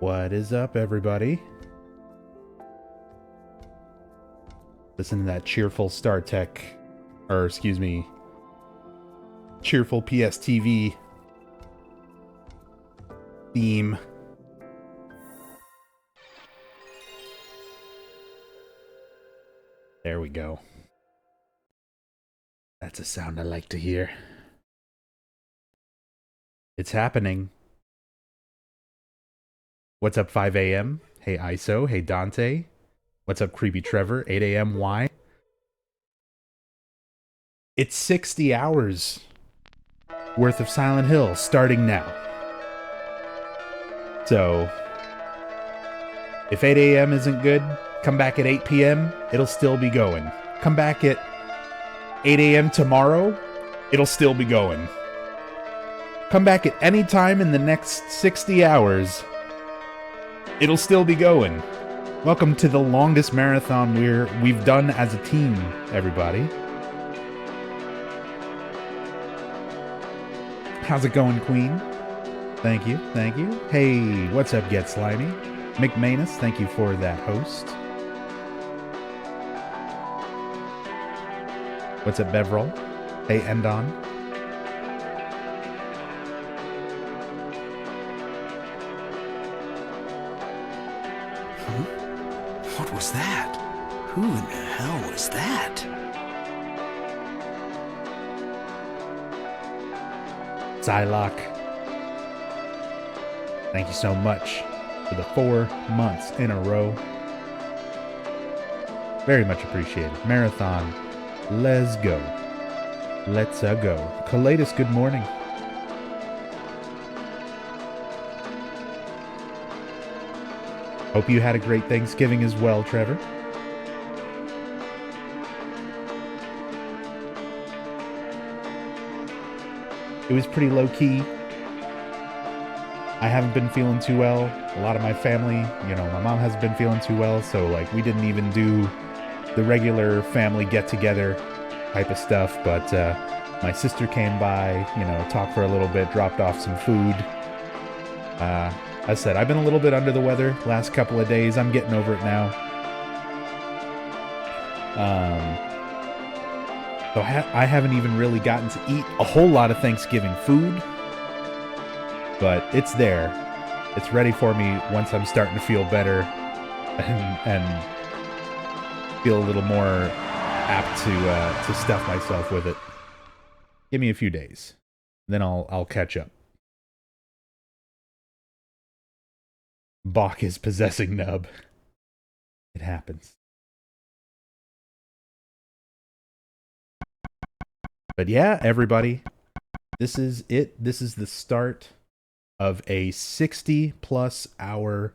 What is up, everybody? Listen to that cheerful Star Trek, or excuse me, cheerful PSTV theme. There we go. That's a sound I like to hear. It's happening. What's up, 5 a.m.? Hey, ISO. Hey, Dante. What's up, Creepy Trevor? 8 a.m. Why? It's 60 hours worth of Silent Hill starting now. So, if 8 a.m. isn't good, come back at 8 p.m. It'll still be going. Come back at 8 a.m. tomorrow. It'll still be going. Come back at any time in the next 60 hours. It'll still be going. Welcome to the longest marathon we've done as a team, everybody. How's it going, Queen? Thank you, thank you. Hey, what's up, Get Slimy? McManus, thank you for that host. What's up, Bevrel? Hey, Endon. What was that? Who in the hell was that? Psylocke. Thank you so much for the 4 months in a row. Very much appreciated. Marathon. Let's go. Let's go. Colatus, good morning. Hope you had a great Thanksgiving as well, Trevor. It was pretty low-key. I haven't been feeling too well. A lot of my family, my mom hasn't been feeling too well, so we didn't even do the regular family get-together type of stuff, but my sister came by, talked for a little bit, dropped off some food. I said, I've been a little bit under the weather last couple of days. I'm getting over it now. So I haven't even really gotten to eat a whole lot of Thanksgiving food. But it's there. It's ready for me once I'm starting to feel better and feel a little more apt to stuff myself with it. Give me a few days. Then I'll catch up. Bach is possessing Nub. It happens. But yeah, everybody, this is it. This is the start of a 60-plus hour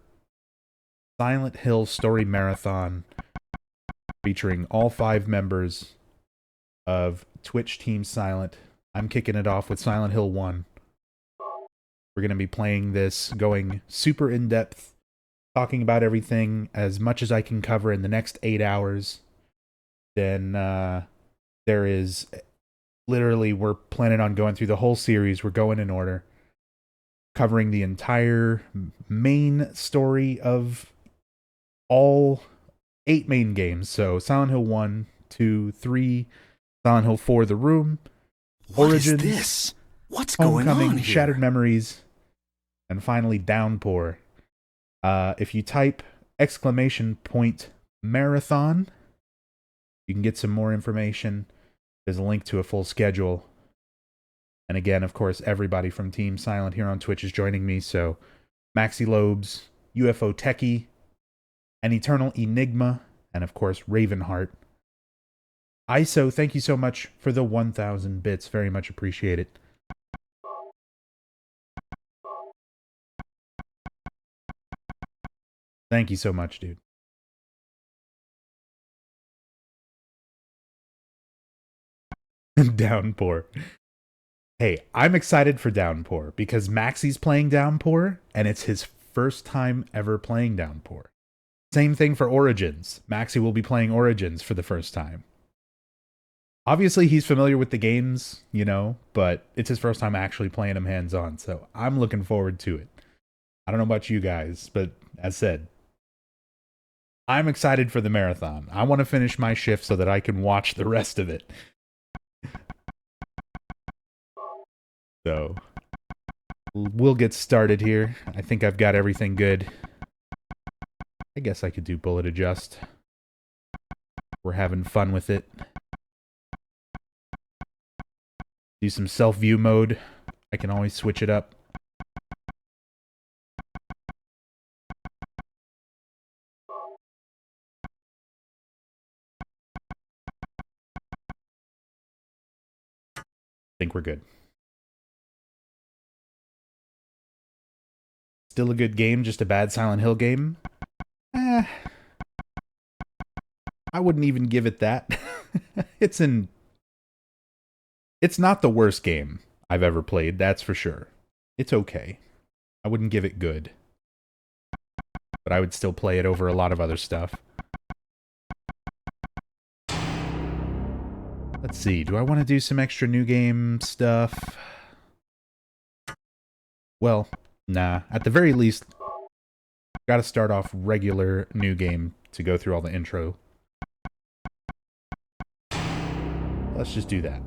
Silent Hill story marathon featuring all 5 members of Twitch Team Silent. I'm kicking it off with Silent Hill 1. We're going to be playing this, going super in-depth, talking about everything as much as I can cover in the next 8 hours. Then there is, literally, we're planning on going through the whole series. We're going in order, covering the entire main story of all 8 main games. So Silent Hill 1, 2, 3, Silent Hill 4, The Room, Origins, what is this? What's going Homecoming, on here? Shattered Memories, and finally, Downpour. If you type !marathon, you can get some more information. There's a link to a full schedule. And again, of course, everybody from Team Silent here on Twitch is joining me. So, Maxi Lobes, UFO Techie, and Eternal Enigma, and of course, Ravenheart. ISO, thank you so much for the 1,000 bits. Very much appreciate it. Thank you so much, dude. Downpour. Hey, I'm excited for Downpour because Maxi's playing Downpour, and it's his first time ever playing Downpour. Same thing for Origins. Maxi will be playing Origins for the first time. Obviously, he's familiar with the games, but it's his first time actually playing them hands-on, so I'm looking forward to it. I don't know about you guys, but as said, I'm excited for the marathon. I want to finish my shift so that I can watch the rest of it. So, we'll get started here. I think I've got everything good. I guess I could do bullet adjust. We're having fun with it. Do some self-view mode. I can always switch it up. I think we're good. Still a good game, just a bad Silent Hill game? I wouldn't even give it that. It's not the worst game I've ever played, that's for sure. It's okay. I wouldn't give it good. But I would still play it over a lot of other stuff. Let's see, do I want to do some extra new game stuff? Well, nah. At the very least, gotta start off regular new game to go through all the intro. Let's just do that.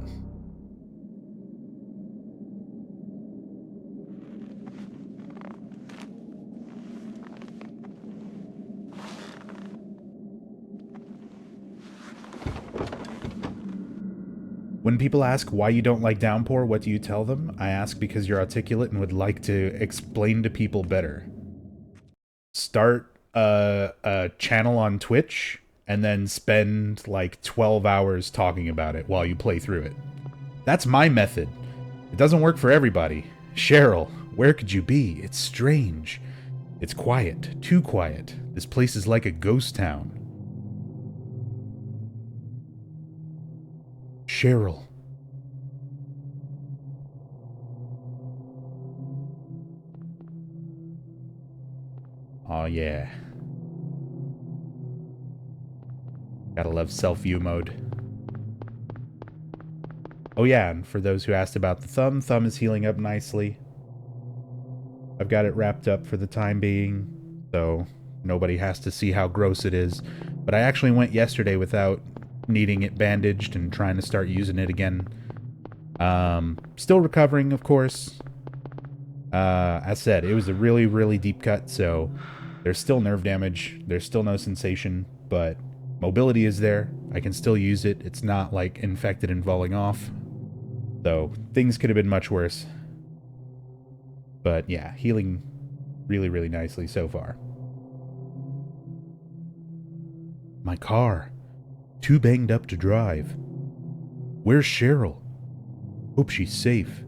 When people ask why you don't like Downpour, what do you tell them? I ask because you're articulate and would like to explain to people better. Start a channel on Twitch and then spend like 12 hours talking about it while you play through it. That's my method. It doesn't work for everybody. Cheryl, where could you be? It's strange. It's quiet. Too quiet. This place is like a ghost town. Cheryl. Oh yeah. Gotta love self-view mode. Oh yeah, and for those who asked about the thumb is healing up nicely. I've got it wrapped up for the time being, so nobody has to see how gross it is. But I actually went yesterday without needing it bandaged and trying to start using it again. Still recovering, of course. As said, it was a really, really deep cut, so there's still nerve damage. There's still no sensation, but mobility is there. I can still use it. It's not, like, infected and falling off. So, things could have been much worse. But, yeah, healing really, really nicely so far. My car. Too banged up to drive. Where's Cheryl? Hope she's safe.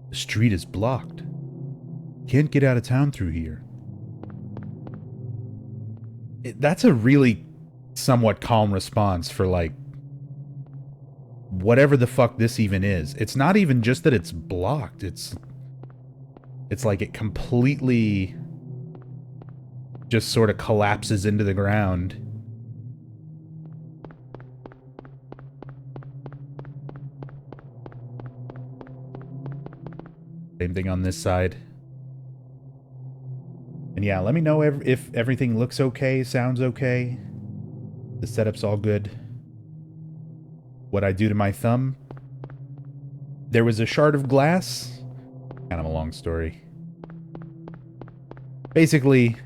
The street is blocked. Can't get out of town through here. That's a really somewhat calm response for, like, whatever the fuck this even is. It's not even just that it's blocked. It's like it completely just sort of collapses into the ground. Same thing on this side. And yeah, let me know if everything looks okay, sounds okay. The setup's all good. What I do to my thumb. There was a shard of glass. Kind of a long story. Basically,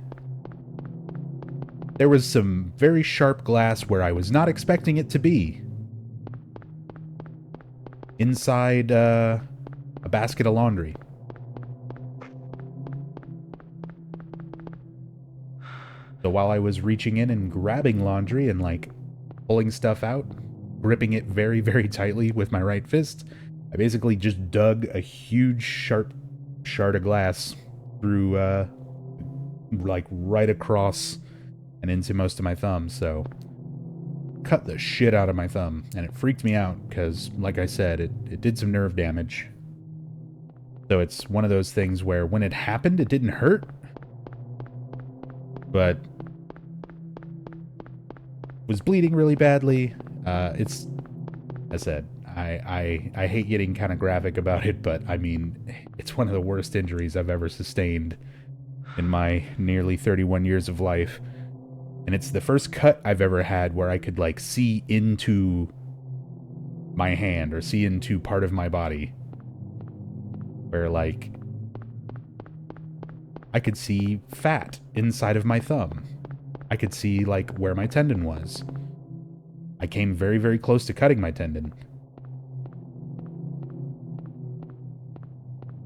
there was some very sharp glass where I was not expecting it to be. Inside a basket of laundry. So while I was reaching in and grabbing laundry and, like, pulling stuff out, gripping it very, very tightly with my right fist, I basically just dug a huge, sharp shard of glass through, like, right across and into most of my thumb, so cut the shit out of my thumb, and it freaked me out, because, like I said, it did some nerve damage. So it's one of those things where when it happened, it didn't hurt, but was bleeding really badly. It's, as I said, I hate getting kind of graphic about it, but I mean, it's one of the worst injuries I've ever sustained in my nearly 31 years of life. And it's the first cut I've ever had where I could, like, see into my hand or see into part of my body. Where, like, I could see fat inside of my thumb. I could see, like, where my tendon was. I came very, very close to cutting my tendon.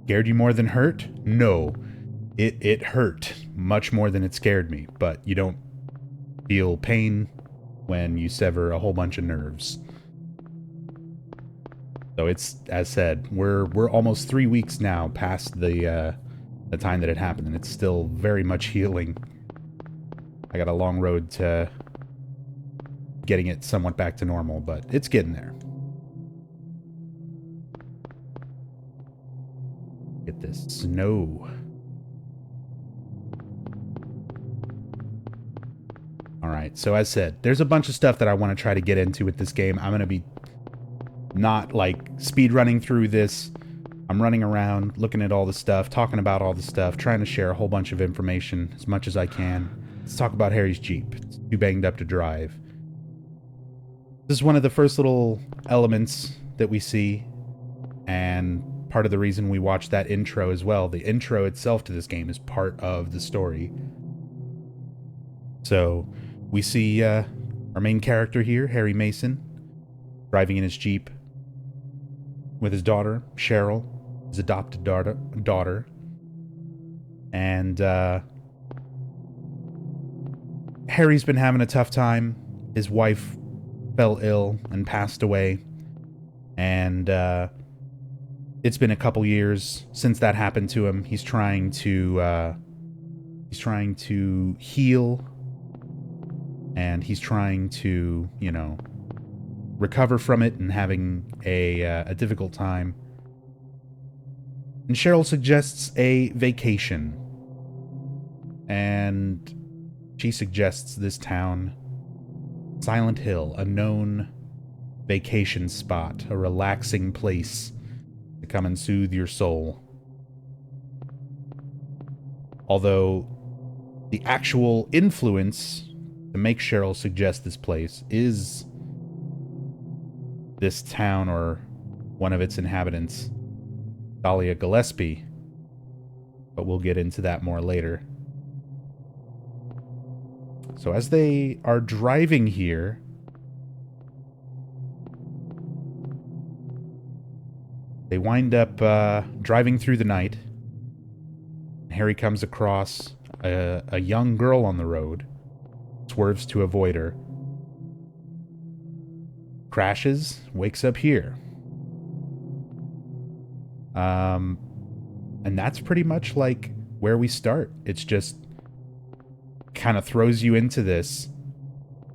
Scared you more than hurt? No. It hurt much more than it scared me, but you don't feel pain when you sever a whole bunch of nerves. So it's, as said, we're almost 3 weeks now past the time that it happened, and it's still very much healing. I got a long road to getting it somewhat back to normal, but it's getting there. Get this snow. Alright, so as said, there's a bunch of stuff that I want to try to get into with this game. I'm going to be not, like, speed running through this. I'm running around, looking at all the stuff, talking about all the stuff, trying to share a whole bunch of information as much as I can. Let's talk about Harry's Jeep. It's too banged up to drive. This is one of the first little elements that we see, and part of the reason we watched that intro as well. The intro itself to this game is part of the story. So, we see our main character here, Harry Mason, driving in his Jeep with his daughter, Cheryl, his adopted daughter. And Harry's been having a tough time. His wife fell ill and passed away. And it's been a couple years since that happened to him. He's trying to heal. And he's trying to, you know, recover from it and having a difficult time. And Cheryl suggests a vacation. And she suggests this town, Silent Hill, a known vacation spot, a relaxing place to come and soothe your soul. Although the actual influence to make Cheryl suggest this place is this town or one of its inhabitants, Dahlia Gillespie, but we'll get into that more later. So as they are driving here, they wind up driving through the night. Harry comes across a young girl on the road, swerves to avoid her, crashes, wakes up here. And that's pretty much like where we start. It's just kind of throws you into this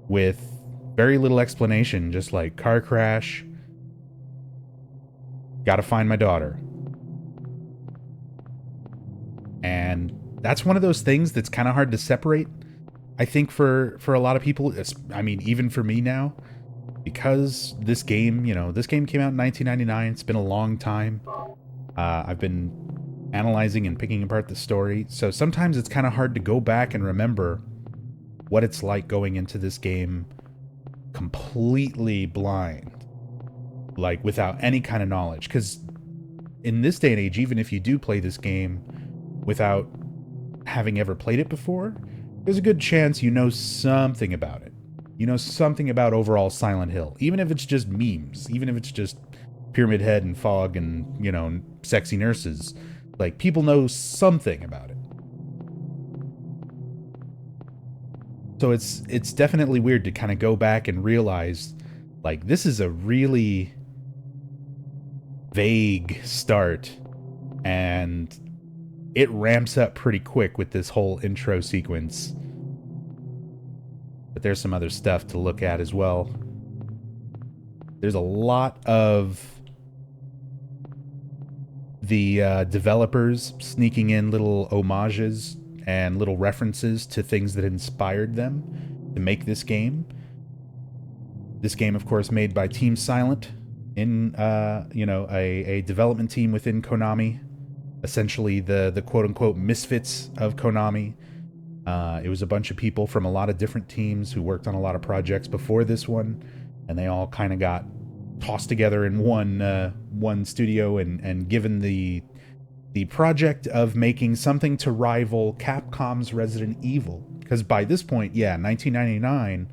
with very little explanation, just like car crash, gotta find my daughter. And that's one of those things that's kind of hard to separate, I think, for a lot of people. I mean, even for me now, because this game, you know, this game came out in 1999. It's been a long time. I've been analyzing and picking apart the story, so sometimes it's kind of hard to go back and remember what it's like going into this game completely blind, like without any kind of knowledge. Because in this day and age, even if you do play this game without having ever played it before, there's a good chance you know something about it. You know something about overall Silent Hill, even if it's just memes, even if it's just Pyramid Head and Fog and, you know, sexy nurses. Like, people know something about it. So it's definitely weird to kind of go back and realize, like, this is a really vague start, and it ramps up pretty quick with this whole intro sequence. But there's some other stuff to look at as well. There's a lot of the developers sneaking in little homages and little references to things that inspired them to make this game. This game, of course, made by Team Silent in, a development team within Konami. Essentially the quote-unquote misfits of Konami. It was a bunch of people from a lot of different teams who worked on a lot of projects before this one, and they all kind of got tossed together in one studio and given the project of making something to rival Capcom's Resident Evil. Because by this point, 1999,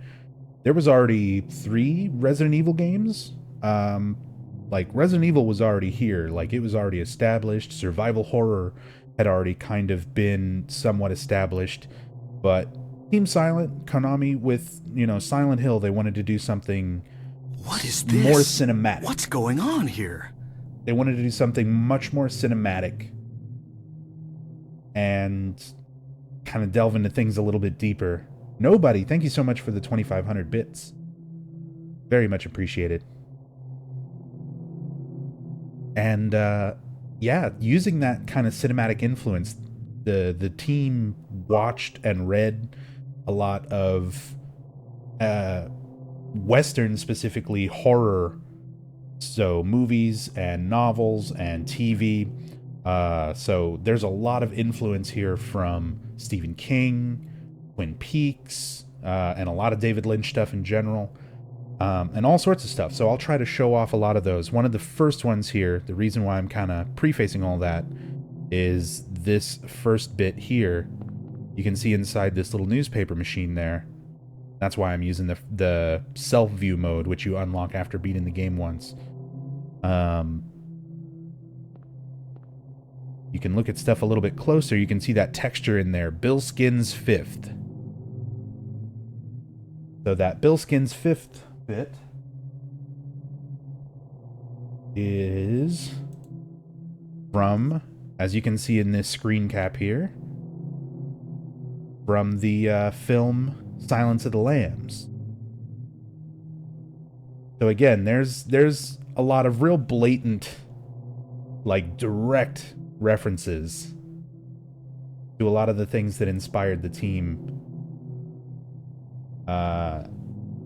there was already 3 Resident Evil games. Resident Evil was already here. Like, it was already established. Survival horror had already kind of been somewhat established. But Team Silent, Konami, with, Silent Hill, they wanted to do something What is this? more cinematic. What's going on here? They wanted to do something much more cinematic and kind of delve into things a little bit deeper. Nobody, thank you so much for the 2,500 bits. Very much appreciated. And, using that kind of cinematic influence, the team watched and read a lot of Western, specifically horror, so movies and novels and TV. So there's a lot of influence here from Stephen King, Twin Peaks, and a lot of David Lynch stuff in general, and all sorts of stuff. So I'll try to show off a lot of those. One of the first ones here, the reason why I'm kind of prefacing all that, is this first bit here. You can see inside this little newspaper machine there. That's why I'm using the self-view mode, which you unlock after beating the game once. You can look at stuff a little bit closer. You can see that texture in there. Bill Skin's 5th. So that Bill Skin's 5th bit is from, as you can see in this screen cap here, from the film Silence of the Lambs. So again, there's a lot of real blatant, like, direct references to a lot of the things that inspired the team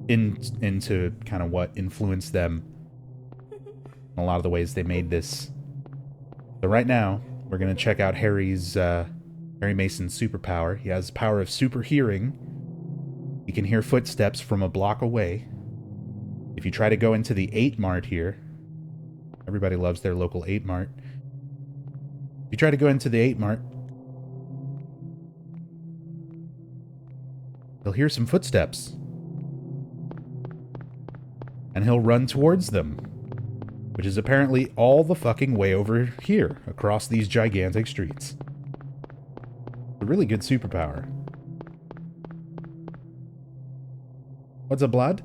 into kind of what influenced them in a lot of the ways they made this. So right now, we're going to check out Harry Mason's superpower. He has the power of super hearing. He can hear footsteps from a block away. If you try to go into the 8 Mart here, everybody loves their local 8 Mart. If you try to go into the 8 Mart, he'll hear some footsteps. And he'll run towards them, which is apparently all the fucking way over here, across these gigantic streets. A really good superpower. What's up, Blood?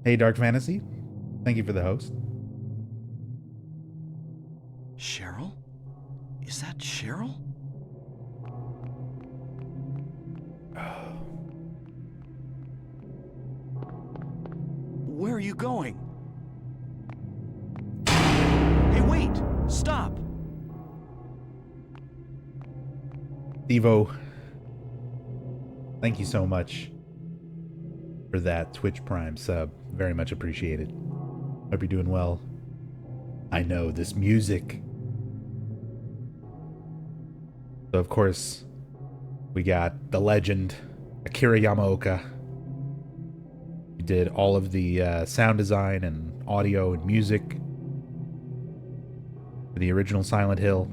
Hey, Dark Fantasy. Thank you for the host. Cheryl? Is that Cheryl? Where are you going? Hey, wait! Stop! Devo, thank you so much for that Twitch Prime sub. Very much appreciated. Hope you're doing well. I know this music. So, of course, we got the legend, Akira Yamaoka. He did all of the sound design and audio and music for the original Silent Hill.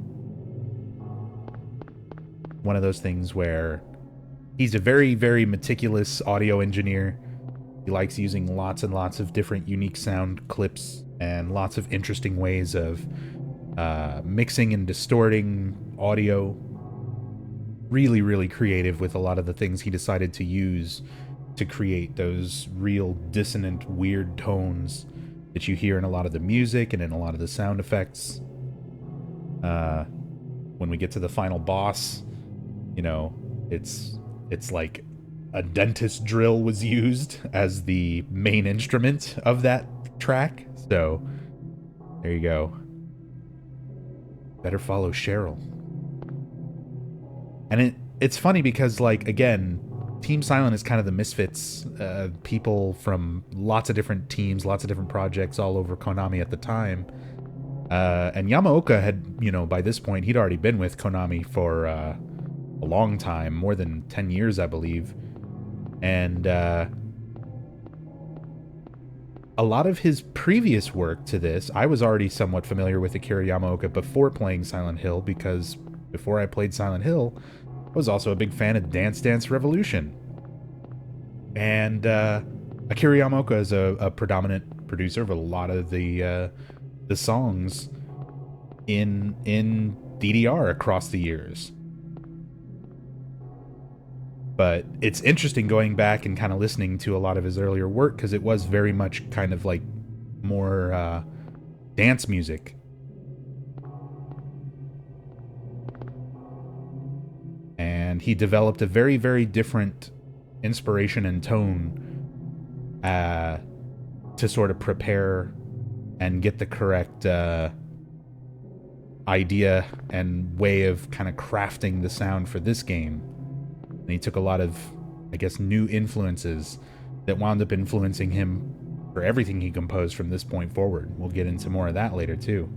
One of those things where he's a very, very meticulous audio engineer. He likes using lots and lots of different unique sound clips and lots of interesting ways of mixing and distorting audio. Really, really creative with a lot of the things he decided to use to create those real dissonant, weird tones that you hear in a lot of the music and in a lot of the sound effects. When we get to the final boss, you know, it's like a dentist drill was used as the main instrument of that track. So there you go. Better follow Cheryl. And it's funny because, like, again, Team Silent is kind of the misfits, people from lots of different teams, lots of different projects all over Konami at the time. And Yamaoka had, by this point, he'd already been with Konami for a long time, more than 10 years, I believe. And a lot of his previous work to this, I was already somewhat familiar with Akira Yamaoka before playing Silent Hill, because before I played Silent Hill, I was also a big fan of Dance Dance Revolution. And Akira Yamaoka is a predominant producer of a lot of the songs in DDR across the years. But it's interesting going back and kind of listening to a lot of his earlier work, because it was very much kind of like more dance music. And he developed a very, very different inspiration and tone to sort of prepare and get the correct idea and way of kind of crafting the sound for this game. And he took a lot of, I guess, new influences that wound up influencing him for everything he composed from this point forward. We'll get into more of that later, too.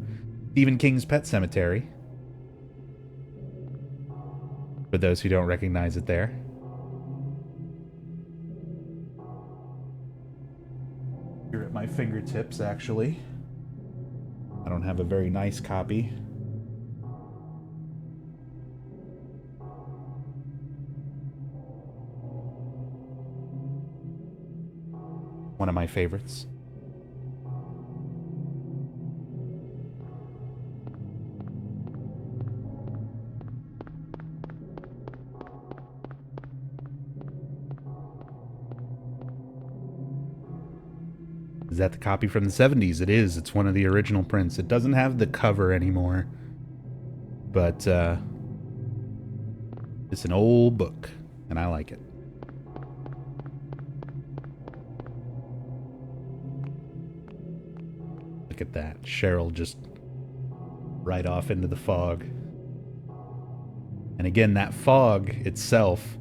Stephen King's Pet Sematary, for those who don't recognize it there. Here at my fingertips, actually. I don't have a very nice copy. One of my favorites. Is that the copy from the 70s? It is. It's one of the original prints. It doesn't have the cover anymore. But it's an old book, and I like it. Look at that. Cheryl just right off into the fog. And again, that fog itself,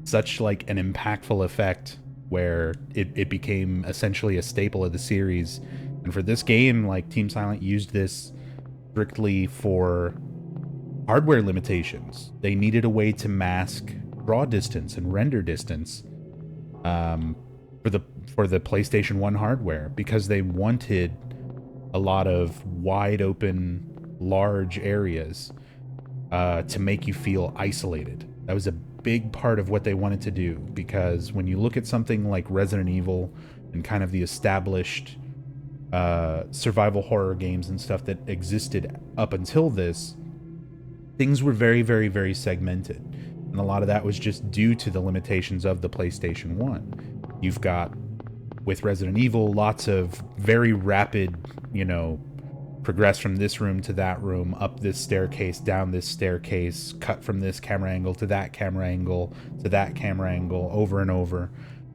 such like an impactful effect where it became essentially a staple of the series. And for this game, like, Team Silent used this strictly for hardware limitations. They needed a way to mask draw distance and render distance for the PlayStation 1 hardware, because they wanted a lot of wide open, large areas to make you feel isolated. That was a big part of what they wanted to do, because when you look at something like Resident Evil and kind of the established survival horror games and stuff that existed up until this, things were very, very, very segmented. And a lot of that was just due to the limitations of the PlayStation 1. You've got, with Resident Evil, lots of very rapid, progress from this room to that room, up this staircase, down this staircase, cut from this camera angle to that camera angle, to that camera angle, over and over,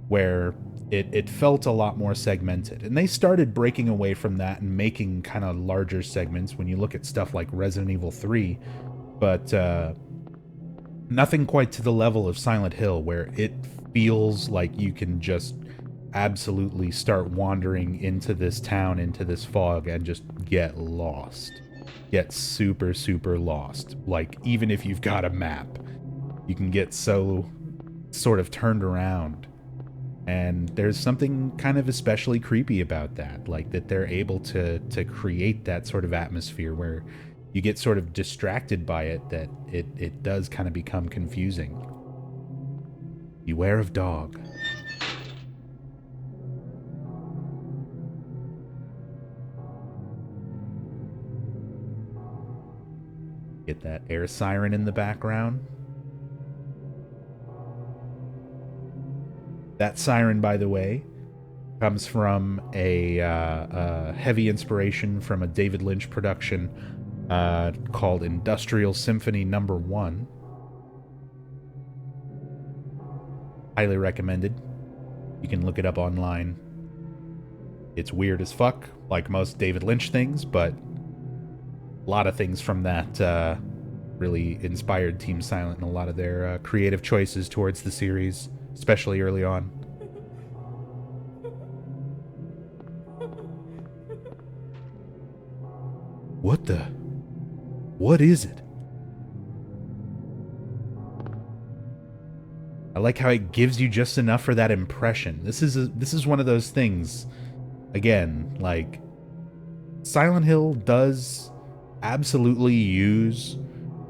where it felt a lot more segmented. And they started breaking away from that and making kind of larger segments when you look at stuff like Resident Evil 3, but nothing quite to the level of Silent Hill, where it feels like you can just absolutely start wandering into this town, into this fog, and just get lost. Get super, super lost. Like, even if you've got a map, you can get so sort of turned around. And there's something kind of especially creepy about that, like that they're able to create that sort of atmosphere where you get sort of distracted by it, that it does kind of become confusing. Beware of dog. Get that air siren in the background. That siren, by the way, comes from a heavy inspiration from a David Lynch production called Industrial Symphony No. 1. Highly recommended. You can look it up online. It's weird as fuck, like most David Lynch things, but a lot of things from that really inspired Team Silent in a lot of their creative choices towards the series, especially early on. What is it? I like how it gives you just enough for that impression. This is one of those things, again, like, Silent Hill does absolutely use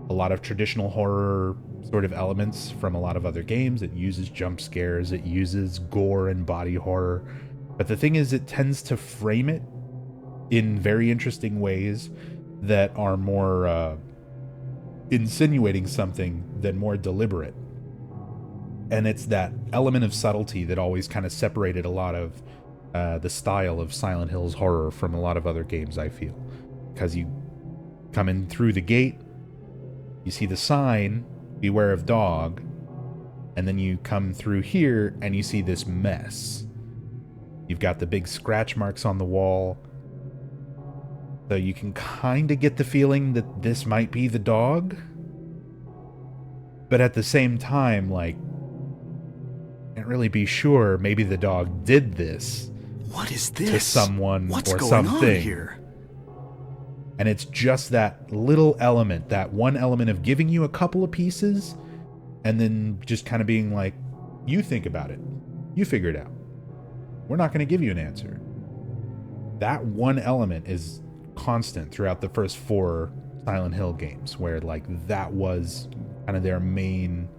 a lot of traditional horror sort of elements from a lot of other games. It uses jump scares, it uses gore and body horror, but the thing is, it tends to frame it in very interesting ways that are more insinuating something than more deliberate. And it's that element of subtlety that always kind of separated a lot of the style of Silent Hill's horror from a lot of other games, I feel. Because you come in through the gate, you see the sign, beware of dog, and then you come through here and you see this mess. You've got the big scratch marks on the wall, so you can kind of get the feeling that this might be the dog, but at the same time, like, can't really be sure. Maybe the dog did this. What is this? To someone What's or going something. on here? And it's just that little element, that one element of giving you a couple of pieces, and then just kind of being like, you think about it. You figure it out. We're not going to give you an answer. That one element is constant throughout the first 4 Silent Hill games, where, like, that was kind of their main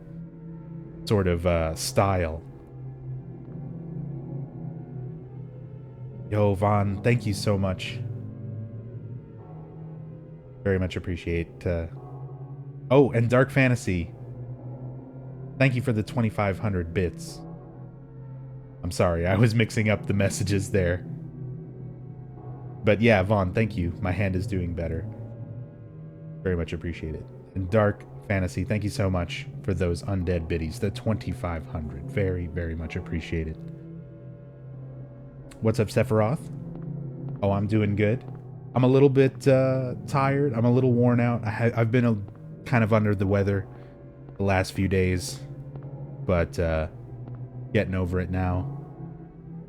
sort of style. Yo, Vaughn, thank you so much. Very much appreciate. Oh, and Dark Fantasy. Thank you for the 2,500 bits. I'm sorry, I was mixing up the messages there. But yeah, Vaughn, thank you. My hand is doing better. Very much appreciated. And Dark Fantasy, thank you so much for those undead biddies. The 2,500. Very, very much appreciated. What's up, Sephiroth? Oh, I'm doing good. I'm a little bit tired. I'm a little worn out. I've been kind of under the weather the last few days, but getting over it now.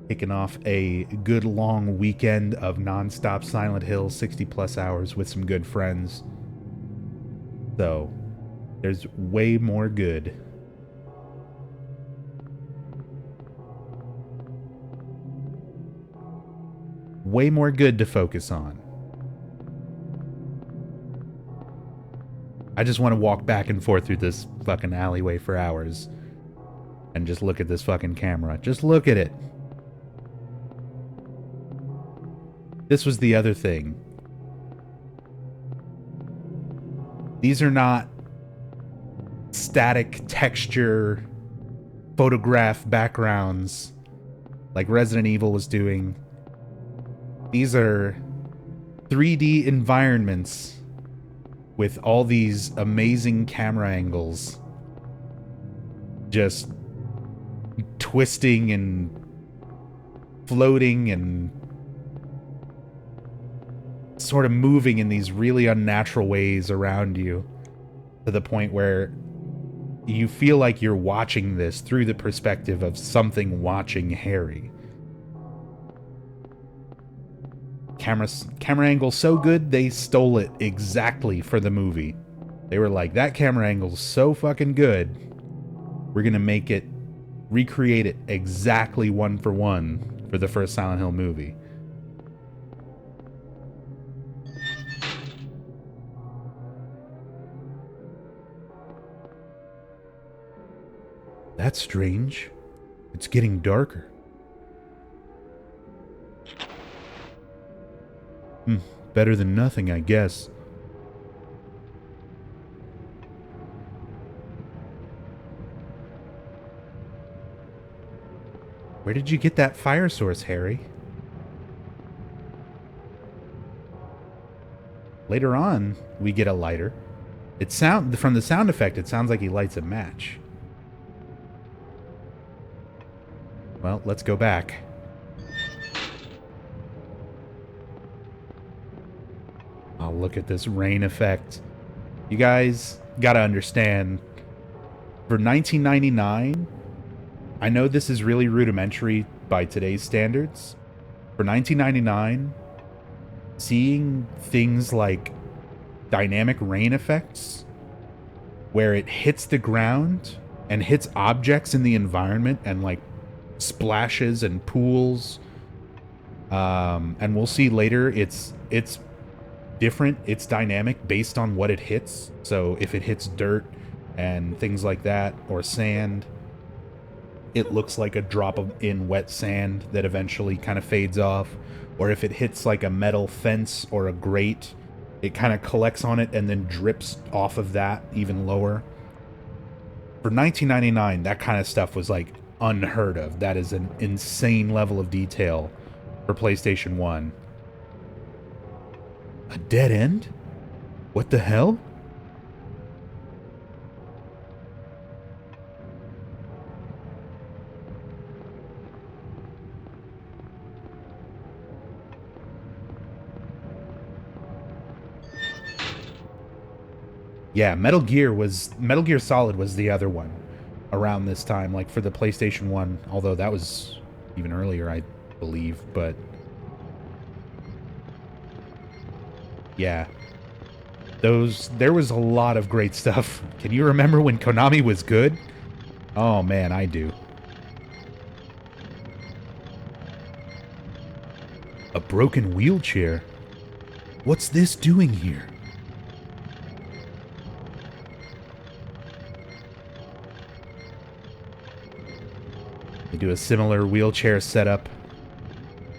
Kicking off a good long weekend of non-stop Silent Hill, 60 plus hours with some good friends. So, there's way more good. Way more good to focus on. I just want to walk back and forth through this fucking alleyway for hours and just look at this fucking camera. Just look at it. This was the other thing. These are not static texture photograph backgrounds like Resident Evil was doing. These are 3D environments with all these amazing camera angles just twisting and floating and sort of moving in these really unnatural ways around you, to the point where you feel like you're watching this through the perspective of something watching Harry. Camera angle so good, they stole it exactly for the movie. They were like, that camera angle's so fucking good, we're gonna recreate it exactly one for one for the first Silent Hill movie. That's strange. It's getting darker. Better than nothing, I guess. Where did you get that fire source, Harry? Later on, we get a lighter. From the sound effect, it sounds like he lights a match. Well, let's go back. Oh, look at this rain effect. You guys gotta understand, for 1999, I know this is really rudimentary by today's standards. For 1999, seeing things like dynamic rain effects, where it hits the ground and hits objects in the environment and like splashes and pools, and we'll see later it's different, it's dynamic based on what it hits. So if it hits dirt and things like that, or sand, it looks like a drop in wet sand that eventually kind of fades off. Or if it hits like a metal fence or a grate, it kind of collects on it and then drips off of that even lower. For 1999, that kind of stuff was like unheard of. That is an insane level of detail for PlayStation 1. A dead end? What the hell? Yeah, Metal Gear Solid was the other one around this time, like for the PlayStation 1, although that was even earlier, I believe, but yeah. There was a lot of great stuff. Can you remember when Konami was good? Oh man, I do. A broken wheelchair? What's this doing here? They do a similar wheelchair setup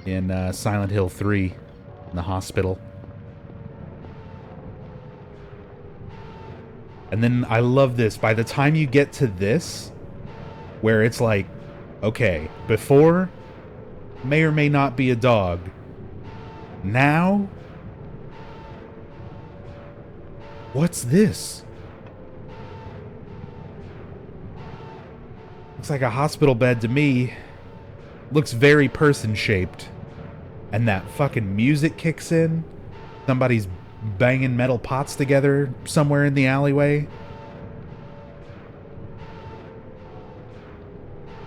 in Silent Hill 3 in the hospital. And then I love this. By the time you get to this, where it's like, okay, before, may or may not be a dog. Now, what's this? Looks like a hospital bed to me. Looks very person-shaped. And that fucking music kicks in. Somebody's banging metal pots together somewhere in the alleyway.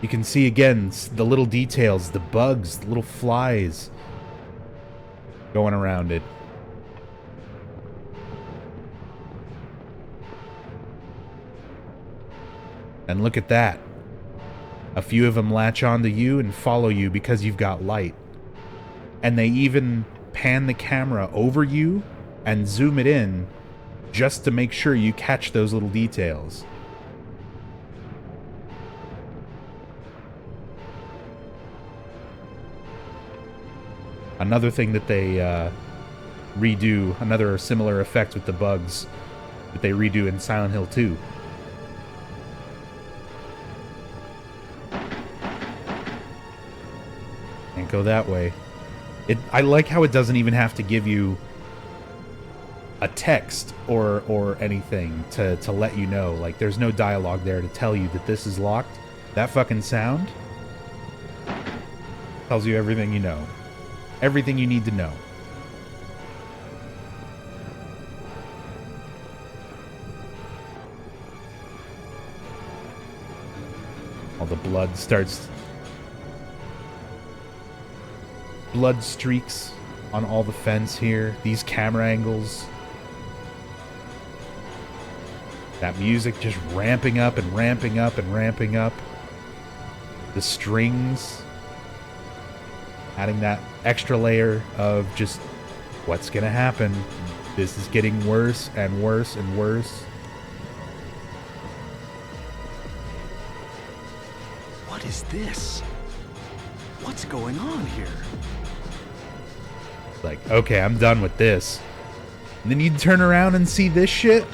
You can see again the little details, the bugs, the little flies going around it. And look at that. A few of them latch onto you and follow you because you've got light. And they even pan the camera over you and zoom it in just to make sure you catch those little details. Another thing that they redo, another similar effect with the bugs that they redo in Silent Hill 2. Can't go that way. I like how it doesn't even have to give you a text or anything to let you know. Like, there's no dialogue there to tell you that this is locked. That fucking sound tells you everything you know. Everything you need to know. All the blood starts... Blood streaks on all the fence here. These camera angles. That music just ramping up and ramping up and ramping up. The strings. Adding that extra layer of just what's gonna happen. This is getting worse and worse and worse. What is this? What's going on here? Like, okay, I'm done with this. And then you turn around and see this shit.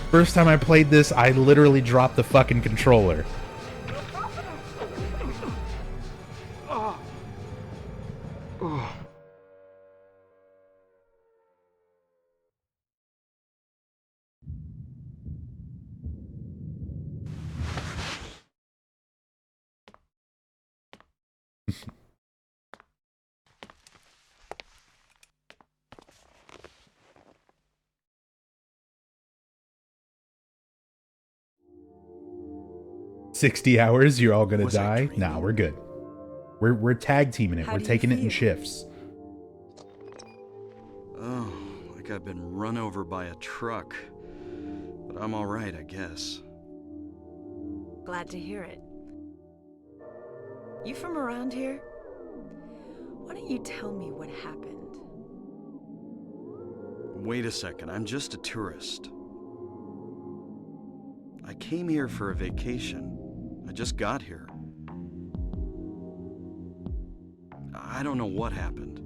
First time I played this, I literally dropped the fucking controller. 60 hours, you're all gonna Was I die? dreaming? Nah, we're good. We're tag teaming it. How We're do you taking it in feel? shifts. Oh, like I've been run over by a truck. But I'm alright, I guess. Glad to hear it. You from around here? Why don't you tell me what happened? Wait a second, I'm just a tourist. I came here for a vacation. I just got here. I don't know what happened.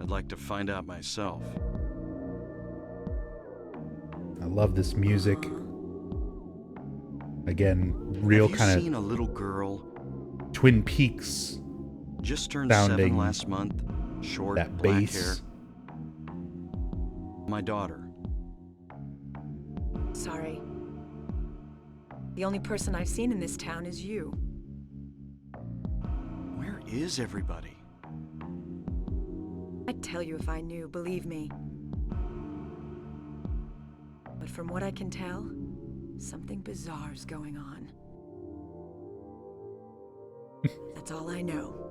I'd like to find out myself. I love this music. Again, Have real you kind seen of a little girl? Twin Peaks Just turned sounding 7 last month. Short, that black bass. hair. My daughter. Sorry. The only person I've seen in this town is you. Where is everybody? I'd tell you if I knew, believe me. But from what I can tell, something bizarre's going on. That's all I know.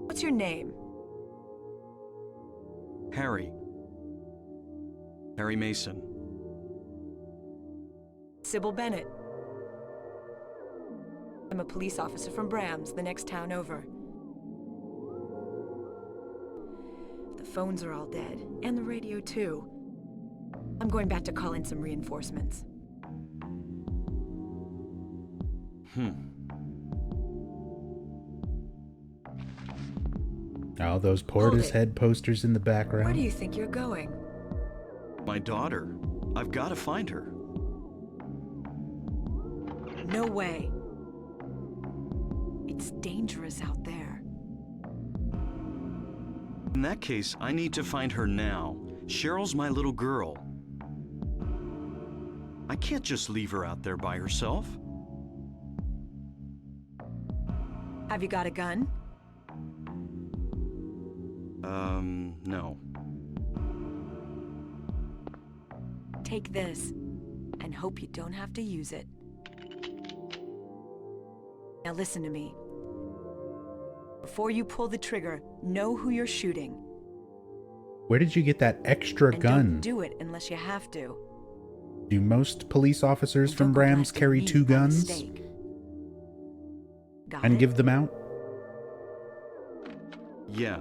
What's your name? Harry. Harry Mason. Sybil Bennett. I'm a police officer from Brams, the next town over. The phones are all dead, and the radio too. I'm going back to call in some reinforcements. Oh, those Portishead posters in the background. Where do you think you're going? My daughter. I've got to find her. No way. It's dangerous out there. In that case, I need to find her now. Cheryl's my little girl. I can't just leave her out there by herself. Have you got a gun? No. Take this, and hope you don't have to use it. Now listen to me. Before you pull the trigger, know who you're shooting. Where did you get that extra And gun? don't do it unless you have to. Do most police officers And from don't go Brams blasting carry me two by guns mistake. Got and it? give them out? Yeah,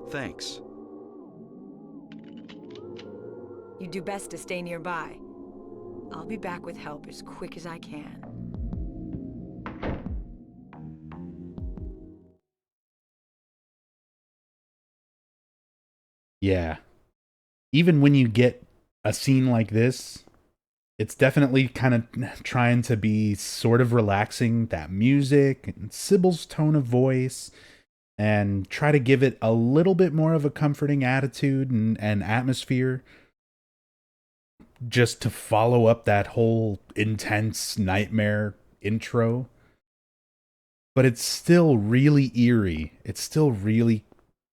thanks. You do best to stay nearby. I'll be back with help as quick as I can. Yeah. Even when you get a scene like this, it's definitely kind of trying to be sort of relaxing, that music and Sybil's tone of voice, and try to give it a little bit more of a comforting attitude and atmosphere, just to follow up that whole intense nightmare intro. But it's still really eerie. It's still really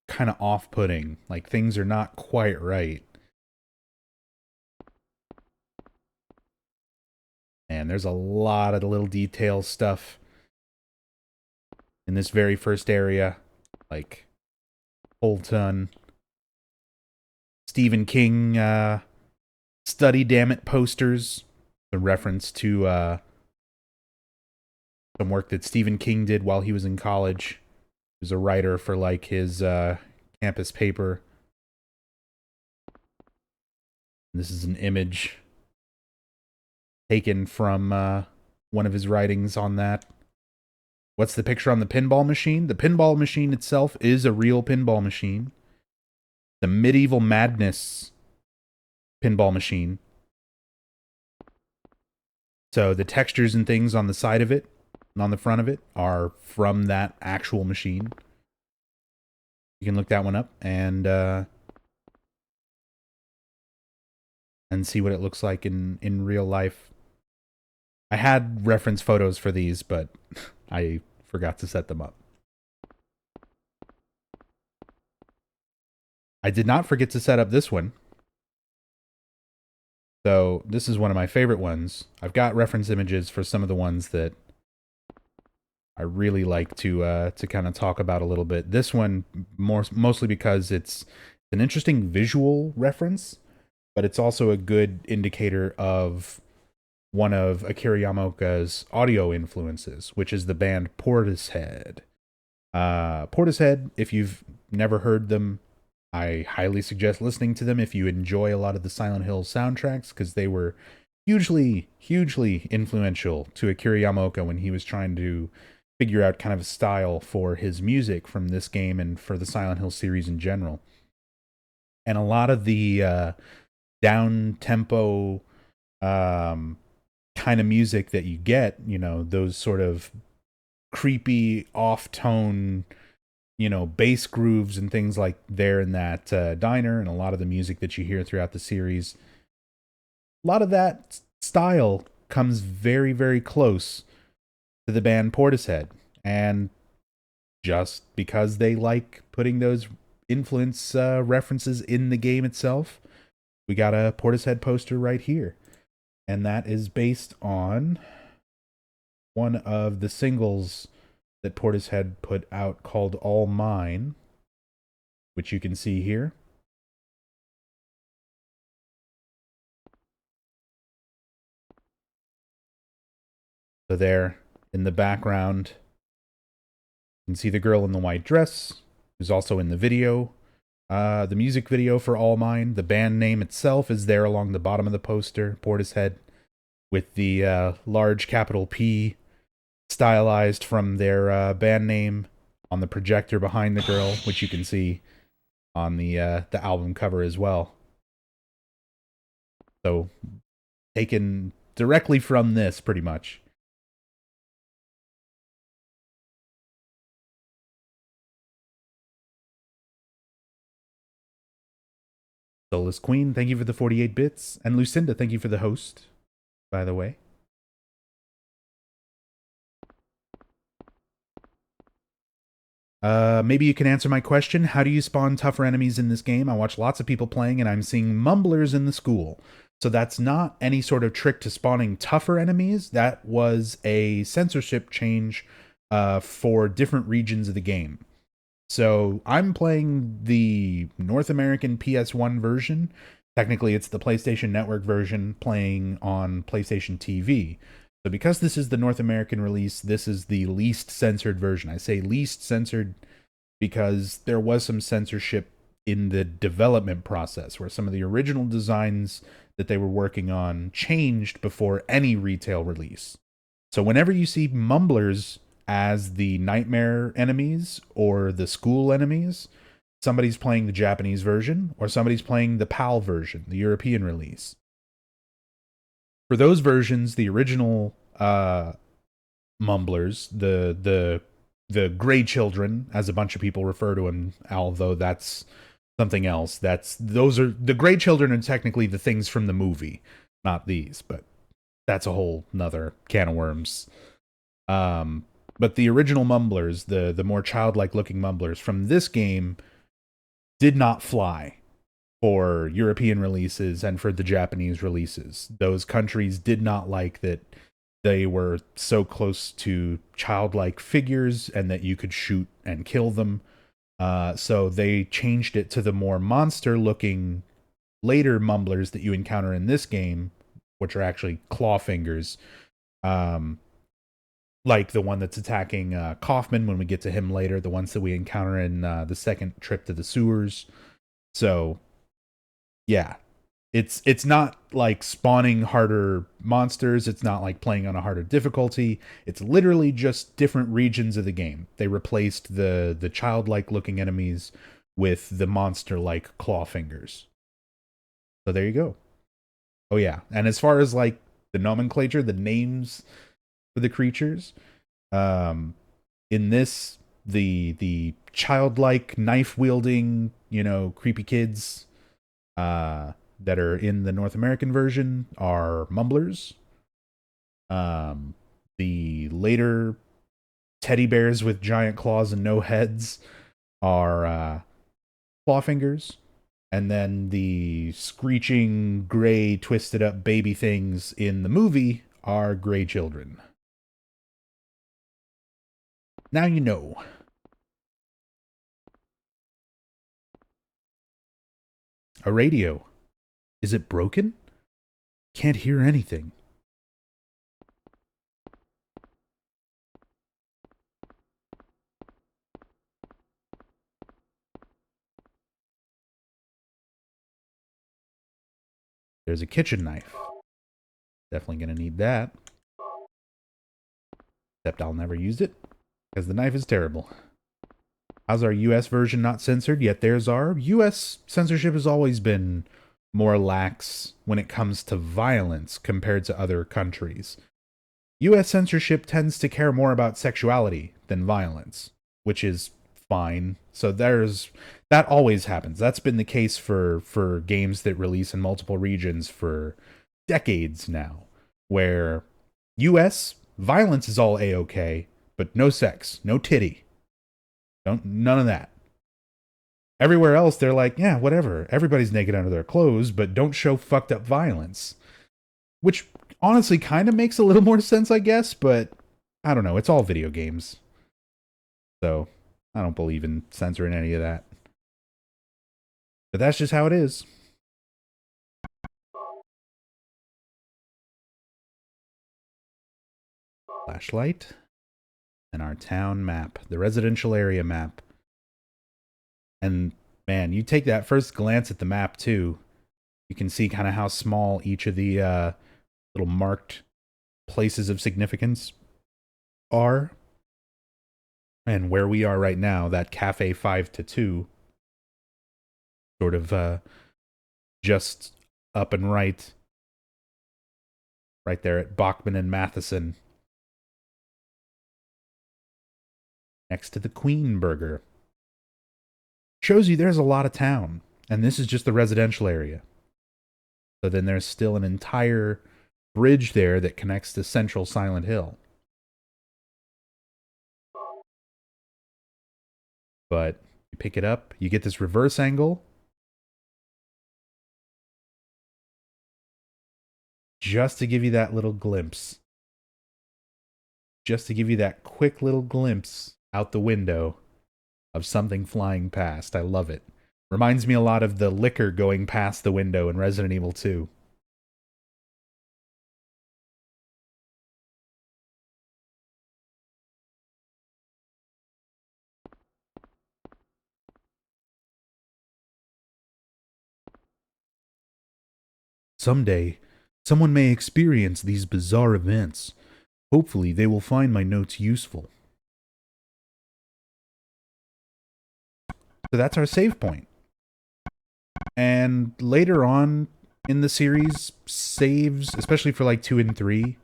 kind of off-putting. Like, things are not quite right. And there's a lot of little detail stuff in this very first area. Like, whole ton. Stephen King, Study Damn It posters. A reference to, some work that Stephen King did while he was in college. He was a writer for, like, his, campus paper. This is an image taken from one of his writings on that. What's the picture on the pinball machine? The pinball machine itself is a real pinball machine. The Medieval Madness pinball machine. So the textures and things on the side of it and on the front of it are from that actual machine. You can look that one up and see what it looks like in real life. I had reference photos for these, but I forgot to set them up. I did not forget to set up this one. So this is one of my favorite ones. I've got reference images for some of the ones that I really like to kind of talk about a little bit. This one mostly because it's an interesting visual reference, but it's also a good indicator of one of Akira Yamaoka's audio influences, which is the band Portishead. Portishead, if you've never heard them, I highly suggest listening to them if you enjoy a lot of the Silent Hill soundtracks, because they were hugely influential to Akira Yamaoka when he was trying to figure out kind of a style for his music from this game and for the Silent Hill series in general. And a lot of the down-tempo kind of music that you get, you know, those sort of creepy, off-tone, you know, bass grooves and things like there in that diner, and a lot of the music that you hear throughout the series, a lot of that style comes very close to the band Portishead. And just because they like putting those influence references in the game itself, we got a Portishead poster right here. And that is based on one of the singles that Portishead put out called All Mine, which you can see here. So there in the background, you can see the girl in the white dress, who's also in the video. The music video for All Mine, the band name itself is there along the bottom of the poster, Portishead, with the large capital P stylized from their band name on the projector behind the girl, which you can see on the album cover as well. So taken directly from this, pretty much. Soulless Queen, thank you for the 48 bits. And Lucinda, thank you for the host, by the way. Maybe you can answer my question. How do you spawn tougher enemies in this game? I watch lots of people playing and I'm seeing mumblers in the school. So that's not any sort of trick to spawning tougher enemies. That was a censorship change for different regions of the game. So I'm playing the North American PS1 version. Technically, it's the PlayStation Network version playing on PlayStation TV. So because this is the North American release, this is the least censored version. I say least censored because there was some censorship in the development process where some of the original designs that they were working on changed before any retail release. So whenever you see mumblers as the nightmare enemies or the school enemies, somebody's playing the Japanese version or somebody's playing the PAL version, the European release. For those versions, the original mumblers, the gray children, as a bunch of people refer to them, although that's something else. Those are the gray children are technically the things from the movie, not these, but that's a whole nother can of worms. But the original mumblers, the more childlike looking mumblers from this game, did not fly for European releases and for the Japanese releases. Those countries did not like that they were so close to childlike figures and that you could shoot and kill them. So they changed it to the more monster-looking later mumblers that you encounter in this game, which are actually claw fingers. Like the one that's attacking Kaufman when we get to him later, the ones that we encounter in the second trip to the sewers. So yeah, it's not like spawning harder monsters. It's not like playing on a harder difficulty. It's literally just different regions of the game. They replaced the childlike looking enemies with the monster-like claw fingers. So there you go. Oh yeah, and as far as like the nomenclature, the names for the creatures, in this, the childlike knife-wielding, creepy kids that are in the North American version are mumblers. The later teddy bears with giant claws and no heads are claw fingers. And then the screeching, gray, twisted up baby things in the movie are gray children. Now you know. A radio. Is it broken? Can't hear anything. There's a kitchen knife. Definitely gonna need that. Except I'll never use it, because the knife is terrible. How's our US version not censored? Yet there's our US censorship has always been more lax when it comes to violence compared to other countries. US censorship tends to care more about sexuality than violence, which is fine. So that always happens. That's been the case for games that release in multiple regions for decades now, where US violence is all A-okay, but no sex, no titty. None of that. Everywhere else, they're like, yeah, whatever. Everybody's naked under their clothes, but don't show fucked up violence. Which honestly kind of makes a little more sense, I guess, but I don't know. It's all video games. So I don't believe in censoring any of that. But that's just how it is. Flashlight. And our town map. The residential area map. And man, you take that first glance at the map too. You can see kind of how small each of the little marked places of significance are. And where we are right now, that Cafe 5 to 2, sort of just up and right there at Bachman and Matheson, next to the Queen Burger. Shows you there's a lot of town, and this is just the residential area. So then there's still an entire bridge there that connects to Central Silent Hill. But you pick it up, you get this reverse angle. Just to give you that little glimpse. Just to give you that quick little glimpse out the window of something flying past. I love it. Reminds me a lot of the liquor going past the window in Resident Evil 2. Someday, someone may experience these bizarre events. Hopefully, they will find my notes useful. So that's our save point. And later on in the series, saves, especially for like 2 and 3,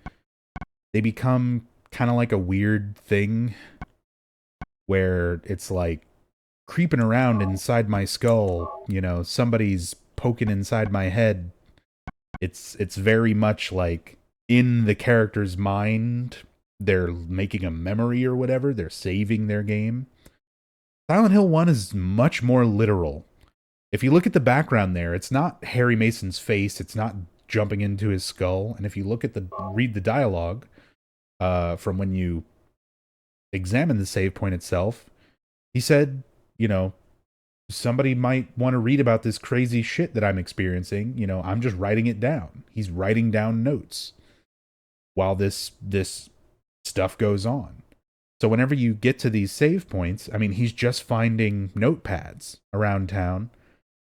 they become kind of like a weird thing where it's like creeping around inside my skull, you know, somebody's poking inside my head. It's very much like in the character's mind, they're making a memory or whatever, they're saving their game. Silent Hill 1 is much more literal. If you look at the background there, it's not Harry Mason's face, it's not jumping into his skull, and if you look at read the dialogue from when you examine the save point itself, he said, you know, somebody might want to read about this crazy shit that I'm experiencing. You know, I'm just writing it down. He's writing down notes while this stuff goes on. So whenever you get to these save points, I mean, he's just finding notepads around town,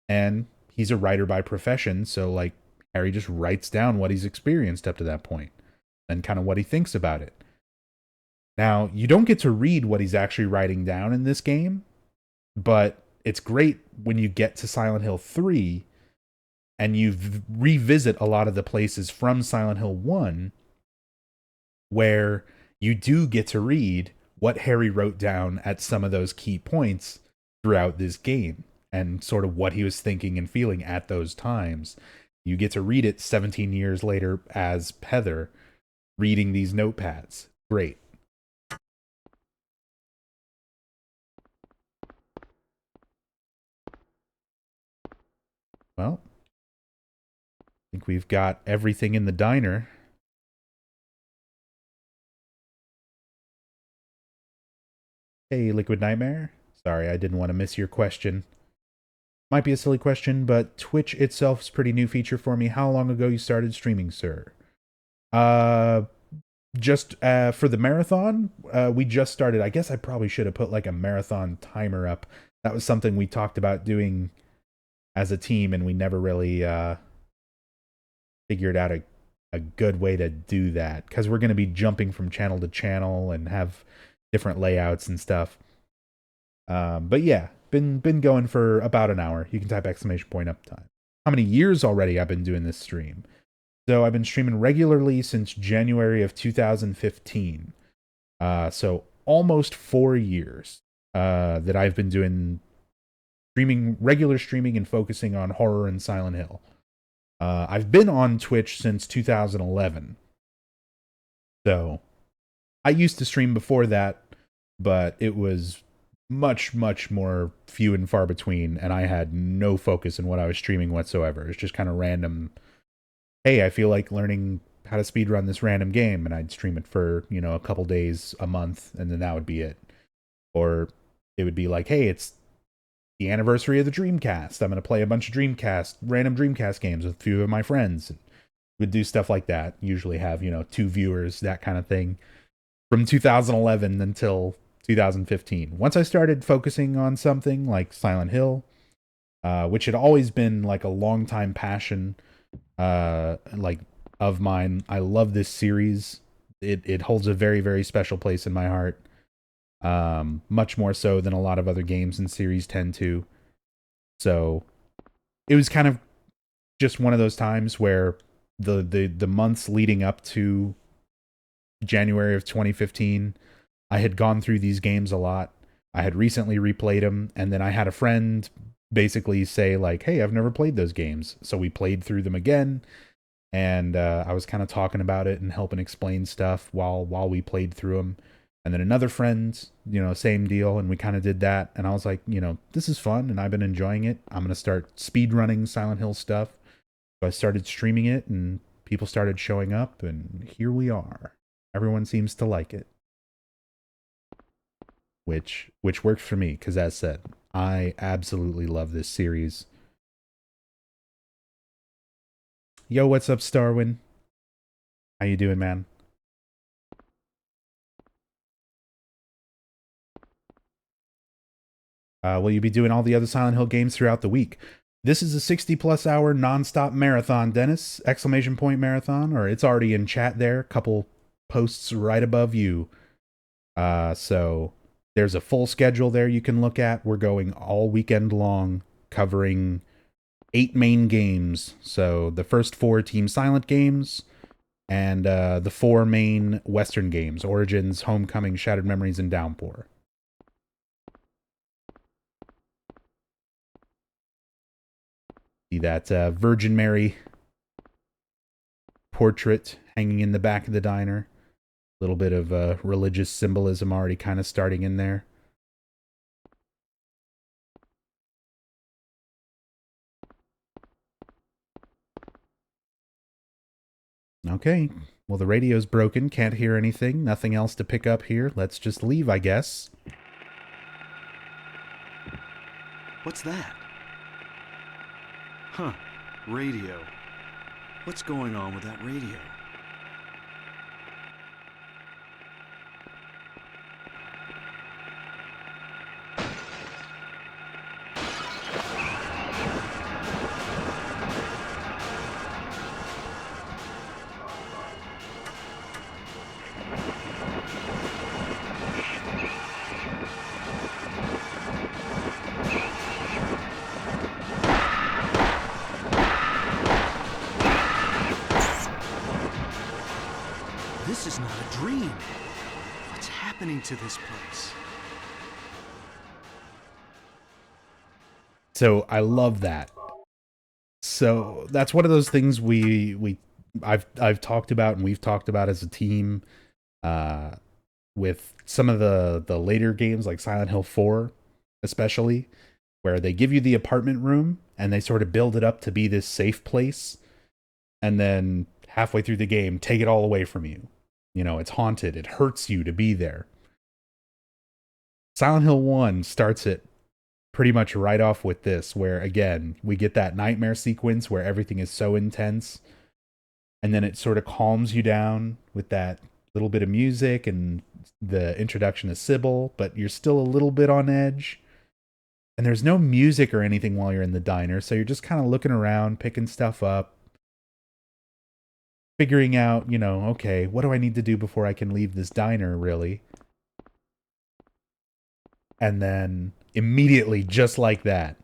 and he's a writer by profession. So like Harry just writes down what he's experienced up to that point and kind of what he thinks about it. Now, you don't get to read what he's actually writing down in this game, but it's great when you get to Silent Hill 3 and you revisit a lot of the places from Silent Hill 1 where you do get to read what Harry wrote down at some of those key points throughout this game and sort of what he was thinking and feeling at those times. You get to read it 17 years later as Heather reading these notepads. Great. Well, I think we've got everything in the diner. Hey, Liquid Nightmare. Sorry, I didn't want to miss your question. Might be a silly question, but Twitch itself is a pretty new feature for me. How long ago you started streaming, sir? Just for the marathon, we just started. I guess I probably should have put like a marathon timer up. That was something we talked about doing as a team, and we never really figured out a good way to do that, because we're going to be jumping from channel to channel and have different layouts and stuff. But yeah, been going for about an hour. You can type exclamation point uptime. How many years already I've been doing this stream? So I've been streaming regularly since January of 2015. So almost 4 years that I've been doing regular streaming and focusing on horror and Silent Hill. I've been on Twitch since 2011. So I used to stream before that, but it was much, much more few and far between, and I had no focus in what I was streaming whatsoever. It's just kind of random. Hey, I feel like learning how to speedrun this random game, and I'd stream it for, a couple days, a month, and then that would be it. Or it would be like, hey, it's the anniversary of the Dreamcast. I'm going to play a bunch of random Dreamcast games with a few of my friends. We'd do stuff like that. Usually have, 2 viewers, that kind of thing. From 2011 until 2015. Once I started focusing on something like Silent Hill, which had always been like a long time passion, of mine. I love this series. It holds a very, very special place in my heart. Much more so than a lot of other games and series tend to. So it was kind of just one of those times where the months leading up to January of 2015, I had gone through these games a lot. I had recently replayed them, and then I had a friend basically say like, hey, I've never played those games. So we played through them again, and I was kind of talking about it and helping explain stuff while we played through them. And then another friend, same deal, and we kind of did that. And I was like, this is fun, and I've been enjoying it. I'm going to start speedrunning Silent Hill stuff. So I started streaming it, and people started showing up, and here we are. Everyone seems to like it. Which works for me, because as said, I absolutely love this series. Yo, what's up, Starwin? How you doing, man? Will you be doing all the other Silent Hill games throughout the week? This is a 60-plus hour non-stop marathon, Dennis! Exclamation point marathon, or it's already in chat there. Couple posts right above you. So there's a full schedule there you can look at. We're going all weekend long, covering 8 main games. So the first 4 Team Silent games, and the 4 main Western games: Origins, Homecoming, Shattered Memories, and Downpour. See that Virgin Mary portrait hanging in the back of the diner. A little bit of religious symbolism already kind of starting in there. Okay, well, the radio's broken. Can't hear anything. Nothing else to pick up here. Let's just leave, I guess. What's that? Huh, radio. What's going on with that radio? This is not a dream. What's happening to this place? So I love that. So that's one of those things I've talked about, and we've talked about as a team, with some of the later games like Silent Hill 4, especially. where they give you the apartment room and they sort of build it up to be this safe place, and then halfway through the game take it all away from you. You know, it's haunted. It hurts you to be there. Silent Hill 1 starts it pretty much right off with this, where again, we get that nightmare sequence where everything is so intense, and then it sort of calms you down with that little bit of music and the introduction of Sybil, but you're still a little bit on edge. And there's no music or anything while you're in the diner, so you're just kind of looking around, picking stuff up, figuring out, you know, okay, what do I need to do before I can leave this diner, really? And then immediately, just like that,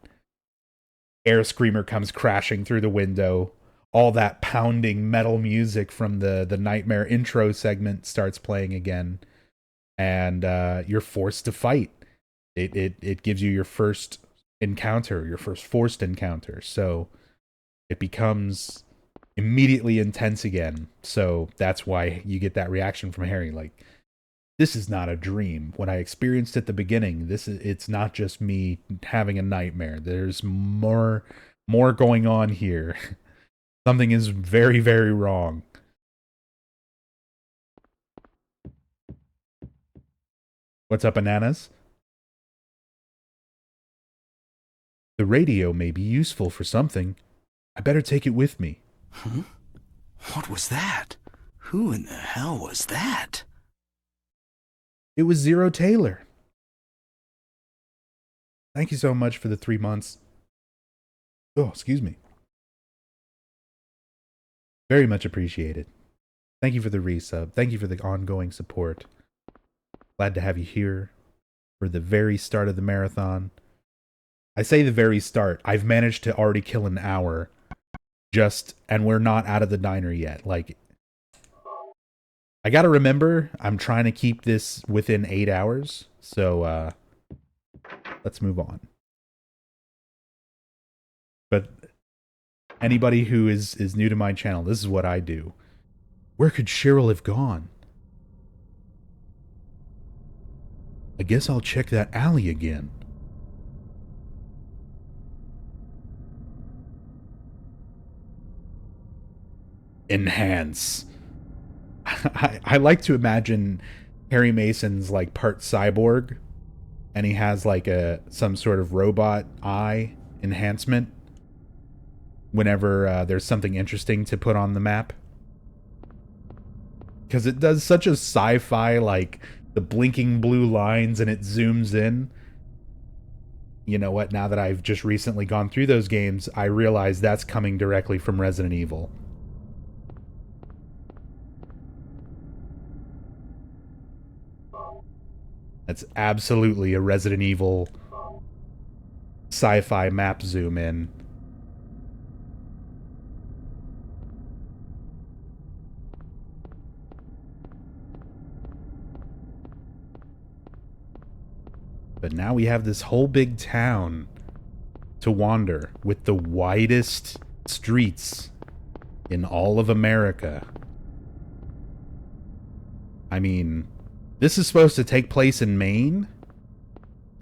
Air Screamer comes crashing through the window. All that pounding metal music from the nightmare intro segment starts playing again. And you're forced to fight. It gives you your first encounter, your first forced encounter. So it becomes immediately intense again. So that's why you get that reaction from Harry, like, this is not a dream. When I experienced it at the beginning, it's not just me having a nightmare. There's more going on here. Something is very, very wrong. What's up, bananas? The radio may be useful for something. I better take it with me. Huh? What was that? Who in the hell was that? It was Zero Taylor. Thank you so much for the 3 months. Oh, excuse me. Very much appreciated. Thank you for the resub. Thank you for the ongoing support. Glad to have you here for the very start of the marathon. I say the very start. I've managed to already kill an hour. And we're not out of the diner yet. Like, I gotta remember, I'm trying to keep this within 8 hours. So, let's move on. But anybody who is new to my channel, this is what I do. Where could Cheryl have gone? I guess I'll check that alley again. Enhance. I like to imagine Harry Mason's like part cyborg, and he has like some sort of robot eye enhancement whenever there's something interesting to put on the map. Because it does such a sci-fi, like the blinking blue lines and it zooms in. You know what? Now that I've just recently gone through those games, I realize that's coming directly from Resident Evil. That's absolutely a Resident Evil sci-fi map zoom in. But now we have this whole big town to wander with the widest streets in all of America. I mean, this is supposed to take place in Maine,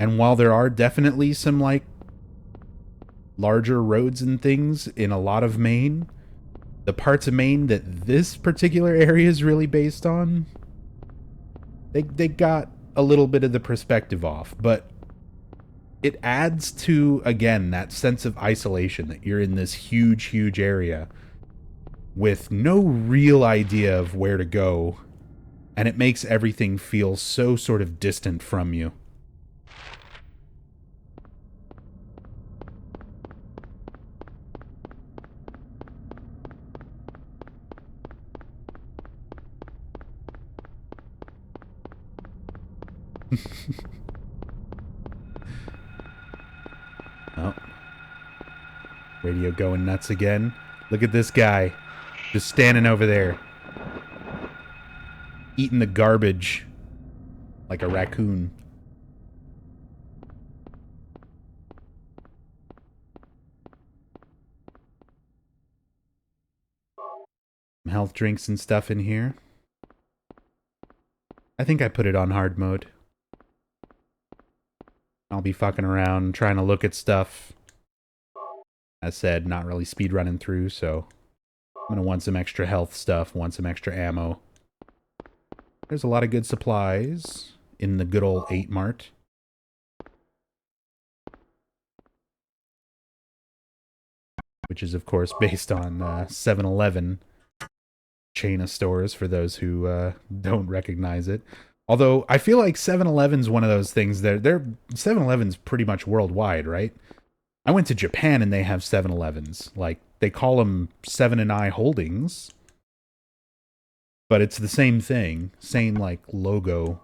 and while there are definitely some, like, larger roads and things in a lot of Maine, the parts of Maine that this particular area is really based on, they got a little bit of the perspective off, but it adds to, again, that sense of isolation that you're in this huge, huge area with no real idea of where to go. And it makes everything feel so sort of distant from you. Oh. Radio going nuts again. Look at this guy. Just standing over there. Eating the garbage like a raccoon. Some health drinks and stuff in here. I think I put it on hard mode. I'll be fucking around, trying to look at stuff. As said, not really speed running through, so I'm going to want some extra health stuff, want some extra ammo. There's a lot of good supplies in the good old 8 Mart. Which is, of course, based on 7-Eleven chain of stores, for those who don't recognize it. Although, I feel like 7-Eleven's one of those things that 7-Eleven's pretty much worldwide, right? I went to Japan and they have 7-Elevens. Like, they call them 7 & I Holdings. But it's the same thing. Same, like, logo.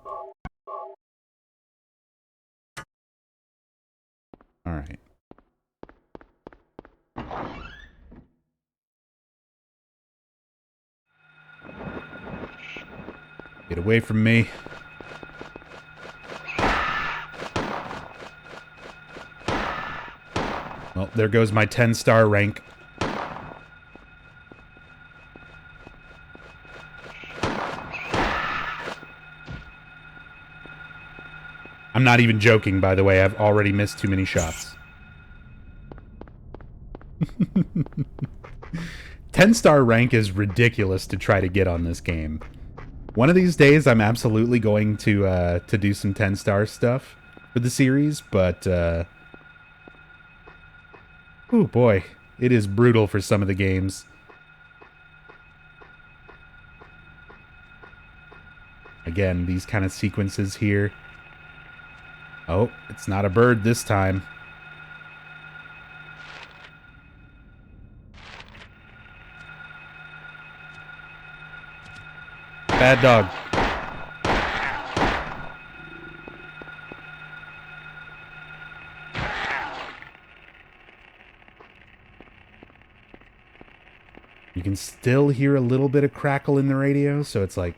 Alright. Get away from me. Well, there goes my 10-star rank. I'm not even joking, by the way. I've already missed too many shots. 10-star rank is ridiculous to try to get on this game. One of these days, I'm absolutely going to do some 10-star stuff for the series, but oh boy, it is brutal for some of the games. Again, these kind of sequences here. Oh, it's not a bird this time. Bad dog. You can still hear a little bit of crackle in the radio, so it's like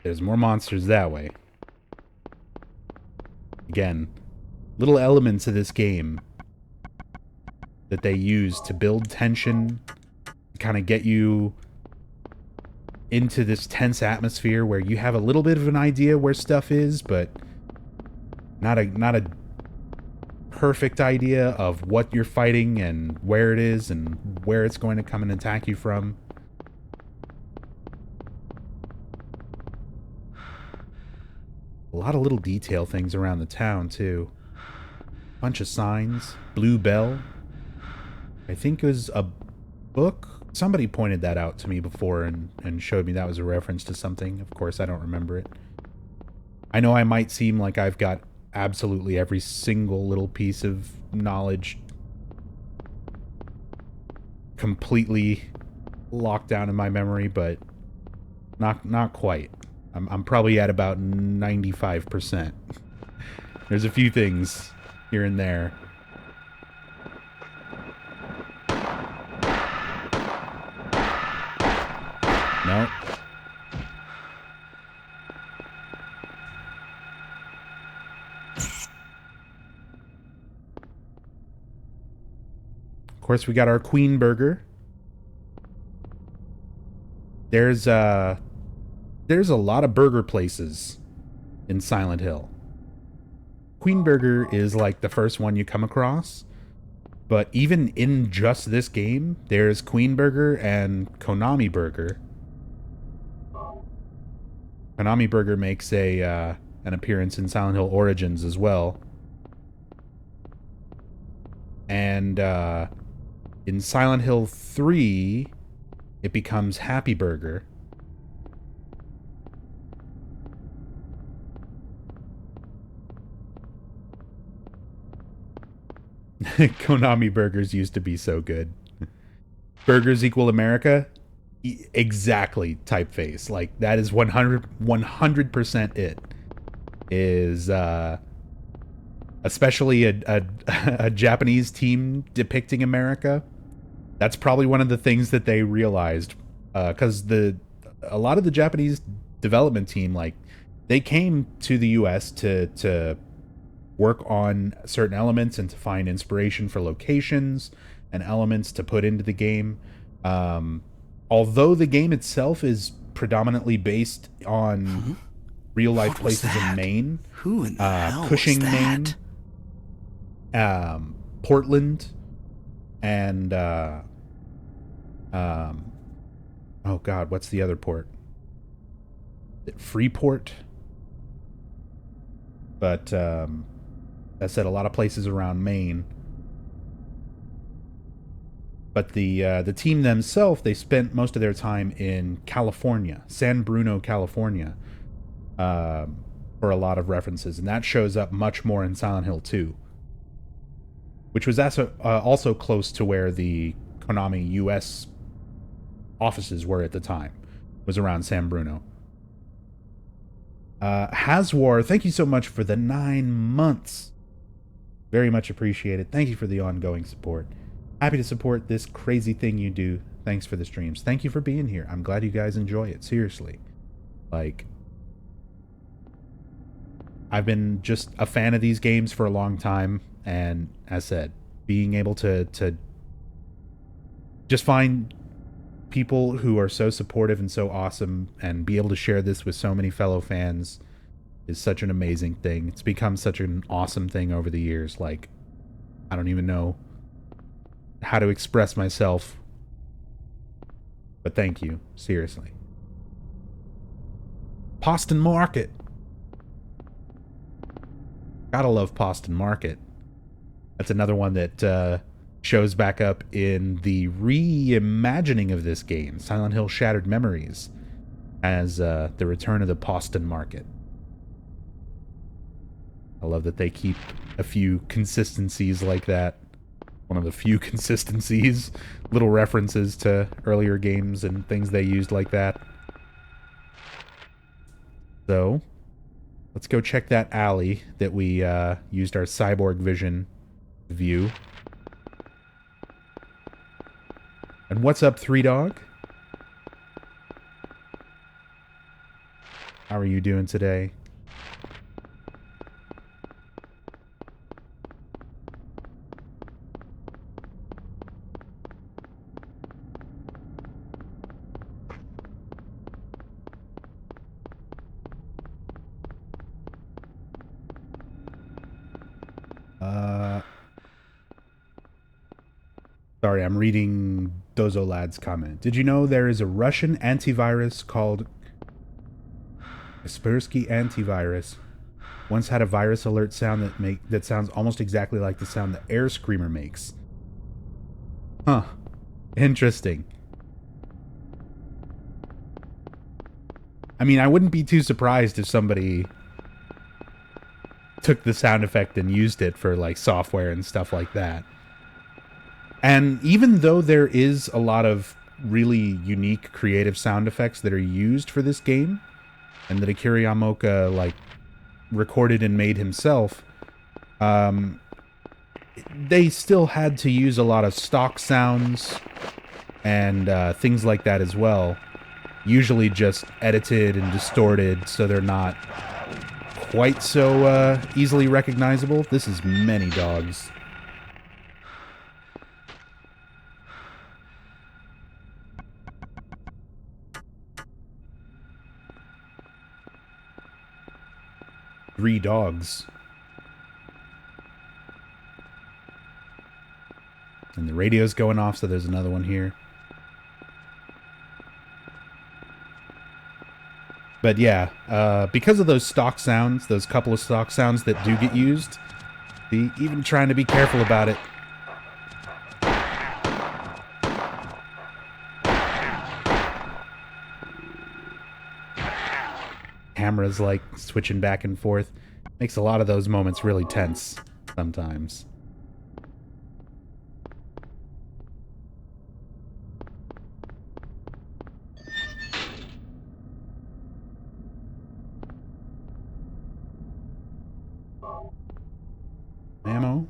there's more monsters that way. Again, little elements of this game that they use to build tension, kind of get you into this tense atmosphere where you have a little bit of an idea where stuff is, but not a perfect idea of what you're fighting and where it is and where it's going to come and attack you from. A lot of little detail things around the town, too. Bunch of signs. Blue Bell. I think it was a book. Somebody pointed that out to me before and showed me that was a reference to something. Of course, I don't remember it. I know I might seem like I've got absolutely every single little piece of knowledge completely locked down in my memory, but not quite. I'm probably at about 95%. There's a few things here and there. No. Of course, we got our Queen Burger. There's a lot of burger places in Silent Hill. Queen Burger is like the first one you come across. But even in just this game, there's Queen Burger and Konami Burger. Konami Burger makes an appearance in Silent Hill Origins as well. And in Silent Hill 3, it becomes Happy Burger. Konami burgers used to be so good. Burgers equal America? Exactly, typeface. Like, that is 100% it. Is, especially a Japanese team depicting America. That's probably one of the things that they realized. Because a lot of the Japanese development team, like, they came to the U.S. to work on certain elements and to find inspiration for locations and elements to put into the game. Although the game itself is predominantly based on real-life What was places in that? Maine. Who in the hell Cushing, was that? Maine. Portland. And, oh God, what's the other port? Is it Freeport? But, I said a lot of places around Maine. But the team themselves, they spent most of their time in California, San Bruno, California, for a lot of references. And that shows up much more in Silent Hill 2. Which was also close to where the Konami US offices were at the time. Was around San Bruno. Haswar, thank you so much for the 9 months. Very much appreciated. Thank you for the ongoing support. Happy to support this crazy thing you do. Thanks for the streams. Thank you for being here. I'm glad you guys enjoy it. Seriously. Like, I've been just a fan of these games for a long time. And as said, being able to just find people who are so supportive and so awesome and be able to share this with so many fellow fans is such an amazing thing. It's become such an awesome thing over the years. Like, I don't even know how to express myself. But thank you. Seriously. Poston Market. Gotta love Poston Market. That's another one that shows back up in the reimagining of this game, Silent Hill Shattered Memories, as the return of the Poston Market. I love that they keep a few consistencies like that. One of the few consistencies, little references to earlier games and things they used like that. So, let's go check that alley that we used our cyborg vision view. And what's up, Three Dog? How are you doing today? Sorry, I'm reading Dozo Lad's comment. Did you know there is a Russian antivirus called Kaspersky Antivirus? Once had a virus alert sound that sounds almost exactly like the sound the Air Screamer makes. Huh. Interesting. I mean, I wouldn't be too surprised if somebody took the sound effect and used it for, like, software and stuff like that. And even though there is a lot of really unique creative sound effects that are used for this game, and that Akira Yamaoka, like, recorded and made himself, they still had to use a lot of stock sounds and things like that as well. Usually just edited and distorted so they're not quite so easily recognizable. This is many dogs. Three dogs. And the radio's going off, so there's another one here. But yeah, because of those stock sounds, those couple of stock sounds that do get used, even trying to be careful about it. Camera's like switching back and forth. Makes a lot of those moments really tense sometimes. Ammo.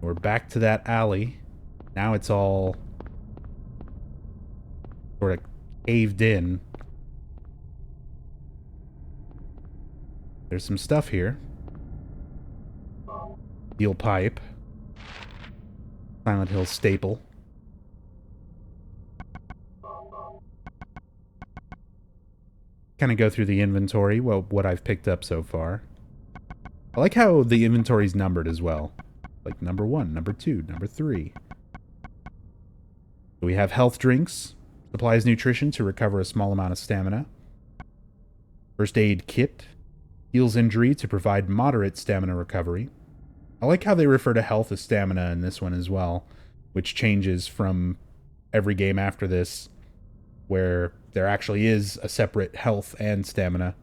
We're back to that alley. Now it's all sort of caved in. There's some stuff here. Steel pipe. Silent Hill staple. kind of go through the inventory, well, what I've picked up so far. I like how the inventory's numbered as well. Like number 1, number 2, number 3. We have health drinks. Supplies nutrition to recover a small amount of stamina. First aid kit. Heals injury to provide moderate stamina recovery. I like how they refer to health as stamina in this one as well, which changes from every game after this, where there actually is a separate health and stamina.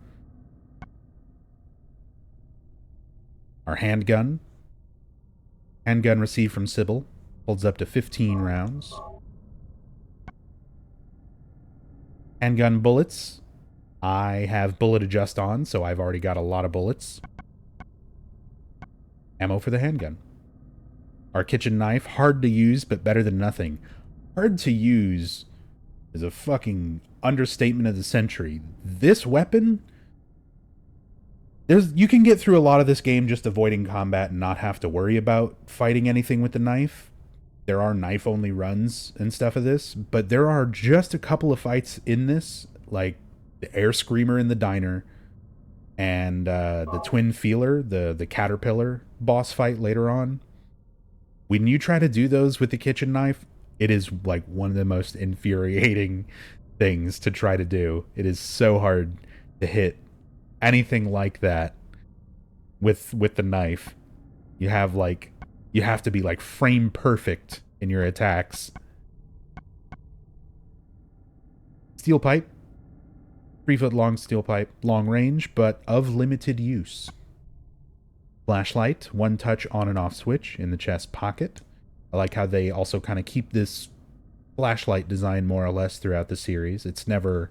Our handgun. Handgun received from Sybil. Holds up to 15 rounds. Handgun bullets. I have bullet adjust on, so I've already got a lot of bullets. Ammo for the handgun. Our kitchen knife. Hard to use, but better than nothing. Hard to use is a fucking understatement of the century. This weapon... you can get through a lot of this game just avoiding combat and not have to worry about fighting anything with the knife. There are knife-only runs and stuff of this, but there are just a couple of fights in this, like the air screamer in the diner and the twin feeler, the caterpillar boss fight later on. When you try to do those with the kitchen knife, it is like one of the most infuriating things to try to do. It is so hard to hit anything like that with the knife. You have to be like frame perfect in your attacks. Steel pipe. 3-foot long steel pipe, long range, but of limited use. Flashlight, one touch on and off switch in the chest pocket. I like how they also kind of keep this flashlight design more or less throughout the series. It's never,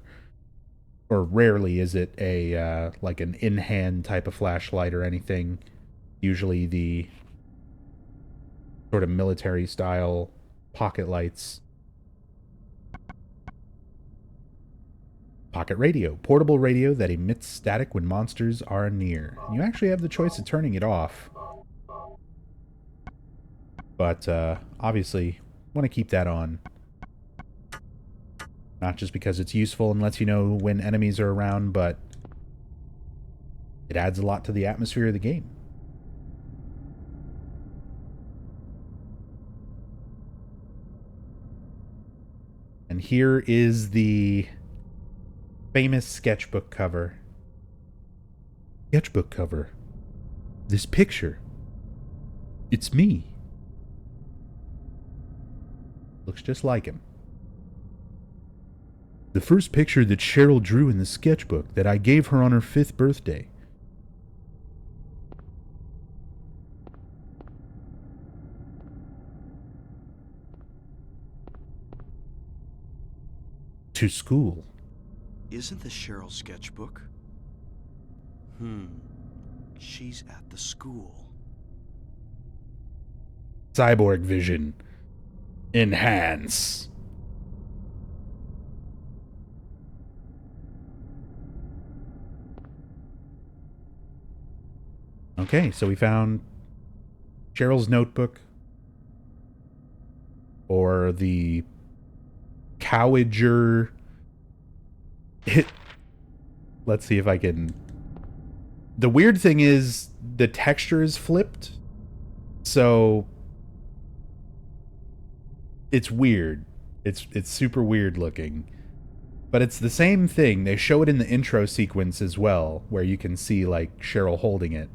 or rarely is it a like an in-hand type of flashlight or anything. Usually the sort of military style pocket lights. Pocket radio. Portable radio that emits static when monsters are near. You actually have the choice of turning it off. But obviously want to keep that on. Not just because it's useful and lets you know when enemies are around, but it adds a lot to the atmosphere of the game. And here is the famous sketchbook cover. Sketchbook cover. This picture. It's me. Looks just like him. The first picture that Cheryl drew in the sketchbook that I gave her on her 5th birthday. To school. Isn't this Cheryl's sketchbook? She's at the school. Cyborg vision. Enhance. Okay, so we found Cheryl's notebook. Or the Cowager. Let's see if I can... The weird thing is the texture is flipped. So it's weird. It's super weird looking. But it's the same thing. They show it in the intro sequence as well, where you can see like Cheryl holding it.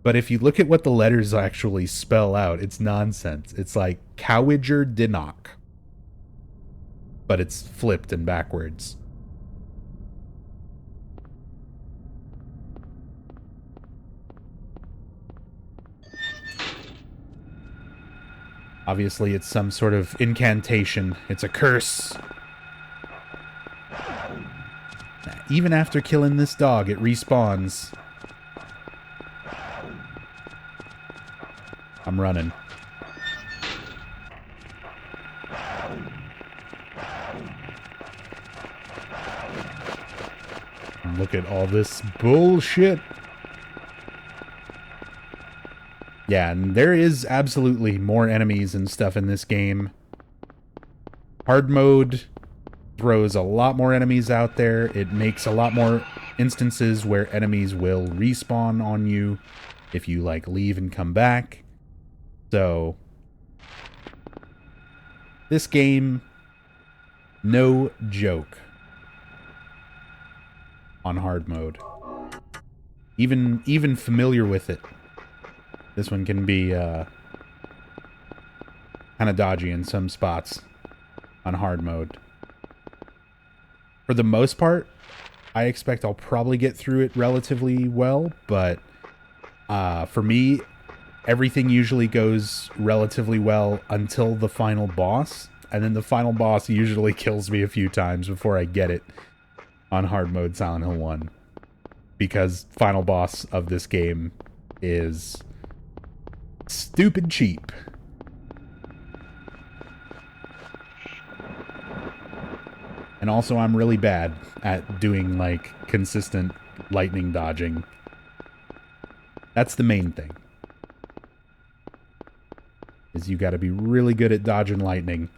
But if you look at what the letters actually spell out, it's nonsense. It's like Cowager Dinnock. But it's flipped and backwards. Obviously, it's some sort of incantation. It's a curse. Even after killing this dog, it respawns. I'm running. Look at all this bullshit. Yeah, and there is absolutely more enemies and stuff in this game. Hard mode throws a lot more enemies out there. It makes a lot more instances where enemies will respawn on you if you, like, leave and come back. So, this game, no joke on hard mode. Even familiar with it, this one can be kind of dodgy in some spots on hard mode. For the most part, I expect I'll probably get through it relatively well, but for me, everything usually goes relatively well until the final boss, and then the final boss usually kills me a few times before I get it on hard mode Silent Hill 1. Because final boss of this game is stupid cheap. And also I'm really bad at doing, like, consistent lightning dodging. That's the main thing. Is you gotta be really good at dodging lightning.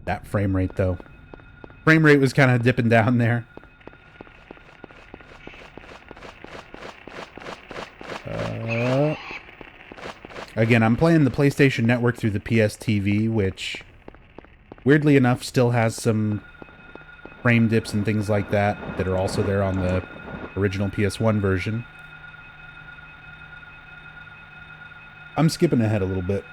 That frame rate, though. Frame rate was kind of dipping down there. Again, I'm playing the PlayStation Network through the PS TV, which, weirdly enough, still has some frame dips and things like that that are also there on the original PS1 version. I'm skipping ahead a little bit.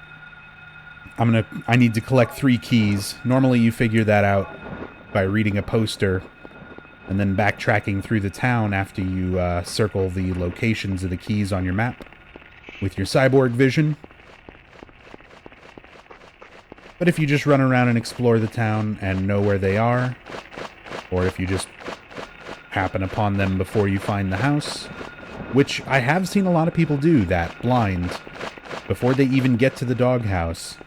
I need to collect 3 keys. Normally you figure that out by reading a poster and then backtracking through the town after you circle the locations of the keys on your map with your cyborg vision. But if you just run around and explore the town and know where they are, or if you just happen upon them before you find the house, which I have seen a lot of people do that blind, before they even get to the doghouse,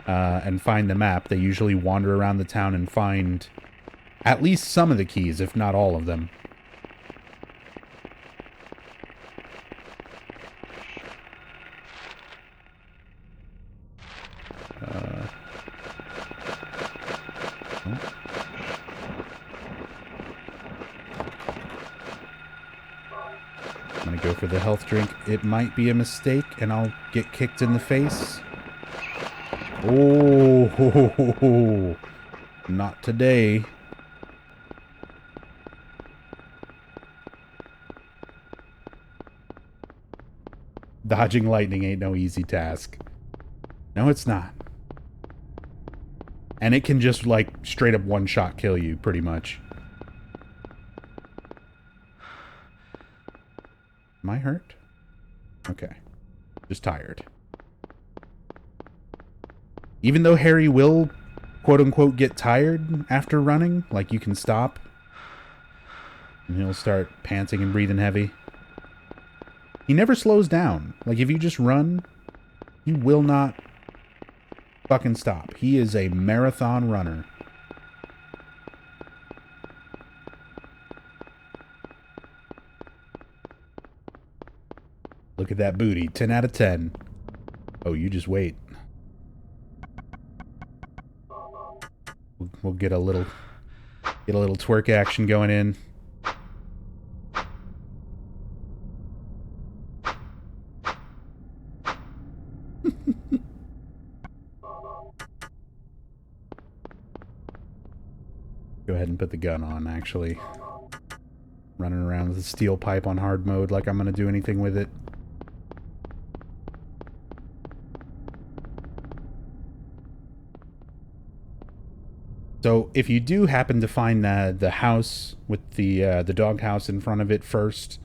and find the map, they usually wander around the town and find at least some of the keys, if not all of them. I'm gonna go for the health drink. It might be a mistake, and I'll get kicked in the face. Oh, ho, ho, ho, ho. Not today. Dodging lightning ain't no easy task. No, it's not. And it can just, like, straight up one-shot kill you, pretty much. Am I hurt? Okay. Just tired. Even though Harry will, quote-unquote, get tired after running, like, you can stop, and he'll start panting and breathing heavy. He never slows down. Like, if you just run, he will not fucking stop. He is a marathon runner. Look at that booty. 10 out of 10. Oh, you just wait. We'll get a little twerk action going in. Go ahead and put the gun on, actually. Running around with a steel pipe on hard mode like I'm going to do anything with it. So, if you do happen to find the house with the dog house in front of it first,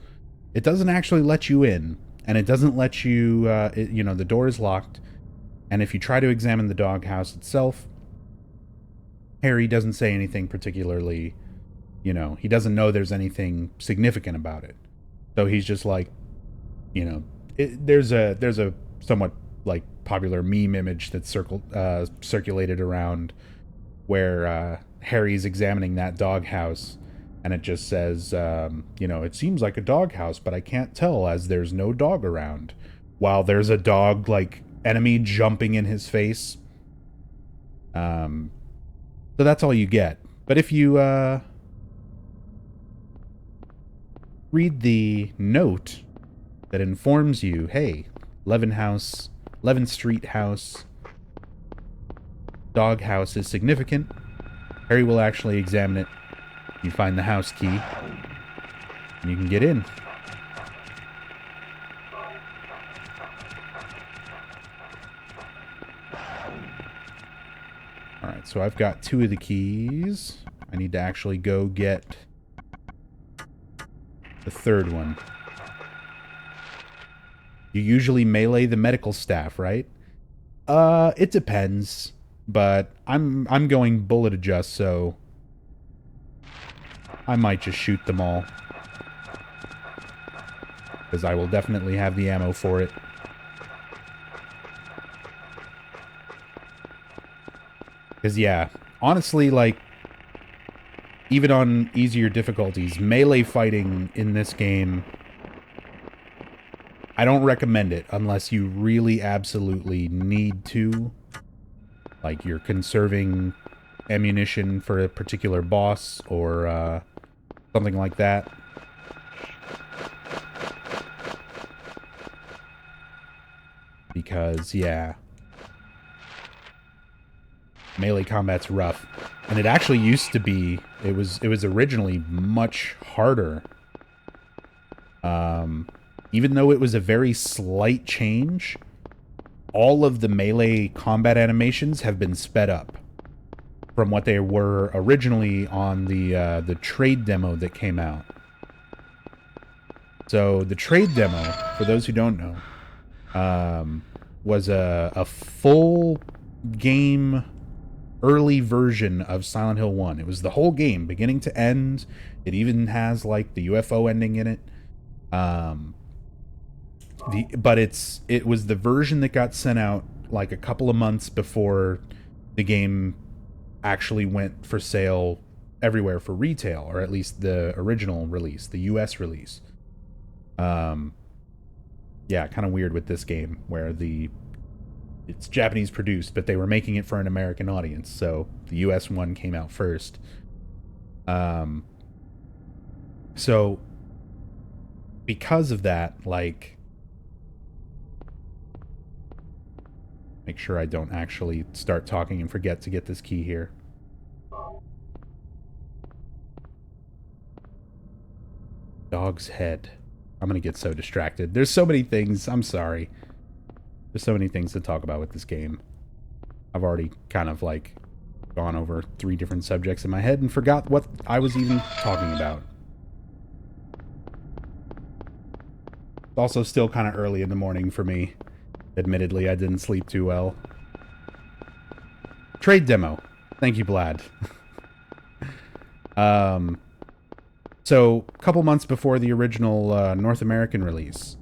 it doesn't actually let you in. And it doesn't let you, you know, the door is locked. And if you try to examine the dog house itself, Harry doesn't say anything particularly, you know, he doesn't know there's anything significant about it. So he's just like, you know, there's a somewhat, like, popular meme image that's circulated around where Harry's examining that doghouse, And it just says, you know, it seems like a doghouse, but I can't tell as there's no dog around. While there's a dog, like, enemy jumping in his face. So that's all you get. But if you read the note that informs you, hey, 11th Street house, dog house is significant, Harry will actually examine it. You find the house key, and you can get in. Alright, so I've got 2 of the keys. I need to actually go get the 3rd one. You usually melee the medical staff, right? It depends, but I'm going bullet adjust, so I might just shoot them all. Because I will definitely have the ammo for it. Because, yeah, honestly, like, even on easier difficulties, melee fighting in this game, I don't recommend it unless you really absolutely need to. Like, you're conserving ammunition for a particular boss or something like that. Because, yeah, melee combat's rough. And it actually used to be, it was originally much harder. Even though it was a very slight change, all of the melee combat animations have been sped up from what they were originally on the trade demo that came out. So the trade demo, for those who don't know, was a full game early version of Silent Hill 1. It was the whole game, beginning to end. It even has like the UFO ending in it. But it was the version that got sent out like a couple of months before the game actually went for sale everywhere for retail, or at least the original release, the US release. Yeah, kind of weird with this game where it's Japanese produced, but they were making it for an American audience, so the US one came out first. So because of that, like, make sure I don't actually start talking and forget to get this key here. Dog's head. I'm gonna get so distracted. There's so many things. I'm sorry. There's so many things to talk about with this game. I've already kind of, like, gone over 3 different subjects in my head and forgot what I was even talking about. It's also still kind of early in the morning for me. Admittedly, I didn't sleep too well. Trade demo. Thank you, Vlad. So, a couple months before the original North American release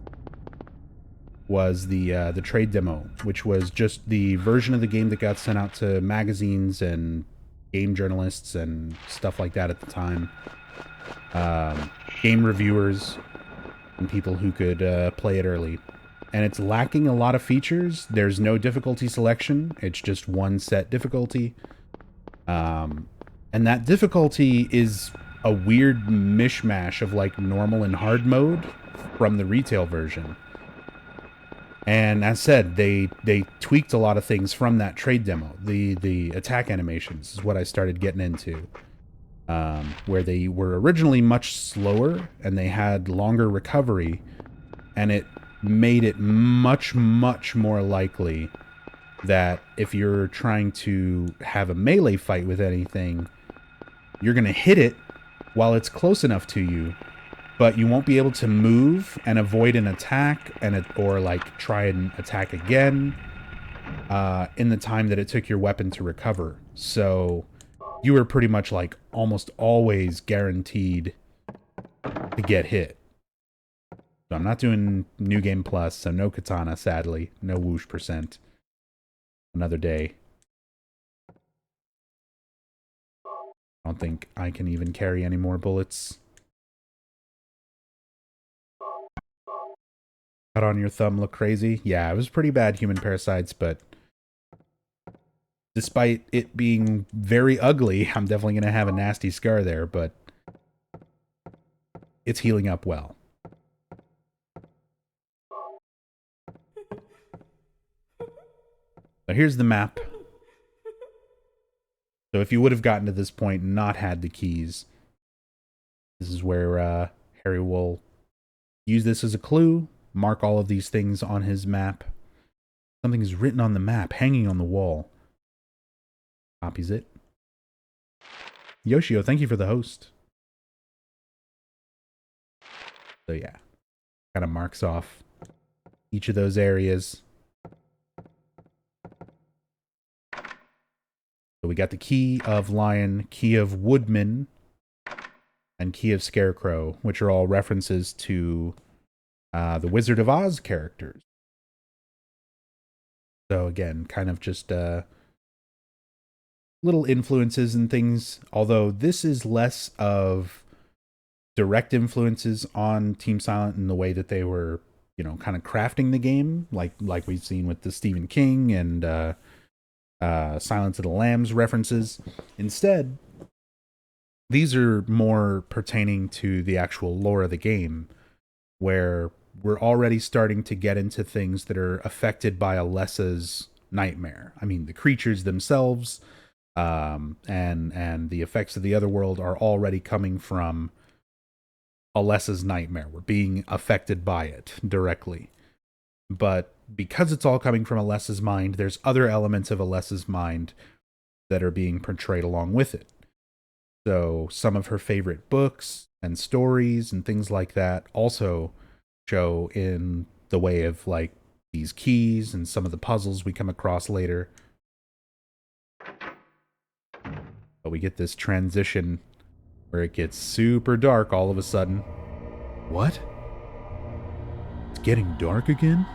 was the trade demo, which was just the version of the game that got sent out to magazines and game journalists and stuff like that at the time. Game reviewers and people who could play it early. And it's lacking a lot of features. There's no difficulty selection. It's just one set difficulty. And that difficulty is a weird mishmash of like normal and hard mode from the retail version. And as said, they tweaked a lot of things from that trade demo. The attack animations is what I started getting into. Where they were originally much slower and they had longer recovery, and it made it much, much more likely that if you're trying to have a melee fight with anything, you're going to hit it while it's close enough to you, but you won't be able to move and avoid an attack or like try and attack again in the time that it took your weapon to recover. So you were pretty much like almost always guaranteed to get hit. So I'm not doing New Game Plus, so no katana, sadly. No whoosh %. Another day. I don't think I can even carry any more bullets. Cut on your thumb look crazy? Yeah, it was pretty bad, human parasites, but despite it being very ugly, I'm definitely going to have a nasty scar there, but it's healing up well. So here's the map. So if you would have gotten to this point and not had the keys, this is where Harry will use this as a clue, mark all of these things on his map. Something is written on the map, hanging on the wall. Copies it. Yoshio, thank you for the host. So yeah, kind of marks off each of those areas. So we got the Key of Lion, Key of Woodman, and Key of Scarecrow, which are all references to the Wizard of Oz characters. So again, kind of just little influences and things, although this is less of direct influences on Team Silent in the way that they were, you know, kind of crafting the game, like we've seen with the Stephen King and Silence of the Lambs references. Instead, these are more pertaining to the actual lore of the game, where we're already starting to get into things that are affected by Alessa's nightmare. I mean, the creatures themselves and the effects of the Otherworld are already coming from Alessa's nightmare. We're being affected by it directly. But because it's all coming from Alessa's mind, there's other elements of Alessa's mind that are being portrayed along with it. So some of her favorite books and stories and things like that also show in the way of like these keys and some of the puzzles we come across later. But we get this transition where it gets super dark all of a sudden. What? It's getting dark again?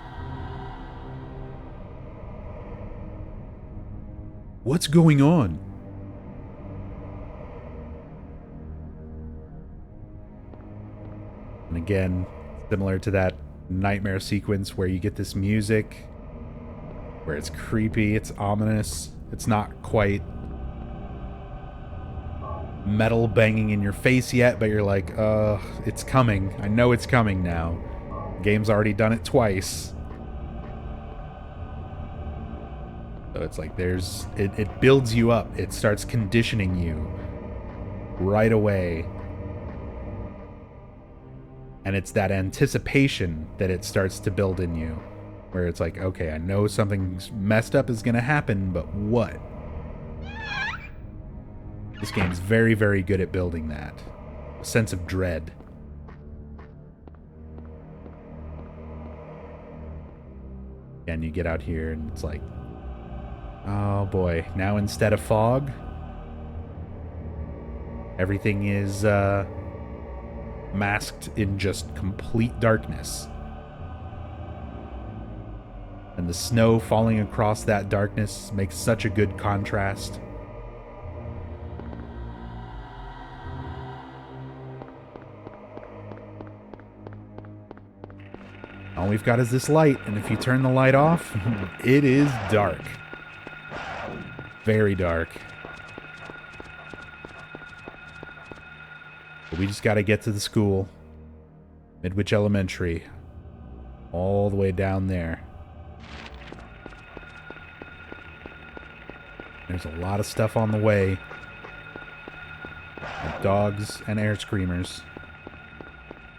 What's going on? And again, similar to that nightmare sequence where you get this music, where it's creepy, it's ominous, it's not quite metal banging in your face yet, but you're like, it's coming. I know it's coming now. The game's already done it twice. So it's like it builds you up. It starts conditioning you right away. And it's that anticipation that it starts to build in you, where it's like, okay, I know something messed up is going to happen, but what? This game's very, very good at building that. A sense of dread. And you get out here and it's like, oh boy, now instead of fog, everything is masked in just complete darkness. And the snow falling across that darkness makes such a good contrast. All we've got is this light, and if you turn the light off, it is dark. Very dark. But we just got to get to the school. Midwich Elementary. All the way down there. There's a lot of stuff on the way. Like dogs and air screamers.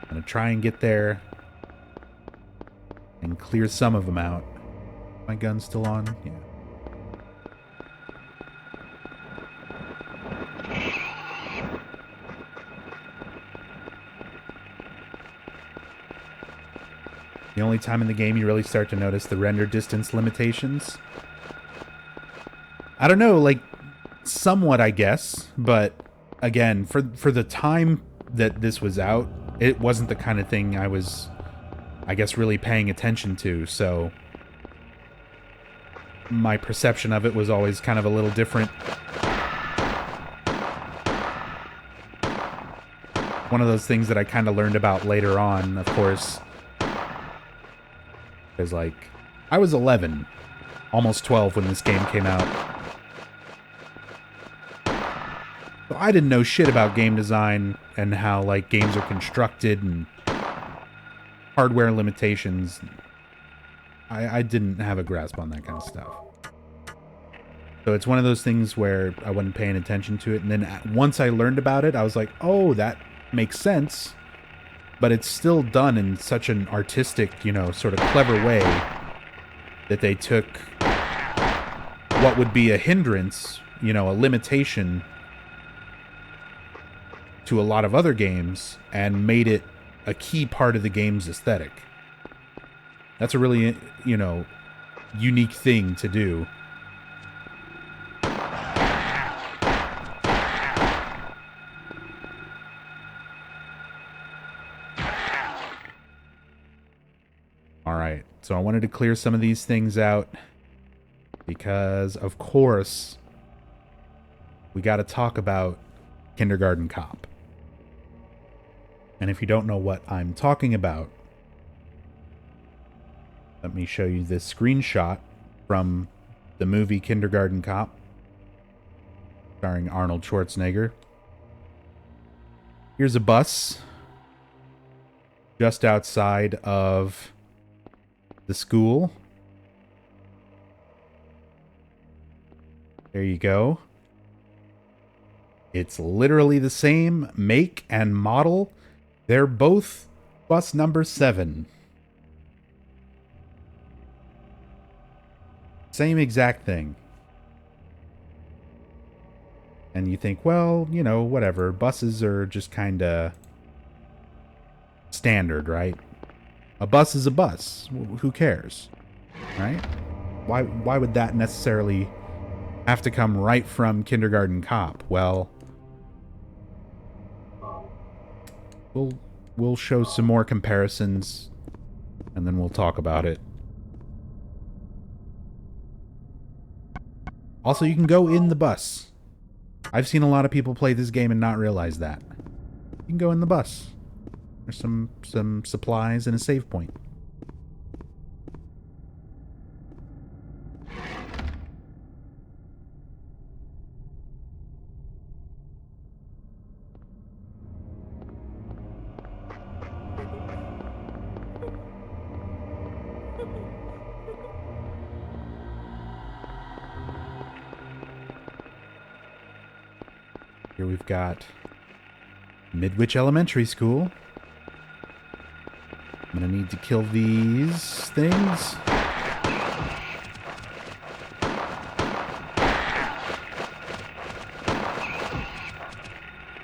I'm going to try and get there and clear some of them out. My gun's still on? Yeah. The only time in the game you really start to notice the render distance limitations. I don't know, like, somewhat, I guess. But, again, for the time that this was out, it wasn't the kind of thing I was, I guess, really paying attention to. So, my perception of it was always kind of a little different. one of those things that I kind of learned about later on, of course. Because, like, I was 11, almost 12 when this game came out. So I didn't know shit about game design and how, like, games are constructed and hardware limitations. I didn't have a grasp on that kind of stuff. So it's one of those things where I wasn't paying attention to it. And then once I learned about it, I was like, oh, that makes sense. But it's still done in such an artistic, you know, sort of clever way that they took what would be a hindrance, you know, a limitation to a lot of other games and made it a key part of the game's aesthetic. That's a really, you know, unique thing to do. Alright, so I wanted to clear some of these things out because, of course, we got to talk about Kindergarten Cop. And if you don't know what I'm talking about, let me show you this screenshot from the movie Kindergarten Cop, starring Arnold Schwarzenegger. Here's a bus just outside of the school. There you go. It's literally the same make and model. They're both bus number 7. Same exact thing. And you think, well, you know, whatever. Buses are just kind of standard, right? A bus is a bus. Who cares? Right? Why would that necessarily have to come right from Kindergarten Cop? Well, we'll show some more comparisons and then we'll talk about it. Also, you can go in the bus. I've seen a lot of people play this game and not realize that. You can go in the bus. There's some supplies and a save point. Here we've got Midwich Elementary School. I'm gonna need to kill these things.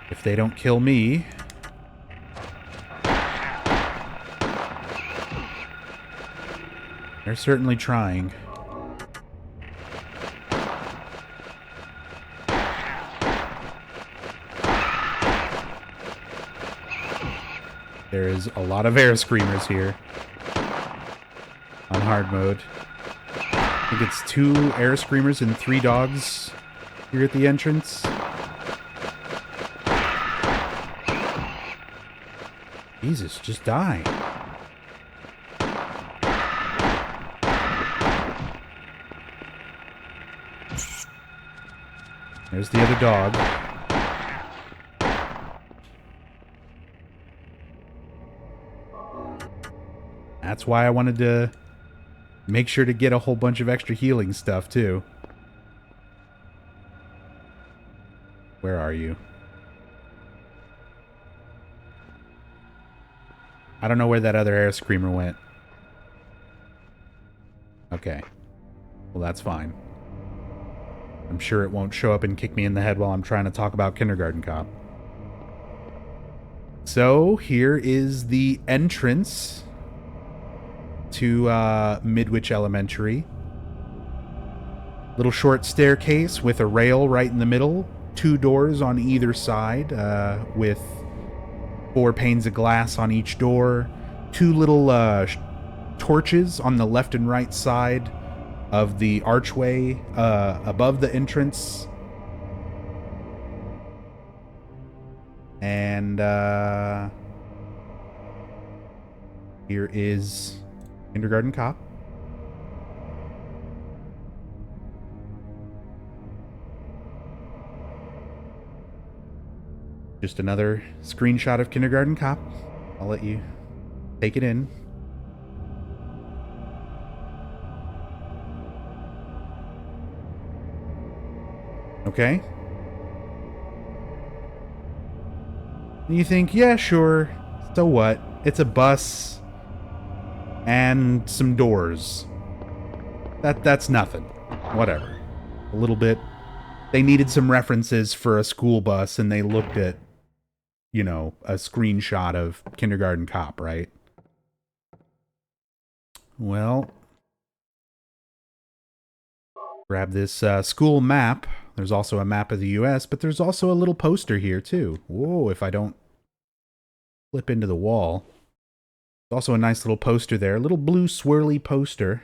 If they don't kill me, they're certainly trying. There is a lot of air screamers here on hard mode. I think it's 2 air screamers and 3 dogs here at the entrance. Jesus, just die. There's the other dog. That's why I wanted to make sure to get a whole bunch of extra healing stuff, too. Where are you? I don't know where that other air screamer went. Okay. Well, that's fine. I'm sure it won't show up and kick me in the head while I'm trying to talk about Kindergarten Cop. So, here is the entrance to Midwich Elementary. Little short staircase with a rail right in the middle. 2 doors on either side with 4 panes of glass on each door. 2 little torches on the left and right side of the archway above the entrance. And here is Kindergarten Cop. Just another screenshot of Kindergarten Cop. I'll let you take it in. Okay. And you think, yeah, sure. So what? It's a bus and some doors. That's nothing. Whatever. A little bit. They needed some references for a school bus, and they looked at, you know, a screenshot of Kindergarten Cop, right? Well, grab this school map. There's also a map of the U.S., but there's also a little poster here, too. Whoa, if I don't flip into the wall. There's also a nice little poster there. A little blue swirly poster.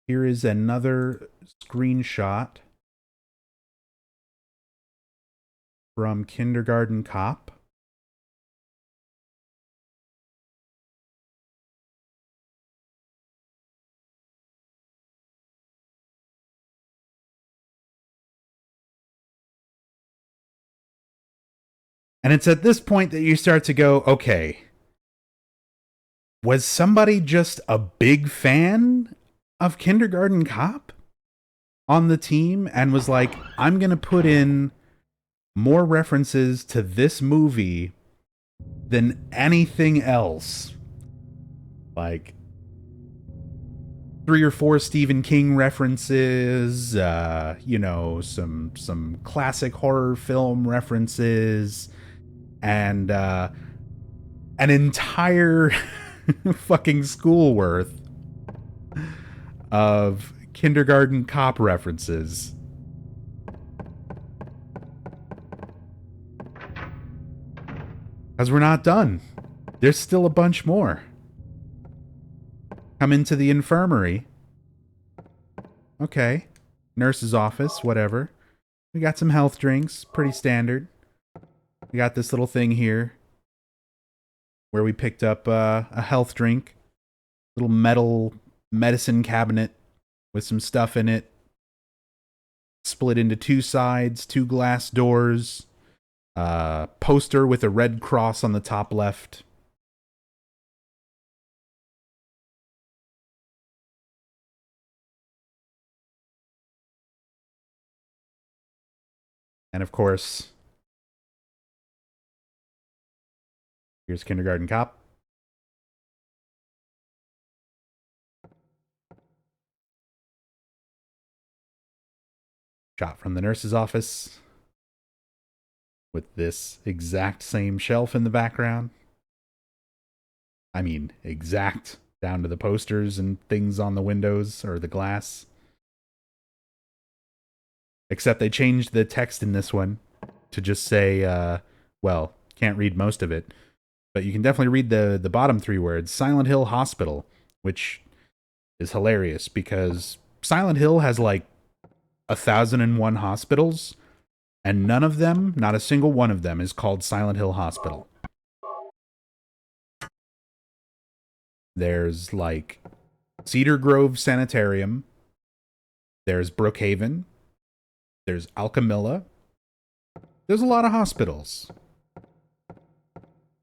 Here is another screenshot from Kindergarten Cop. And it's at this point that you start to go, okay, was somebody just a big fan of Kindergarten Cop on the team and was like, I'm going to put in more references to this movie than anything else? Like 3 or 4 Stephen King references, you know, some classic horror film references, and an entire fucking school worth of Kindergarten Cop references. Because we're not done. There's still a bunch more. Come into the infirmary. Okay. Nurse's office, whatever. We got some health drinks, pretty standard. We got this little thing here where we picked up a health drink. Little metal medicine cabinet with some stuff in it. Split into 2 sides, 2 glass doors. Poster with a red cross on the top left. And of course, here's Kindergarten Cop. Shot from the nurse's office. With this exact same shelf in the background. I mean, exact, down to the posters and things on the windows or the glass. Except they changed the text in this one to just say, well, can't read most of it, but you can definitely read the bottom 3 words, Silent Hill Hospital, which is hilarious because Silent Hill has like 1,001 hospitals, and none of them, not a single one of them, is called Silent Hill Hospital. There's like Cedar Grove Sanitarium. There's Brookhaven. There's Alchemilla. There's a lot of hospitals.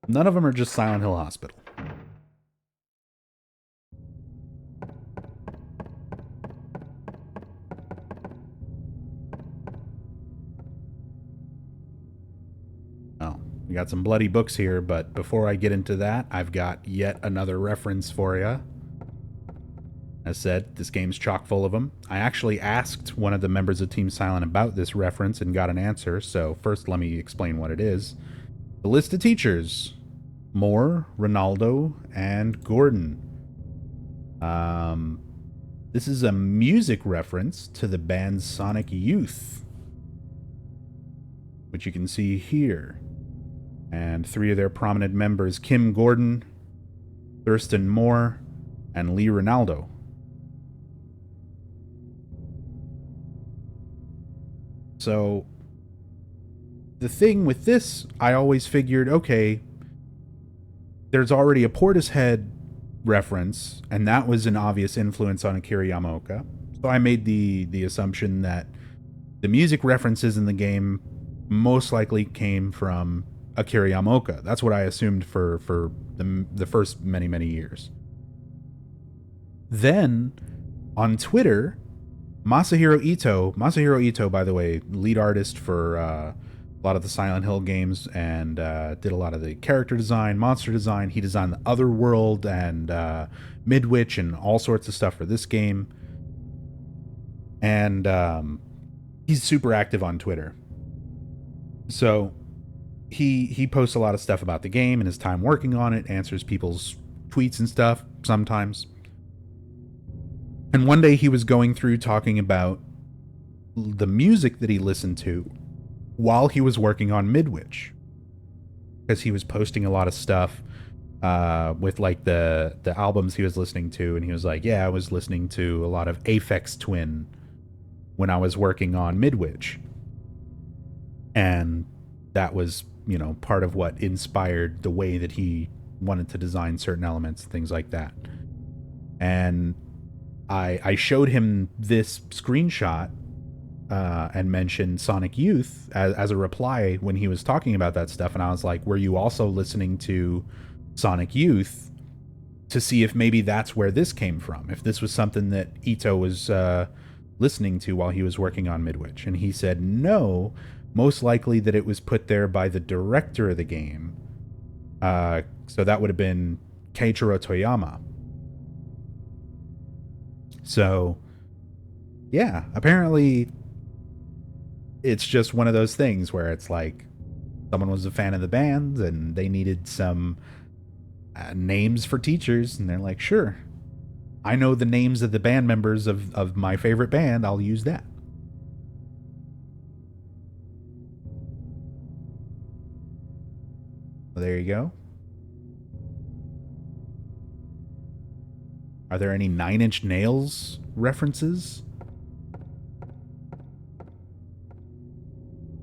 None of them are just Silent Hill Hospital. Oh, we got some bloody books here, but before I get into that, I've got yet another reference for you. As said, this game's chock full of them. I actually asked one of the members of Team Silent about this reference and got an answer, so first let me explain what it is. The list of teachers. Moore, Ronaldo, and Gordon. This is a music reference to the band Sonic Youth, which you can see here. And 3 of their prominent members, Kim Gordon, Thurston Moore, and Lee Ronaldo. So, the thing with this, I always figured, okay, there's already a Portishead reference, and that was an obvious influence on Akira Yamaoka. So I made the assumption that the music references in the game most likely came from Akira Yamaoka. That's what I assumed for the first many years. Then on Twitter, Masahiro Ito, by the way, lead artist for a lot of the Silent Hill games, and did a lot of the character design, monster design. He designed the Otherworld and Midwich and all sorts of stuff for this game. And he's super active on Twitter. So he posts a lot of stuff about the game and his time working on it, answers people's tweets and stuff sometimes. And one day he was going through talking about the music that he listened to while he was working on Midwich, because he was posting a lot of stuff with like the albums he was listening to, and he was like, yeah, I was listening to a lot of Aphex Twin when I was working on Midwich. And that was, you know, part of what inspired the way that he wanted to design certain elements, things like that. And I showed him this screenshot and mentioned Sonic Youth as a reply when he was talking about that stuff. And I was like, were you also listening to Sonic Youth, to see if maybe that's where this came from, if this was something that Ito was listening to while he was working on Midwich? And he said no, most likely that it was put there by the director of the game. So that would have been Keiichiro Toyama. So, yeah, apparently it's just one of those things where it's like someone was a fan of the band and they needed some names for teachers, and they're like, sure, I know the names of the band members of my favorite band, I'll use that. Well, there you go. Are there any Nine Inch Nails references?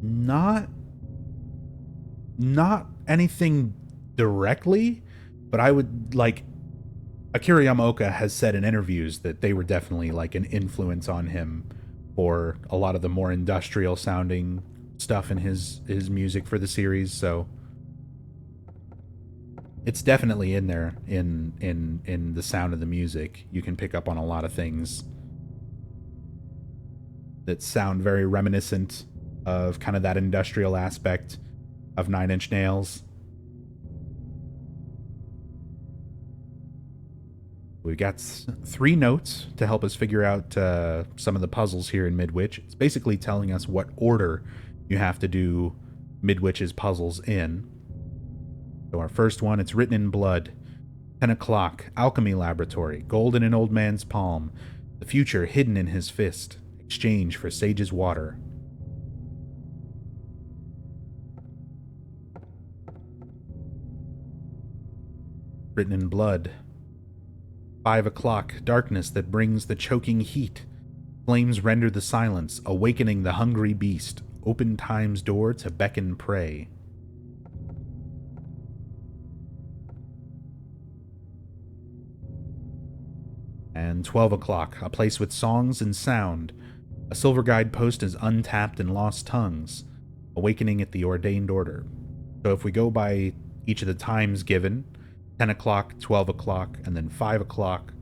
Not anything directly, but I would like, Akira Yamaoka has said in interviews that they were definitely like an influence on him for a lot of the more industrial sounding stuff in his music for the series. So it's definitely in there in the sound of the music. You can pick up on a lot of things that sound very reminiscent of kind of that industrial aspect of Nine Inch Nails. We've got 3 notes to help us figure out some of the puzzles here in Midwich. It's basically telling us what order you have to do Midwich's puzzles in. So our first one, it's written in blood. 10 o'clock, alchemy laboratory, gold in an old man's palm, the future hidden in his fist, exchange for sage's water. Written in blood. 5 o'clock, darkness that brings the choking heat. Flames render the silence, awakening the hungry beast. Open time's door to beckon prey. And 12 o'clock, a place with songs and sound. A silver guide post is untapped and lost tongues, awakening at the ordained order. So if we go by each of the times given, 10 o'clock, 12 o'clock, and then 5 o'clock,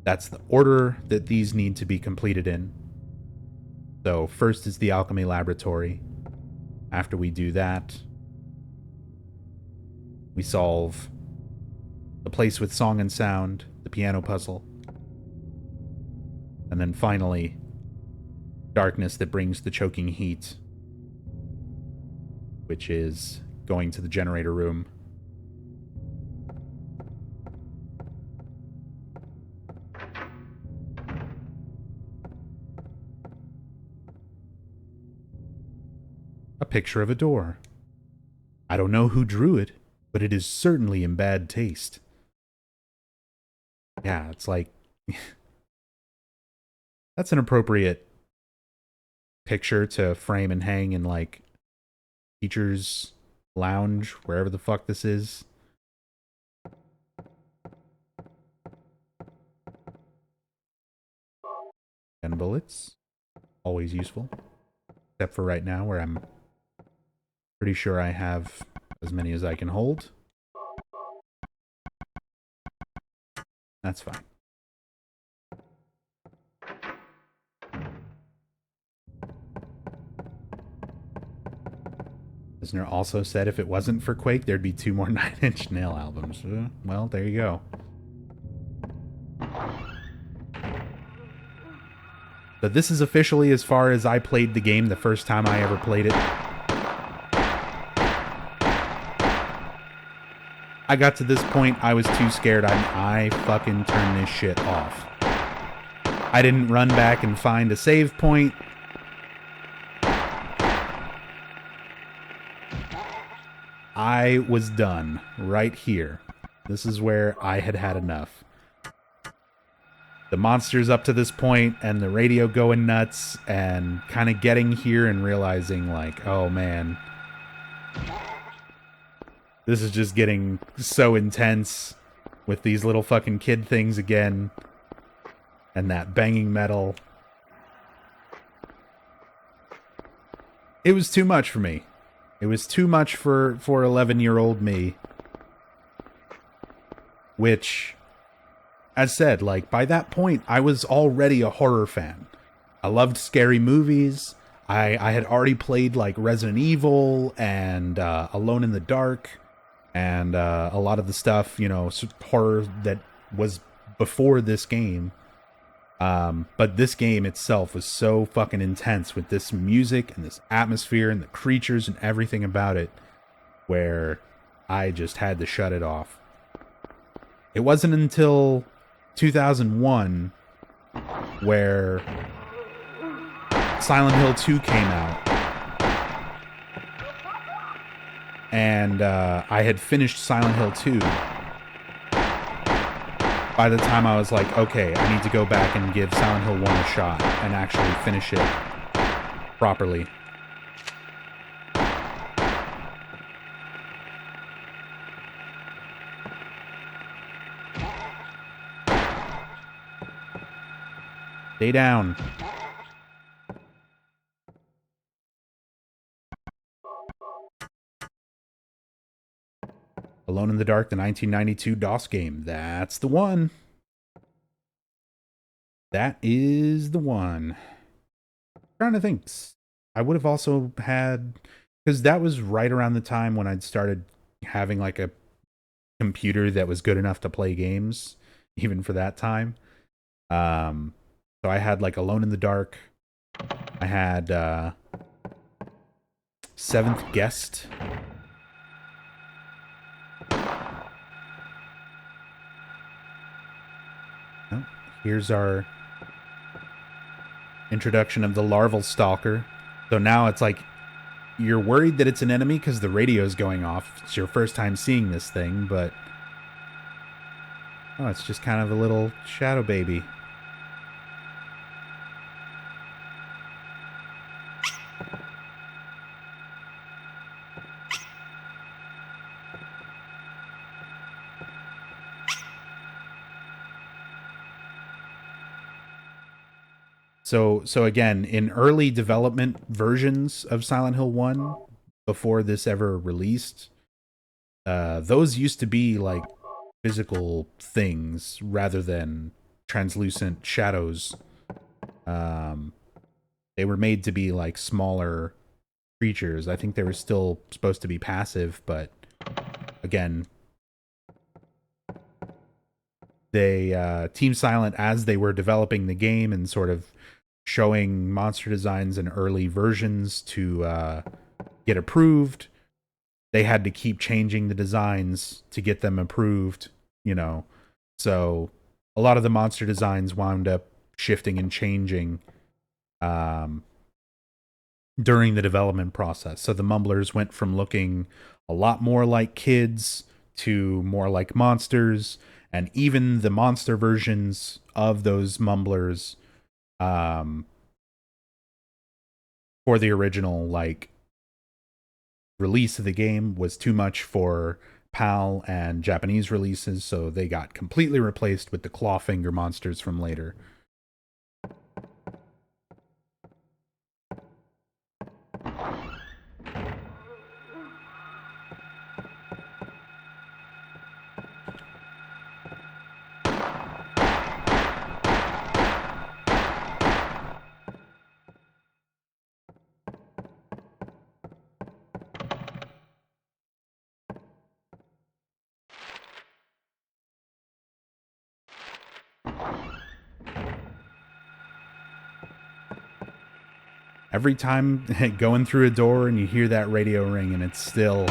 that's the order that these need to be completed in. So first is the alchemy laboratory. After we do that, we solve the place with song and sound, the piano puzzle. And then finally, darkness that brings the choking heat, which is going to the generator room. A picture of a door. I don't know who drew it, but it is certainly in bad taste. Yeah, it's like... that's an appropriate picture to frame and hang in like teacher's lounge, wherever the fuck this is. 10 bullets. Always useful. Except for right now, where I'm pretty sure I have as many as I can hold. That's fine. Listener also said if it wasn't for Quake, there'd be 2 more 9 Inch Nail albums. Well, there you go. But this is officially as far as I played the game the first time I ever played it. I got to this point, I was too scared. I fucking turned this shit off. I didn't run back and find a save point. I was done right here. This is where I had had enough. The monsters up to this point and the radio going nuts and kind of getting here and realizing like, oh man, this is just getting so intense with these little fucking kid things again and that banging metal. It was too much for me. It was too much for 11-year-old me. Which, as said, like, by that point, I was already a horror fan. I loved scary movies. I had already played, like, Resident Evil and Alone in the Dark and a lot of the stuff, you know, horror that was before this game. But this game itself was so fucking intense with this music and this atmosphere and the creatures and everything about it, where I just had to shut it off. It wasn't until 2001 where Silent Hill 2 came out, and I had finished Silent Hill 2. By the time I was like, okay, I need to go back and give Silent Hill 1 a shot and actually finish it properly. Stay down. Alone in the Dark, the 1992 DOS game. That's the one. That is the one. I'm trying to think. I would have also had... Because that was right around the time when I'd started having like a computer that was good enough to play games, even for that time. So I had like Alone in the Dark. I had Seventh Guest. Oh, here's our introduction of the larval stalker. So now it's like you're worried that it's an enemy because the radio's going off. It's your first time seeing this thing, but oh, it's just kind of a little shadow baby. So again, in early development versions of Silent Hill 1, before this ever released, those used to be like physical things rather than translucent shadows. They were made to be like smaller creatures. I think they were still supposed to be passive, but again, they Team Silent, as they were developing the game and sort of showing monster designs in early versions to get approved, they had to keep changing the designs to get them approved, you know. So a lot of the monster designs wound up shifting and changing during the development process. So the mumblers went from looking a lot more like kids to more like monsters, and even the monster versions of those mumblers for the original, like, release of the game was too much for PAL and Japanese releases, so they got completely replaced with the claw finger monsters from later. Every time going through a door and you hear that radio ring and it's still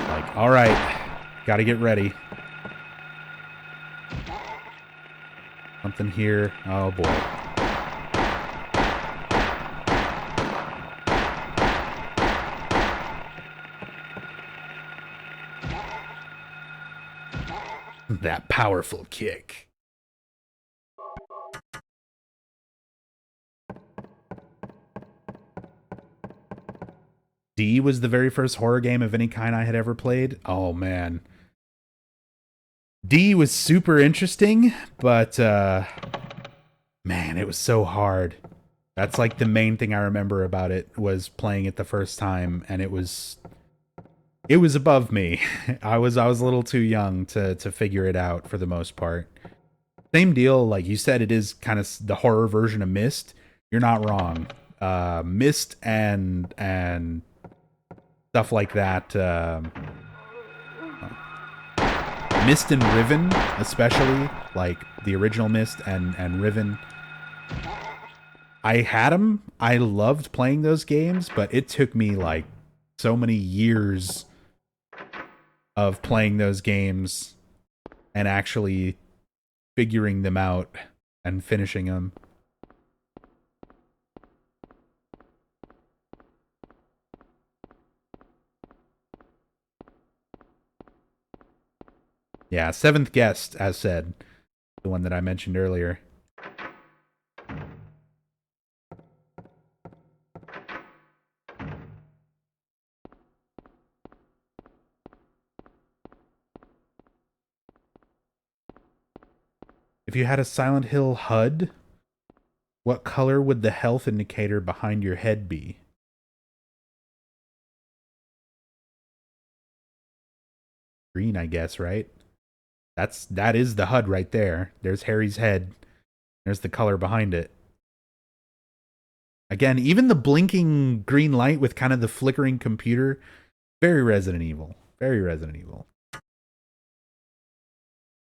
like, all right, got to get ready. Something here. Oh boy. That powerful kick. D was the very first horror game of any kind I had ever played. Oh man. D was super interesting, but man, it was so hard. That's like the main thing I remember about it, was playing it the first time, and it was above me. I was a little too young to figure it out for the most part. Same deal, like you said, it is kind of the horror version of Myst. You're not wrong. Myst and stuff like that. Myst and Riven, especially, like the original Myst and Riven. I had them. I loved playing those games, but it took me like so many years of playing those games and actually figuring them out and finishing them. Yeah, Seventh Guest, as said, the one that I mentioned earlier. If you had a Silent Hill HUD, what color would the health indicator behind your head be? Green, I guess, right? That is the HUD right there. There's Harry's head. There's the color behind it. Again, even the blinking green light with kind of the flickering computer, very Resident Evil. Very Resident Evil.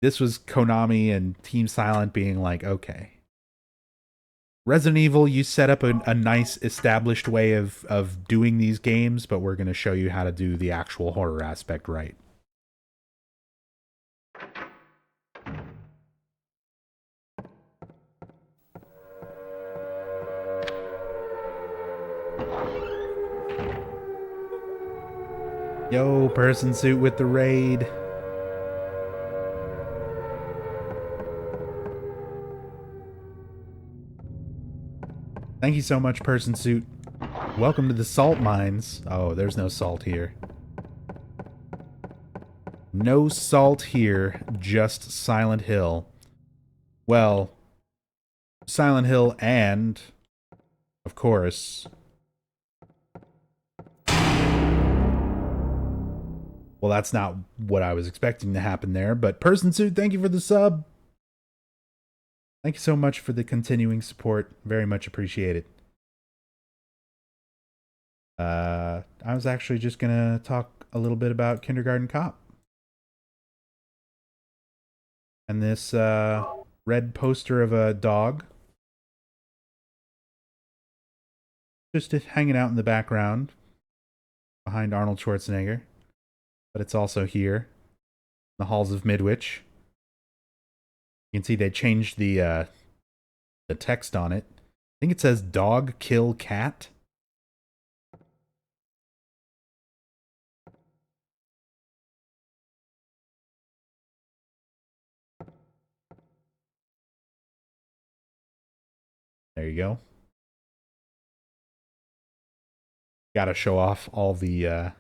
This was Konami and Team Silent being like, okay, Resident Evil, you set up a nice established way of doing these games, but we're going to show you how to do the actual horror aspect right. Yo, person suit with the raid. Thank you so much, person suit. Welcome to the salt mines. Oh, there's no salt here. No salt here, just Silent Hill. Well, Silent Hill and, of course, well, that's not what I was expecting to happen there, but person suit, thank you for the sub. Thank you so much for the continuing support. Very much appreciated. I was actually just gonna talk a little bit about Kindergarten Cop. And this red poster of a dog. Just hanging out in the background behind Arnold Schwarzenegger. But it's also here in the halls of Midwich. You can see they changed the text on it. I think it says dog kill cat. There you go. Gotta show off all the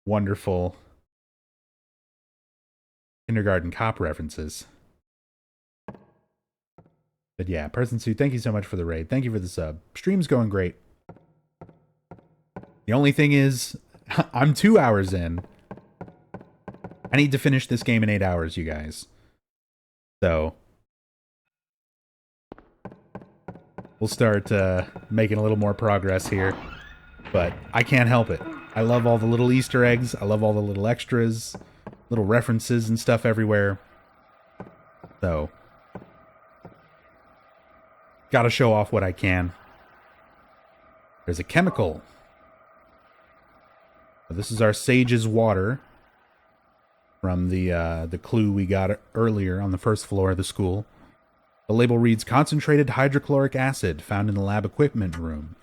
wonderful Kindergarten Cop references. But yeah, Person Suit, thank you so much for the raid. Thank you for the sub. Stream's going great. The only thing is, I'm 2 hours in. I need to finish this game in 8 hours, you guys. So, we'll start making a little more progress here. But I can't help it. I love all the little Easter eggs. I love all the little extras, little references and stuff everywhere. So, gotta show off what I can. There's a chemical. This is our Sage's water from the clue we got earlier on the first floor of the school. The label reads, concentrated hydrochloric acid found in the lab equipment room.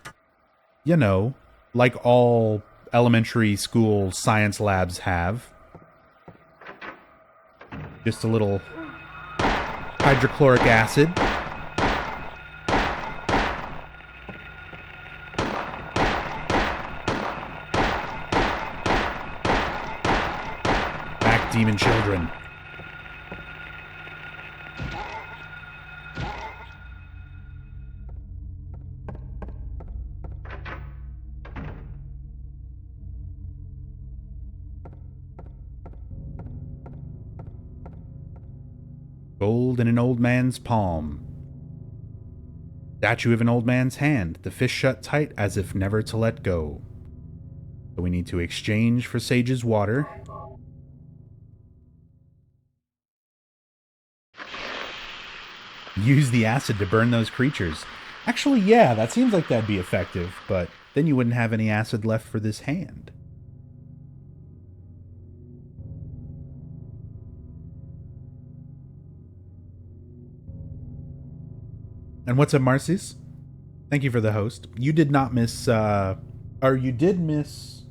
You know, like all elementary school science labs have. Just a little hydrochloric acid. Back, demon children. Gold in an old man's palm. Statue of an old man's hand, the fist shut tight as if never to let go. So we need to exchange for Sage's water. Use the acid to burn those creatures. Actually, yeah, that seems like that'd be effective, but then you wouldn't have any acid left for this hand. And what's up, Marcy's? Thank you for the host. You did not miss, or you did miss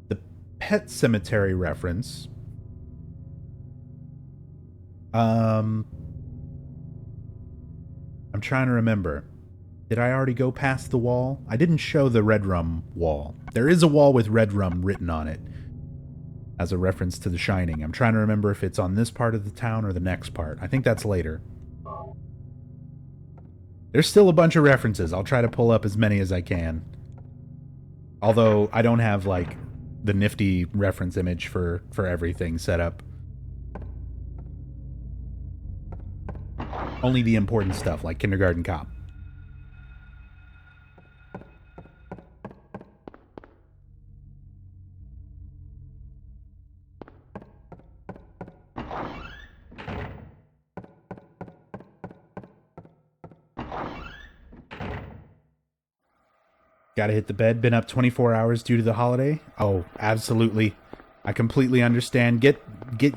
the Pet Cemetery reference. I'm trying to remember. Did I already go past the wall? I didn't show the red rum wall. There is a wall with red rum written on it as a reference to The Shining. I'm trying to remember if it's on this part of the town or the next part. I think that's later. There's still a bunch of references. I'll try to pull up as many as I can. Although I don't have, like, the nifty reference image for everything set up. Only the important stuff, like Kindergarten Cop. Gotta hit the bed. Been up 24 hours due to the holiday. Oh, absolutely. I completely understand. Get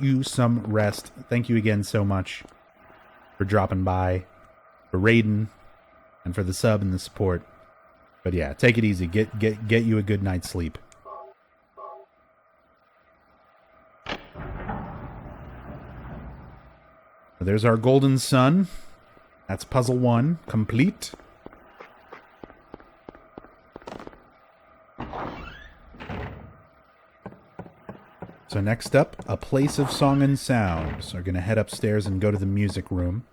you some rest. Thank you again so much for dropping by, for raiding, and for the sub and the support. But yeah, take it easy. Get you a good night's sleep. There's our golden sun. That's puzzle 1 complete. So next up, a place of song and sound. So we're going to head upstairs and go to the music room.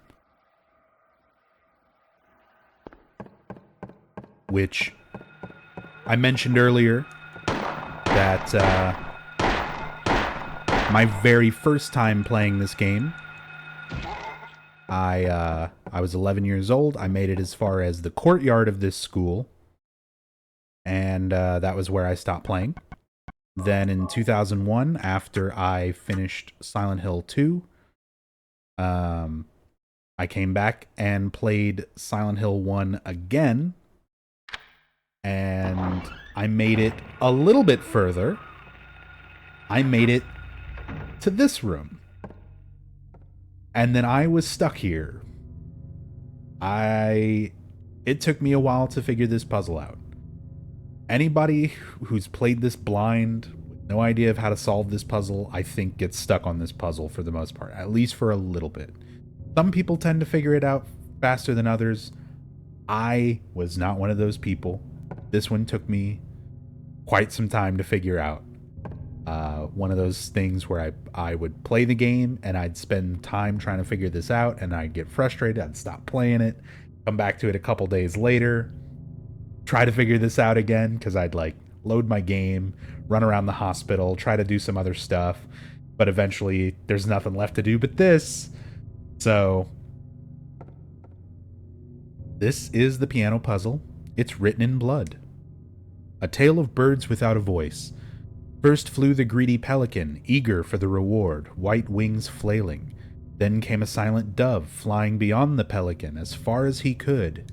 Which I mentioned earlier that my very first time playing this game, I was 11 years old. I made it as far as the courtyard of this school. And that was where I stopped playing. Then in 2001, after I finished Silent Hill 2, I came back and played Silent Hill 1 again. And I made it a little bit further. I made it to this room. And then I was stuck here. It took me a while to figure this puzzle out. Anybody who's played this blind, with no idea of how to solve this puzzle, I think gets stuck on this puzzle for the most part, at least for a little bit. Some people tend to figure it out faster than others. I was not one of those people. This one took me quite some time to figure out. One of those things where I would play the game and I'd spend time trying to figure this out, and I'd get frustrated. I'd stop playing it, come back to it a couple days later, try to figure this out again, because I'd like load my game, run around the hospital, try to do some other stuff, but eventually there's nothing left to do but this. So this is the piano puzzle. It's written in blood. A tale of birds without a voice. First flew the greedy pelican, eager for the reward, white wings flailing. Then came a silent dove, flying beyond the pelican as far as he could.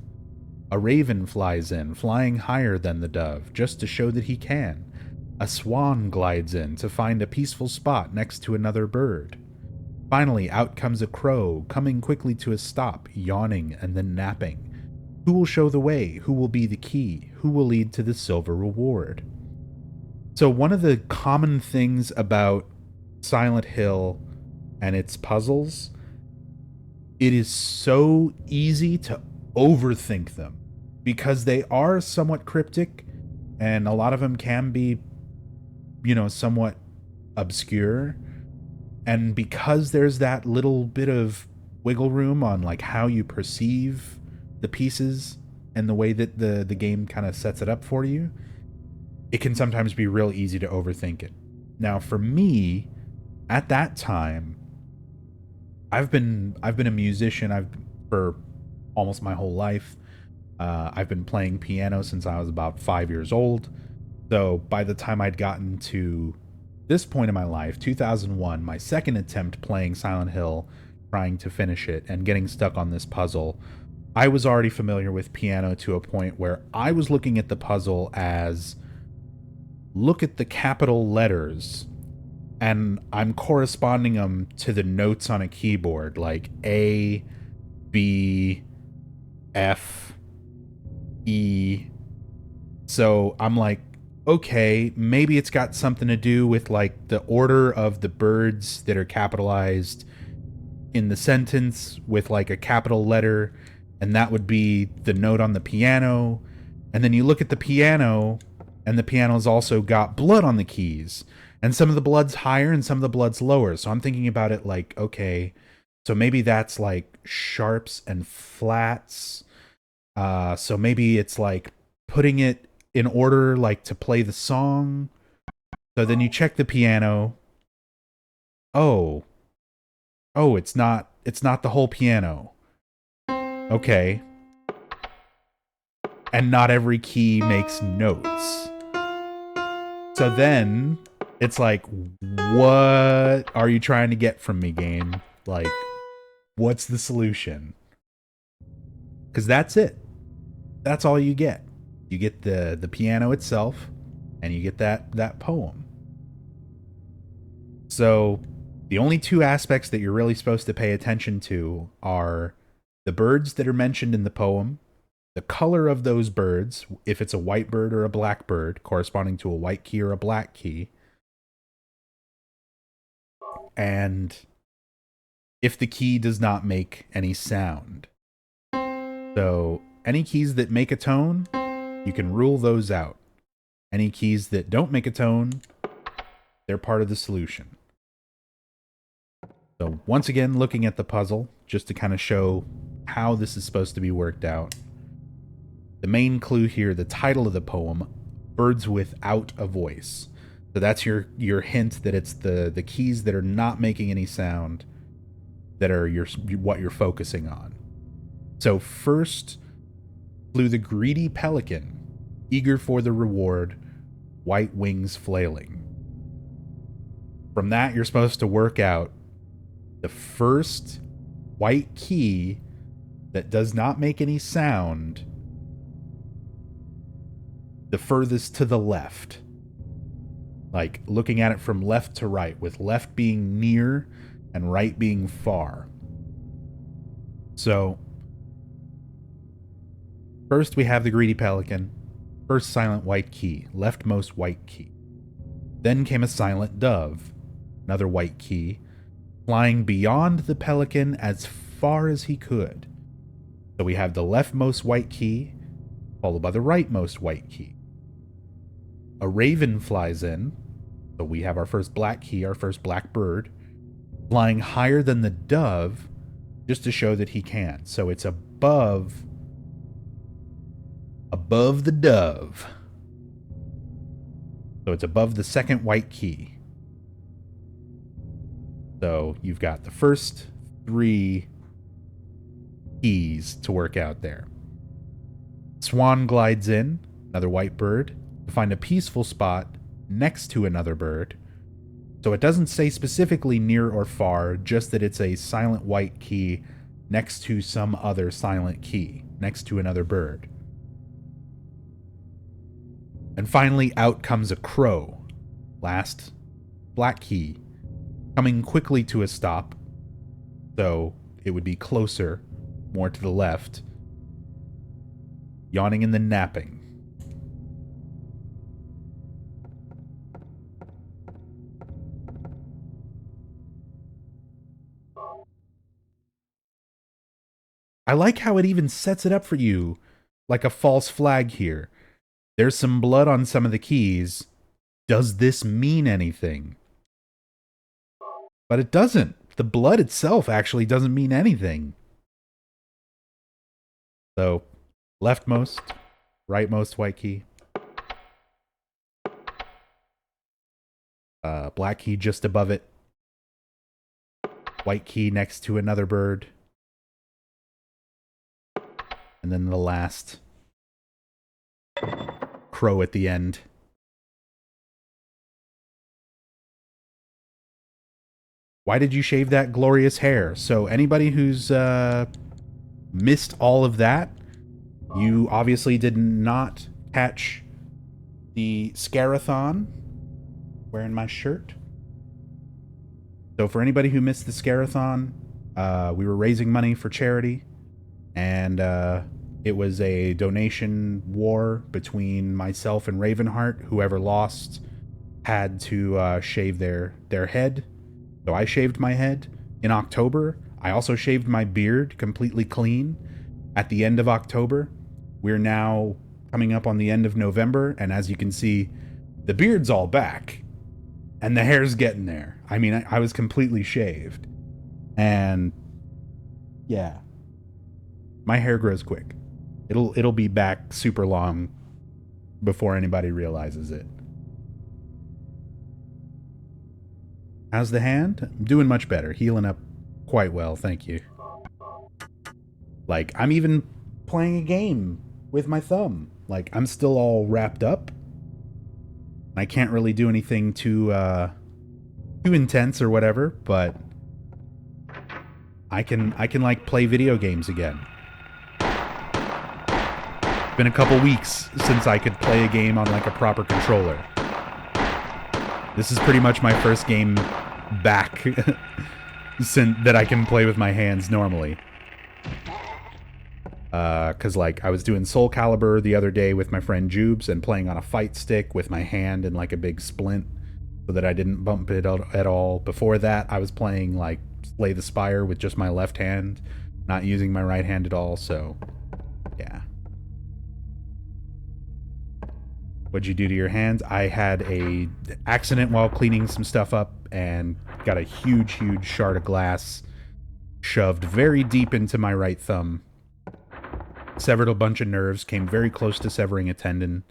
A raven flies in, flying higher than the dove, just to show that he can. A swan glides in to find a peaceful spot next to another bird. Finally, out comes a crow, coming quickly to a stop, yawning and then napping. Who will show the way? Who will be the key? Who will lead to the silver reward? So one of the common things about Silent Hill and its puzzles, it is so easy to overthink them because they are somewhat cryptic, and a lot of them can be, somewhat obscure. And because there's that little bit of wiggle room on like how you perceive the pieces and the way that the game kind of sets it up for you, it can sometimes be real easy to overthink it. Now, for me, at that time, I've been a musician. For almost my whole life. I've been playing piano since I was about 5 years old. So by the time I'd gotten to this point in my life, 2001, my second attempt playing Silent Hill, trying to finish it and getting stuck on this puzzle, I was already familiar with piano to a point where I was looking at the puzzle as, look at the capital letters, and I'm corresponding them to the notes on a keyboard, like A, B, F, E. So I'm like, okay, maybe it's got something to do with like the order of the birds that are capitalized in the sentence with like a capital letter, and that would be the note on the piano. And then you look at the piano, and the piano's also got blood on the keys, and some of the blood's higher and some of the blood's lower. So I'm thinking about it like, okay, so maybe that's like sharps and flats. So maybe it's like putting it in order, like to play the song. So then you check the piano. Oh, it's not the whole piano. Okay. And not every key makes notes. So then it's like, what are you trying to get from me, game? Like, what's the solution? Because that's it. That's all you get. You get the piano itself, and you get that poem. So the only two aspects that you're really supposed to pay attention to are the birds that are mentioned in the poem, the color of those birds, if it's a white bird or a black bird, corresponding to a white key or a black key, and if the key does not make any sound. So any keys that make a tone, you can rule those out. Any keys that don't make a tone, they're part of the solution. So once again, looking at the puzzle, just to kind of show how this is supposed to be worked out. The main clue here, the title of the poem, Birds Without a Voice. So that's your hint that it's the keys that are not making any sound that are what you're focusing on. So first flew the greedy pelican, eager for the reward, white wings flailing. From that, you're supposed to work out the first white key that does not make any sound, the furthest to the left. Like looking at it from left to right, with left being near and right being far. So first we have the greedy pelican, first silent white key, leftmost white key. Then came a silent dove, another white key, flying beyond the pelican as far as he could. So we have the leftmost white key, followed by the rightmost white key. A raven flies in, so we have our first black key, our first black bird, flying higher than the dove, just to show that he can. So it's above the dove. So it's above the second white key. So you've got the first 3 keys to work out there. Swan glides in, another white bird, to find a peaceful spot next to another bird. So it doesn't say specifically near or far, just that it's a silent white key next to some other silent key, next to another bird. And finally, out comes a crow. Last black key, coming quickly to a stop. So it would be closer, more to the left. Yawning and then napping. I like how it even sets it up for you like a false flag here. There's some blood on some of the keys. Does this mean anything? But it doesn't. The blood itself actually doesn't mean anything. So, leftmost, rightmost white key. Black key just above it. White key next to another bird. And then the last crow at the end. Why did you shave that glorious hair? So anybody who's missed all of that, you obviously did not catch the Scarathon. Wearing my shirt. So for anybody who missed the Scarathon, we were raising money for charity. And it was a donation war between myself and Ravenheart. Whoever lost had to shave their head. So I shaved my head in October. I also shaved my beard completely clean at the end of October. We're now coming up on the end of November, and as you can see, the beard's all back. And the hair's getting there. I mean, I was completely shaved. And yeah. My hair grows quick. It'll be back super long before anybody realizes it. How's the hand? I'm doing much better. Healing up quite well, thank you. Like, I'm even playing a game with my thumb. Like, I'm still all wrapped up. I can't really do anything too intense or whatever, but I can like play video games again. It's been a couple weeks since I could play a game on like a proper controller. This is pretty much my first game back that I can play with my hands normally. Because like I was doing Soul Calibur the other day with my friend Jubes and playing on a fight stick with my hand in like a big splint so that I didn't bump it at all. Before that, I was playing like Slay the Spire with just my left hand, not using my right hand at all, so yeah. What'd you do to your hands? I had a accident while cleaning some stuff up and got a huge shard of glass shoved very deep into my right thumb. Severed a bunch of nerves, came very close to severing a tendon.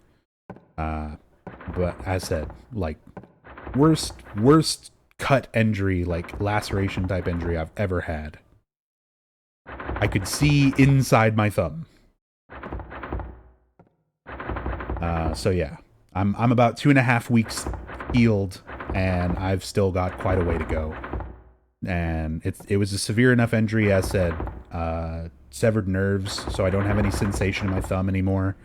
But as said, like, worst cut injury, like laceration type injury I've ever had. I could see inside my thumb. So yeah, I'm about 2.5 weeks healed, and I've still got quite a way to go. And it was a severe enough injury, as said, severed nerves, so I don't have any sensation in my thumb anymore.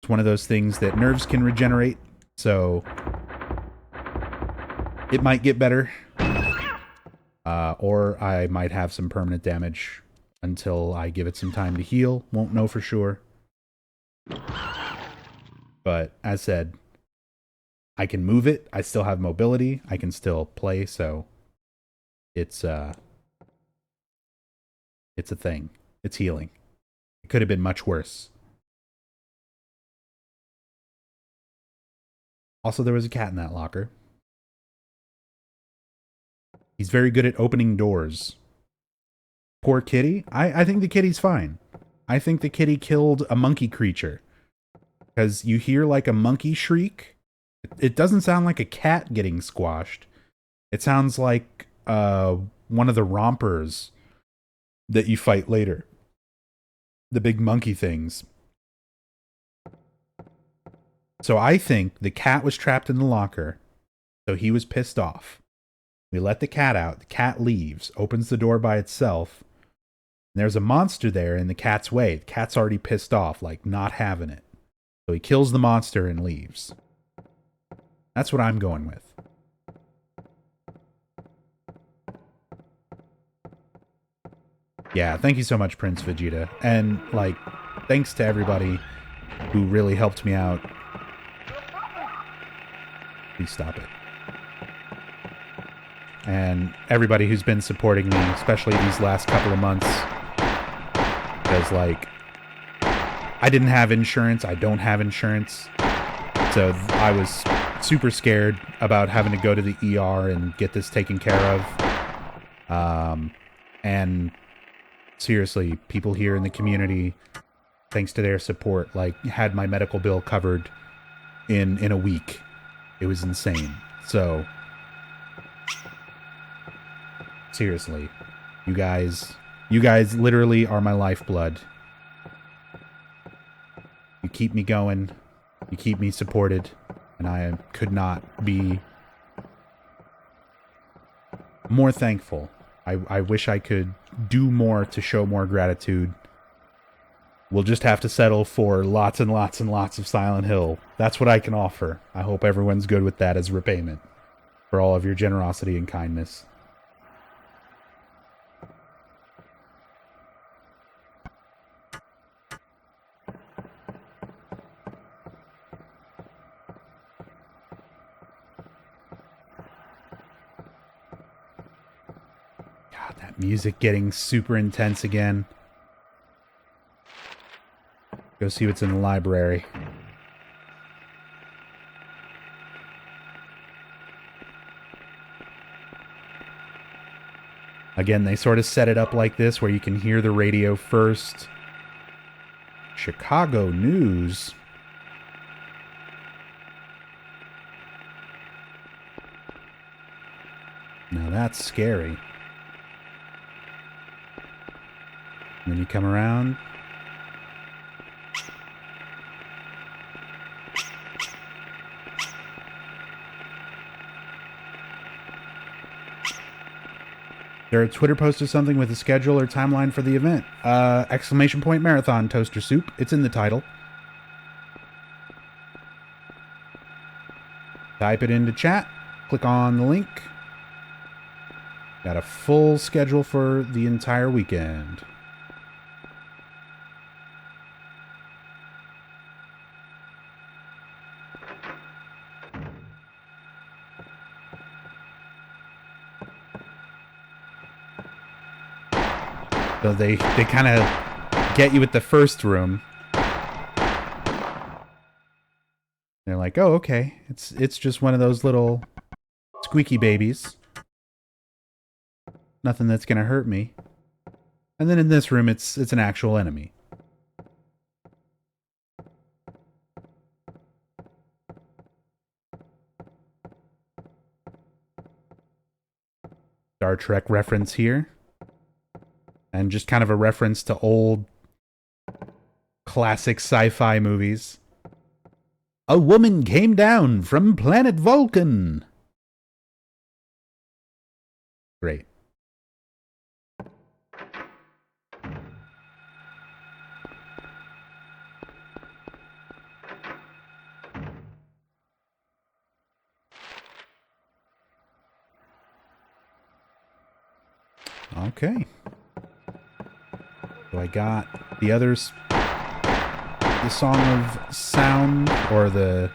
It's one of those things that nerves can regenerate, so it might get better. Or I might have some permanent damage until I give it some time to heal. Won't know for sure. But as said, I can move it. I still have mobility. I can still play, so it's a thing. It's healing. It could have been much worse. Also, there was a cat in that locker. He's very good at opening doors. Poor kitty. I think the kitty's fine. I think the kitty killed a monkey creature. Because you hear like a monkey shriek. It doesn't sound like a cat getting squashed. It sounds like one of the rompers that you fight later. The big monkey things. So I think the cat was trapped in the locker. So he was pissed off. We let the cat out. The cat leaves, opens the door by itself. And there's a monster there in the cat's way. The cat's already pissed off, like not having it. So he kills the monster and leaves. That's what I'm going with. Yeah, thank you so much, Prince Vegeta. And, like, thanks to everybody who really helped me out. Please stop it. And everybody who's been supporting me, especially these last couple of months. Because, like, I didn't have insurance. I don't have insurance. So I was super scared about having to go to the ER and get this taken care of. And seriously, people here in the community, thanks to their support, like, had my medical bill covered in a week. It was insane. So, seriously, you guys literally are my lifeblood. You keep me going. You keep me supported. And I could not be more thankful. I wish I could do more to show more gratitude. We'll just have to settle for lots and lots and lots of Silent Hill. That's what I can offer. I hope everyone's good with that as repayment for all of your generosity and kindness. God, that music getting super intense again. Go see what's in the library. Again, they sort of set it up like this, where you can hear the radio first. Chicago news. Now that's scary. And then you come around. There a Twitter post or something with a schedule or timeline for the event? Exclamation point marathon toaster soup. It's in the title. Type it into chat. Click on the link. Got a full schedule for the entire weekend. So they kind of get you at the first room. They're like, oh, okay. It's just one of those little squeaky babies. Nothing that's going to hurt me. And then in this room, it's an actual enemy. Star Trek reference here. And just kind of a reference to old classic sci-fi movies. A woman came down from planet Vulcan. Great. Okay. So I got the others, the Song of Sound, or the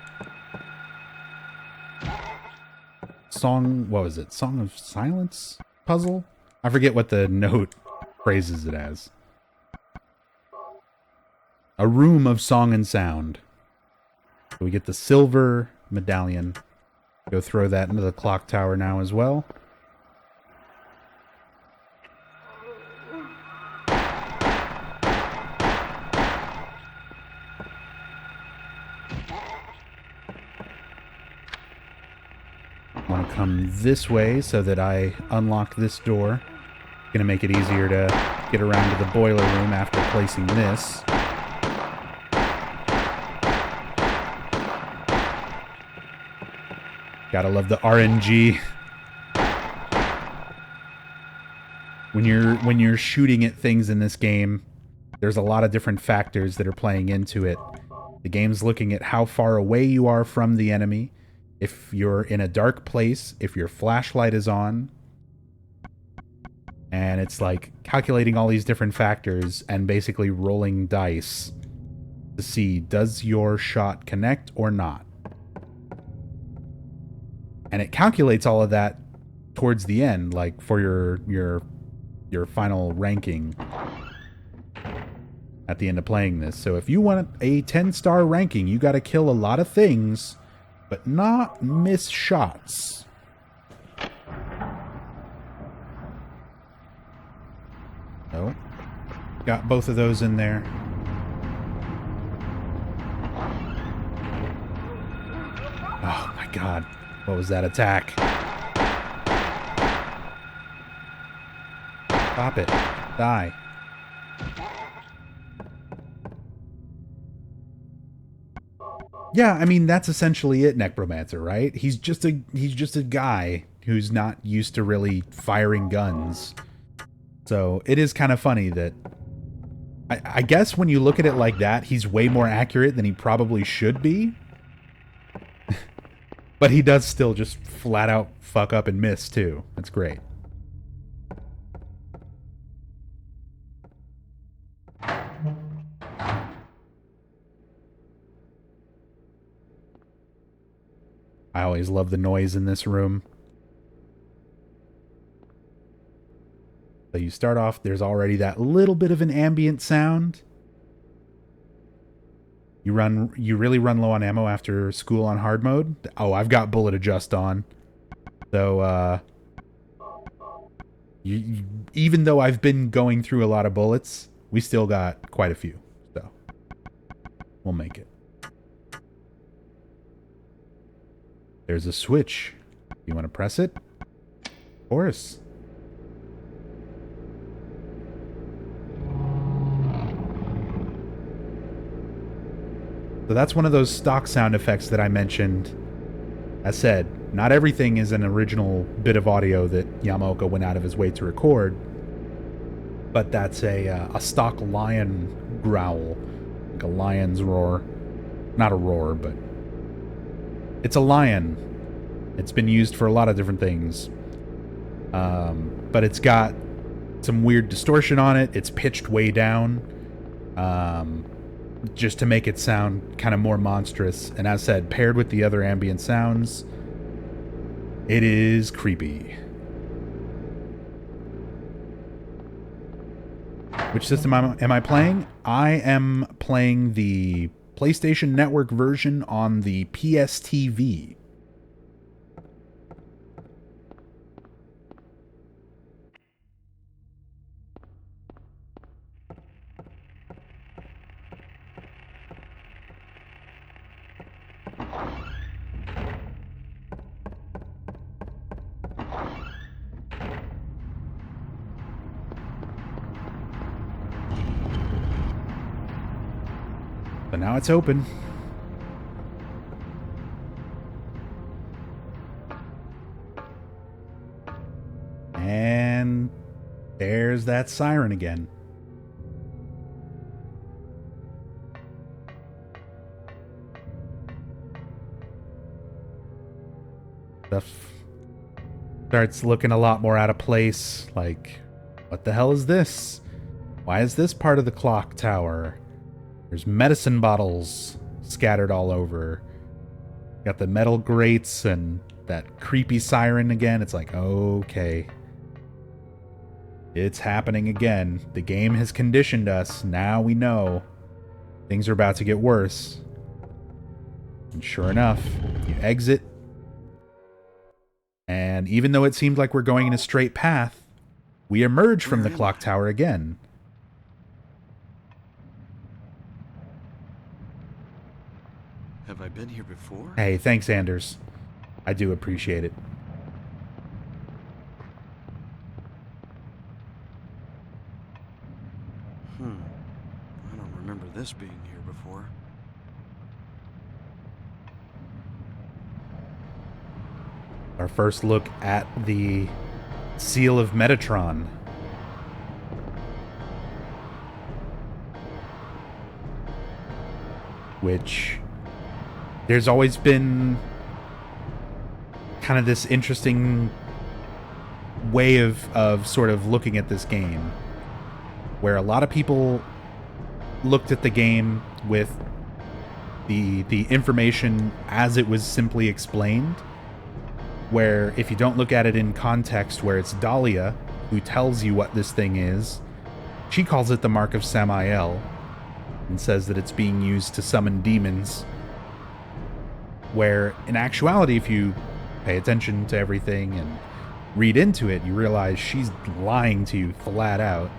song, what was it? Song of Silence puzzle? I forget what the note phrases it as. A room of song and sound. So we get the silver medallion. Go throw that into the clock tower now as well. I want to come this way so that I unlock this door. Gonna make it easier to get around to the boiler room after placing this. Gotta love the RNG. When you're shooting at things in this game, there's a lot of different factors that are playing into it. The game's looking at how far away you are from the enemy, if you're in a dark place, if your flashlight is on, and it's like calculating all these different factors and basically rolling dice to see, does your shot connect or not? And it calculates all of that towards the end, like for your final ranking at the end of playing this. So if you want a 10-star ranking, you got to kill a lot of things, but not miss shots. Oh, got both of those in there. Oh my god. What was that attack? Stop it. Die. Yeah, I mean, that's essentially it, Necromancer, right? He's just a guy who's not used to really firing guns. So it is kind of funny that I guess when you look at it like that, he's way more accurate than he probably should be. But he does still just flat out fuck up and miss, too. That's great. I always love the noise in this room. So you start off, there's already that little bit of an ambient sound. You really run low on ammo after school on hard mode? Oh, I've got bullet adjust on. So, even though I've been going through a lot of bullets, we still got quite a few. So, we'll make it. There's a switch. You want to press it? Of course. So that's one of those stock sound effects that I mentioned. As said, not everything is an original bit of audio that Yamaoka went out of his way to record. But that's a stock lion growl. Like a lion's roar. Not a roar, but... it's a lion. It's been used for a lot of different things. But it's got some weird distortion on it. It's pitched way down. Just to make it sound kind of more monstrous. And as said, paired with the other ambient sounds, it is creepy. Which system am I playing? I am playing the PlayStation Network version on the PSTV. So now it's open. And there's that siren again. Stuff starts looking a lot more out of place. Like, what the hell is this? Why is this part of the clock tower? There's medicine bottles scattered all over. Got the metal grates and that creepy siren again. It's like, okay. It's happening again. The game has conditioned us. Now we know. things are about to get worse. And sure enough, you exit. And even though it seemed like we're going in a straight path, we emerge from the clock tower again. Have I been here before? Hey, thanks, Anders. I do appreciate it. I don't remember this being here before. Our first look at the Seal of Metatron. Which there's always been kind of this interesting way of sort of looking at this game, where a lot of people looked at the game with the information as it was simply explained, where if you don't look at it in context, where it's Dahlia who tells you what this thing is, she calls it the Mark of Samael and says that it's being used to summon demons, where in actuality, if you pay attention to everything and read into it, you realize she's lying to you flat out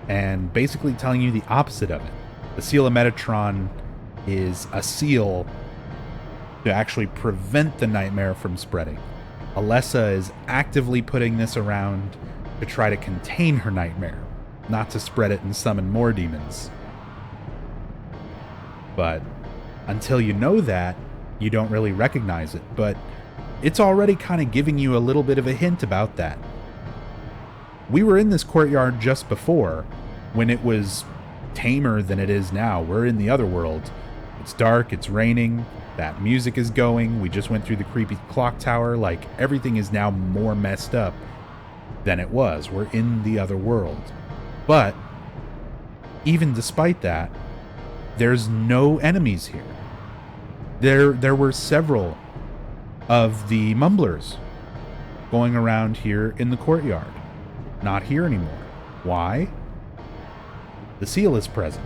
and basically telling you the opposite of it. The Seal of Metatron is a seal to actually prevent the nightmare from spreading. Alessa is actively putting this around to try to contain her nightmare, not to spread it and summon more demons. But until you know that, you don't really recognize it. But it's already kind of giving you a little bit of a hint about that. We were in this courtyard just before, when it was tamer than it is now. We're in the Otherworld. It's dark, it's raining, that music is going, we just went through the creepy clock tower, like everything is now more messed up than it was. We're in the Otherworld. But even despite that, there's no enemies here. There were several of the mumblers going around here in the courtyard. Not here anymore. Why? The seal is present.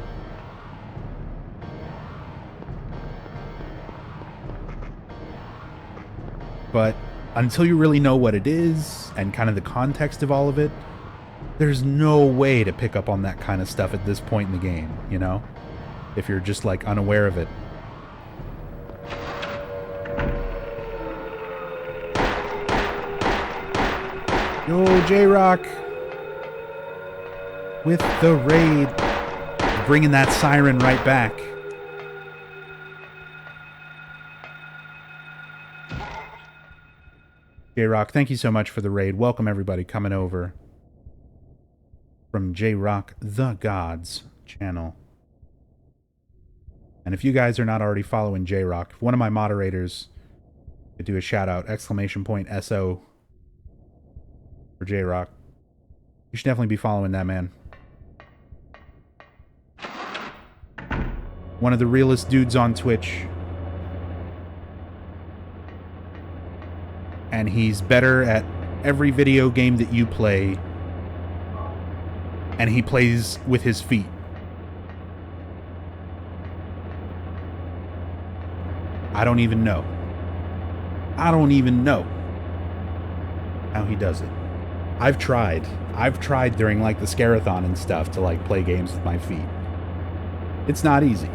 But until you really know what it is and kind of the context of all of it, there's no way to pick up on that kind of stuff at this point in the game, you know? If you're just like unaware of it. Yo, J-Rock! With the raid. Bringing that siren right back. J-Rock, thank you so much for the raid. Welcome everybody coming over from J-Rock The Gods channel. And if you guys are not already following J-Rock, if one of my moderators could do a shout out, !SO for J-Rock, you should definitely be following that man. One of the realest dudes on Twitch. And he's better at every video game that you play. And he plays with his feet. I don't even know. I don't even know how he does it. I've tried during like the Scarathon and stuff to like play games with my feet. It's not easy.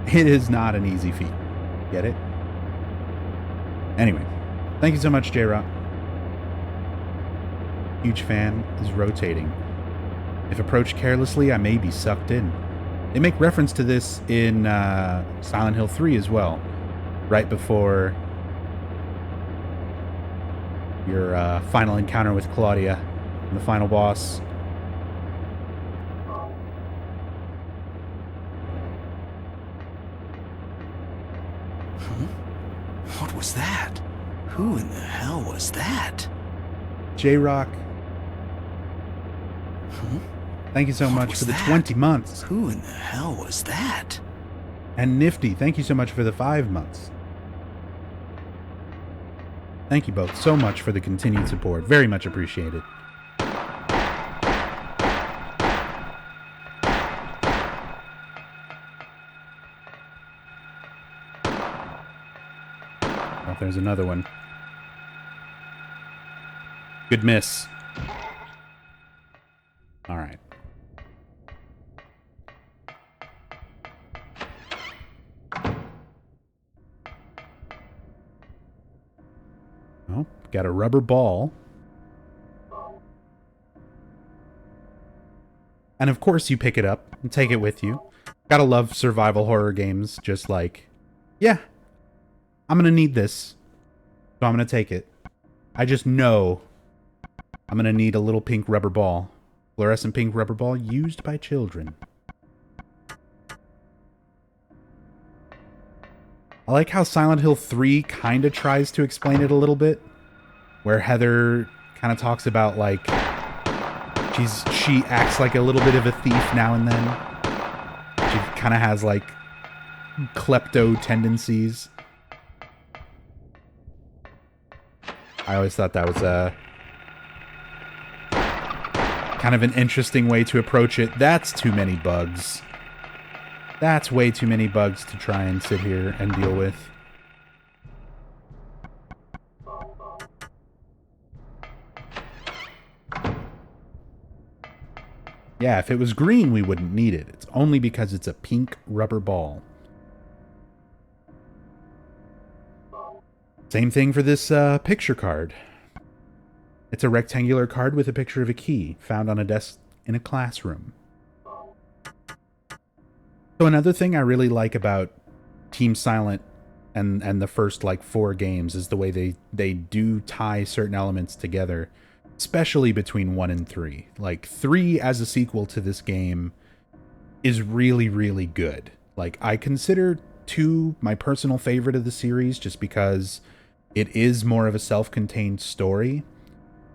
It is not an easy feat. Get it? Anyway, thank you so much, J-Rock. Huge fan is rotating. If approached carelessly, I may be sucked in. They make reference to this in Silent Hill 3 as well. Right before your final encounter with Claudia and the final boss. What was that? Who in the hell was that? J-Rock. Thank you so much for the 20 months. Who in the hell was that? And Nifty, thank you so much for the 5 months. Thank you both so much for the continued support. Very much Oh, there's another one. Good miss. All right. Oh, got a rubber ball. And of course you pick it up and take it with you. Gotta love survival horror games. Just like, yeah, I'm gonna need this, so I'm gonna take it. I just know I'm gonna need a little pink rubber ball. Fluorescent pink rubber ball used by children. I like how Silent Hill 3 kind of tries to explain it a little bit. Where Heather kind of talks about, like, she acts like a little bit of a thief now and then. She kind of has, like, klepto tendencies. I always thought that was kind of an interesting way to approach it. That's too many bugs. That's way too many bugs to try and sit here and deal with. Yeah, if it was green, we wouldn't need it. It's only because it's a pink rubber ball. Same thing for this picture card. It's a rectangular card with a picture of a key found on a desk in a classroom. So another thing I really like about Team Silent and the first, like, 4 games is the way they do tie certain elements together. Especially between 1 and 3. Like, 3 as a sequel to this game is really, really good. Like, I consider 2 my personal favorite of the series just because it is more of a self-contained story.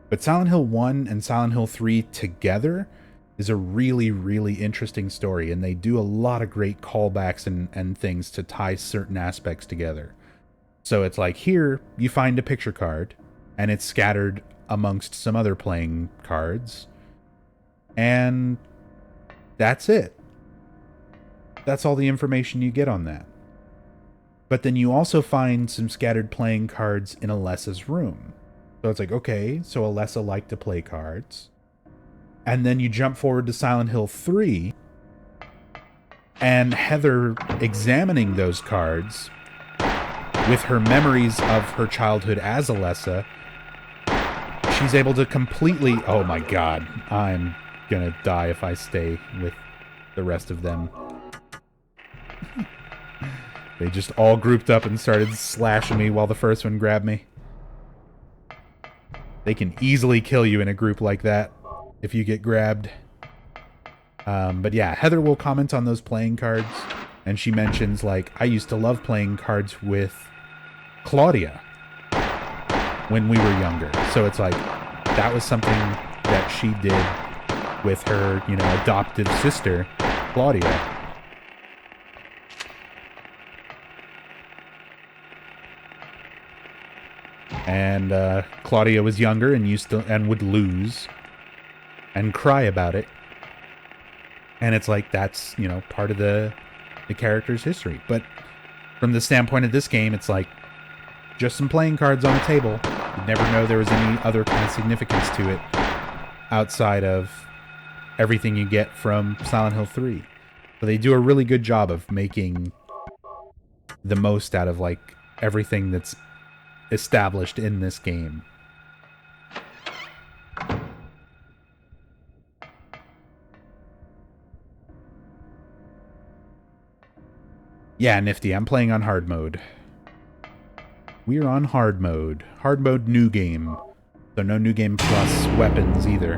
But Silent Hill 1 and Silent Hill 3 together is a really, really interesting story. And they do a lot of great callbacks and things to tie certain aspects together. So it's like, here, you find a picture card, and it's scattered amongst some other playing cards, and that's it. That's all the information you get on that. But then you also find some scattered playing cards in Alessa's room. So it's like, okay, so Alessa liked to play cards. And then you jump forward to Silent Hill 3, and Heather examining those cards with her memories of her childhood as Alessa. She's able to completely... Oh my god. I'm gonna die if I stay with the rest of them. They just all grouped up and started slashing me while the first one grabbed me. They can easily kill you in a group like that if you get grabbed. But yeah, Heather will comment on those playing cards. And she mentions, like, I used to love playing cards with Claudia when we were younger. So it's like, that was something that she did with her, you know, adoptive sister, Claudia. And Claudia was younger and would lose and cry about it. And it's like, that's, you know, part of the character's history. But from the standpoint of this game, it's like, just some playing cards on the table. You'd never know there was any other kind of significance to it outside of everything you get from Silent Hill 3. So they do a really good job of making the most out of, like, everything that's established in this game. Yeah, Nifty, I'm playing on hard mode. We're on hard mode. Hard mode new game. So no new game plus weapons either.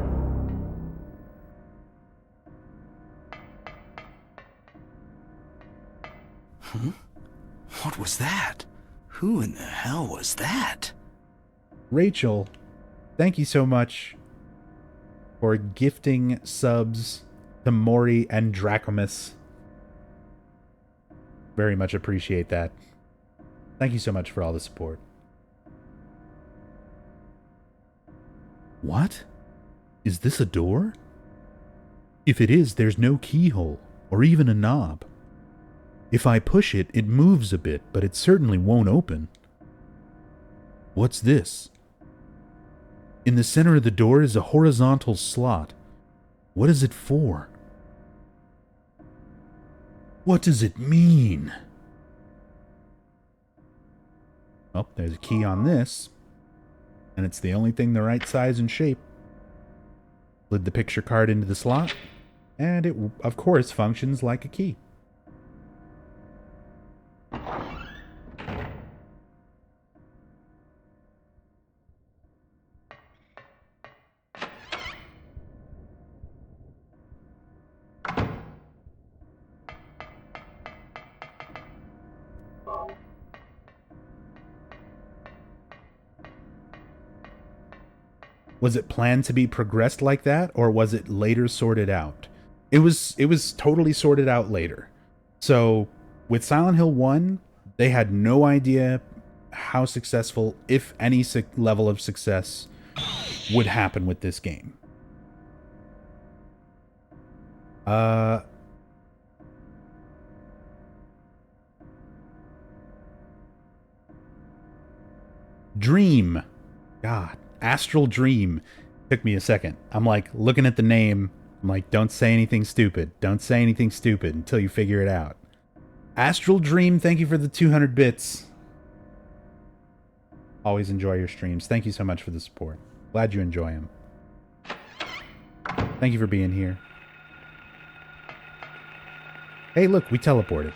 Huh? What was that? Who in the hell was that? Rachel, thank you so much for gifting subs to Mori and Dracomus. Very much appreciate that. Thank you so much for all the support. What? Is this a door? If it is, there's no keyhole, or even a knob. If I push it, it moves a bit, but it certainly won't open. What's this? In the center of the door is a horizontal slot. What is it for? What does it mean? Oh, there's a key on this. And it's the only thing the right size and shape. Slid the picture card into the slot. And it, of course, functions like a key. Was it planned to be progressed like that, or was it later sorted out? It was totally sorted out later. So with Silent Hill 1, they had no idea how successful, if any level of success, would happen with this game. Dream. God. Astral Dream. Took me a second. I'm like looking at the name. I'm like, don't say anything stupid. Don't say anything stupid until you figure it out. Astral Dream, thank you for the 200 bits. Always enjoy your streams. Thank you so much for the support. Glad you enjoy them. Thank you for being here. Hey, look, we teleported.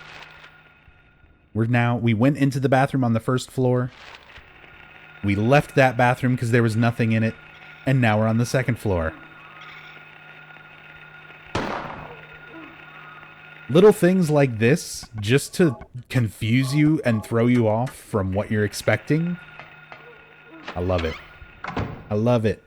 We went into the bathroom on the first floor. We left that bathroom because there was nothing in it. And now we're on the second floor. Little things like this, just to confuse you and throw you off from what you're expecting. I love it. I love it.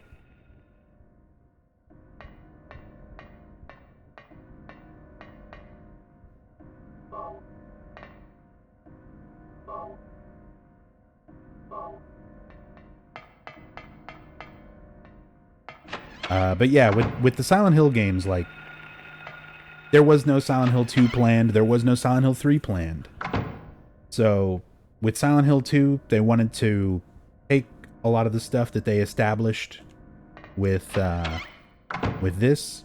But yeah, with the Silent Hill games, like, there was no Silent Hill 2 planned, there was no Silent Hill 3 planned. So, with Silent Hill 2, they wanted to take a lot of the stuff that they established with this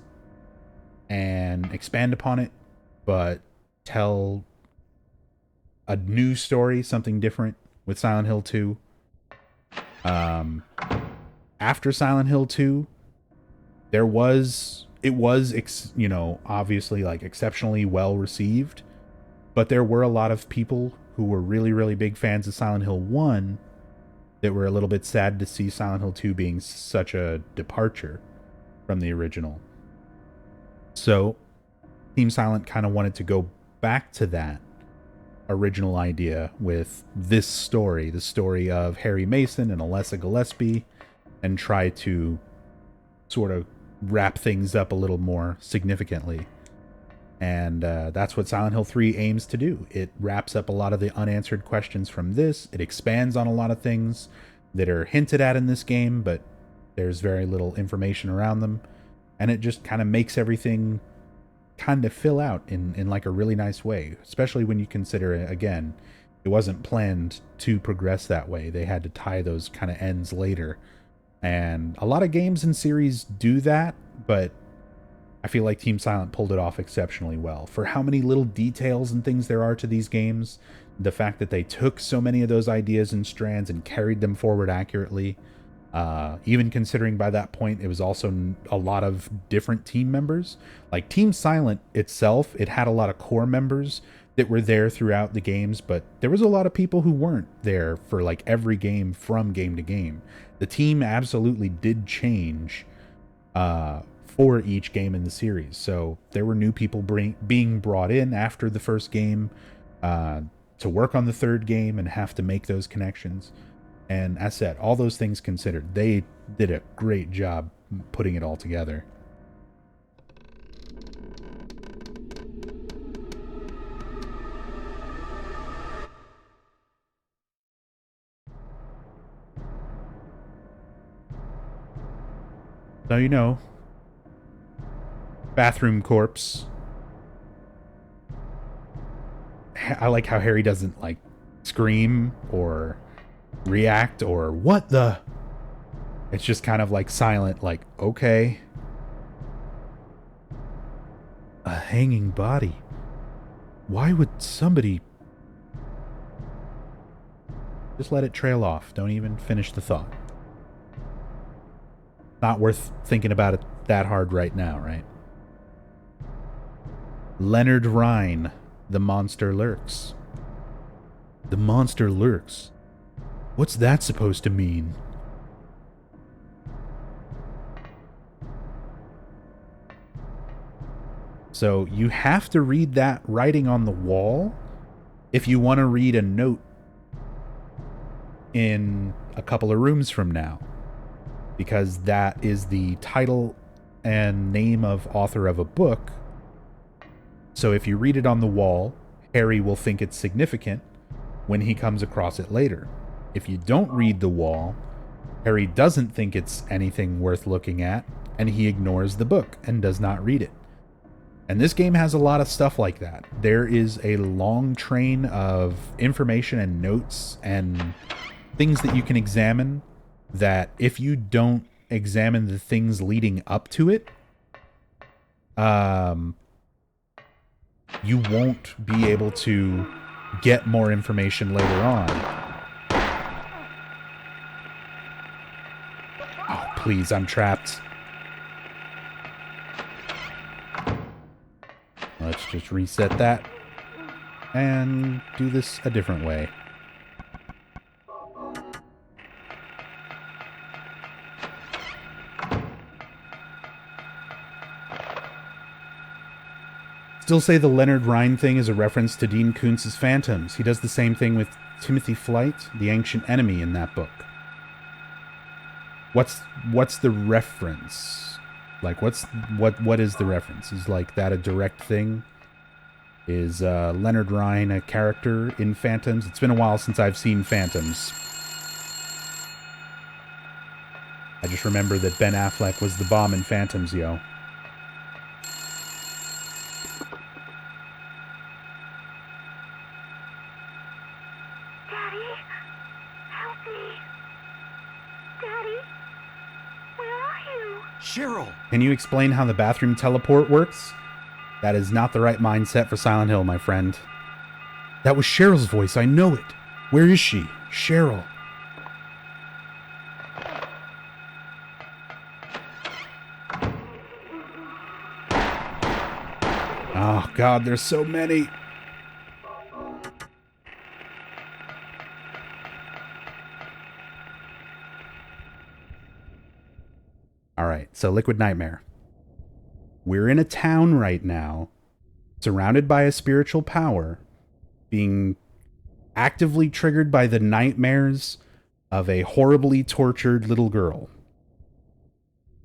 and expand upon it, but tell a new story, something different with Silent Hill 2. After Silent Hill 2, it was obviously like exceptionally well received, but there were a lot of people who were really, really big fans of Silent Hill 1 that were a little bit sad to see Silent Hill 2 being such a departure from the original. So Team Silent kind of wanted to go back to that original idea with this story, the story of Harry Mason and Alessa Gillespie, and try to sort of wrap things up a little more significantly. And that's what Silent Hill 3 aims to do. It wraps up a lot of the unanswered questions from this. It expands on a lot of things that are hinted at in this game, but there's very little information around them. And it just kind of makes everything kind of fill out in like a really nice way, especially when you consider, again, it wasn't planned to progress that way. They had to tie those kind of ends later. And a lot of games and series do that, but I feel like Team Silent pulled it off exceptionally well. For how many little details and things there are to these games, the fact that they took so many of those ideas and strands and carried them forward accurately, even considering by that point it was also a lot of different team members. Like Team Silent itself, it had a lot of core members that were there throughout the games, but there was a lot of people who weren't there for like every game from game to game. The team absolutely did change for each game in the series. So there were new people being brought in after the first game to work on the third game and have to make those connections. And as said, all those things considered, they did a great job putting it all together. So, you know, bathroom corpse. I like how Harry doesn't like scream or react or what the. It's just kind of like silent, like, okay. A hanging body. Why would somebody... Just let it trail off. Don't even finish the thought. Not worth thinking about it that hard right now, right? Leonard Rhine, the monster lurks. The monster lurks. What's that supposed to mean? So you have to read that writing on the wall if you want to read a note in a couple of rooms from now, because that is the title and name of author of a book. So if you read it on the wall, Harry will think it's significant when he comes across it later. If you don't read the wall, Harry doesn't think it's anything worth looking at, and he ignores the book and does not read it. And this game has a lot of stuff like that. There is a long train of information and notes and things that you can examine that if you don't examine the things leading up to it, you won't be able to get more information later on. Oh, please, I'm trapped. Let's just reset that and do this a different way. Still say the Leonard Rhine thing is a reference to Dean Koontz's Phantoms. He does the same thing with Timothy Flight, the ancient enemy in that book. What's the reference? Like, what is the reference? Is like that a direct thing? Is Leonard Rhine a character in Phantoms? It's been a while since I've seen Phantoms. I just remember that Ben Affleck was the bomb in Phantoms, yo. Daddy, help me. Daddy, where are you? Cheryl! Can you explain how the bathroom teleport works? That is not the right mindset for Silent Hill, my friend. That was Cheryl's voice, I know it. Where is she? Cheryl. Oh god, there's so many. Alright, so Liquid Nightmare. We're in a town right now, surrounded by a spiritual power, being actively triggered by the nightmares of a horribly tortured little girl.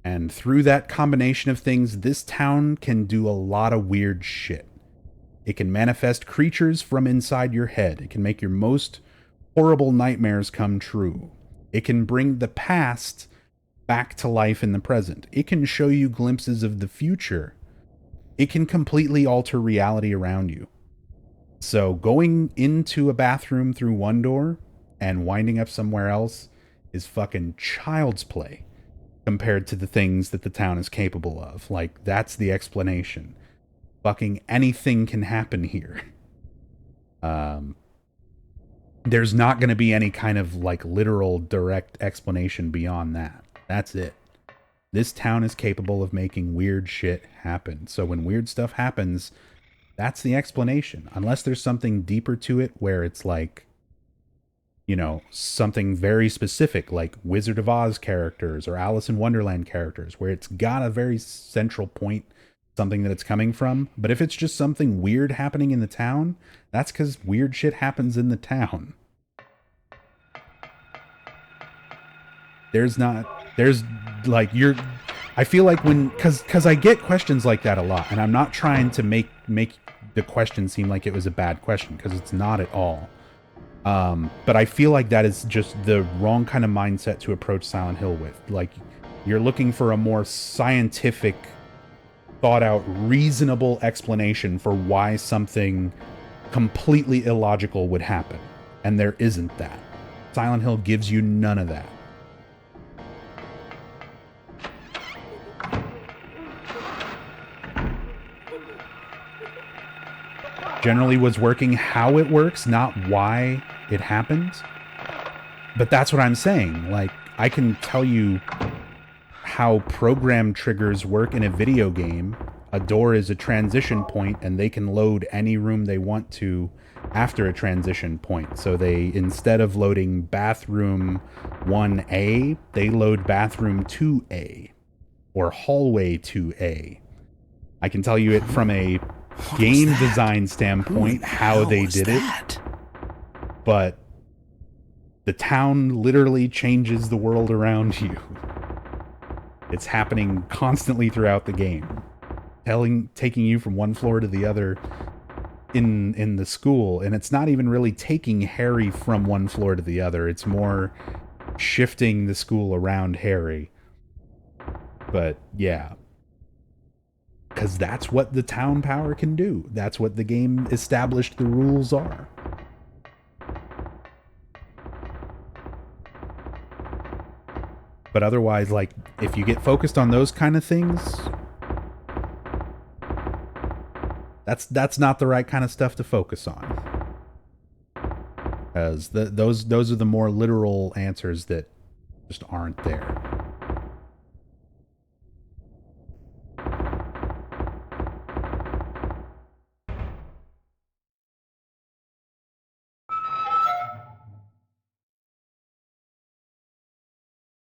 And through that combination of things, this town can do a lot of weird shit. It can manifest creatures from inside your head. It can make your most horrible nightmares come true. It can bring the past back to life in the present. It can show you glimpses of the future. It can completely alter reality around you. So going into a bathroom through one door and winding up somewhere else is fucking child's play compared to the things that the town is capable of. Like, that's the explanation. Fucking anything can happen here. There's not going to be any kind of like literal direct explanation beyond that. That's it. This town is capable of making weird shit happen. So when weird stuff happens, that's the explanation. Unless there's something deeper to it where it's like, you know, something very specific like Wizard of Oz characters or Alice in Wonderland characters where it's got a very central point, something that it's coming from. But if it's just something weird happening in the town, that's because weird shit happens in the town. I feel like when, cause I get questions like that a lot, and I'm not trying to make the question seem like it was a bad question, because it's not at all. But I feel like that is just the wrong kind of mindset to approach Silent Hill with. Like, you're looking for a more scientific, thought out, reasonable explanation for why something completely illogical would happen. And there isn't that. Silent Hill gives you none of that. Generally was working how it works, not why it happens. But that's what I'm saying. Like, I can tell you how program triggers work in a video game. A door is a transition point, and they can load any room they want to after a transition point. So they, instead of loading bathroom 1A, they load bathroom 2A or hallway 2A. I can tell you it from a game design standpoint how they did it. But the town literally changes the world around you. It's happening constantly throughout the game. Taking you from one floor to the other in the school, and it's not even really taking Harry from one floor to the other. It's more shifting the school around Harry. But yeah, because that's what the town power can do. That's what the game established the rules are. But otherwise, like, if you get focused on those kind of things, that's not the right kind of stuff to focus on. Because those are the more literal answers that just aren't there.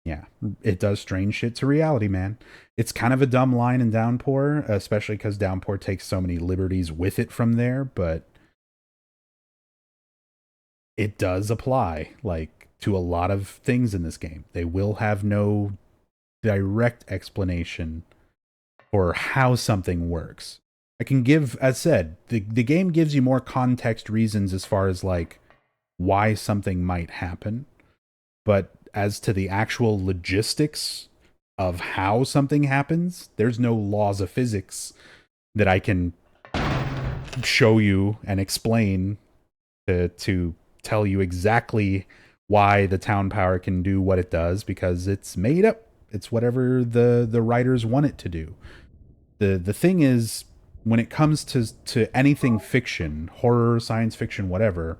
Yeah, it does strange shit to reality, man. It's kind of a dumb line in Downpour, especially because Downpour takes so many liberties with it from there, but it does apply, like, to a lot of things in this game. They will have no direct explanation for how something works. I can give, as said, the game gives you more context reasons as far as, like, why something might happen, but as to the actual logistics of how something happens, there's no laws of physics that I can show you and explain to tell you exactly why the town power can do what it does, because it's made up. It's whatever the writers want it to do. The thing is, when it comes to anything fiction, horror, science fiction, whatever,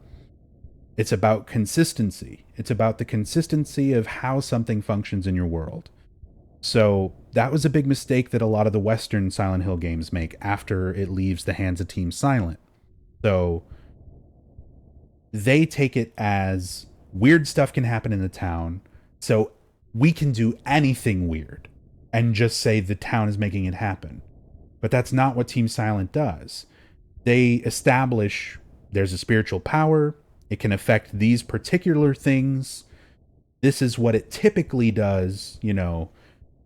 it's about consistency. It's about the consistency of how something functions in your world. So that was a big mistake that a lot of the Western Silent Hill games make after it leaves the hands of Team Silent. So they take it as weird stuff can happen in the town, so we can do anything weird and just say the town is making it happen. But that's not what Team Silent does. They establish there's a spiritual power. It can affect these particular things. This is what it typically does. You know,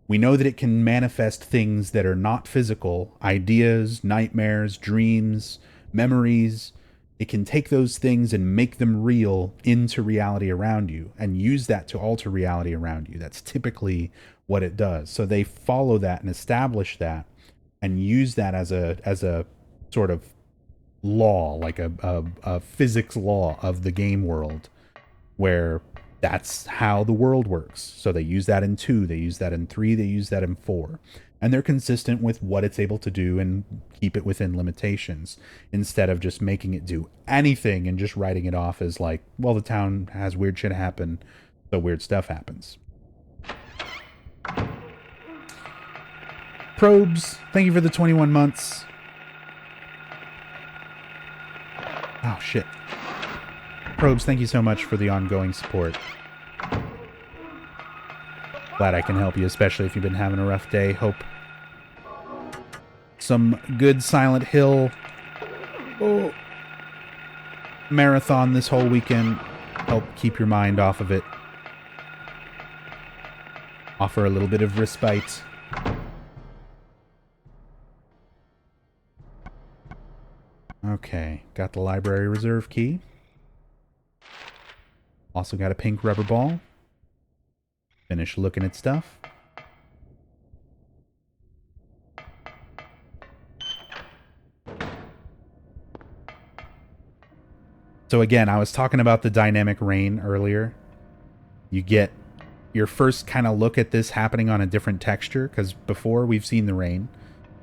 we know that it can manifest things that are not physical, ideas, nightmares, dreams, memories. It can take those things and make them real into reality around you and use that to alter reality around you. That's typically what it does. So they follow that and establish that and use that as a sort of law, like a physics law of the game world, where that's how the world works. So they use that in 2, they use that in 3, they use that in 4. And they're consistent with what it's able to do and keep it within limitations, instead of just making it do anything and just writing it off as like, well, the town has weird shit happen, so weird stuff happens. Probes, thank you for the 21 months. Oh, shit. Probes, thank you so much for the ongoing support. Glad I can help you, especially if you've been having a rough day. Hope some good Silent Hill marathon this whole weekend help keep your mind off of it. Offer a little bit of respite. Okay, got the library reserve key. Also got a pink rubber ball. Finish looking at stuff. So again, I was talking about the dynamic rain earlier. You get your first kind of look at this happening on a different texture, because before we've seen the rain,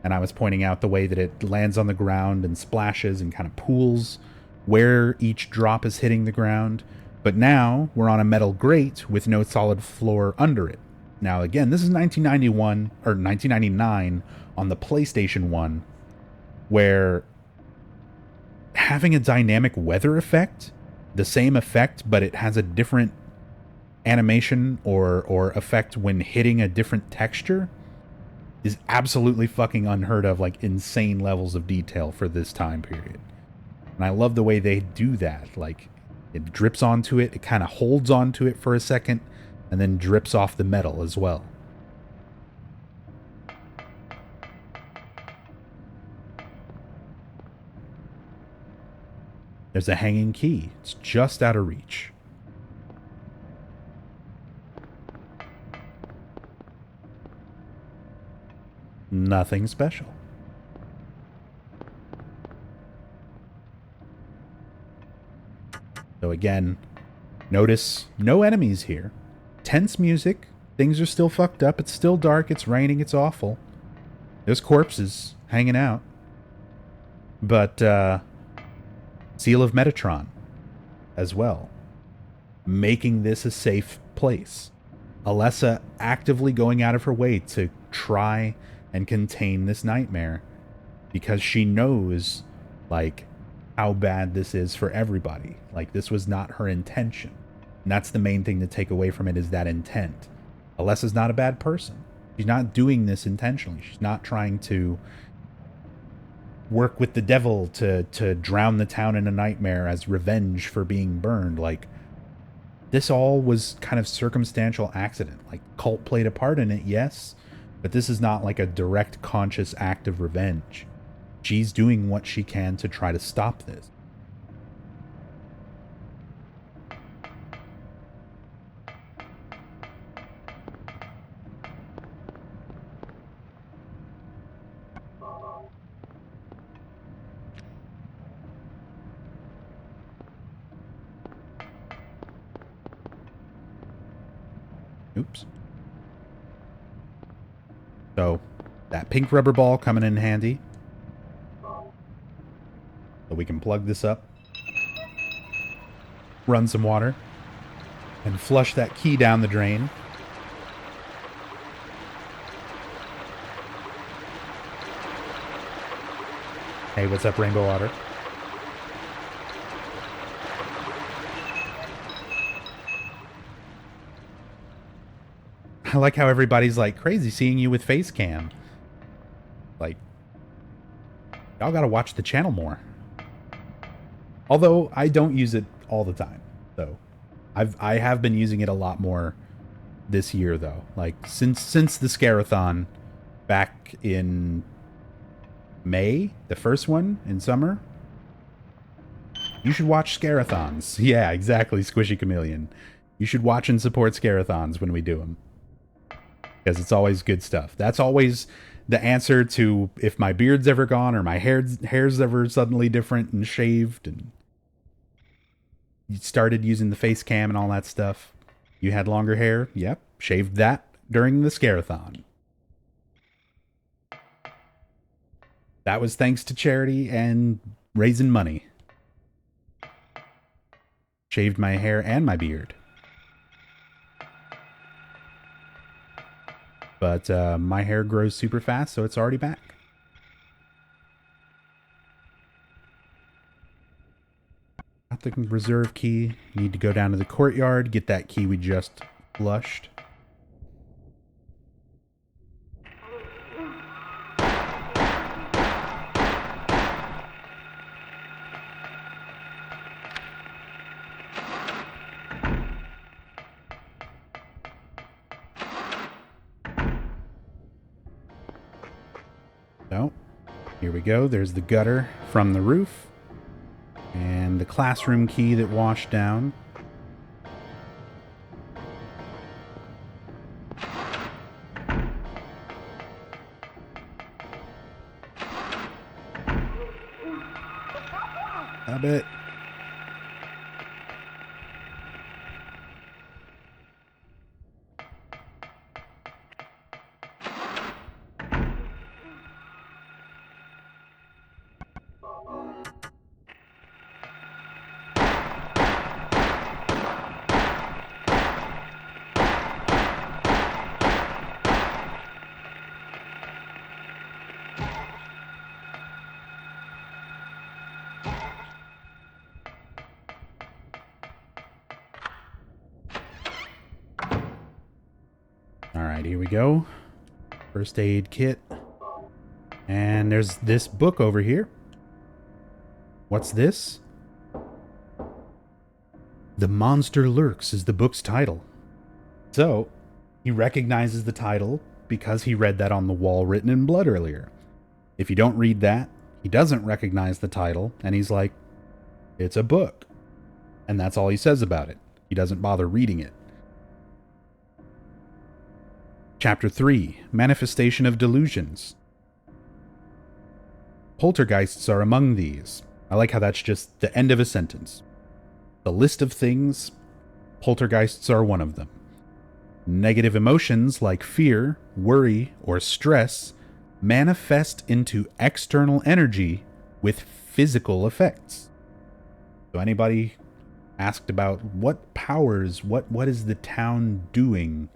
and I was pointing out the way that it lands on the ground and splashes and kind of pools where each drop is hitting the ground. But now we're on a metal grate with no solid floor under it. Now again, this is 1991 or 1999 on the PlayStation 1, where having a dynamic weather effect, the same effect, but it has a different animation or effect when hitting a different texture, is absolutely fucking unheard of, like insane levels of detail for this time period. And I love the way they do that. Like, it drips onto it, it kind of holds onto it for a second, and then drips off the metal as well. There's a hanging key. It's just out of reach. Nothing special. So again, notice no enemies here. Tense music. Things are still fucked up. It's still dark. It's raining. It's awful. There's corpses hanging out. But, Seal of Metatron as well, making this a safe place. Alessa actively going out of her way to try and contain this nightmare, because she knows, like, how bad this is for everybody. Like, this was not her intention. And that's the main thing to take away from it, is that intent. Alessa's not a bad person. She's not doing this intentionally. She's not trying to work with the devil to drown the town in a nightmare as revenge for being burned. Like, this all was kind of circumstantial accident. Like, cult played a part in it, yes, but this is not like a direct conscious act of revenge. She's doing what she can to try to stop this. Oops. So, that pink rubber ball coming in handy. So we can plug this up, run some water, and flush that key down the drain. Hey, what's up, Rainbow Water? I like how everybody's like, crazy seeing you with face cam. Like, y'all gotta watch the channel more. Although I don't use it all the time, so I have been using it a lot more this year though. Like since the Scarathon back in May, the first one in summer. You should watch Scarathons. Yeah, exactly, Squishy Chameleon. You should watch and support Scarathons when we do them, because it's always good stuff. That's always the answer to if my beard's ever gone or my hair's ever suddenly different and shaved and you started using the face cam and all that stuff. You had longer hair. Yep. Shaved that during the Scarathon. That was thanks to charity and raising money. Shaved my hair and my beard. But my hair grows super fast, so it's already back. Got the reserve key. Need to go down to the courtyard, get that key we just flushed. So, here we go. There's the gutter from the roof. And the classroom key that washed down. Stop it. Alright, here we go. First aid kit. And there's this book over here. What's this? The Monster Lurks is the book's title. So, he recognizes the title because he read that on the wall written in blood earlier. If you don't read that, he doesn't recognize the title, and he's like, it's a book. And that's all he says about it. He doesn't bother reading it. Chapter 3, Manifestation of Delusions. Poltergeists are among these. I like how that's just the end of a sentence. The list of things, poltergeists are one of them. Negative emotions like fear, worry, or stress manifest into external energy with physical effects. So anybody asked about what powers, what is the town doing?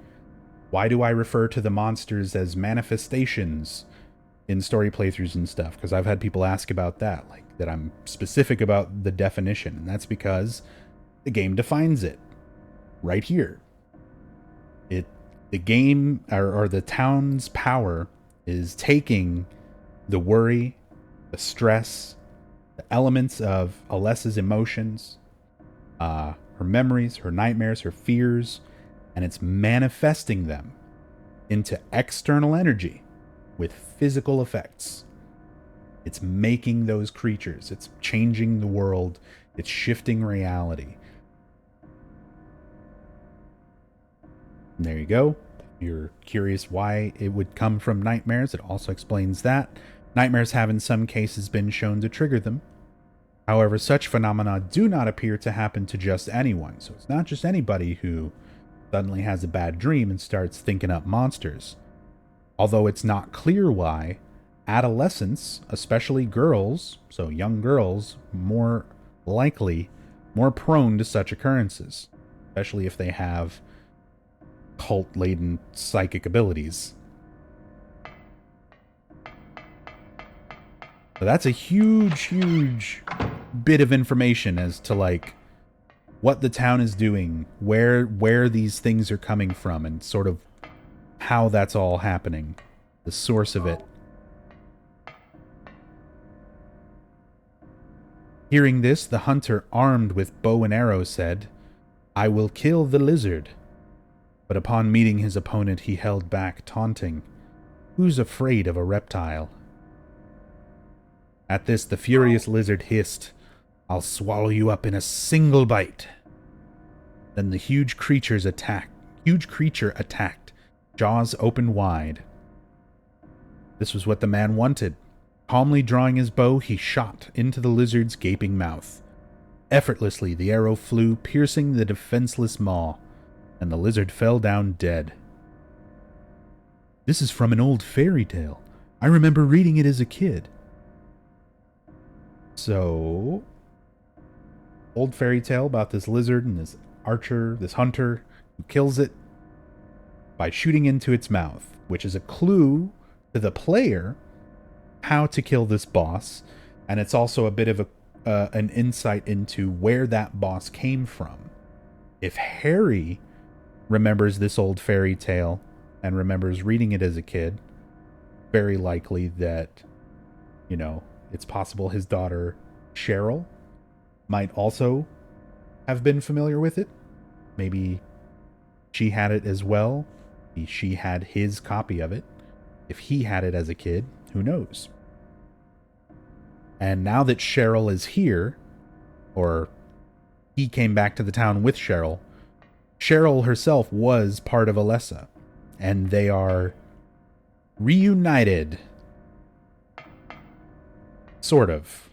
Why do I refer to the monsters as manifestations in story playthroughs and stuff? Because I've had people ask about that, like that I'm specific about the definition, and that's because the game defines it right here. The game or the town's power is taking the worry, the stress, the elements of Alessa's emotions, her memories, her nightmares, her fears, and it's manifesting them into external energy with physical effects. It's making those creatures. It's changing the world. It's shifting reality. And there you go. If you're curious why it would come from nightmares, it also explains that. Nightmares have in some cases been shown to trigger them. However, such phenomena do not appear to happen to just anyone. So it's not just anybody who suddenly has a bad dream and starts thinking up monsters. Although it's not clear why, adolescents, especially girls, so young girls, more likely, more prone to such occurrences, especially if they have cult-laden psychic abilities. So that's a huge bit of information as to like what the town is doing, where these things are coming from, and sort of how that's all happening, the source of it. Hearing this, the hunter armed with bow and arrow said, "I will kill the lizard." But upon meeting his opponent, he held back, taunting, "Who's afraid of a reptile?" At this, the furious lizard hissed, "I'll swallow you up in a single bite." Then the huge creature attacked, jaws open wide. This was what the man wanted. Calmly drawing his bow, he shot into the lizard's gaping mouth. Effortlessly, the arrow flew, piercing the defenseless maw, and the lizard fell down dead. "This is from an old fairy tale. I remember reading it as a kid." So, old fairy tale about this lizard and this archer, this hunter, who kills it by shooting into its mouth, which is a clue to the player how to kill this boss, and it's also a bit of an insight into where that boss came from. If Harry remembers this old fairy tale and remembers reading it as a kid, very likely that, it's possible his daughter Cheryl might also have been familiar with it. Maybe she had it as well. She had his copy of it. If he had it as a kid, who knows? And now that Cheryl is here, or he came back to the town with Cheryl, Cheryl herself was part of Alessa, and they are reunited. Sort of.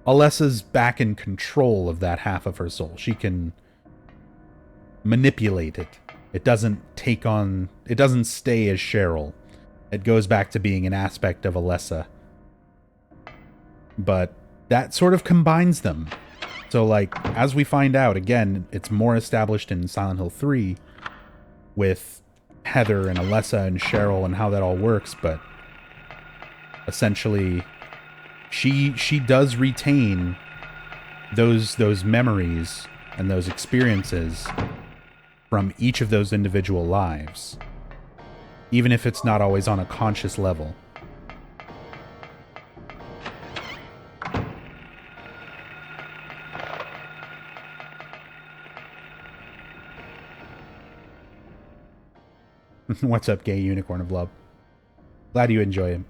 Alessa's back in control of that half of her soul. She can manipulate it. It doesn't stay as Cheryl. It goes back to being an aspect of Alessa. But that sort of combines them. So, as we find out, again, it's more established in Silent Hill 3 with Heather and Alessa and Cheryl and how that all works, but essentially she does retain those memories and those experiences from each of those individual lives. even if it's not always on a conscious level. What's up, gay unicorn of love? Glad you enjoy him.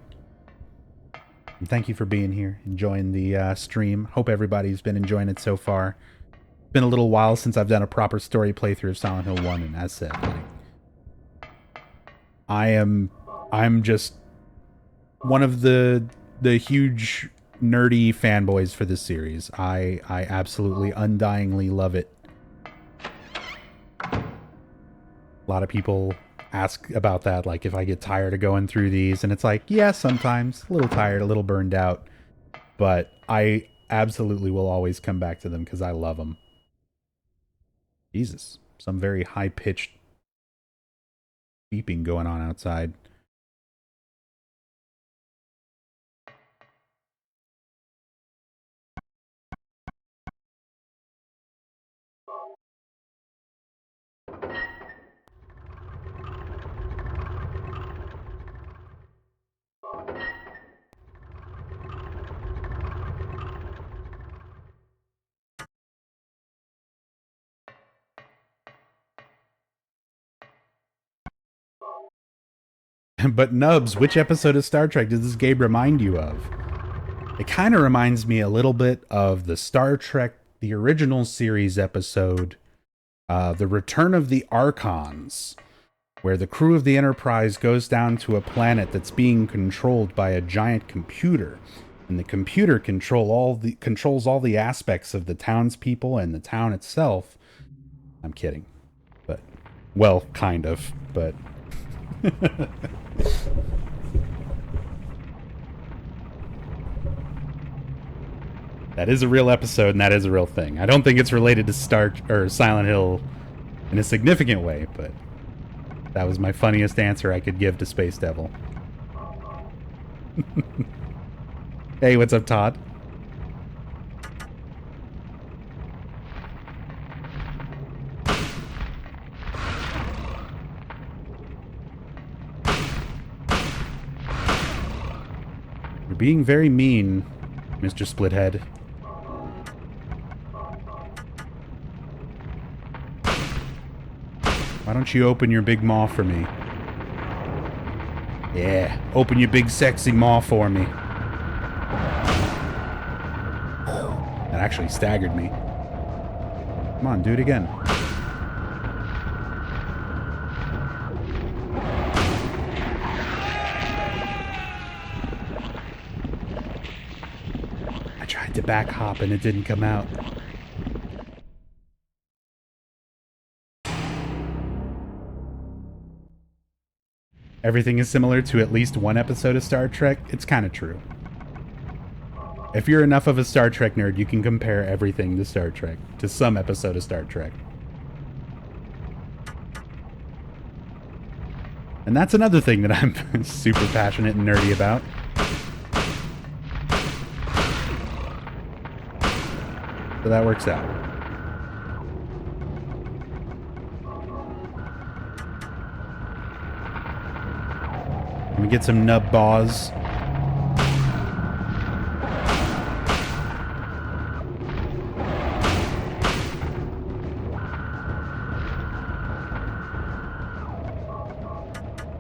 And thank you for being here, enjoying the stream. Hope everybody's been enjoying it so far. It's been a little while since I've done a proper story playthrough of Silent Hill 1, and as said, like, I'm just one of the huge nerdy fanboys for this series. I absolutely undyingly love it. A lot of people ask about that, like if I get tired of going through these, and it's like, yeah, sometimes a little tired, a little burned out, but I absolutely will always come back to them because I love them. Jesus, some very high-pitched beeping going on outside. But Nubs, which episode of Star Trek does this game remind you of? It kind of reminds me a little bit of the Star Trek, the original series episode, The Return of the Archons, where the crew of the Enterprise goes down to a planet that's being controlled by a giant computer. And the computer controls all the aspects of the townspeople and the town itself. I'm kidding. But, well, kind of, but... That is a real episode, and that is a real thing. I don't think it's related to Silent Hill in a significant way, but that was my funniest answer I could give to Space Devil. Hey, what's up, Todd? You're being very mean, Mr. Splithead. Why don't you open your big maw for me? Yeah, open your big sexy maw for me. That actually staggered me. Come on, do it again. I tried to back hop and it didn't come out. Everything is similar to at least one episode of Star Trek. It's kind of true. If you're enough of a Star Trek nerd, you can compare everything to Star Trek, to some episode of Star Trek. And that's another thing that I'm super passionate and nerdy about. So that works out. Let me get some nub baws.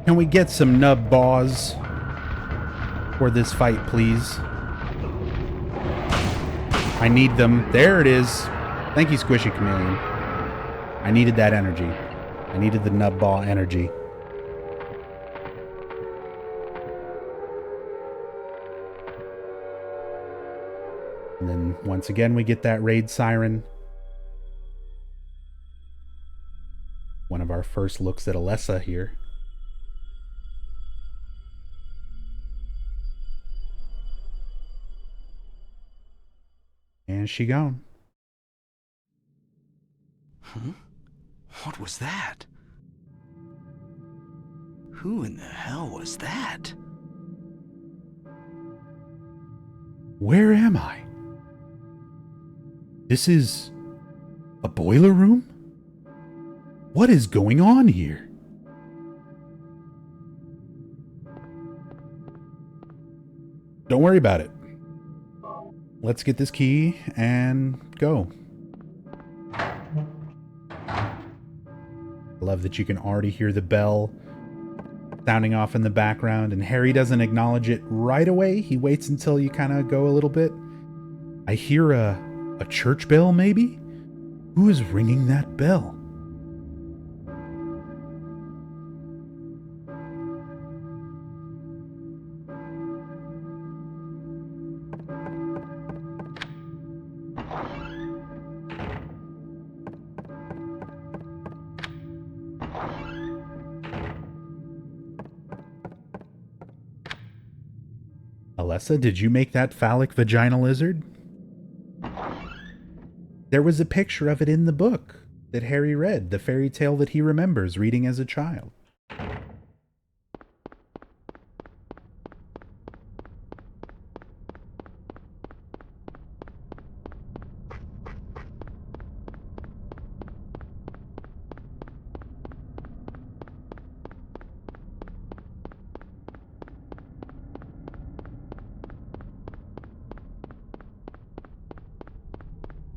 Can we get some nub baws for this fight, please? I need them. There it is. Thank you, Squishy Chameleon. I needed that energy. I needed the nub ball energy. And then once again, we get that raid siren. One of our first looks at Alessa here. And she gone. Huh? What was that? Who in the hell was that? Where am I? This is a boiler room? What is going on here? Don't worry about it. Let's get this key and go. I love that you can already hear the bell sounding off in the background, and Harry doesn't acknowledge it right away. He waits until you kind of go a little bit. I hear a church bell, maybe? Who is ringing that bell? Alessa, did you make that phallic vagina lizard? There was a picture of it in the book that Harry read, the fairy tale that he remembers reading as a child.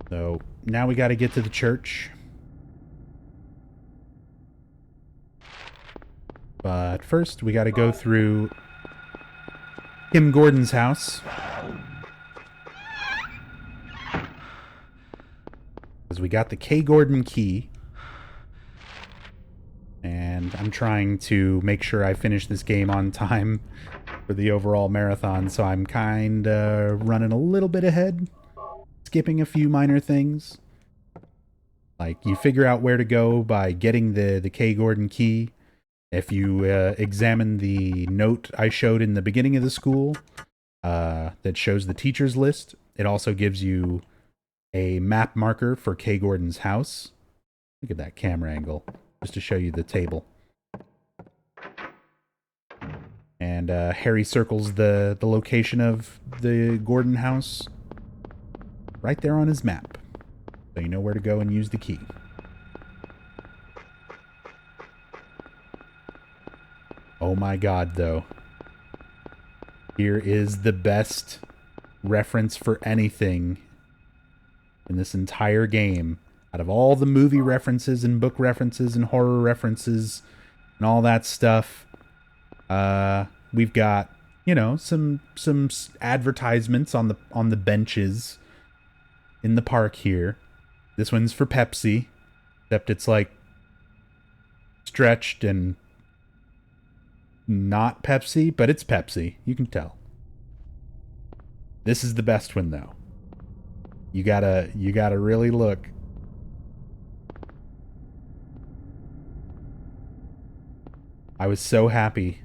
So now we got to get to the church. But first, we got to go through Kim Gordon's house. Because we got the K. Gordon key. And I'm trying to make sure I finish this game on time for the overall marathon. So I'm kind of running a little bit ahead. Skipping a few minor things. Like, you figure out where to go by getting the K. Gordon key. If you examine the note I showed in the beginning of the school that shows the teacher's list, it also gives you a map marker for K. Gordon's house. Look at that camera angle, just to show you the table. And Harry circles the location of the Gordon house right there on his map, so you know where to go and use the key. Oh my god, though. Here is the best reference for anything in this entire game. Out of all the movie references and book references and horror references and all that stuff, we've got, you know, some advertisements on the benches in the park here. This one's for Pepsi, except it's like stretched and not Pepsi, but it's Pepsi. You can tell. This is the best one, though. You gotta really look. I was so happy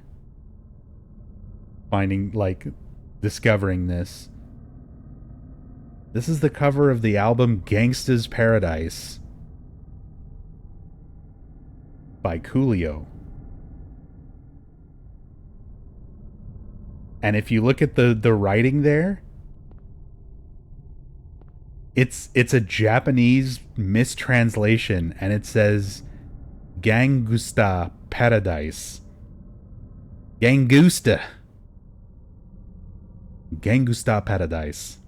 discovering this. This is the cover of the album Gangsta's Paradise by Coolio. And if you look at the writing there, it's a Japanese mistranslation, and it says Gangsta Paradise. Gangusta Paradise.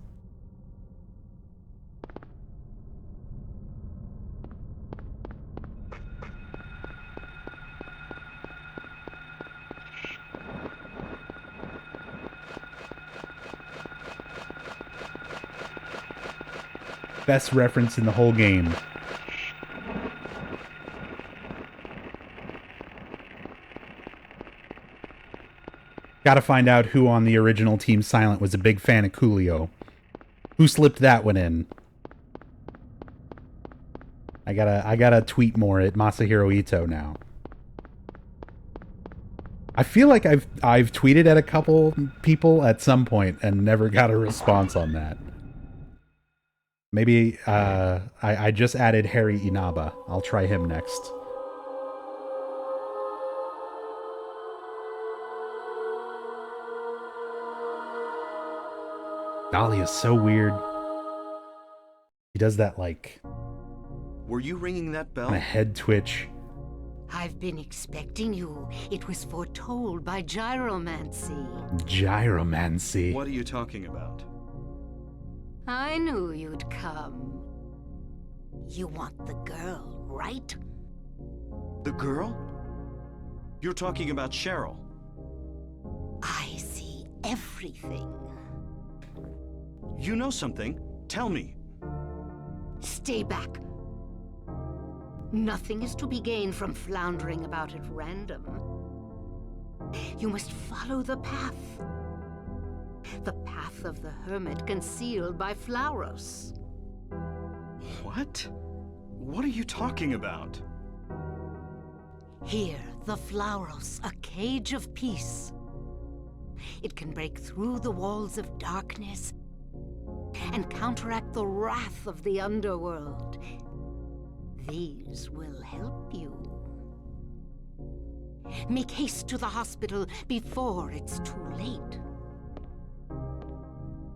Best reference in the whole game. Gotta find out who on the original Team Silent was a big fan of Coolio. Who slipped that one in? I gotta tweet more at Masahiro Ito now. I feel like I've tweeted at a couple people at some point and never got a response on that. Maybe I just added Harry Inaba. I'll try him next. Dahlia's so weird. He does that, like, Were you ringing that bell? kind of head twitch. I've been expecting you. It was foretold by gyromancy. Gyromancy. What are you talking about? I knew you'd come. You want the girl, right? The girl? You're talking about Cheryl. I see everything. You know something? Tell me. Stay back. Nothing is to be gained from floundering about at random. You must follow the path. The path of the hermit concealed by Flauros. What? What are you talking about? Here, the Flauros, a cage of peace. It can break through the walls of darkness and counteract the wrath of the underworld. These will help you. Make haste to the hospital before it's too late.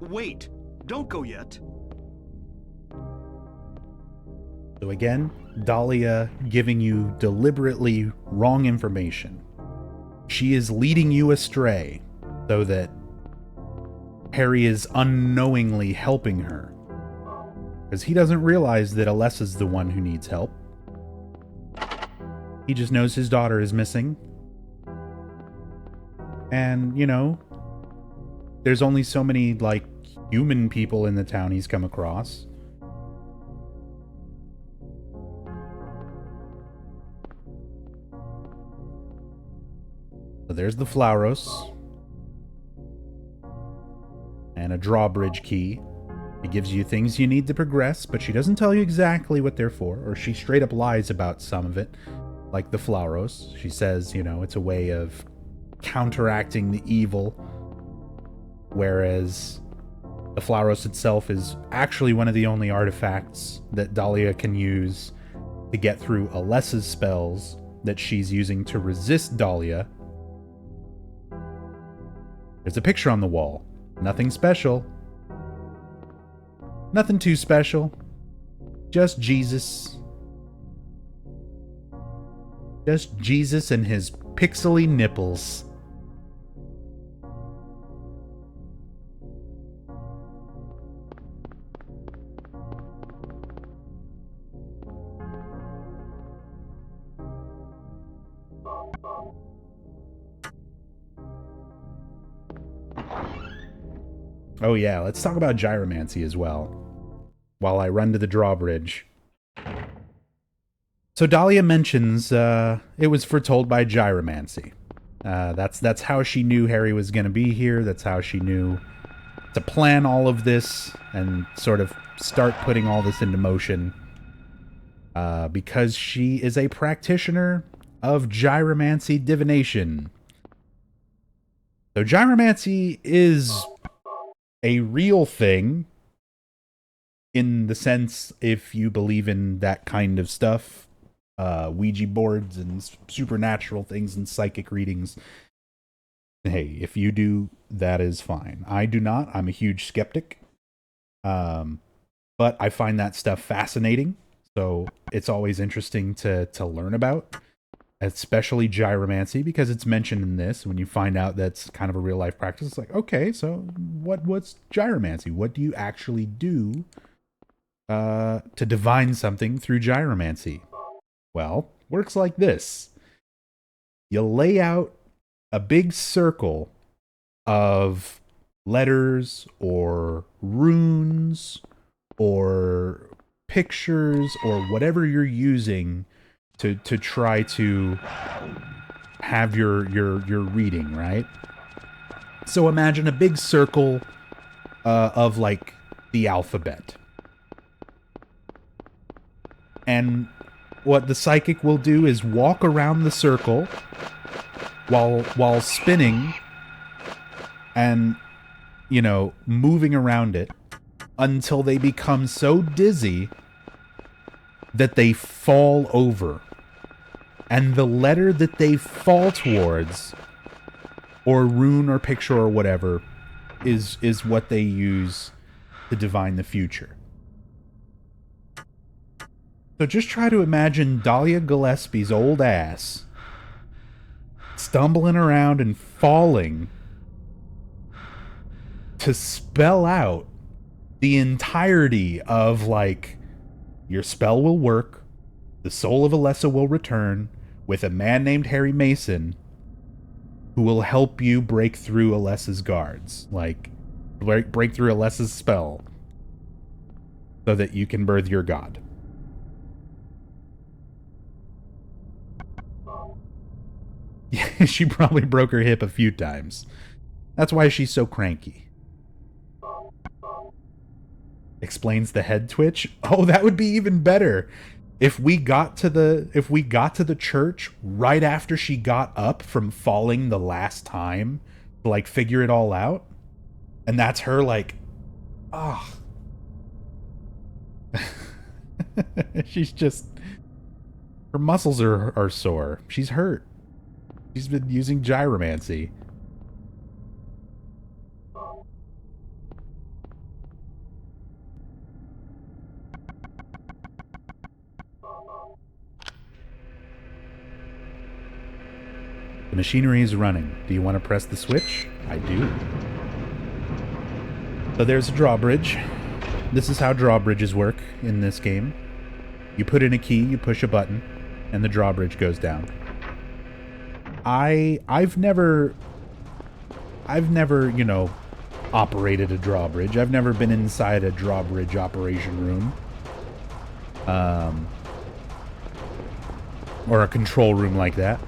Wait, don't go yet. So again, Dahlia giving you deliberately wrong information. She is leading you astray so that Harry is unknowingly helping her. Because he doesn't realize that Alessa's the one who needs help. He just knows his daughter is missing. And, you know, there's only so many, like, human people in the town he's come across. So there's the Flauros. And a drawbridge key. It gives you things you need to progress, but she doesn't tell you exactly what they're for, or she straight up lies about some of it, like the Flauros. She says, you know, it's a way of counteracting the evil, whereas the Flauros itself is actually one of the only artifacts that Dahlia can use to get through Alessa's spells that she's using to resist Dahlia. There's a picture on the wall. Nothing special. Nothing too special. Just Jesus. Just Jesus and his pixely nipples. Oh yeah, let's talk about gyromancy as well, while I run to the drawbridge. So Dahlia mentions it was foretold by gyromancy. That's how she knew Harry was going to be here. That's how she knew to plan all of this and sort of start putting all this into motion. Because she is a practitioner of gyromancy divination. So gyromancy is a real thing in the sense, if you believe in that kind of stuff, Ouija boards and supernatural things and psychic readings. Hey, if you do, that is fine. I do not. I'm a huge skeptic. But I find that stuff fascinating. So it's always interesting to learn about, especially gyromancy, because it's mentioned in this. When you find out that's kind of a real life practice, it's like, okay, so what's gyromancy? What do you actually do to divine something through gyromancy? Well, works like this. You lay out a big circle of letters or runes or pictures or whatever you're using to try to have your reading, right? So imagine a big circle of like the alphabet. And what the psychic will do is walk around the circle while spinning and, you know, moving around it until they become so dizzy that they fall over. And the letter that they fall towards, or rune or picture or whatever, is what they use to divine the future. So just try to imagine Dahlia Gillespie's old ass stumbling around and falling to spell out the entirety of, like, your spell will work, the soul of Alessa will return with a man named Harry Mason who will help you break through Alessa's guards. Like, break through Alessa's spell so that you can birth your god. Yeah, she probably broke her hip a few times. That's why she's so cranky. Explains the head twitch. Oh, that would be even better. If we got to the church right after she got up from falling the last time to, like, figure it all out. And that's her, like, ah. Oh. She's just, her muscles are sore. She's hurt. She's been using gyromancy. The machinery is running. Do you want to press the switch? I do. So there's a drawbridge. This is how drawbridges work in this game. You put in a key, you push a button, and the drawbridge goes down. I've never, you know, operated a drawbridge. I've never been inside a drawbridge operation room. Or a control room like that.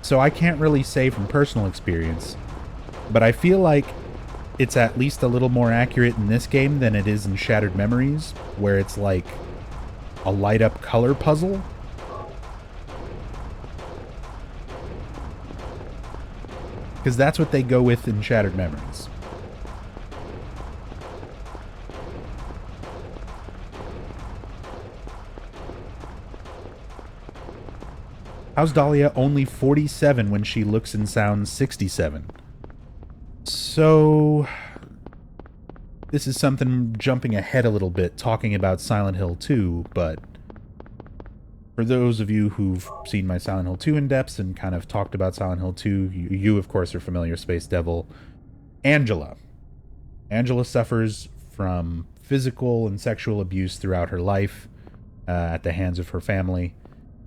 So I can't really say from personal experience, but I feel like it's at least a little more accurate in this game than it is in Shattered Memories, where it's like a light-up color puzzle. Because that's what they go with in Shattered Memories. How's Dahlia only 47 when she looks and sounds 67? So, this is something jumping ahead a little bit, talking about Silent Hill 2, but for those of you who've seen my Silent Hill 2 in-depths and kind of talked about Silent Hill 2, you of course are familiar, Space Devil. Angela. Angela suffers from physical and sexual abuse throughout her life at the hands of her family.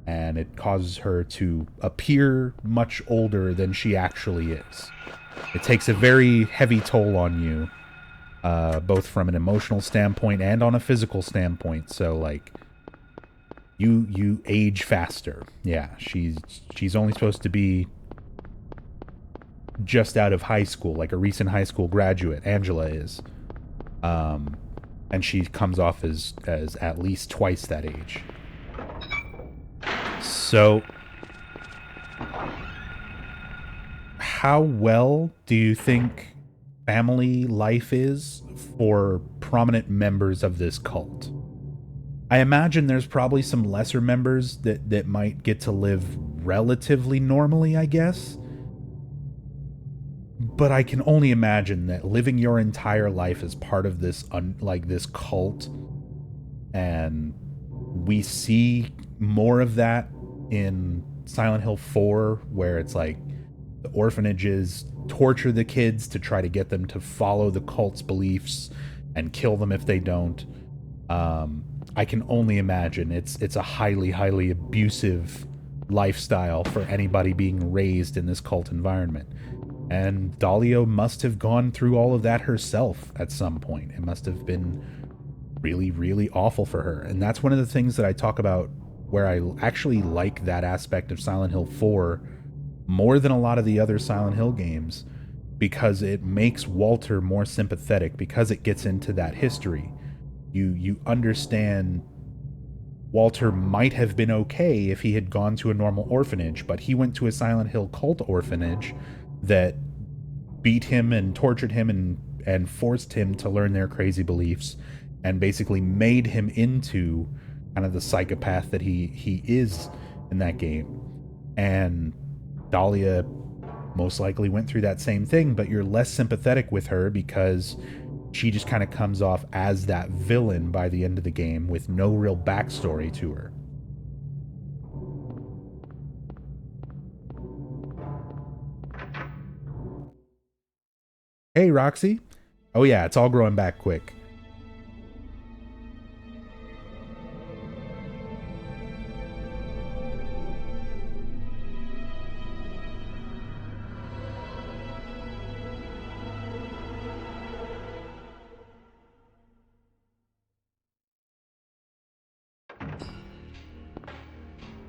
And it causes her to appear much older than she actually is. It takes a very heavy toll on you, both from an emotional standpoint and on a physical standpoint. So, like, you age faster. Yeah, she's only supposed to be just out of high school, like a recent high school graduate. Angela is, and she comes off as at least twice that age. So, how well do you think family life is for prominent members of this cult? I imagine there's probably some lesser members that might get to live relatively normally, I guess. But I can only imagine that living your entire life as part of this, this cult, and we see more of that in Silent Hill 4, where it's like the orphanages torture the kids to try to get them to follow the cult's beliefs and kill them if they don't. I can only imagine it's a highly, highly abusive lifestyle for anybody being raised in this cult environment. And Dahlia must have gone through all of that herself at some point. It must have been really, really awful for her. And that's one of the things that I talk about where I actually like that aspect of Silent Hill 4 more than a lot of the other Silent Hill games, because it makes Walter more sympathetic, because it gets into that history. You understand Walter might have been okay if he had gone to a normal orphanage, but he went to a Silent Hill cult orphanage that beat him and tortured him and forced him to learn their crazy beliefs, and basically made him into kind of the psychopath that he is in that game. And Dahlia most likely went through that same thing, but you're less sympathetic with her because she just kind of comes off as that villain by the end of the game with no real backstory to her. Hey, Roxy. Oh yeah, it's all growing back quick.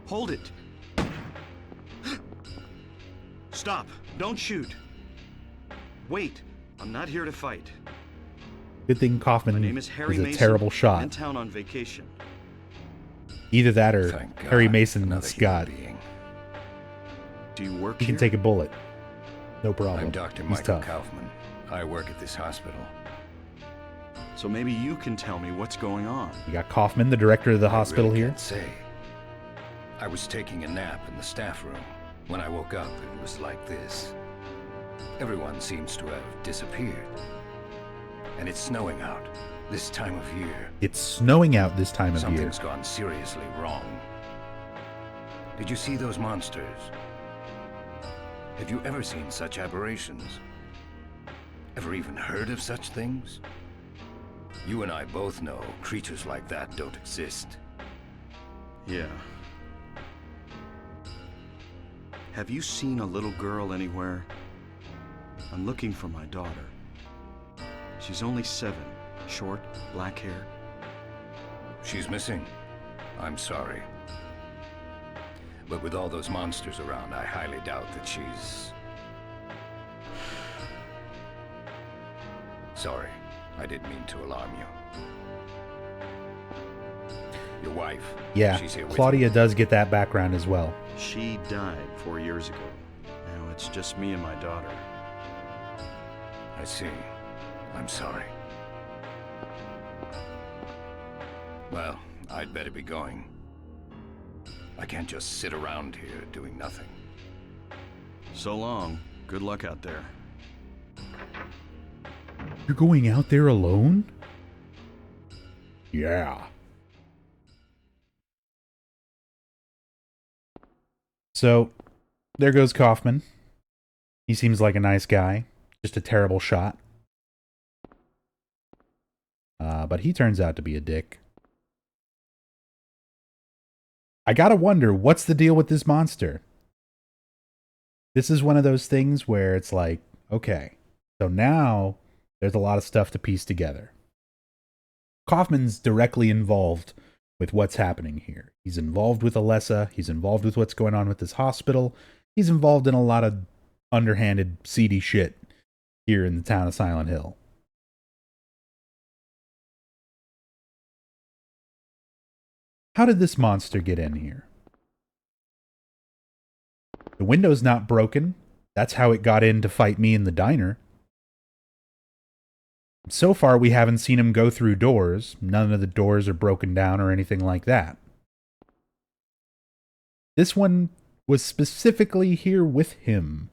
Hold it! Stop! Don't shoot! Wait! I'm not here to fight. Good thing Kaufman My name is Harry is a Mason. terrible I'm shot. in town on vacation. Either that or Thank God, Harry Mason another Scott. human being. Do you work He here? can take a bullet. No problem. I'm Dr. He's Michael tough. Kaufman. I work at this hospital. So maybe you can tell me what's going on. You got Kaufman, the director of the hospital I really here. can't say. I was taking a nap in the staff room. When I woke up, it was like this. Everyone seems to have disappeared. And it's snowing out this time of year. It's snowing out this time of year. Something's gone seriously wrong. Did you see those monsters? Have you ever seen such aberrations? Ever even heard of such things? You and I both know creatures like that don't exist. Yeah. Have you seen a little girl anywhere? I'm looking for my daughter. She's only 7, short, black hair. She's missing. I'm sorry. But with all those monsters around, I highly doubt that she's... Sorry, I didn't mean to alarm you. Your wife, Yeah, she's here with Claudia you. does get that background as well. She died 4 years ago. Now it's just me and my daughter. I see. I'm sorry. Well, I'd better be going. I can't just sit around here doing nothing. So long. Good luck out there. You're going out there alone? Yeah. So, there goes Kaufman. He seems like a nice guy. Just a terrible shot. But he turns out to be a dick. I gotta wonder, what's the deal with this monster? This is one of those things where it's like, okay, so now there's a lot of stuff to piece together. Kaufman's directly involved with what's happening here. He's involved with Alessa. He's involved with what's going on with this hospital. He's involved in a lot of underhanded, seedy shit here in the town of Silent Hill. How did this monster get in here? The window's not broken. That's how it got in to fight me in the diner. So far, we haven't seen him go through doors. None of the doors are broken down or anything like that. This one was specifically here with him.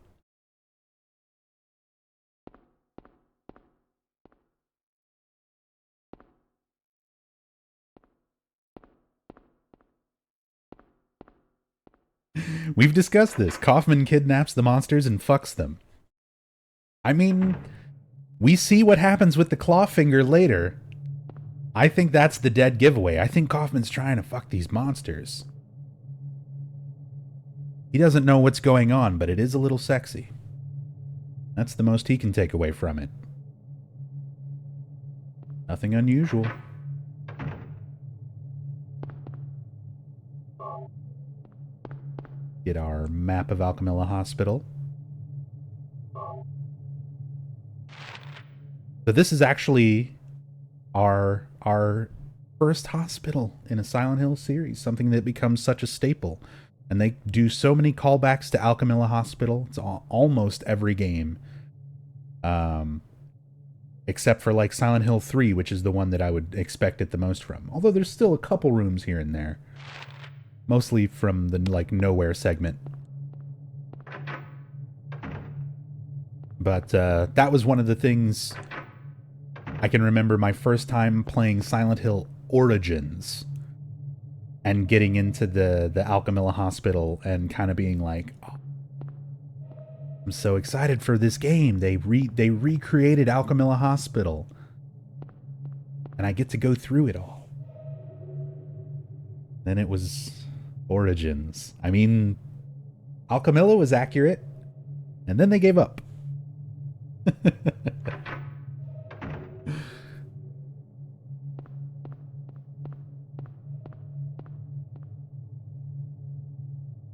We've discussed this. Kaufman kidnaps the monsters and fucks them. I mean, we see what happens with the claw finger later. I think that's the dead giveaway. I think Kaufman's trying to fuck these monsters. He doesn't know what's going on, but it is a little sexy. That's the most he can take away from it. Nothing unusual. Get our map of Alchemilla Hospital. So this is actually our first hospital in a Silent Hill series, something that becomes such a staple. And they do so many callbacks to Alchemilla Hospital. It's almost every game. Except for like Silent Hill 3, which is the one that I would expect it the most from. Although there's still a couple rooms here and there. Mostly from the like nowhere segment. But that was one of the things I can remember my first time playing Silent Hill Origins and getting into the Alchemilla Hospital and kind of being like, oh, I'm so excited for this game. They recreated Alchemilla Hospital. And I get to go through it all. Then it was Origins. I mean, Alchemilla was accurate. And then they gave up.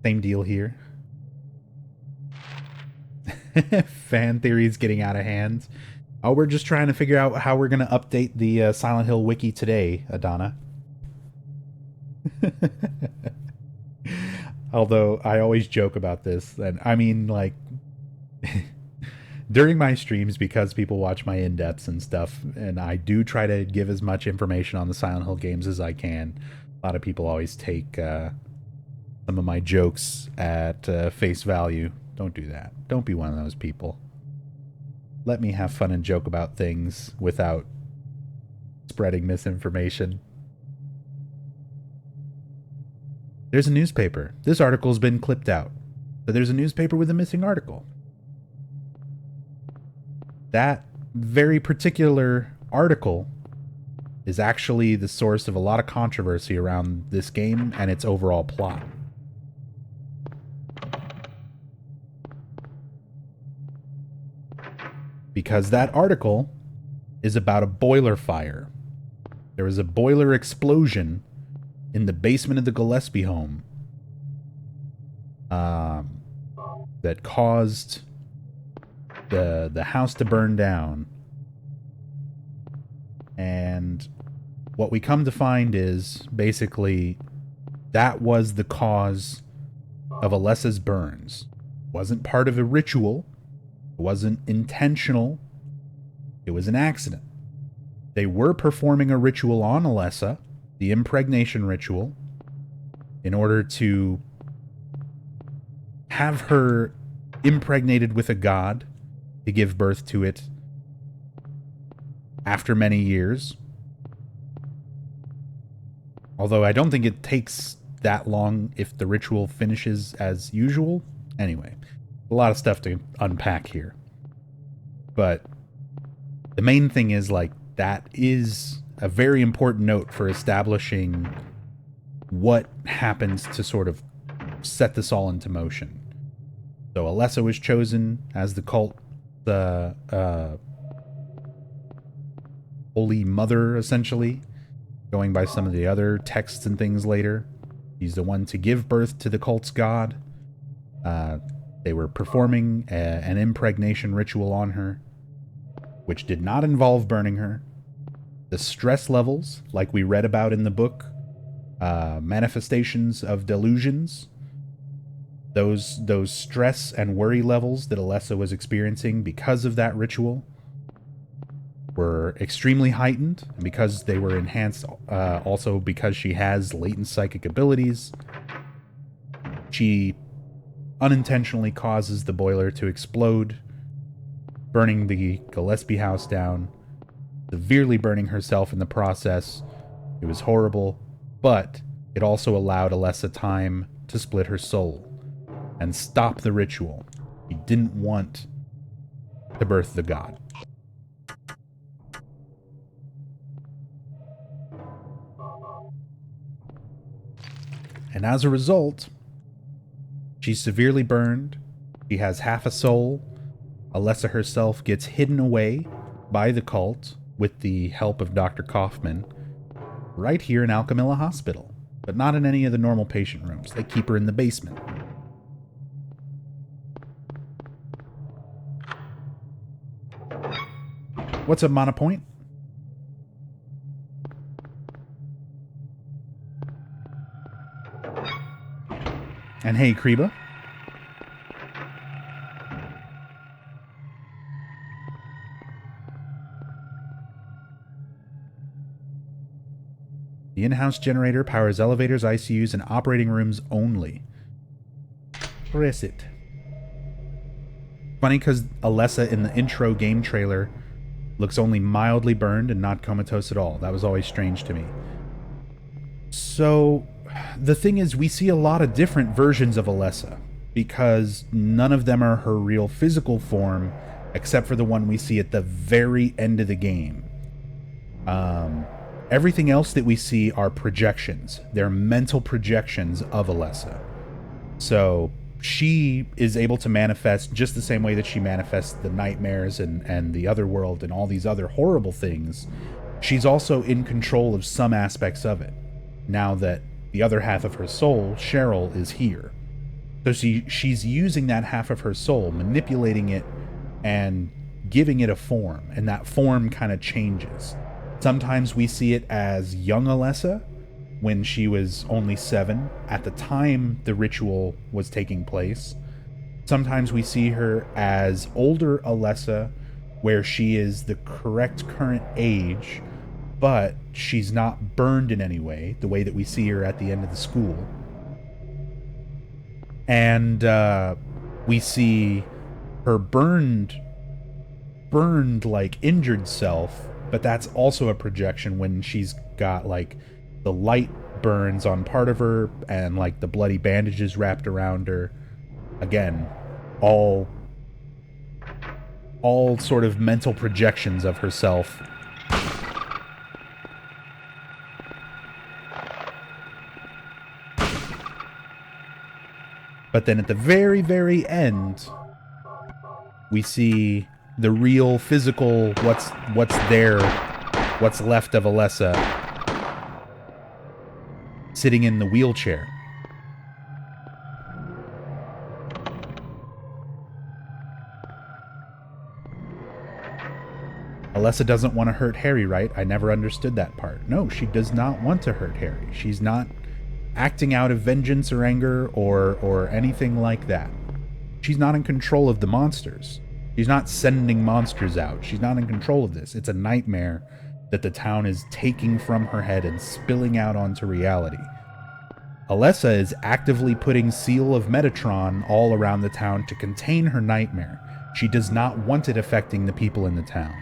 Same deal here. Fan theories getting out of hand. Oh, we're just trying to figure out how we're going to update the Silent Hill wiki today, Adana. Although I always joke about this, and I mean, like, during my streams, because people watch my in-depths and stuff, and I do try to give as much information on the Silent Hill games as I can. A lot of people always take some of my jokes at face value. Don't do that. Don't be one of those people. Let me have fun and joke about things without spreading misinformation. There's a newspaper. This article's been clipped out. But there's a newspaper with a missing article. That very particular article is actually the source of a lot of controversy around this game and its overall plot. Because that article is about a boiler fire. There was a boiler explosion in the basement of the Gillespie home that caused the house to burn down. And what we come to find is basically that was the cause of Alessa's burns. It wasn't part of a ritual. It wasn't intentional. It was an accident. They were performing a ritual on Alessa, the impregnation ritual, in order to have her impregnated with a god to give birth to it after many years. Although I don't think it takes that long if the ritual finishes as usual. Anyway, a lot of stuff to unpack here. But the main thing is, like, that is a very important note for establishing what happens to sort of set this all into motion. So Alessa was chosen as the cult, the Holy Mother, essentially, going by some of the other texts and things later. He's the one to give birth to the cult's god. They were performing an impregnation ritual on her, which did not involve burning her. The stress levels, like we read about in the book, manifestations of delusions, those stress and worry levels that Alessa was experiencing because of that ritual were extremely heightened, and because they were enhanced also because she has latent psychic abilities. She unintentionally causes the boiler to explode, burning the Gillespie house down, severely burning herself in the process. It was horrible, but it also allowed Alessa time to split her soul and stop the ritual. He didn't want to birth the god. And as a result, she's severely burned. She has half a soul. Alessa herself gets hidden away by the cult with the help of Dr. Kaufman right here in Alchemilla Hospital, but not in any of the normal patient rooms. They keep her in the basement. What's up, Monopoint? And hey, Kreba. The in-house generator powers elevators, ICUs, and operating rooms only. Press it. Funny because Alessa in the intro game trailer Looks only mildly burned and not comatose at all. That was always strange to me. So, the thing is, we see a lot of different versions of Alessa, because none of them are her real physical form, except for the one we see at the very end of the game. Everything else that we see are projections. They're mental projections of Alessa. So, she is able to manifest just the same way that she manifests the nightmares and the Otherworld and all these other horrible things. She's also in control of some aspects of it, now that the other half of her soul, Cheryl, is here. So she's using that half of her soul, manipulating it and giving it a form, and that form kind of changes. Sometimes we see it as young Alessa, when she was only 7, at the time the ritual was taking place. Sometimes we see her as older Alessa, where she is the correct current age, but she's not burned in any way, the way that we see her at the end of the school. And we see her burned like injured self, but that's also a projection when she's got like the light burns on part of her and like the bloody bandages wrapped around her. Again, all sort of mental projections of herself. But then at the very, very end, we see the real physical what's there, what's left of Alessa, sitting in the wheelchair. Alessa doesn't want to hurt Harry, right? I never understood that part. No, she does not want to hurt Harry. She's not acting out of vengeance or anger or anything like that. She's not in control of the monsters. She's not sending monsters out. She's not in control of this. It's a nightmare that the town is taking from her head and spilling out onto reality. Alessa is actively putting Seal of Metatron all around the town to contain her nightmare. She does not want it affecting the people in the town.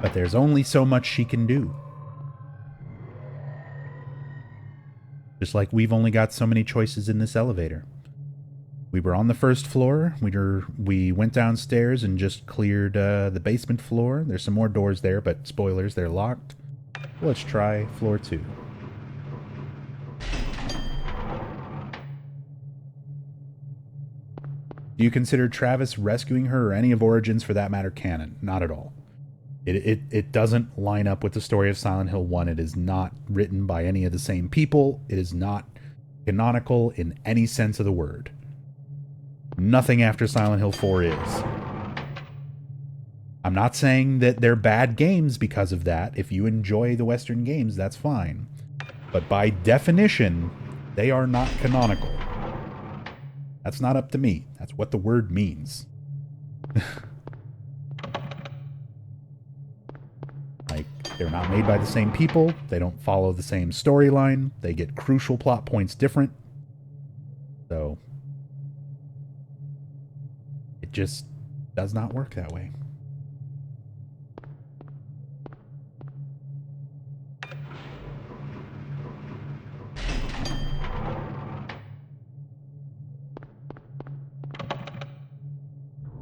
But there's only so much she can do. Just like we've only got so many choices in this elevator. We were on the first floor. We went downstairs and just cleared the basement floor. There's some more doors there, but spoilers, they're locked. Let's try floor 2. Do you consider Travis rescuing her or any of Origins for that matter canon? Not at all. It doesn't line up with the story of Silent Hill 1. It is not written by any of the same people. It is not canonical in any sense of the word. Nothing after Silent Hill 4 is. I'm not saying that they're bad games because of that. If you enjoy the Western games, that's fine. But by definition, they are not canonical. That's not up to me. That's what the word means. Like, they're not made by the same people. They don't follow the same storyline. They get crucial plot points different. So it just does not work that way.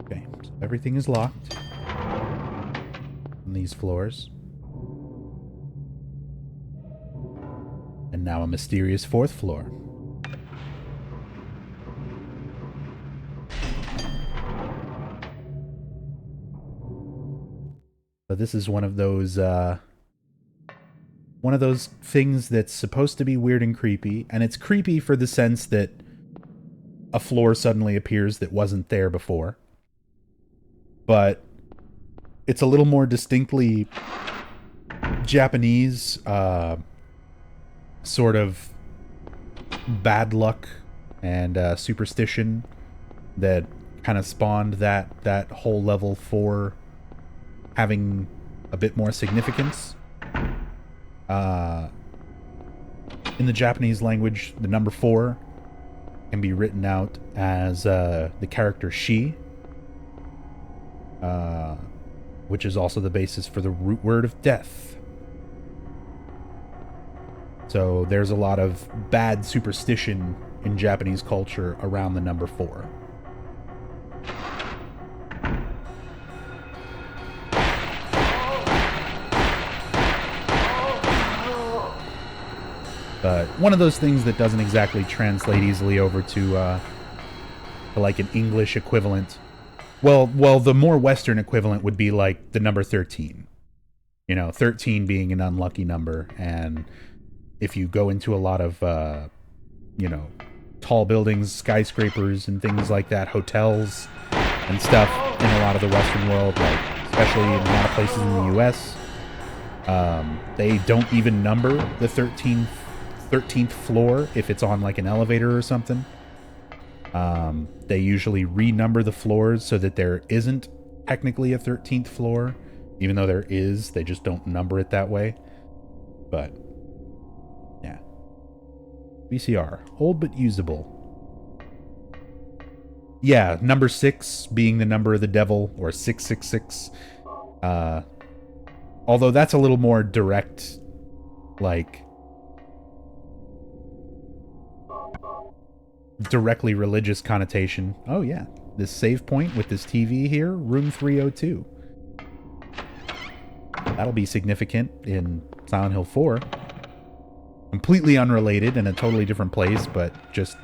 Okay, so everything is locked on these floors. And now a mysterious 4th floor. So this is one of those things that's supposed to be weird and creepy, and it's creepy for the sense that a floor suddenly appears that wasn't there before. But it's a little more distinctly Japanese, sort of bad luck and superstition that kind of spawned that whole level 4 having a bit more significance. in the Japanese language, the number 4 can be written out as the character she, which is also the basis for the root word of death. So there's a lot of bad superstition in Japanese culture around the number 4. But one of those things that doesn't exactly translate easily over to like an English equivalent. Well, the more Western equivalent would be like the number 13. 13 being an unlucky number. And if you go into a lot of, tall buildings, skyscrapers, and things like that, hotels and stuff in a lot of the Western world, like especially in a lot of places in the U.S., they don't even number the 13th floor if it's on like an elevator or something. They usually renumber the floors so that there isn't technically a 13th floor, even though there is. They just don't number it that way. But yeah, VCR, old but usable. Yeah, number 6 being the number of the devil, or 666. Although that's a little more direct, like directly religious connotation. Oh yeah, this save point with this TV here, room 302. That'll be significant in Silent Hill 4. Completely unrelated in a totally different place, but just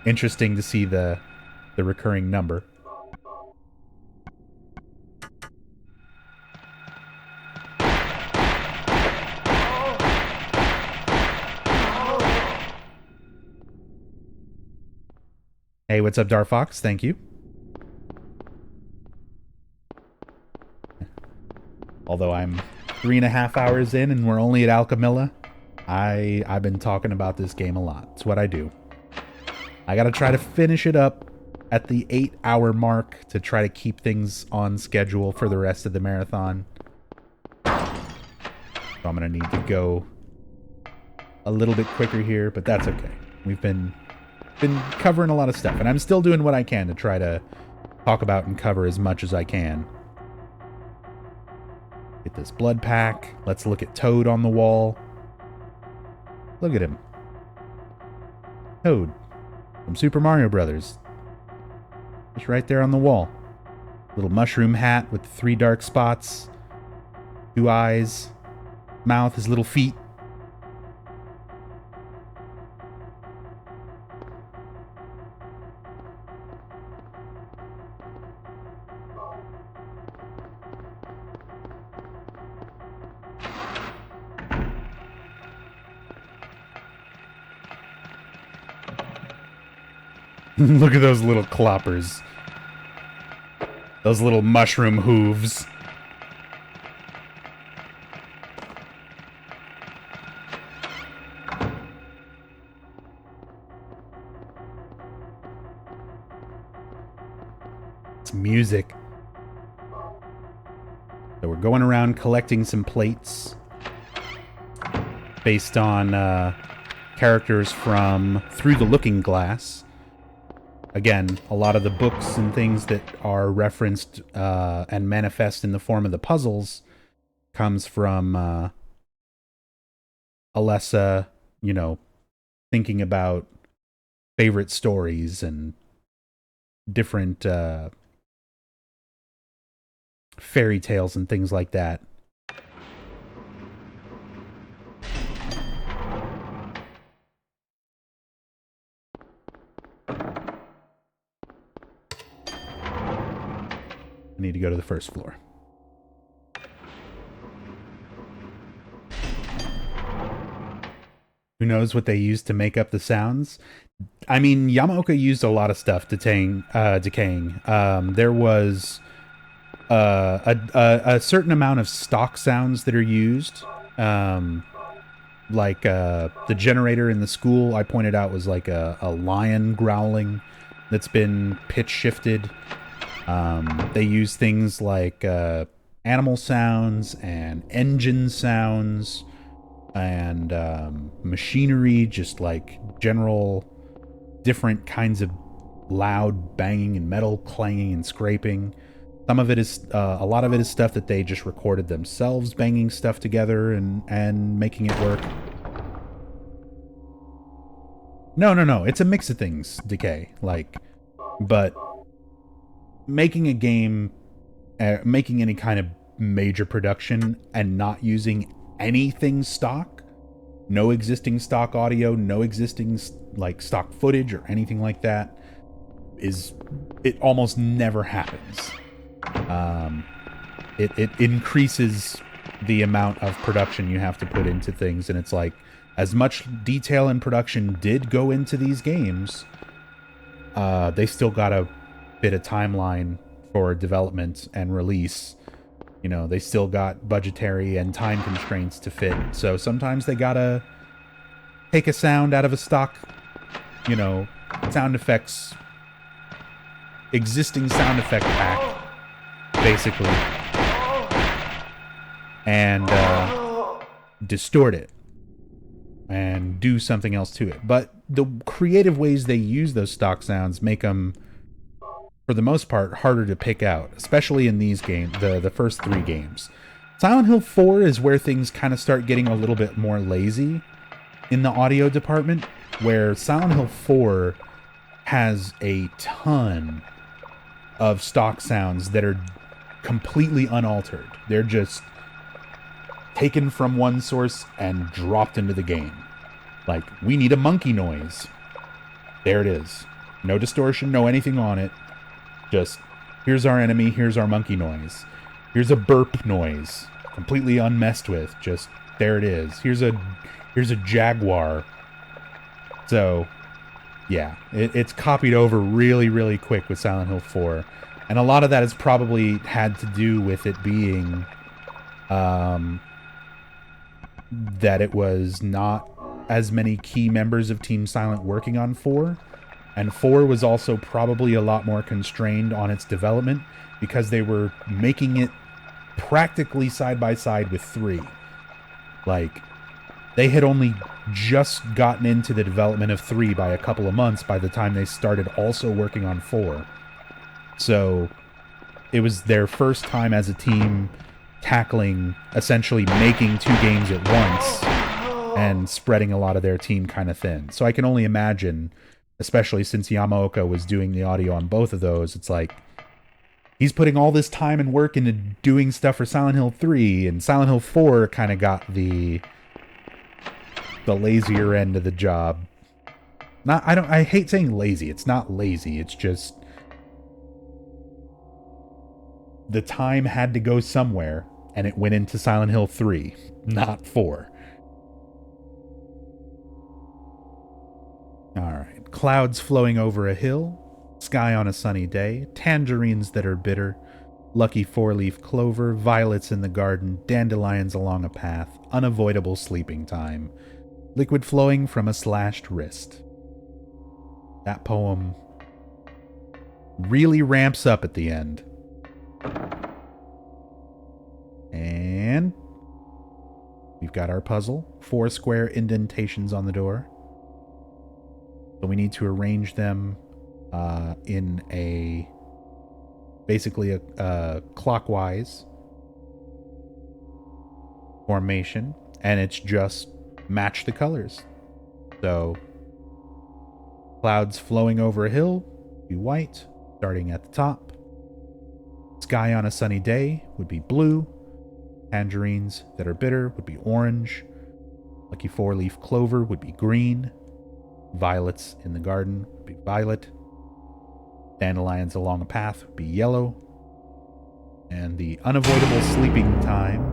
interesting to see the recurring number. Hey, what's up, Darfox? Thank you. Although I'm 3.5 hours in and we're only at Alchemilla, I've been talking about this game a lot. It's what I do. I gotta try to finish it up at the 8-hour mark to try to keep things on schedule for the rest of the marathon. So I'm gonna need to go a little bit quicker here, but that's okay. We've been covering a lot of stuff, and I'm still doing what I can to try to talk about and cover as much as I can. Get this blood pack. Let's look at Toad on the wall. Look at him. Toad from Super Mario Brothers. Just right there on the wall. Little mushroom hat with 3 dark spots. 2 eyes. Mouth, his little feet. Look at those little cloppers. Those little mushroom hooves. It's music. So we're going around collecting some plates based on characters from Through the Looking Glass. Again, a lot of the books and things that are referenced and manifest in the form of the puzzles comes from Alessa, thinking about favorite stories and different fairy tales and things like that. I need to go to the first floor. Who knows what they used to make up the sounds? I mean, Yamaoka used a lot of stuff decaying. There was a certain amount of stock sounds that are used. Like the generator in the school I pointed out was like a lion growling that's been pitch shifted. They use things like animal sounds and engine sounds. and machinery, just like general different kinds of loud banging and metal clanging and scraping. Some of it is, a lot of it is stuff that they just recorded themselves, banging stuff together and making it work. No, it's a mix of things, Decay. Like, but making a game, making any kind of major production and not using anything stock, no existing stock audio, no existing like stock footage or anything like that, it almost never happens. It increases the amount of production you have to put into things, and it's like, as much detail and production did go into these games, they still got a bit of timeline for development and release. You know, they still got budgetary and time constraints to fit. So sometimes they gotta take a sound out of a stock, you know, sound effects, existing sound effect pack, basically, and distort it and do something else to it. But the creative ways they use those stock sounds make them, for the most part, harder to pick out, especially in these games, the first 3 games. Silent Hill 4 is where things kind of start getting a little bit more lazy in the audio department, where Silent Hill 4 has a ton of stock sounds that are completely unaltered. They're just taken from one source and dropped into the game. Like, we need a monkey noise. There it is. No distortion, no anything on it. Just, here's our enemy, here's our monkey noise. Here's a burp noise, completely unmessed with. Just, there it is. Here's a jaguar. So, yeah, it's copied over really, really quick with Silent Hill 4. And a lot of that has probably had to do with it being, that it was not as many key members of Team Silent working on 4. And 4 was also probably a lot more constrained on its development because they were making it practically side by side with 3. Like, they had only just gotten into the development of 3 by a couple of months by the time they started also working on 4. So it was their first time as a team tackling, essentially making 2 games at once and spreading a lot of their team kind of thin. So I can only imagine, especially since Yamaoka was doing the audio on both of those, it's like, he's putting all this time and work into doing stuff for Silent Hill 3, and Silent Hill 4 kind of got the lazier end of the job. I hate saying lazy. It's not lazy. It's just the time had to go somewhere, and it went into Silent Hill 3, not 4. Alright. Clouds flowing over a hill, sky on a sunny day, tangerines that are bitter, lucky 4-leaf clover, violets in the garden, dandelions along a path, unavoidable sleeping time, liquid flowing from a slashed wrist. That poem really ramps up at the end. And we've got our puzzle. 4 square indentations on the door. So we need to arrange them in basically a clockwise formation, and it's just match the colors. So clouds flowing over a hill would be white, starting at the top. Sky on a sunny day would be blue. Tangerines that are bitter would be orange. Lucky 4-leaf clover would be green. Violets in the garden would be violet. Dandelions along a path would be yellow. And the unavoidable sleeping time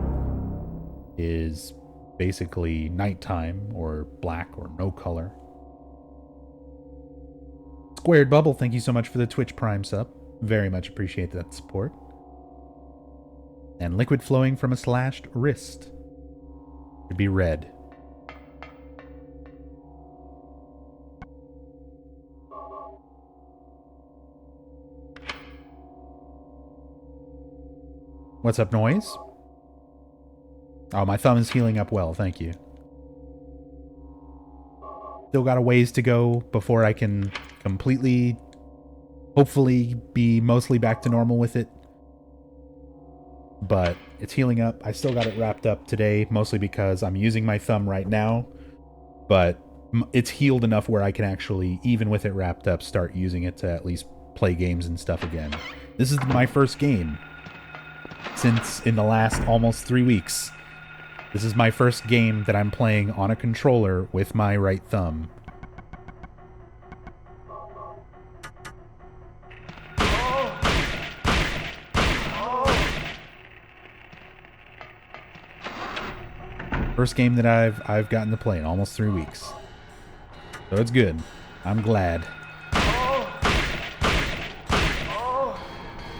is basically nighttime, or black, or no color. Squared Bubble, thank you so much for the Twitch Prime sub. Very much appreciate that support. And liquid flowing from a slashed wrist would be red. What's up, Noise? Oh, my thumb is healing up well, thank you. still got a ways to go before I can completely, hopefully, be mostly back to normal with it. But it's healing up. I still got it wrapped up today, mostly because I'm using my thumb right now. But it's healed enough where I can actually, even with it wrapped up, start using it to at least play games and stuff again. This is my first game since in the last almost 3 weeks. This is my first game that I'm playing on a controller with my right thumb. First game that I've gotten to play in almost 3 weeks. So it's good. I'm glad.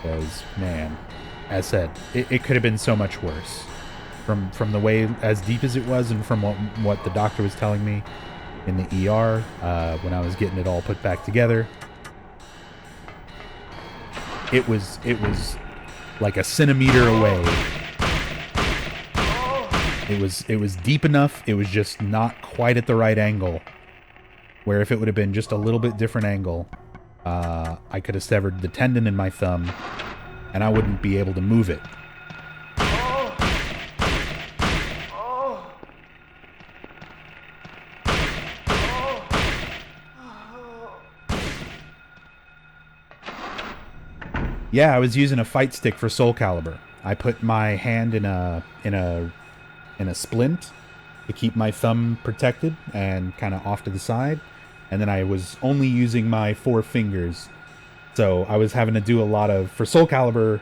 Because, man, as said, it could have been so much worse. From the way, as deep as it was, and from what the doctor was telling me in the ER when I was getting it all put back together, it was like a centimeter away. It was deep enough. It was just not quite at the right angle. Where if it would have been just a little bit different angle, I could have severed the tendon in my thumb, and I wouldn't be able to move it. Yeah, I was using a fight stick for Soul Calibur. I put my hand in a splint to keep my thumb protected and kind of off to the side, and then I was only using my 4 fingers. So I was having to do a lot of, for Soul Calibur,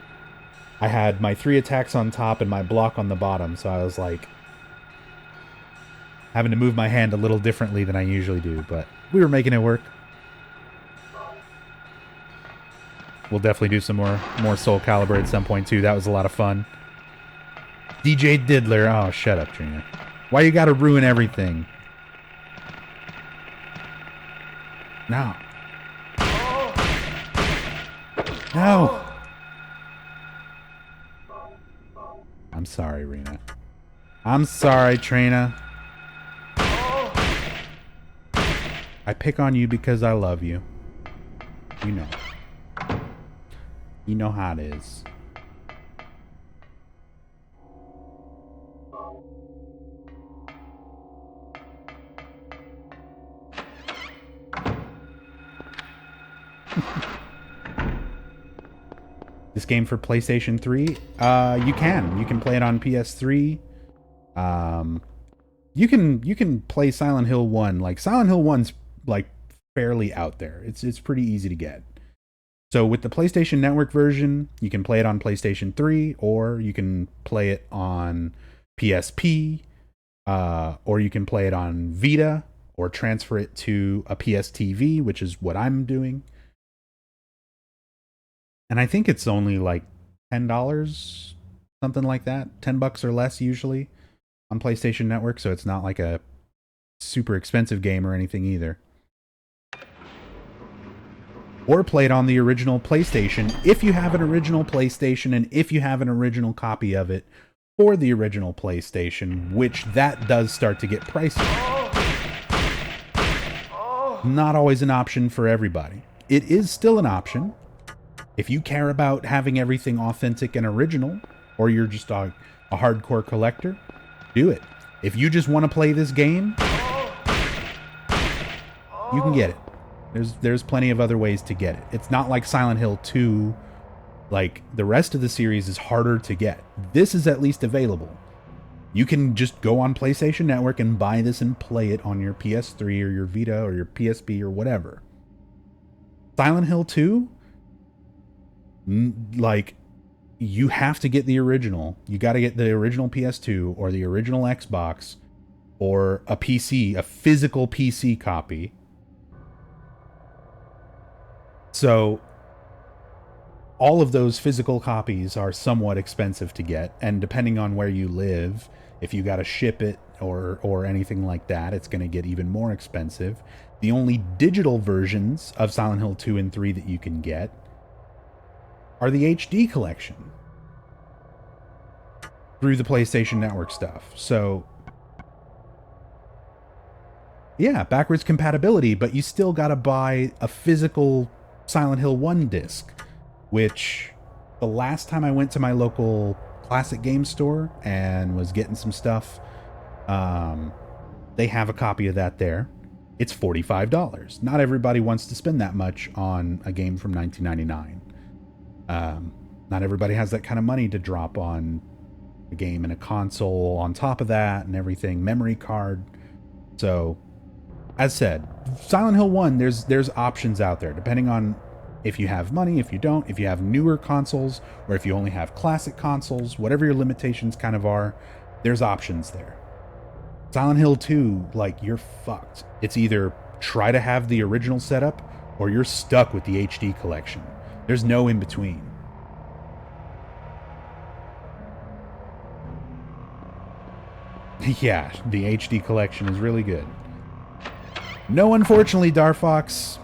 I had my 3 attacks on top and my block on the bottom, so I was like having to move my hand a little differently than I usually do, but we were making it work. We'll definitely do some more Soul Calibur at some point too. That was a lot of fun. DJ Diddler. Oh, shut up, Trina. Why you gotta ruin everything? No. No. I'm sorry, Rena. I'm sorry, Trina. I pick on you because I love you. You know. You know how it is. This game for PlayStation 3? You can play it on PS3. You can play Silent Hill 1. Like, Silent Hill 1's like fairly out there. It's pretty easy to get. So with the PlayStation Network version, you can play it on PlayStation 3, or you can play it on PSP, or you can play it on Vita, or transfer it to a PS TV, which is what I'm doing. And I think it's only like $10, something like that. $10 or less usually on PlayStation Network, so it's not like a super expensive game or anything either. Or play it on the original PlayStation if you have an original PlayStation, and if you have an original copy of it for the original PlayStation, which that does start to get pricey. Not always an option for everybody. It is still an option. If you care about having everything authentic and original, or you're just a hardcore collector, do it. If you just want to play this game, you can get it. There's plenty of other ways to get it. It's not like Silent Hill 2. Like, the rest of the series is harder to get. This is at least available. You can just go on PlayStation Network and buy this and play it on your PS3 or your Vita or your PSP or whatever. Silent Hill 2, like, you have to get the original. You got to get the original PS2 or the original Xbox or a PC, a physical PC copy. So all of those physical copies are somewhat expensive to get, and depending on where you live, if you got to ship it or anything like that, it's going to get even more expensive. The only digital versions of Silent Hill 2 and 3 that you can get are the HD collection through the PlayStation Network stuff. So Yeah, backwards compatibility, but you still gotta buy a physical Silent Hill 1 disc, which the last time I went to my local classic game store and was getting some stuff, they have a copy of that there. It's $45. Not everybody wants to spend that much on a game from 1999. Not everybody has that kind of money to drop on a game and a console on top of that and everything, memory card. So, as said, Silent Hill 1, there's options out there depending on if you have money, if you don't, if you have newer consoles, or if you only have classic consoles, whatever your limitations kind of are, there's options there. Silent Hill 2, like, you're fucked. It's either try to have the original setup or you're stuck with the HD collection. There's no in between. Yeah, the HD collection is really good. No, unfortunately, Darfox,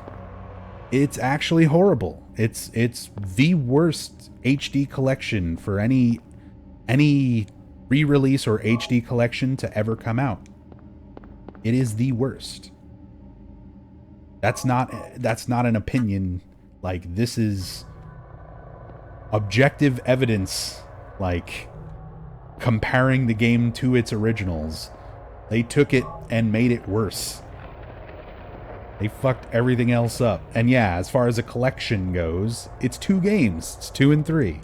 it's actually horrible. It's the worst HD collection for any re-release or HD collection to ever come out. It is the worst. That's not an opinion. Like, this is objective evidence, like, comparing the game to its originals. They took it and made it worse. They fucked everything else up. And yeah, as far as a collection goes, it's 2 games. It's 2 and 3.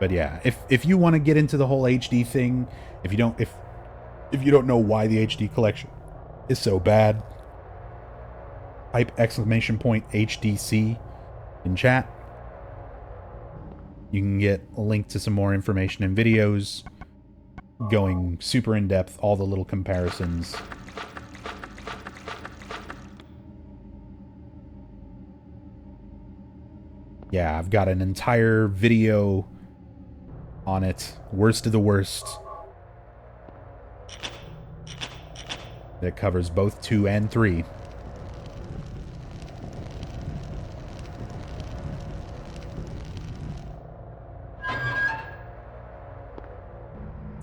But yeah, if you want to get into the whole HD thing, if you don't know why the HD collection is so bad, type !HDC in chat. You can get a link to some more information and videos going super in depth, all the little comparisons. Yeah, I've got an entire video on it, worst of the worst, that covers both 2 and 3.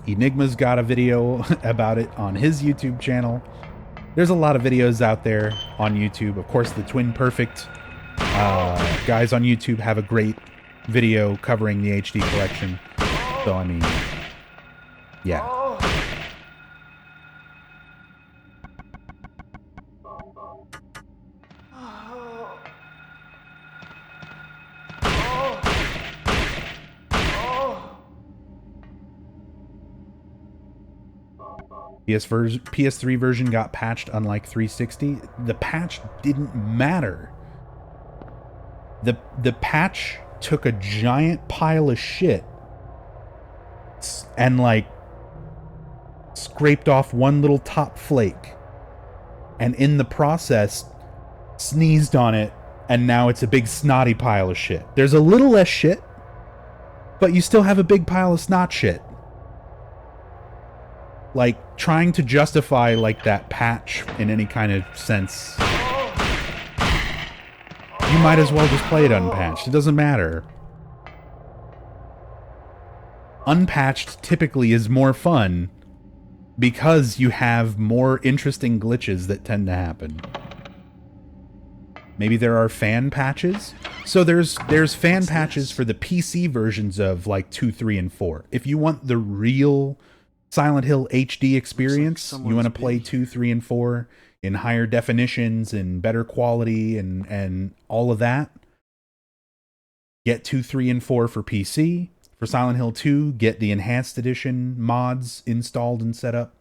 Enigma's got a video about it on his YouTube channel. There's a lot of videos out there on YouTube. Of course, the Twin Perfect guys on YouTube have a great video covering the HD collection. So, I mean, yeah. PS3 version got patched, unlike 360. The patch didn't matter. The patch took a giant pile of shit and, like, scraped off one little top flake, and in the process sneezed on it, and now it's a big snotty pile of shit. There's a little less shit, but you still have a big pile of snot shit. Like, trying to justify, like, that patch in any kind of sense, you might as well just play it unpatched. It doesn't matter. Unpatched typically is more fun because you have more interesting glitches that tend to happen. Maybe there are fan patches. So there's fan patches for the PC versions of, like, 2, 3, and 4. If you want the real Silent Hill HD experience, you want to play 2, 3, and 4 in higher definitions and better quality and all of that, get 2, 3, and 4 for PC. For Silent Hill 2, get the Enhanced Edition mods installed and set up.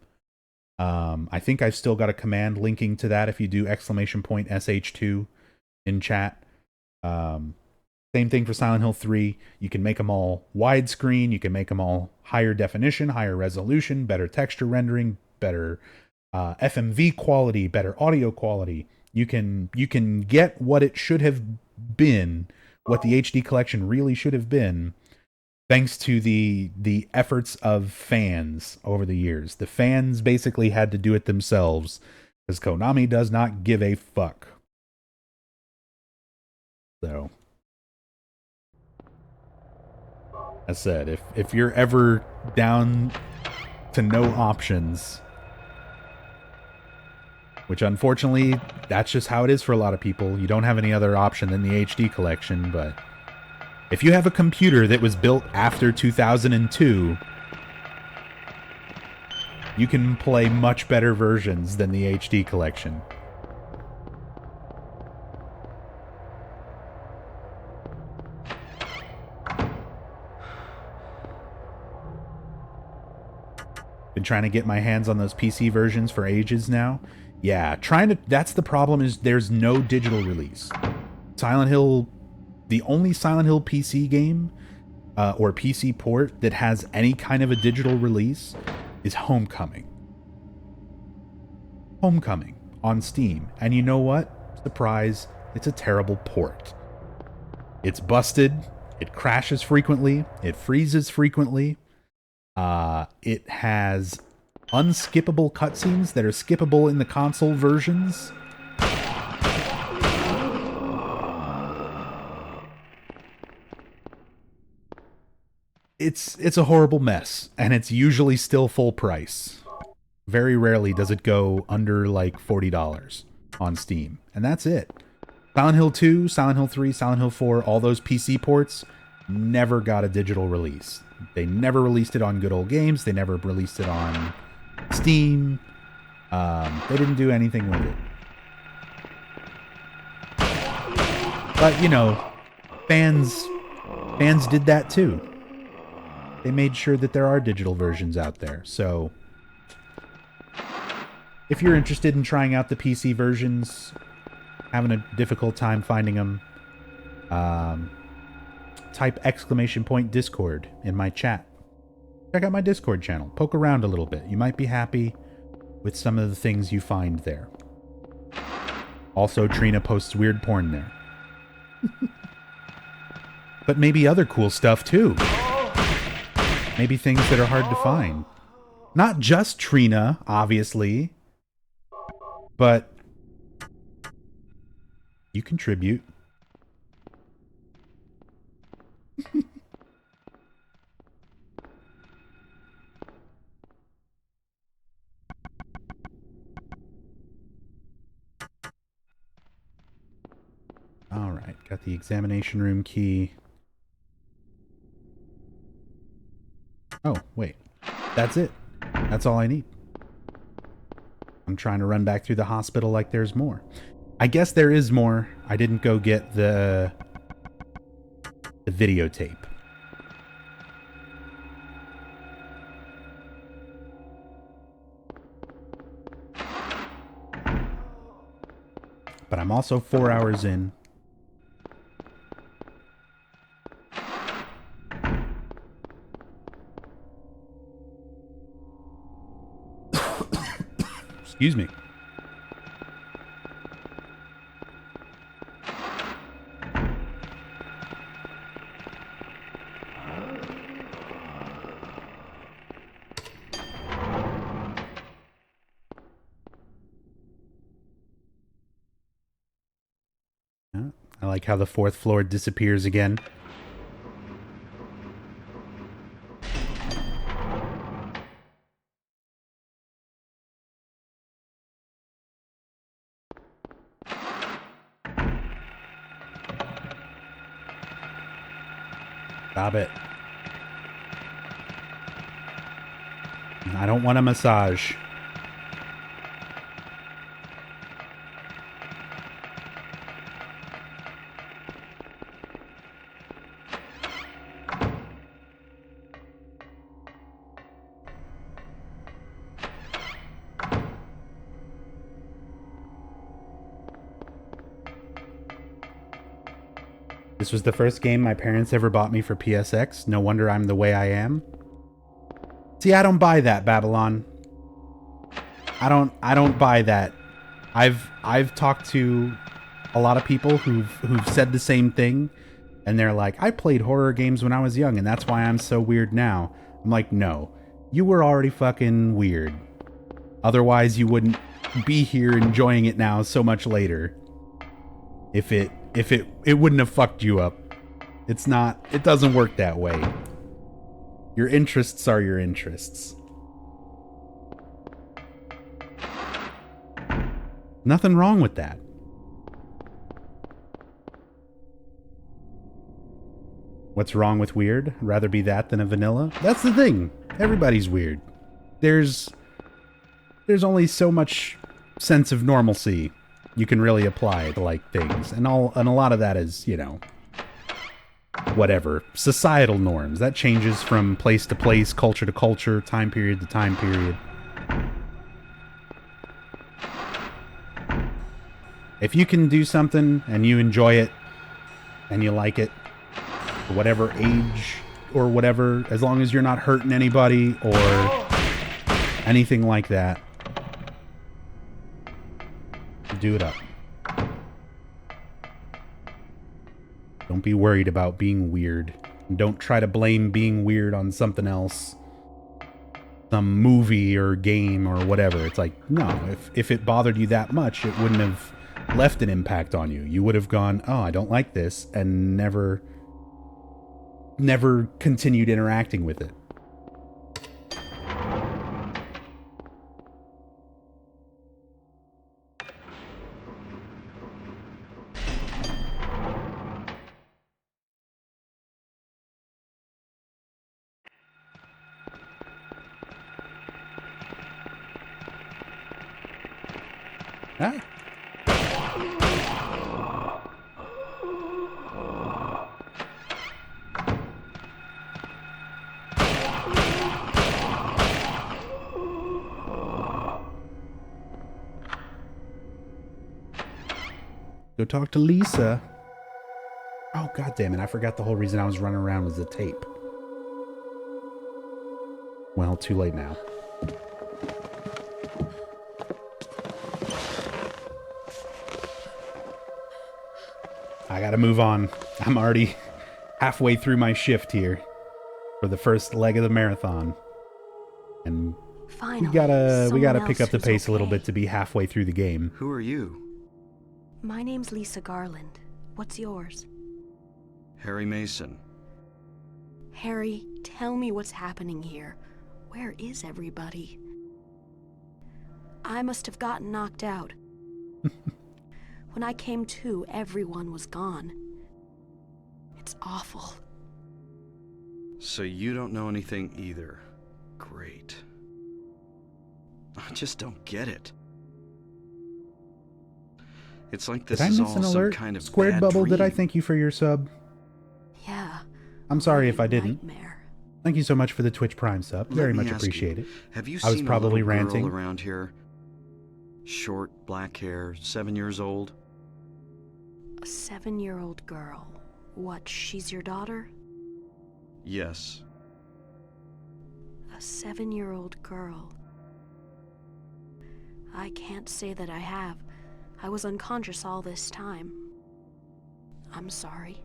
I think I've still got a command linking to that if you do !SH2 in chat. Same thing for Silent Hill 3. You can make them all widescreen. You can make them all higher definition, higher resolution, better texture rendering, better FMV quality, better audio quality. You can get what it should have been, what the HD collection really should have been, thanks to the efforts of fans over the years. The fans basically had to do it themselves, because Konami does not give a fuck. So, As said, if you're ever down to no options, which unfortunately, that's just how it is for a lot of people. You don't have any other option than the HD collection, but if you have a computer that was built after 2002, you can play much better versions than the HD collection. Been trying to get my hands on those PC versions for ages now. Yeah, that's the problem, is there's no digital release. Silent Hill, the only Silent Hill PC game, or PC port that has any kind of a digital release is Homecoming. Homecoming on Steam. And you know what? Surprise, it's a terrible port. It's busted, it crashes frequently, it freezes frequently. It has unskippable cutscenes that are skippable in the console versions. It's a horrible mess, and it's usually still full price. Very rarely does it go under like $40 on Steam, and that's it. Silent Hill 2, Silent Hill 3, Silent Hill 4, all those PC ports never got a digital release. They never released it on Good Old Games. They never released it on Steam. They didn't do anything with it. But, you know, fans did that too. They made sure that there are digital versions out there. So, if you're interested in trying out the PC versions, having a difficult time finding them, type !Discord in my chat. Check out my Discord channel. Poke around a little bit. You might be happy with some of the things you find there. Also, Trina posts weird porn there. But maybe other cool stuff too. Maybe things that are hard to find. Not just Trina, obviously. But you contribute. All right, got the examination room key. Oh, wait. That's it. That's all I need. I'm trying to run back through the hospital like there's more. I guess there is more. I didn't go get the videotape. But I'm also 4 hours in. Excuse me. I like how the fourth floor disappears again. Stop it. I don't want a massage. This was the first game my parents ever bought me for PSX. No wonder I'm the way I am. See, I don't buy that, Babylon. I don't buy that. I've talked to a lot of people who've said the same thing, and they're like, I played horror games when I was young, and that's why I'm so weird now. I'm like, no. You were already fucking weird. Otherwise, you wouldn't be here enjoying it now so much later. If it wouldn't have fucked you up. It doesn't work that way. Your interests are your interests. Nothing wrong with that. What's wrong with weird? I'd rather be that than a vanilla? That's the thing. Everybody's weird. There's only so much sense of normalcy you can really apply to like things. And a lot of that is, you know, whatever. Societal norms. That changes from place to place, culture to culture, time period to time period. If you can do something and you enjoy it and you like it, whatever age or whatever, as long as you're not hurting anybody or anything like that, do it up. Don't be worried about being weird. Don't try to blame being weird on something else. Some movie or game or whatever. It's like, no, if it bothered you that much, it wouldn't have left an impact on you. You would have gone, oh, I don't like this, and never continued interacting with it. Ah. Go talk to Lisa. Oh, god damn it. I forgot the whole reason I was running around was the tape. Well, too late now. I gotta move on. I'm already halfway through my shift here for the first leg of the marathon. And Finally, we gotta pick up the pace a little bit to be halfway through the game. Who are you? My name's Lisa Garland. What's yours? Harry Mason. Harry, tell me what's happening here. Where is everybody? I must have gotten knocked out. When I came to, everyone was gone. It's awful. So you don't know anything either. Great. I just don't get it. It's like this Did I is miss all an some alert? kind of Squared bad Bubble, dream. did I thank you for your sub? Yeah. I'm sorry if I didn't. Nightmare. Thank you so much for the Twitch Prime sub. Let Very me much ask you, appreciate it. Have you I was seen probably a little ranting. girl around here? Short, black hair, 7 years old? A 7-year-old girl. What, she's your daughter? Yes. A 7-year-old girl. I can't say that I have. I was unconscious all this time. I'm sorry.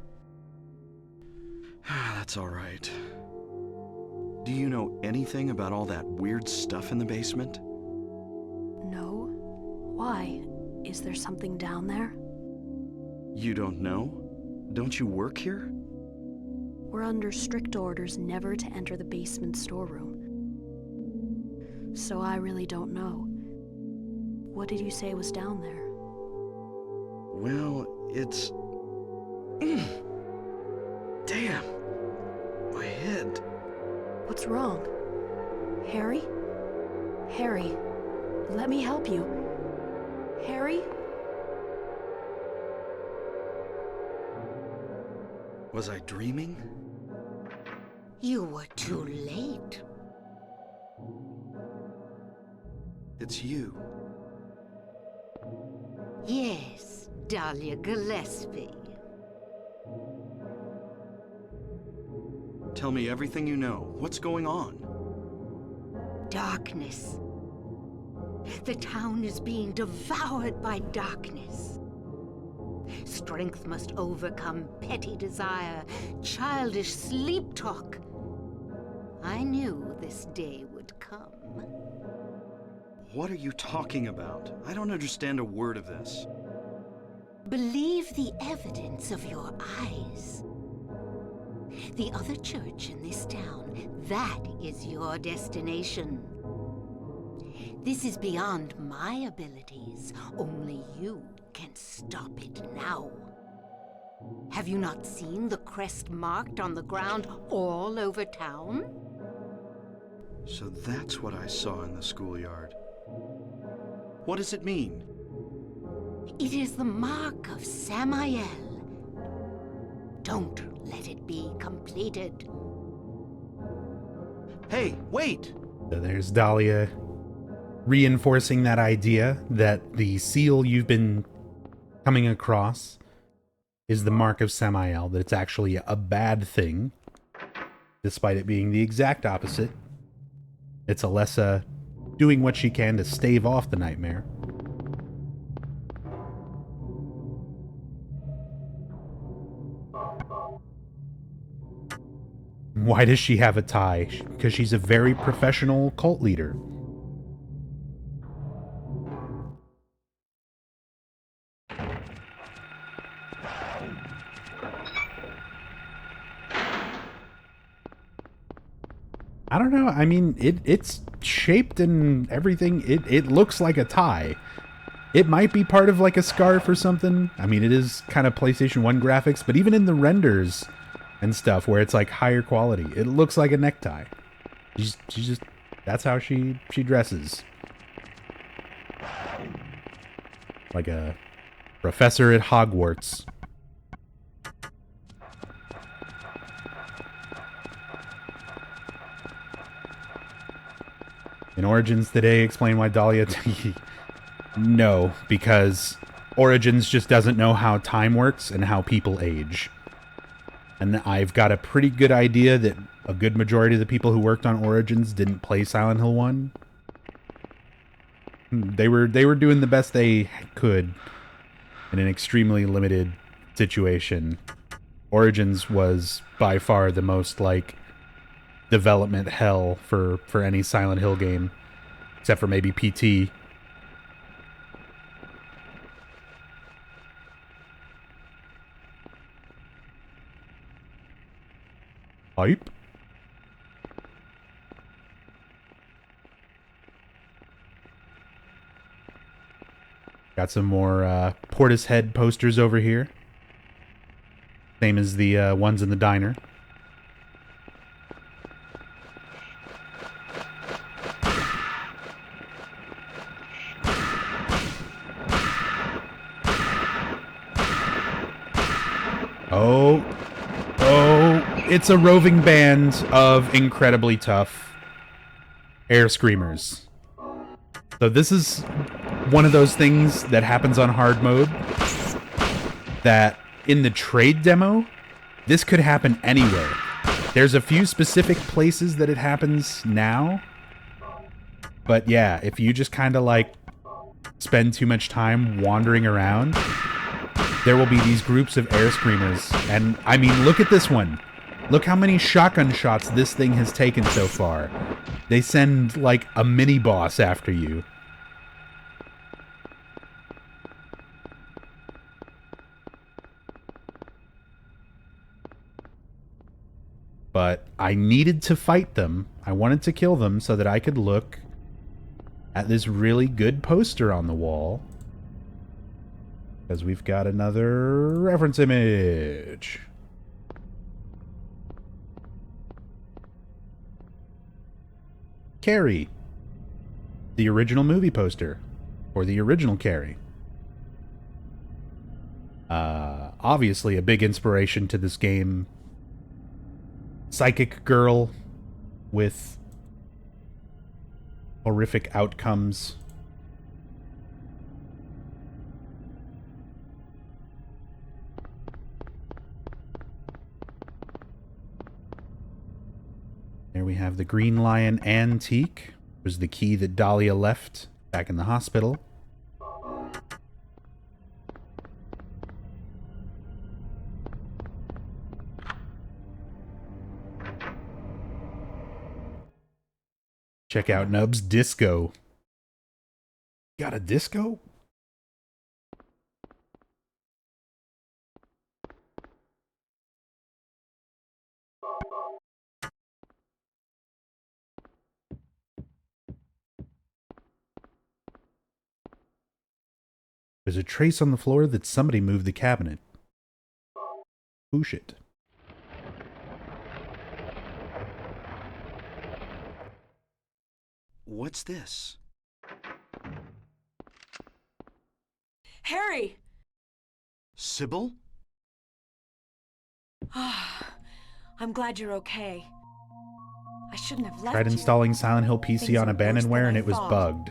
That's all right. Do you know anything about all that weird stuff in the basement? No? Why? Is there something down there? You don't know? Don't you work here? We're under strict orders never to enter the basement storeroom. So I really don't know. What did you say was down there? Well, it's... Damn! My head. What's wrong? Harry? Harry, let me help you. Harry? Was I dreaming? You were too late. It's you. Yes, Dahlia Gillespie. Tell me everything you know. What's going on? Darkness. The town is being devoured by darkness. Strength must overcome petty desire, childish sleep talk. I knew this day would come. What are you talking about? I don't understand a word of this. Believe the evidence of your eyes. The other church in this town, that is your destination. This is beyond my abilities. Only you can stop it now. Have you not seen the crest marked on the ground all over town? So that's what I saw in the schoolyard. What does it mean? It is the mark of Samael. Don't let it be completed. Hey, wait! So there's Dahlia reinforcing that idea that the seal you've been coming across is the mark of Samael, that it's actually a bad thing, despite it being the exact opposite. It's Alessa doing what she can to stave off the nightmare. Why does she have a tie? Because she's a very professional cult leader. I don't know. I mean, it's shaped and everything. It looks like a tie. It might be part of like a scarf or something. I mean, it is kind of PlayStation 1 graphics, but even in the renders and stuff where it's like higher quality, it looks like a necktie. She's just, that's how she dresses. Like a professor at Hogwarts. In Origins today, explain why Dahlia... No, because Origins just doesn't know how time works and how people age. And I've got a pretty good idea that a good majority of the people who worked on Origins didn't play Silent Hill 1. They were doing the best they could in an extremely limited situation. Origins was by far the most, like, development hell for any Silent Hill game, except for maybe PT. Hype. Got some more Portishead posters over here. Same as the ones in the diner. Oh, it's a roving band of incredibly tough air screamers. So this is one of those things that happens on hard mode that in the trade demo, this could happen anywhere. There's a few specific places that it happens now. But yeah, if you just kind of like spend too much time wandering around, there will be these groups of air screamers. And I mean, look at this one. Look how many shotgun shots this thing has taken so far. They send like a mini boss after you. But I needed to fight them. I wanted to kill them so that I could look at this really good poster on the wall. Because we've got another reference image. Carrie. The original movie poster. Or the original Carrie. Obviously a big inspiration to this game. Psychic girl with horrific outcomes. There we have the Green Lion Antique. It was the key that Dahlia left back in the hospital. Check out Nub's disco. Got a disco? There's a trace on the floor that somebody moved the cabinet. Push it. What's this? Harry! Sybil? I'm glad you're okay. I shouldn't have left Tried you. installing Silent Hill PC Things on are worse than abandonware and I it was thought. bugged.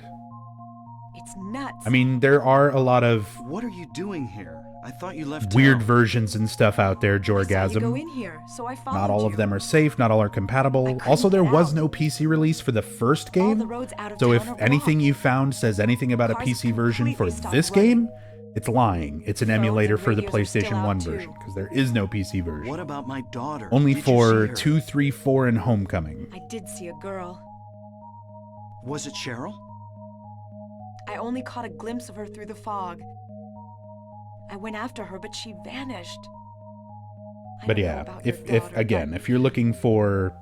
It's nuts. I mean, there are a lot of What are you doing here? I thought you left weird town. versions and stuff out there, I saw you go Jorgasm. in here, so I followed Not all of you. them are safe, not all are compatible. couldn't Also, there get was out. no PC release for the first All game. the roads out of So town if are anything blocked. you found says anything about a Cars PC version for completely stopped this running. game, it's lying. It's an Phones emulator and for the radios are still PlayStation out 1 too. version, because there is no PC version. What about my daughter? Only Did you for see her? 2, 3, 4, and Homecoming. I did see a girl. Was it Cheryl? I only caught a glimpse of her through the fog. I went after her, but she vanished. I But don't know yeah, about your if daughter, again, but if you're looking for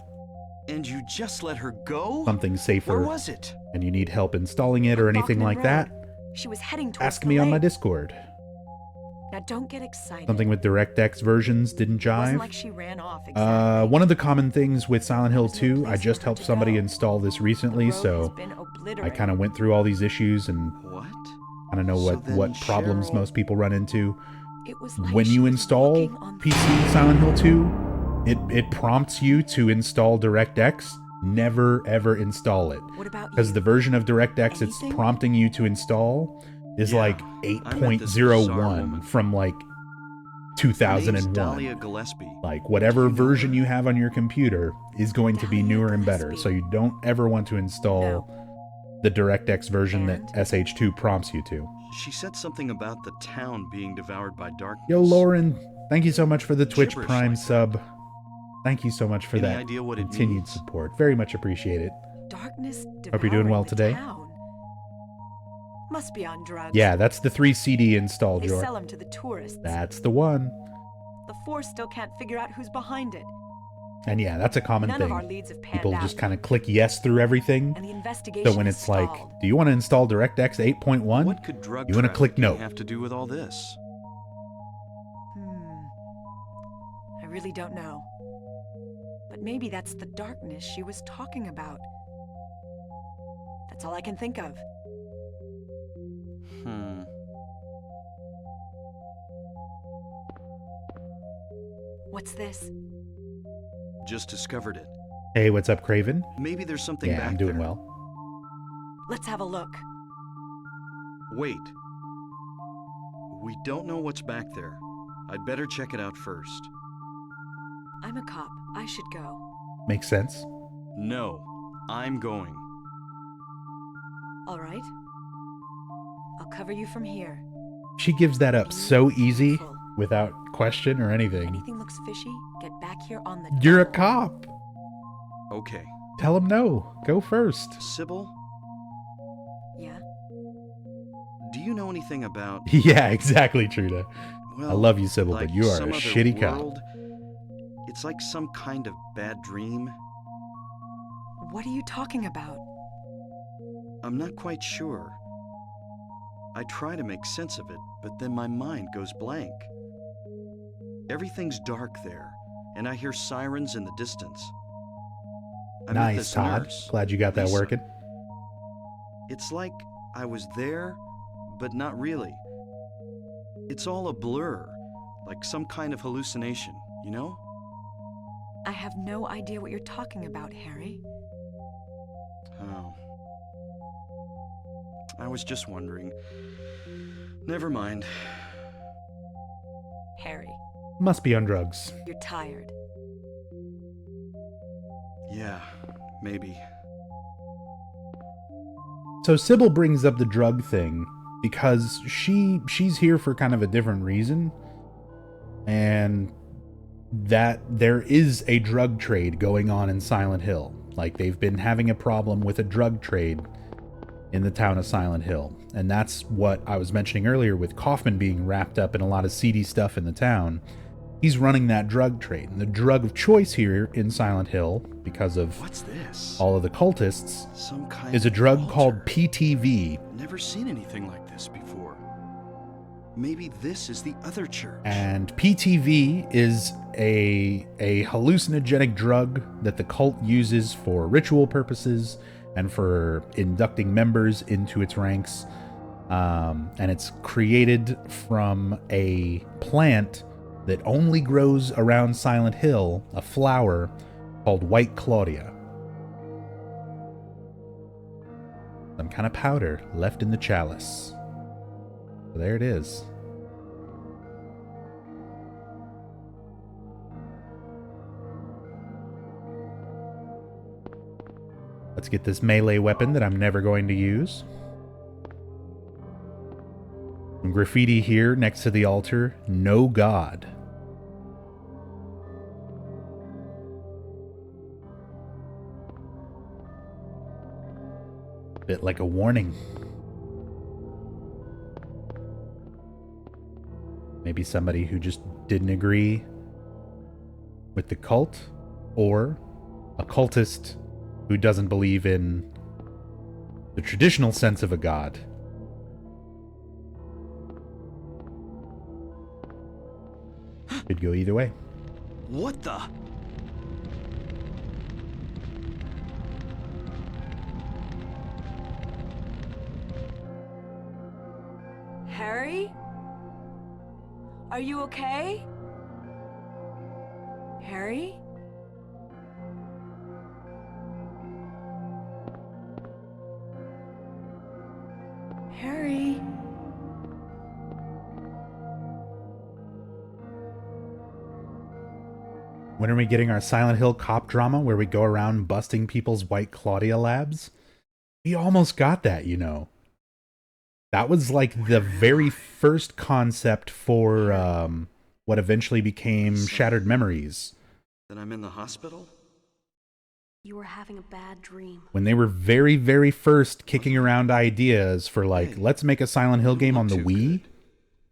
And you just let her go? something Where safer was it? and you need help installing it or on anything Bachman like Road. that, She was heading towards ask the me on my lake. Discord. Now don't get excited. Something with DirectX versions didn't It wasn't jive. like she ran off exactly. One of the common things with Silent Hill There's no 2, place I just for her helped to somebody go. install this The recently, road has so been I obliterated. kind of went through all these issues and What? kind of know So what then problems Cheryl- most people run into. It was like When she you was install walking on PC Silent Hill 2, it prompts you to install DirectX. Never ever install it. What about Because you? the version of DirectX it's Anything? prompting you to install is Yeah, like I met this bizarre 8.01 woman. from like Her name's 2001. Dahlia Gillespie. Like whatever Do you know version her? you have on your computer is going to be Dahlia newer and better. Gillespie. So you don't ever want to install the DirectX version And? that SH2 prompts you to. She said something about the town being devoured by darkness. Yo, Lauren, thank you so much for the Twitch Gibberish Prime like that. sub. Thank you so much for Any that idea what it continued means? support. Very much appreciate it. Darkness Hope you're doing well devouring the today. town. Must be on drugs. Yeah, that's the 3 CD install, They Jor. sell them to the tourists. That's the one. The force still can't figure out who's behind it. And yeah, that's a common None of our thing. leads have panned People out. just kind of click yes through everything. And the investigation So when is it's like, stalled. do you want to install DirectX 8.1? What could drug You wanna click trafficking no. have to do with all this? I really don't know. But maybe that's the darkness she was talking about. That's all I can think of. What's this? Just discovered it. Hey, what's up, Craven? Maybe there's something Yeah, back I'm doing there. well. Let's have a look. Wait. We don't know what's back there. I'd better check it out first. I'm a cop. I should go. Makes sense. No, I'm going. All right. I'll cover you from here. She gives that up so easy Careful. without question or anything. Anything looks fishy, get back here on the You're a double. cop. Okay. Tell him no. Go first. Sybil, Yeah? do you know anything about... Yeah, exactly, Truda. Well, I love you, Sybil, like but you are some a other shitty cop. world? It's like some kind of bad dream. What are you talking about? I'm not quite sure. I try to make sense of it, but then my mind goes blank. Everything's dark there, and I hear sirens in the distance. I met Nice, this Todd. nurse, Glad you got that Lisa. working. It's like I was there, but not really. It's all a blur, like some kind of hallucination, you know? I have no idea what you're talking about, Harry. Oh. I was just wondering. Never mind. Harry, Must be on drugs. you're tired. Yeah, maybe. So Sybil brings up the drug thing because she's here for kind of a different reason. And that there is a drug trade going on in Silent Hill. Like they've been having a problem with a drug trade in the town of Silent Hill. And that's what I was mentioning earlier with Kaufman being wrapped up in a lot of seedy stuff in the town. He's running that drug trade. And the drug of choice here in Silent Hill, because of What's this? all of the cultists, Some kind is a of drug altar. called PTV. Never seen anything like this before. Maybe this is the other church. And PTV is a hallucinogenic drug that the cult uses for ritual purposes and for inducting members into its ranks. And it's created from a plant that only grows around Silent Hill, a flower called White Claudia. Some kind of powder left in the chalice. So there it is. Let's get this melee weapon that I'm never going to use. Some graffiti here next to the altar. No God. Bit like a warning. Maybe somebody who just didn't agree with the cult, or a cultist who doesn't believe in the traditional sense of a god. Could go either way. What the? Harry? Are you okay? Harry? Harry? When are we getting our Silent Hill cop drama where we go around busting people's White Claudia labs? We almost got that, you know. That was like the very first concept for what eventually became Shattered Memories. Then I'm in the hospital? You were having a bad dream. When they were very, very first kicking around ideas for like, Hey, let's make a Silent Hill game on the too Wii. good.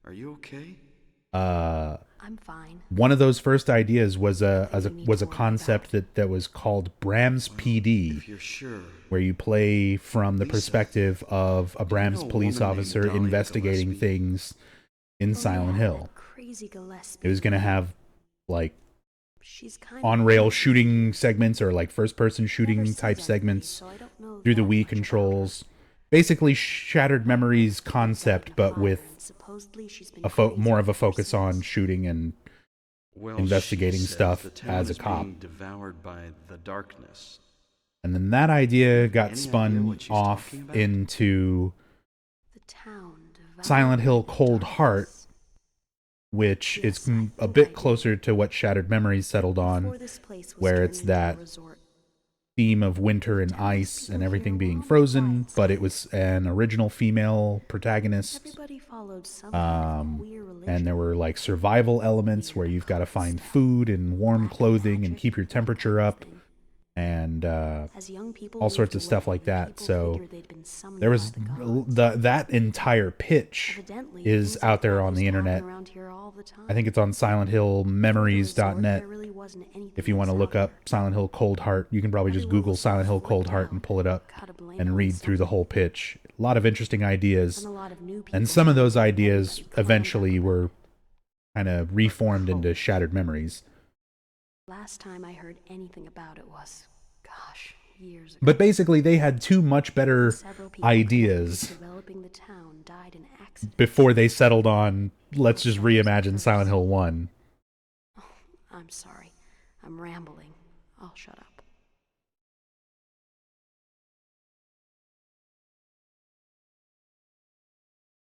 Are you okay? I'm fine. One of those first ideas was a concept that was called Bram's PD, If you're sure. where you play from the Lisa, perspective of a Brahms know a police woman named officer Dahlia investigating Gillespie? things in Oh, Silent yeah, Hill. that crazy Gillespie. It was going to have like She's kind on-rail of shooting segments or like first-person Never shooting seen type that movie, segments so I don't know through the that Wii much about her. controls. Basically Shattered Memories concept, but with Supposedly she's been more of a crazy focus ever on since. shooting and Well, investigating she says stuff the town as a is cop. being devoured by the darkness. And then that idea got Any idea spun what she's off talking about? The into town devoured Silent Hill by Cold darkness. Heart, which Yes, is I a think I bit do. closer to what Shattered Memories settled on, Before this place was where turned it's into a that resort. theme of winter and Tell these ice people and here everything were being on the frozen, quiet but it side. was an original female protagonist. Everybody followed some kind of queer religion. And there were like survival elements where you've got to find food and warm Black clothing and magic, keep your that kind of temperature up, thing. and As young people all sorts moved of stuff away, like that. people So figured they'd been summoned there was by the gods. that entire pitch Evidently, is things out like there that on used the to happen internet. around here all the time. I think it's on Before the resort, silenthillmemories.net. there really wasn't anything If you want to else look out up there. Silent Hill Cold Heart, you can probably just Everyone Google was so Silent Hill flipped Cold Heart out. and pull it up Gotta blame it and on read through the something. whole pitch. A lot of interesting ideas. And a lot of new people And some of those joined. ideas Everybody climbed eventually up. were kind of reformed into Shattered Memories. Last time I heard anything about it was, gosh, years ago. But basically, they had two much better Several people connected ideas with developing the town died in accidents. before they settled on, let's just reimagine Silent Hill 1. Oh, I'm sorry. I'm rambling. I'll shut up.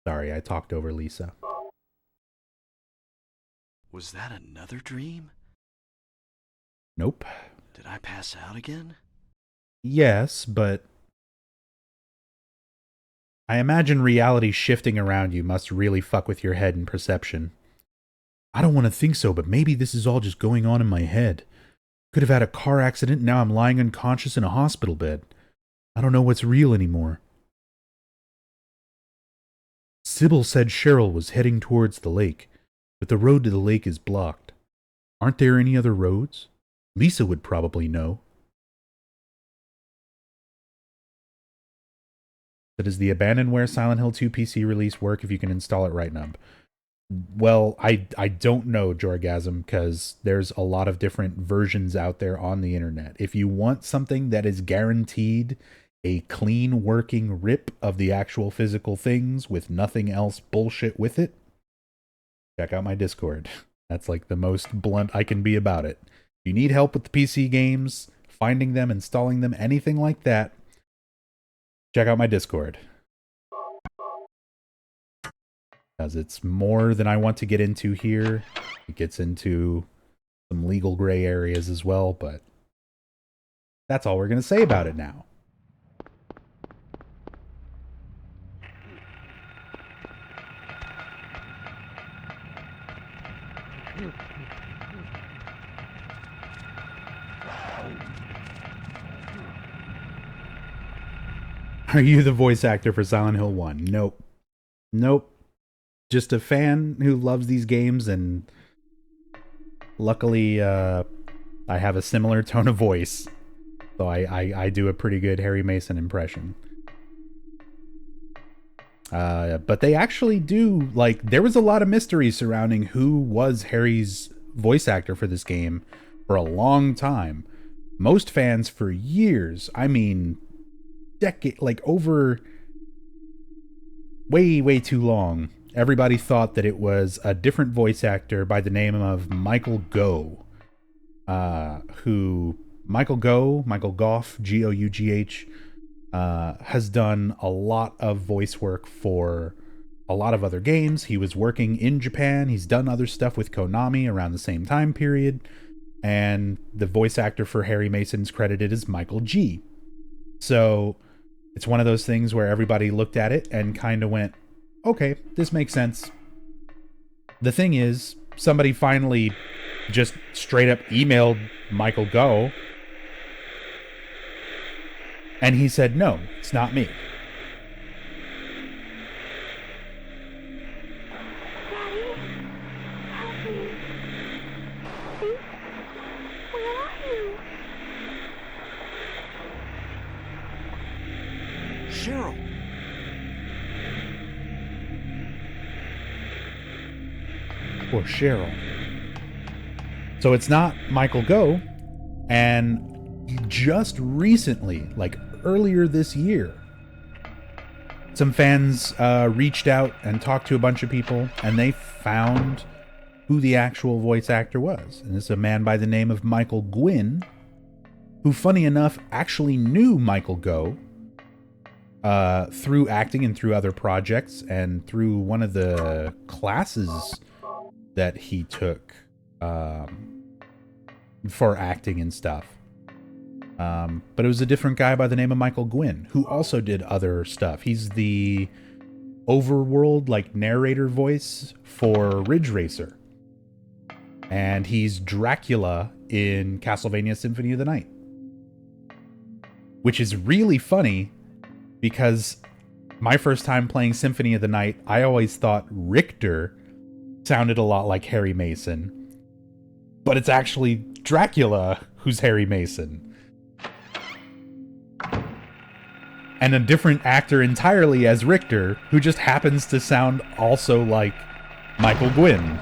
Sorry, I talked over Lisa. Was that another dream? Nope. Did I pass out again? Yes, but I imagine reality shifting around you must really fuck with your head and perception. I don't want to think so, but maybe this is all just going on in my head. Could have had a car accident and now I'm lying unconscious in a hospital bed. I don't know what's real anymore. Sybil said Cheryl was heading towards the lake, but the road to the lake is blocked. Aren't there any other roads? Lisa would probably know. So does the Abandonware Silent Hill 2 PC release work if you can install it right now? Well, I don't know, Jorgasm, because there's a lot of different versions out there on the internet. If you want something that is guaranteed a clean working rip of the actual physical things with nothing else bullshit with it, check out my Discord. That's like the most blunt I can be about it. If you need help with the PC games, finding them, installing them, anything like that, check out my Discord. Because it's more than I want to get into here. It gets into some legal gray areas as well, but that's all we're going to say about it now. Are you the voice actor for Silent Hill 1? Nope. Nope. Just a fan who loves these games, and luckily I have a similar tone of voice, so I do a pretty good Harry Mason impression. But they actually do, like, there was a lot of mystery surrounding who was Harry's voice actor for this game for a long time. Most fans for years, I mean, over way too long, everybody thought that it was a different voice actor by the name of Michael Gough, Michael Gough, Gough, has done a lot of voice work for a lot of other games. He was working in Japan. He's done other stuff with Konami around the same time period. And the voice actor for Harry Mason's credited as Michael G. So it's one of those things where everybody looked at it and kind of went, okay, this makes sense. The thing is, somebody finally just straight up emailed Michael Gough, and he said, no, it's not me. Daddy, help me. Please, where are you? Cheryl! Or Cheryl. So it's not Michael Gough, and just recently, like earlier this year, some fans reached out and talked to a bunch of people, and they found who the actual voice actor was. And it's a man by the name of Michael Gwynn, who, funny enough, actually knew Michael Gough through acting and through other projects and through one of the classes that he took for acting and stuff. But it was a different guy by the name of Michael Gwynn, who also did other stuff. He's the Otherworld, like, narrator voice for Ridge Racer. And he's Dracula in Castlevania Symphony of the Night. Which is really funny, because my first time playing Symphony of the Night, I always thought Richter sounded a lot like Harry Mason. But it's actually Dracula who's Harry Mason. And a different actor entirely as Richter, who just happens to sound also like Michael Gwynn.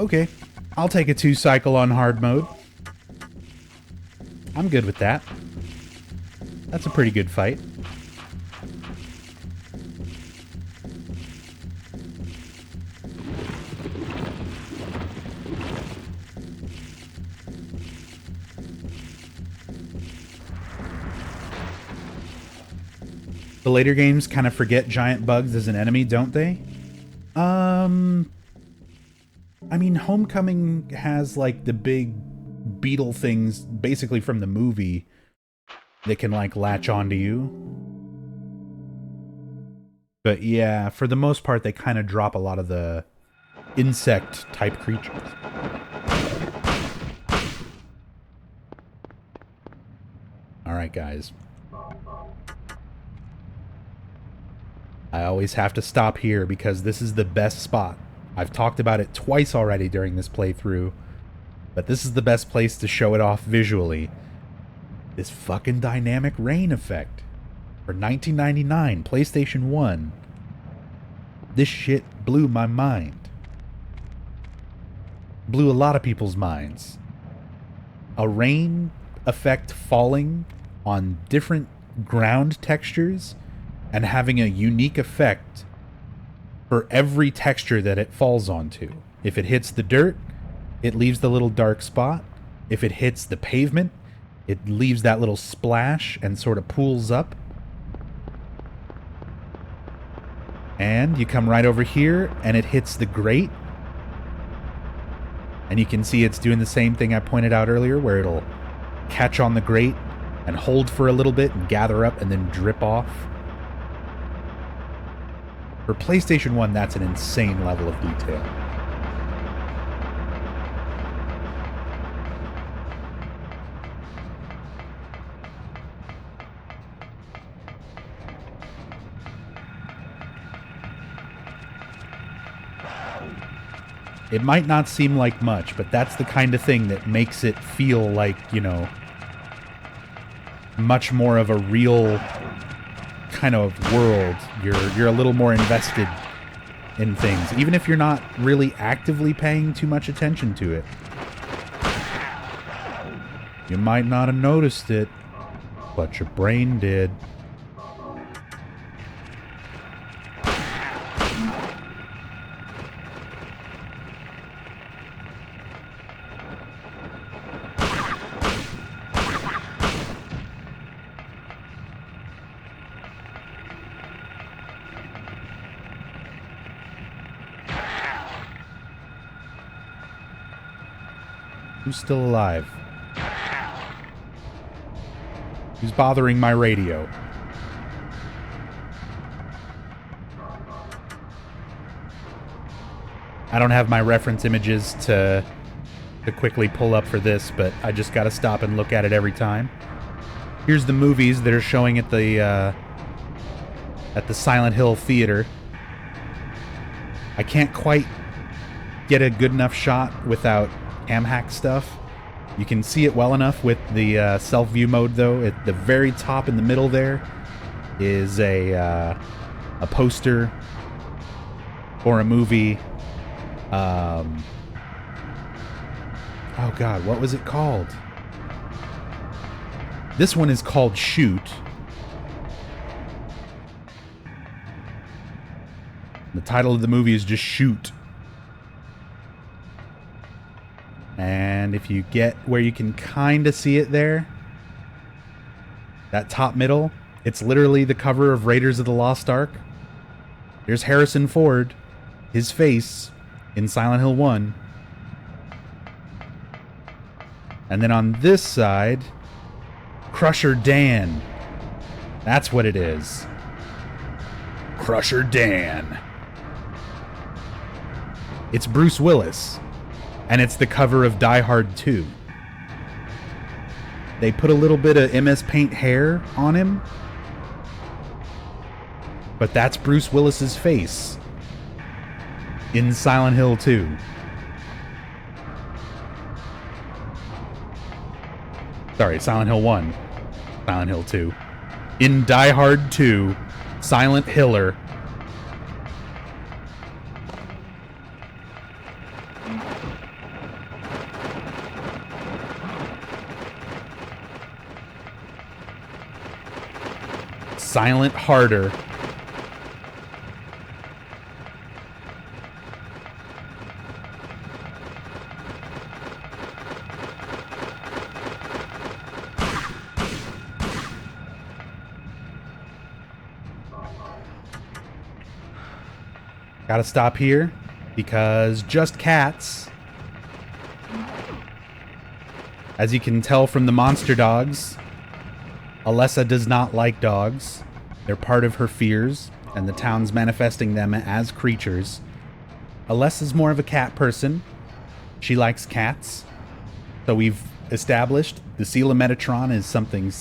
Okay, I'll take a 2-cycle on hard mode. I'm good with that. That's a pretty good fight. The later games kind of forget giant bugs as an enemy, don't they? I mean, Homecoming has, like, the big beetle things, basically from the movie, that can, like, latch onto you. But yeah, for the most part, they kind of drop a lot of the insect-type creatures. Alright, guys. I always have to stop here because this is the best spot. I've talked about it twice already during this playthrough, but this is the best place to show it off visually. This fucking dynamic rain effect. For 1999, PlayStation 1. This shit blew my mind. Blew a lot of people's minds. A rain effect falling on different ground textures and having a unique effect for every texture that it falls onto. If it hits the dirt, it leaves the little dark spot. If it hits the pavement, it leaves that little splash and sort of pools up. And you come right over here, and it hits the grate. And you can see it's doing the same thing I pointed out earlier, where it'll catch on the grate and hold for a little bit and gather up and then drip off. For PlayStation 1, that's an insane level of detail. It might not seem like much, but that's the kind of thing that makes it feel like, you know, much more of a real kind of world. You're a little more invested in things, even if you're not really actively paying too much attention to it. You might not have noticed it, but your brain did. Who's still alive? Who's bothering my radio? I don't have my reference images to quickly pull up for this, but I just gotta stop and look at it every time. Here's the movies that are showing at the Silent Hill Theater. I can't quite get a good enough shot without cam-hack stuff. You can see it well enough with the self-view mode, though. At the very top in the middle there is a poster for a movie. Oh god, what was it called? This one is called Shoot. The title of the movie is just Shoot. And if you get where you can kind of see it there, that top middle, it's literally the cover of Raiders of the Lost Ark. There's Harrison Ford, his face, in Silent Hill 1. And then on this side, Crusher Dan. That's what it is. Crusher Dan. It's Bruce Willis. And it's the cover of Die Hard 2. They put a little bit of MS Paint hair on him. But that's Bruce Willis's face in Silent Hill 2. Sorry, Silent Hill 1. Silent Hill 2. In Die Hard 2, Silent Hiller. Silent Harder. Gotta stop here because Just Cats, as you can tell from the monster dogs, Alessa does not like dogs. They're part of her fears, and the town's manifesting them as creatures. Alessa's more of a cat person. She likes cats. So we've established the seal of Metatron is something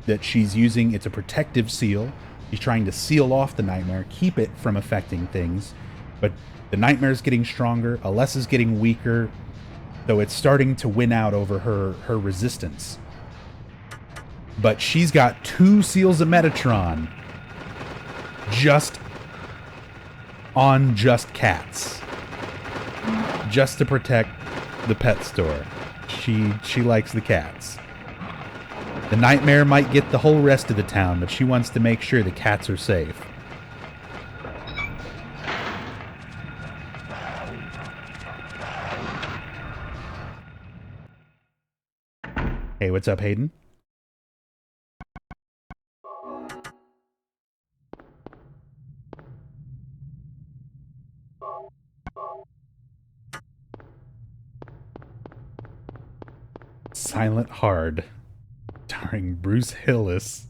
that she's using. It's a protective seal. She's trying to seal off the nightmare, keep it from affecting things. But the nightmare's getting stronger. Alessa's getting weaker. So it's starting to win out over her resistance. But she's got 2 seals of Metatron just cats. Just to protect the pet store. She likes the cats. The nightmare might get the whole rest of the town, but she wants to make sure the cats are safe. Hey, what's up, Hayden? Silent Hard, starring Bruce Hillis.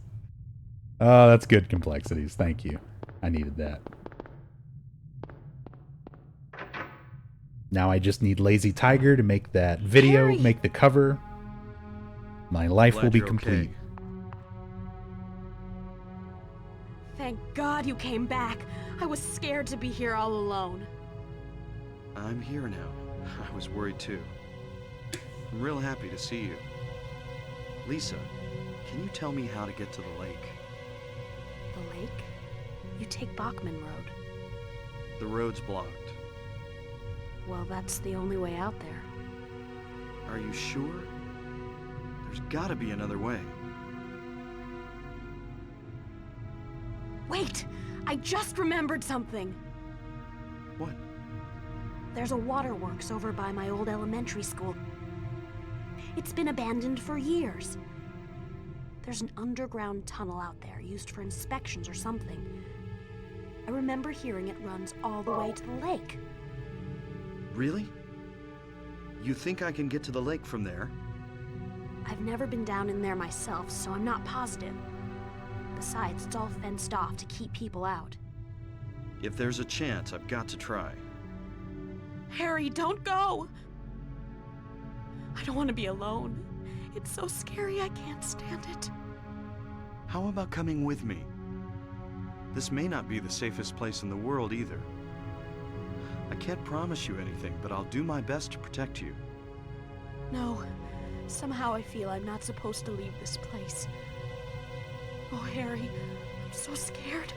Oh, that's good complexities. Thank you. I needed that. Now I just need Lazy Tiger to make that video, Harry. make the cover. My life will Glad be you're complete. okay. Thank God you came back. I was scared to be here all alone. I'm here now. I was worried too. I'm real happy to see you. Lisa, can you tell me how to get to the lake? The lake? You take Bachman Road. The road's blocked. Well, that's the only way out there. Are you sure? There's gotta be another way. Wait! I just remembered something! What? There's a waterworks over by my old elementary school. It's been abandoned for years. There's an underground tunnel out there used for inspections or something. I remember hearing it runs all the way to the lake. Really? You think I can get to the lake from there? I've never been down in there myself, so I'm not positive. Besides, it's all fenced off to keep people out. If there's a chance, I've got to try. Harry, don't go! I don't want to be alone. It's so scary, I can't stand it. How about coming with me? This may not be the safest place in the world either. I can't promise you anything, but I'll do my best to protect you. No. Somehow I feel I'm not supposed to leave this place. Oh, Harry, I'm so scared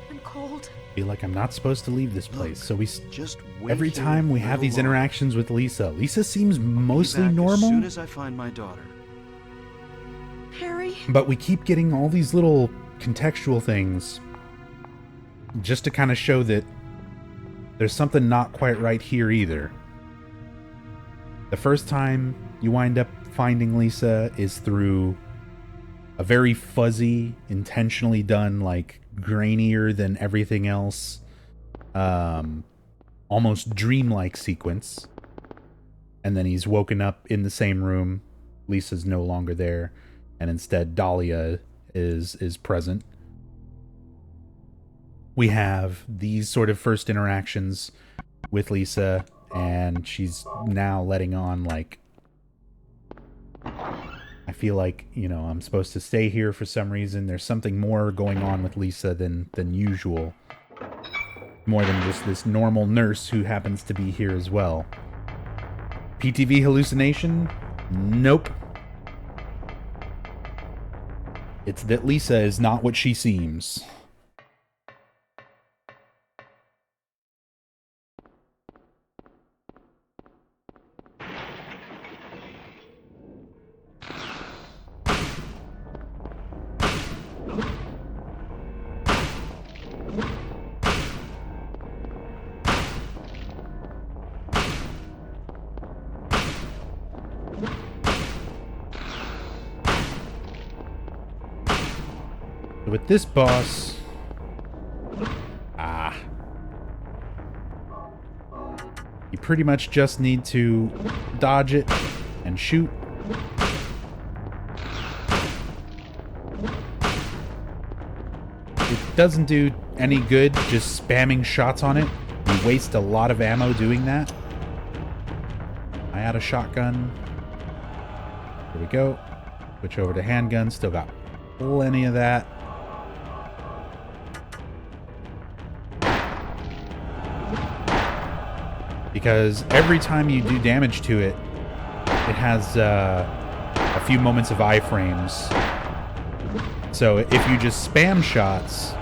and cold. Feel like I'm not supposed to leave this place. Look, So we just wait every here time we a have little these longer. interactions with Lisa seems I'll be mostly back as normal. soon as I find my daughter. Harry? But we keep getting all these little contextual things just to kind of show that there's something not quite right here either. The first time you wind up finding Lisa is through a very fuzzy, intentionally done, like grainier than everything else, almost dreamlike sequence. And then he's woken up in the same room. Lisa's no longer there. And instead Dahlia is present. We have these sort of first interactions with Lisa, and she's now letting on like, I feel like, you know, I'm supposed to stay here for some reason. There's something more going on with Lisa than usual. More than just this normal nurse who happens to be here as well. PTV hallucination? Nope. It's that Lisa is not what she seems. With this boss, you pretty much just need to dodge it and shoot. It doesn't do any good just spamming shots on it. You waste a lot of ammo doing that. I had a shotgun. Here we go. Switch over to handgun. Still got plenty of that. Because every time you do damage to it, it has a few moments of iframes. So if you just spam shots,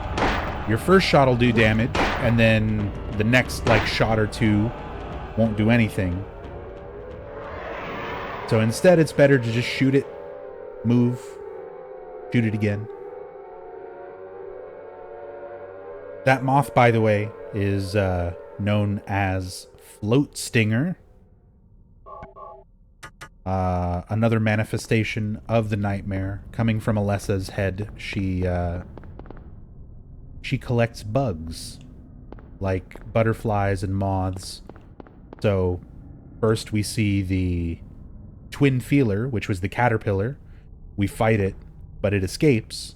your first shot will do damage, and then the next like shot or two won't do anything. So instead, it's better to just shoot it, move, shoot it again. That moth, by the way, is known as Float Stinger. Another manifestation of the nightmare coming from Alessa's head. She collects bugs like butterflies and moths. So first we see the twin feeler, which was the caterpillar. We fight it, but it escapes.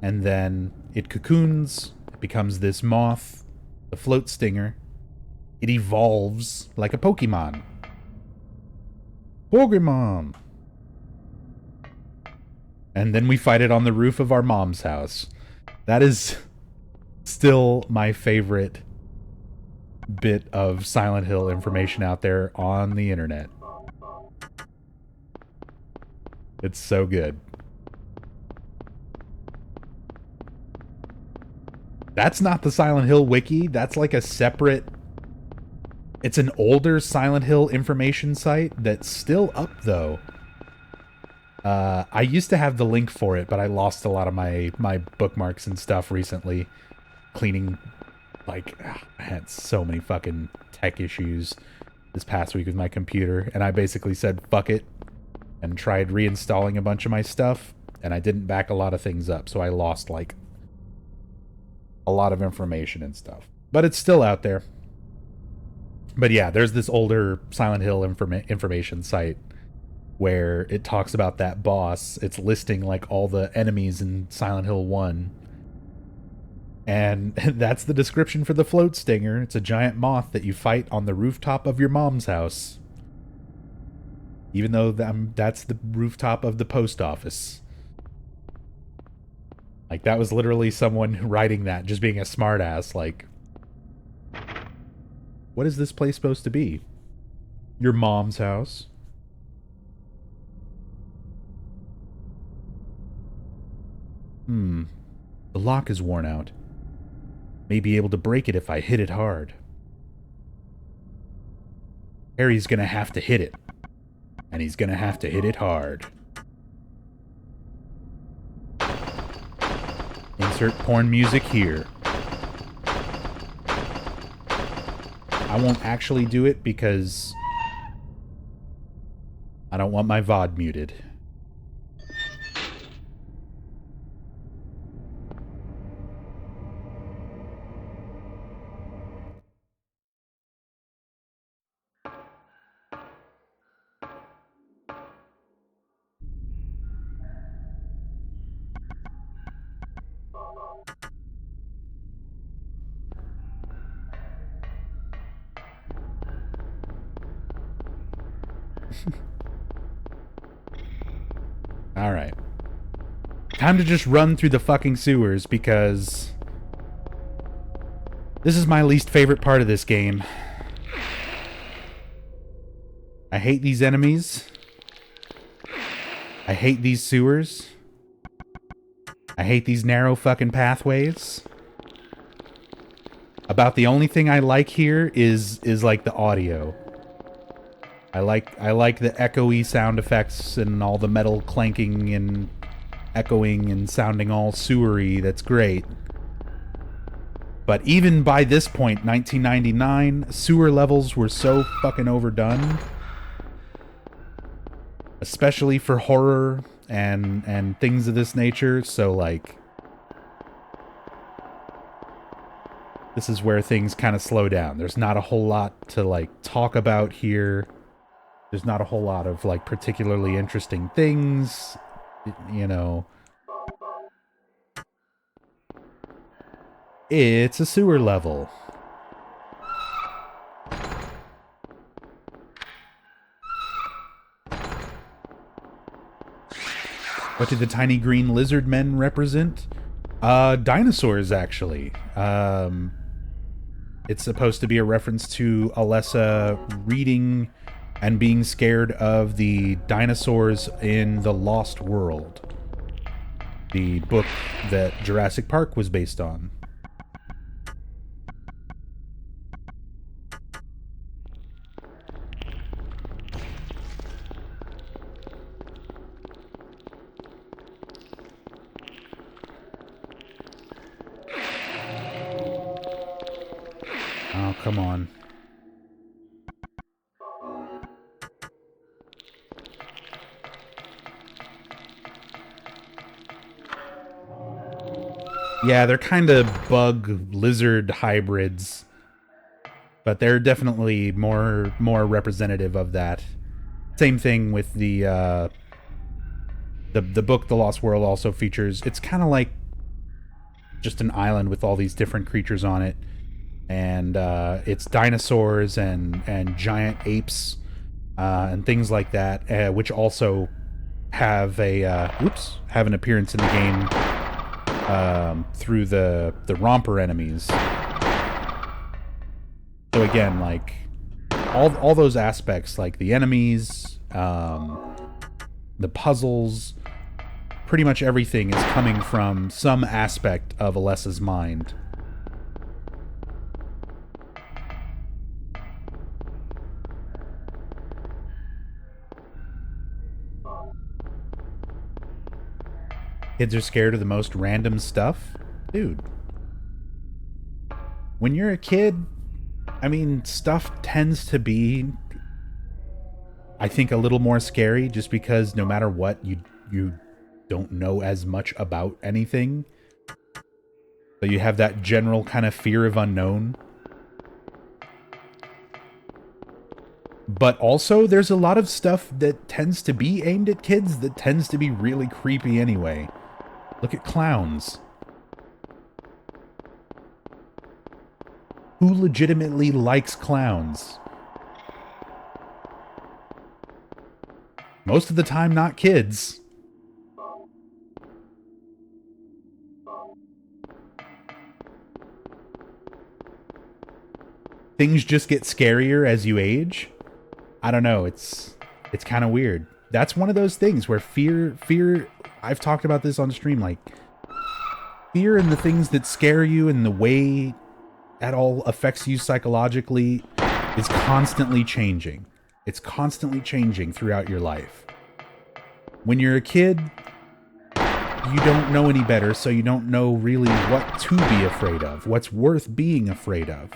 And then it cocoons, it becomes this moth, the float stinger. It evolves like a Pokemon. Pokemon! And then we fight it on the roof of our mom's house. That is still my favorite bit of Silent Hill information out there on the internet. It's so good. That's not the Silent Hill wiki. That's like a separate... It's an older Silent Hill information site that's still up, though. I used to have the link for it, but I lost a lot of my bookmarks and stuff recently. Cleaning, like, I had so many fucking tech issues this past week with my computer, and I basically said, fuck it, and tried reinstalling a bunch of my stuff, and I didn't back a lot of things up, so I lost, like, a lot of information and stuff. But it's still out there. But yeah, there's this older Silent Hill information site where it talks about that boss. It's listing like all the enemies in Silent Hill 1. And that's the description for the float stinger. It's a giant moth that you fight on the rooftop of your mom's house. Even though that's the rooftop of the post office. Like, that was literally someone writing that, just being a smartass, like... What is this place supposed to be? Your mom's house? The lock is worn out. May be able to break it if I hit it hard. Harry's gonna have to hit it. And he's gonna have to hit it hard. Insert porn music here. I won't actually do it because I don't want my VOD muted. Alright. Time to just run through the fucking sewers because this is my least favorite part of this game. I hate these enemies. I hate these sewers. I hate these narrow fucking pathways. About the only thing I like here is like the audio. I like the echoey sound effects and all the metal clanking and echoing and sounding all sewery. That's great. But even by this point, 1999, sewer levels were so fucking overdone. Especially for horror and things of this nature. So, like, this is where things kind of slow down. There's not a whole lot to, like, talk about here. There's not a whole lot of, like, particularly interesting things, you know. It's a sewer level. What do the tiny green lizard men represent? Dinosaurs, actually. It's supposed to be a reference to Alessa reading and being scared of the dinosaurs in The Lost World, the book that Jurassic Park was based on. Oh, come on. Yeah, they're kind of bug lizard hybrids, but they're definitely more representative of that. Same thing with the book The Lost World also features. It's kind of like just an island with all these different creatures on it, and it's dinosaurs and giant apes and things like that, which also have have an appearance in the game. Through the romper enemies. So again, like all those aspects, like the enemies, the puzzles, pretty much everything is coming from some aspect of Alessa's mind. Kids are scared of the most random stuff? Dude. When you're a kid, I mean, stuff tends to be, I think, a little more scary just because no matter what, you don't know as much about anything. So you have that general kind of fear of unknown. But also, there's a lot of stuff that tends to be aimed at kids that tends to be really creepy anyway. Look at clowns. Who legitimately likes clowns? Most of the time, not kids. Things just get scarier as you age. I don't know, it's kind of weird. That's one of those things where fear, I've talked about this on stream, like, fear and the things that scare you and the way that all affects you psychologically is constantly changing. It's constantly changing throughout your life. When you're a kid, you don't know any better, so you don't know really what to be afraid of, what's worth being afraid of.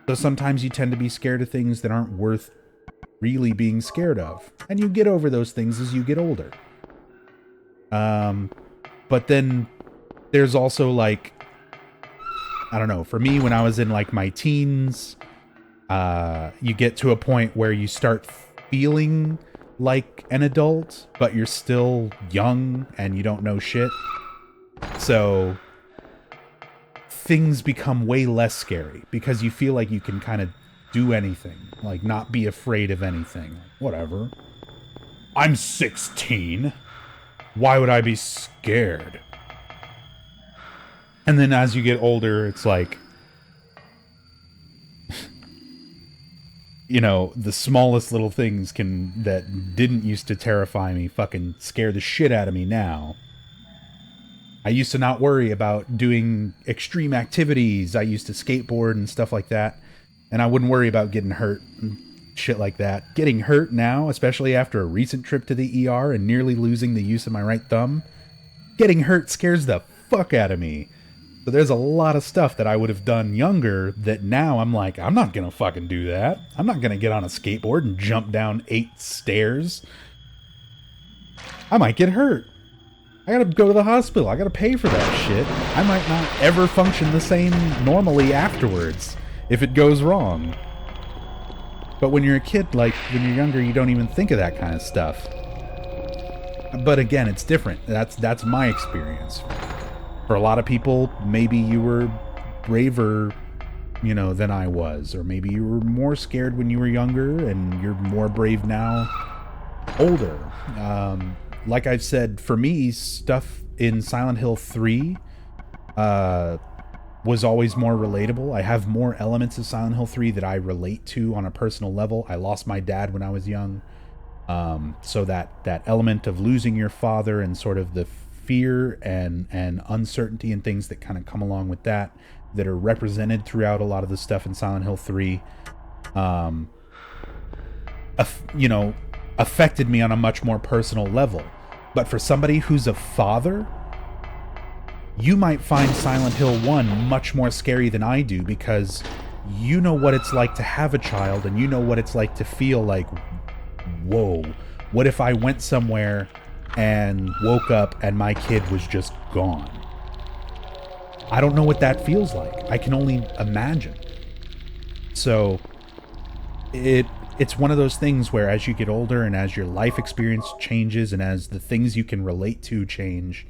So sometimes you tend to be scared of things that aren't worth really being scared of. And you get over those things as you get older. But then there's also, like, I don't know, for me, when I was in like my teens, you get to a point where you start feeling like an adult, but you're still young and you don't know shit. So things become way less scary because you feel like you can kind of do anything, like not be afraid of anything. Whatever. I'm 16. Why would I be scared? And then as you get older, it's like, you know, the smallest little things that didn't used to terrify me fucking scare the shit out of me now. I used to not worry about doing extreme activities. I used to skateboard and stuff like that, and I wouldn't worry about getting hurt and shit like that. Getting hurt now, especially after a recent trip to the ER and nearly losing the use of my right thumb, getting hurt scares the fuck out of me. So there's a lot of stuff that I would have done younger that now I'm like, I'm not gonna fucking do that. I'm not gonna get on a skateboard and jump down 8 stairs. I might get hurt. I gotta go to the hospital. I gotta pay for that shit. I might not ever function the same normally afterwards if it goes wrong. But when you're a kid, like, when you're younger, you don't even think of that kind of stuff. But again, it's different. That's my experience. For a lot of people, maybe you were braver, you know, than I was, or maybe you were more scared when you were younger and you're more brave now, older. Like I've said, for me, stuff in Silent Hill 3 was always more relatable. I have more elements of Silent Hill 3 that I relate to on a personal level. I lost my dad when I was young. So that element of losing your father and sort of the fear and uncertainty and things that kind of come along with that are represented throughout a lot of the stuff in Silent Hill 3, you know, affected me on a much more personal level. But for somebody who's a father, you might find Silent Hill 1 much more scary than I do, because you know what it's like to have a child, and you know what it's like to feel like, whoa, what if I went somewhere and woke up and my kid was just gone? I don't know what that feels like. I can only imagine. So it's one of those things where as you get older and as your life experience changes and as the things you can relate to change,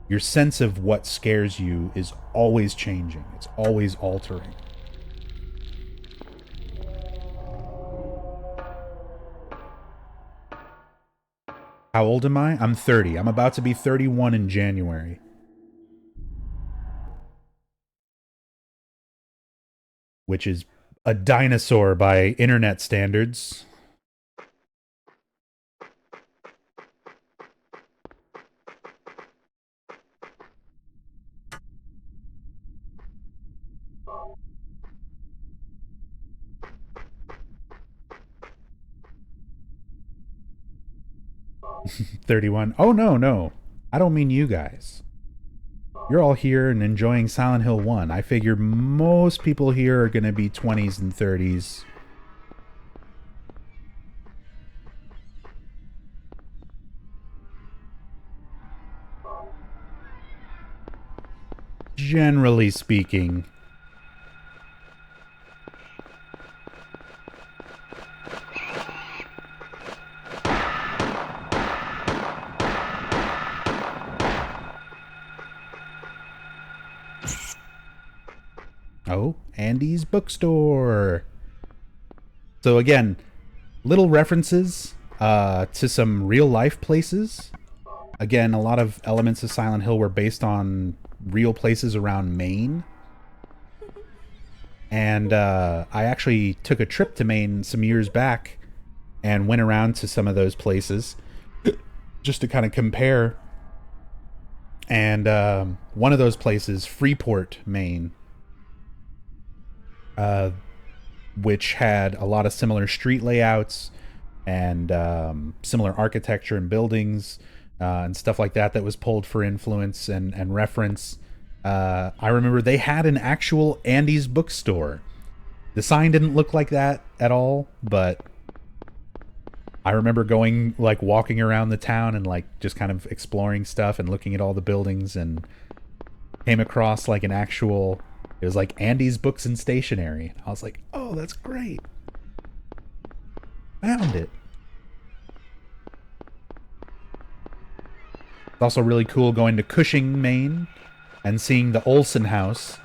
your sense of what scares you is always changing. It's always altering. How old am I? I'm 30. I'm about to be 31 in January. Which is a dinosaur by internet standards. $31. Oh, no. I don't mean you guys. You're all here and enjoying Silent Hill 1. I figure most people here are going to be 20s and 30s. Generally speaking. Oh, Andy's bookstore. So again, little references to some real life places. Again, a lot of elements of Silent Hill were based on real places around Maine. And I actually took a trip to Maine some years back and went around to some of those places just to kind of compare. And one of those places, Freeport, Maine, which had a lot of similar street layouts and similar architecture and buildings and stuff like that was pulled for influence and reference. I remember they had an actual Andy's bookstore. The sign didn't look like that at all, but I remember going, like, walking around the town and, like, just kind of exploring stuff and looking at all the buildings, and came across, like, an actual... It was like Andy's Books and Stationery. I was like, oh, that's great. Found it. It's also really cool going to Cushing, Maine, and seeing the Olsen house,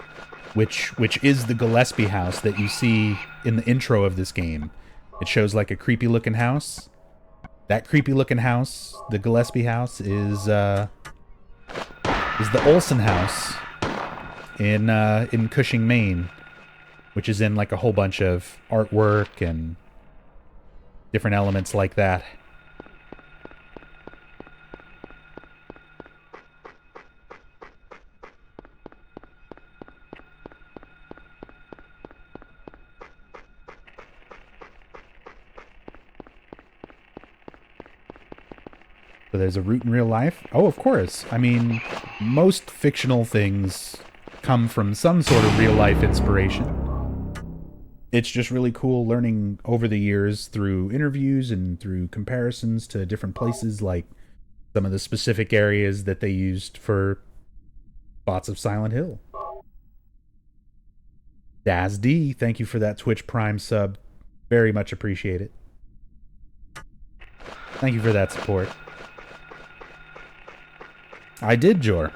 which is the Gillespie house that you see in the intro of this game. It shows like a creepy looking house. That creepy looking house, the Gillespie house, is the Olsen house in Cushing, Maine, which is in like a whole bunch of artwork and different elements like that. So there's a root in real life? Oh, of course. I mean, most fictional things come from some sort of real life inspiration. It's just really cool learning over the years through interviews and through comparisons to different places, like some of the specific areas that they used for spots of Silent Hill. Daz D, thank you for that Twitch Prime sub. Very much appreciate it. Thank you for that support. I did, Jor.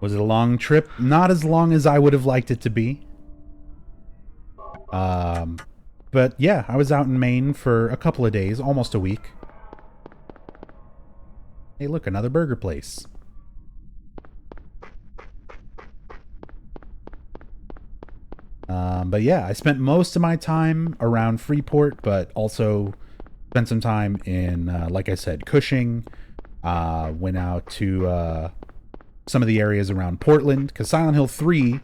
Was it a long trip? Not as long as I would have liked it to be. But yeah, I was out in Maine for a couple of days, almost a week. Hey, look, another burger place. But yeah, I spent most of my time around Freeport, but also spent some time in, like I said, Cushing. Went out to some of the areas around Portland, because Silent Hill 3,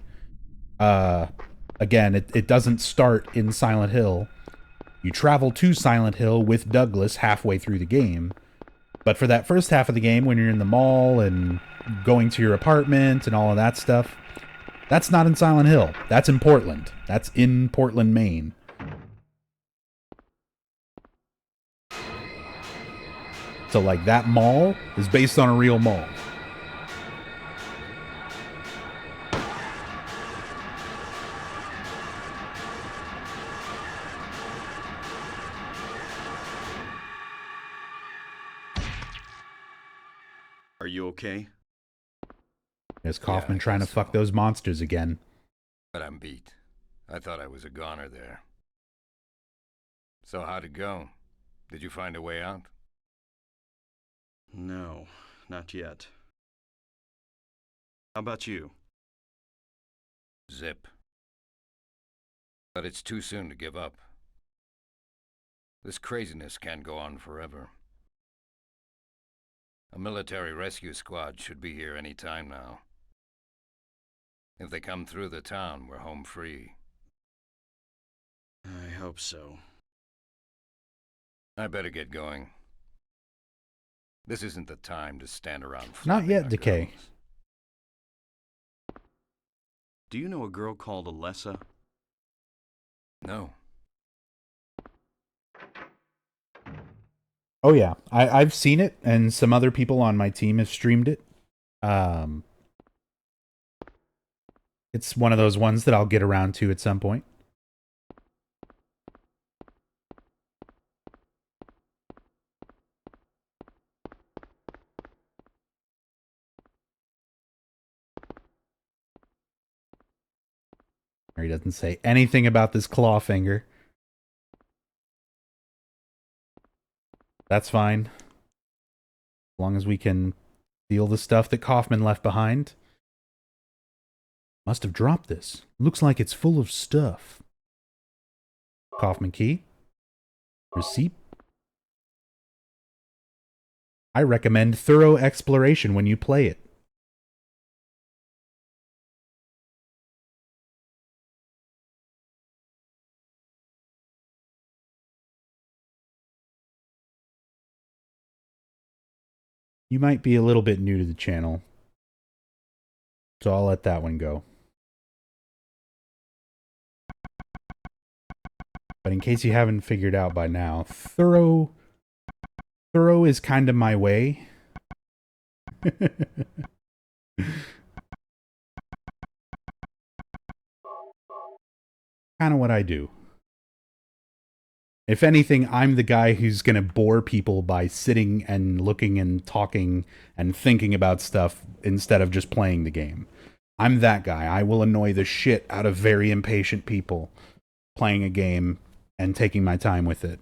again, it doesn't start in Silent Hill. You travel to Silent Hill with Douglas halfway through the game. But for that first half of the game, when you're in the mall and going to your apartment and all of that stuff, that's not in Silent Hill. That's in Portland. That's in Portland, Maine. So, like, that mall is based on a real mall. Are you okay? There's Kaufman I trying to guess fuck so. those monsters again. But I'm beat. I thought I was a goner there. So how'd it go? Did you find a way out? No, not yet. How about you? Zip. But it's too soon to give up. This craziness can't go on forever. A military rescue squad should be here any time now. If they come through the town, we're home free. I hope so. I better get going. This isn't the time to stand around Not flapping yet, our Decay. gums. Do you know a girl called Alessa? No. Oh yeah, I've seen it, and some other people on my team have streamed it. It's one of those ones that I'll get around to at some point. He doesn't say anything about this claw finger. That's fine. As long as we can steal the stuff that Kaufman left behind. Must have dropped this. Looks like it's full of stuff. Kaufman key. Receipt. I recommend thorough exploration when you play it. You might be a little bit new to the channel, so I'll let that one go. But in case you haven't figured out by now, thorough is kind of my way. Kind of what I do. If anything, I'm the guy who's going to bore people by sitting and looking and talking and thinking about stuff instead of just playing the game. I'm that guy. I will annoy the shit out of very impatient people playing a game and taking my time with it.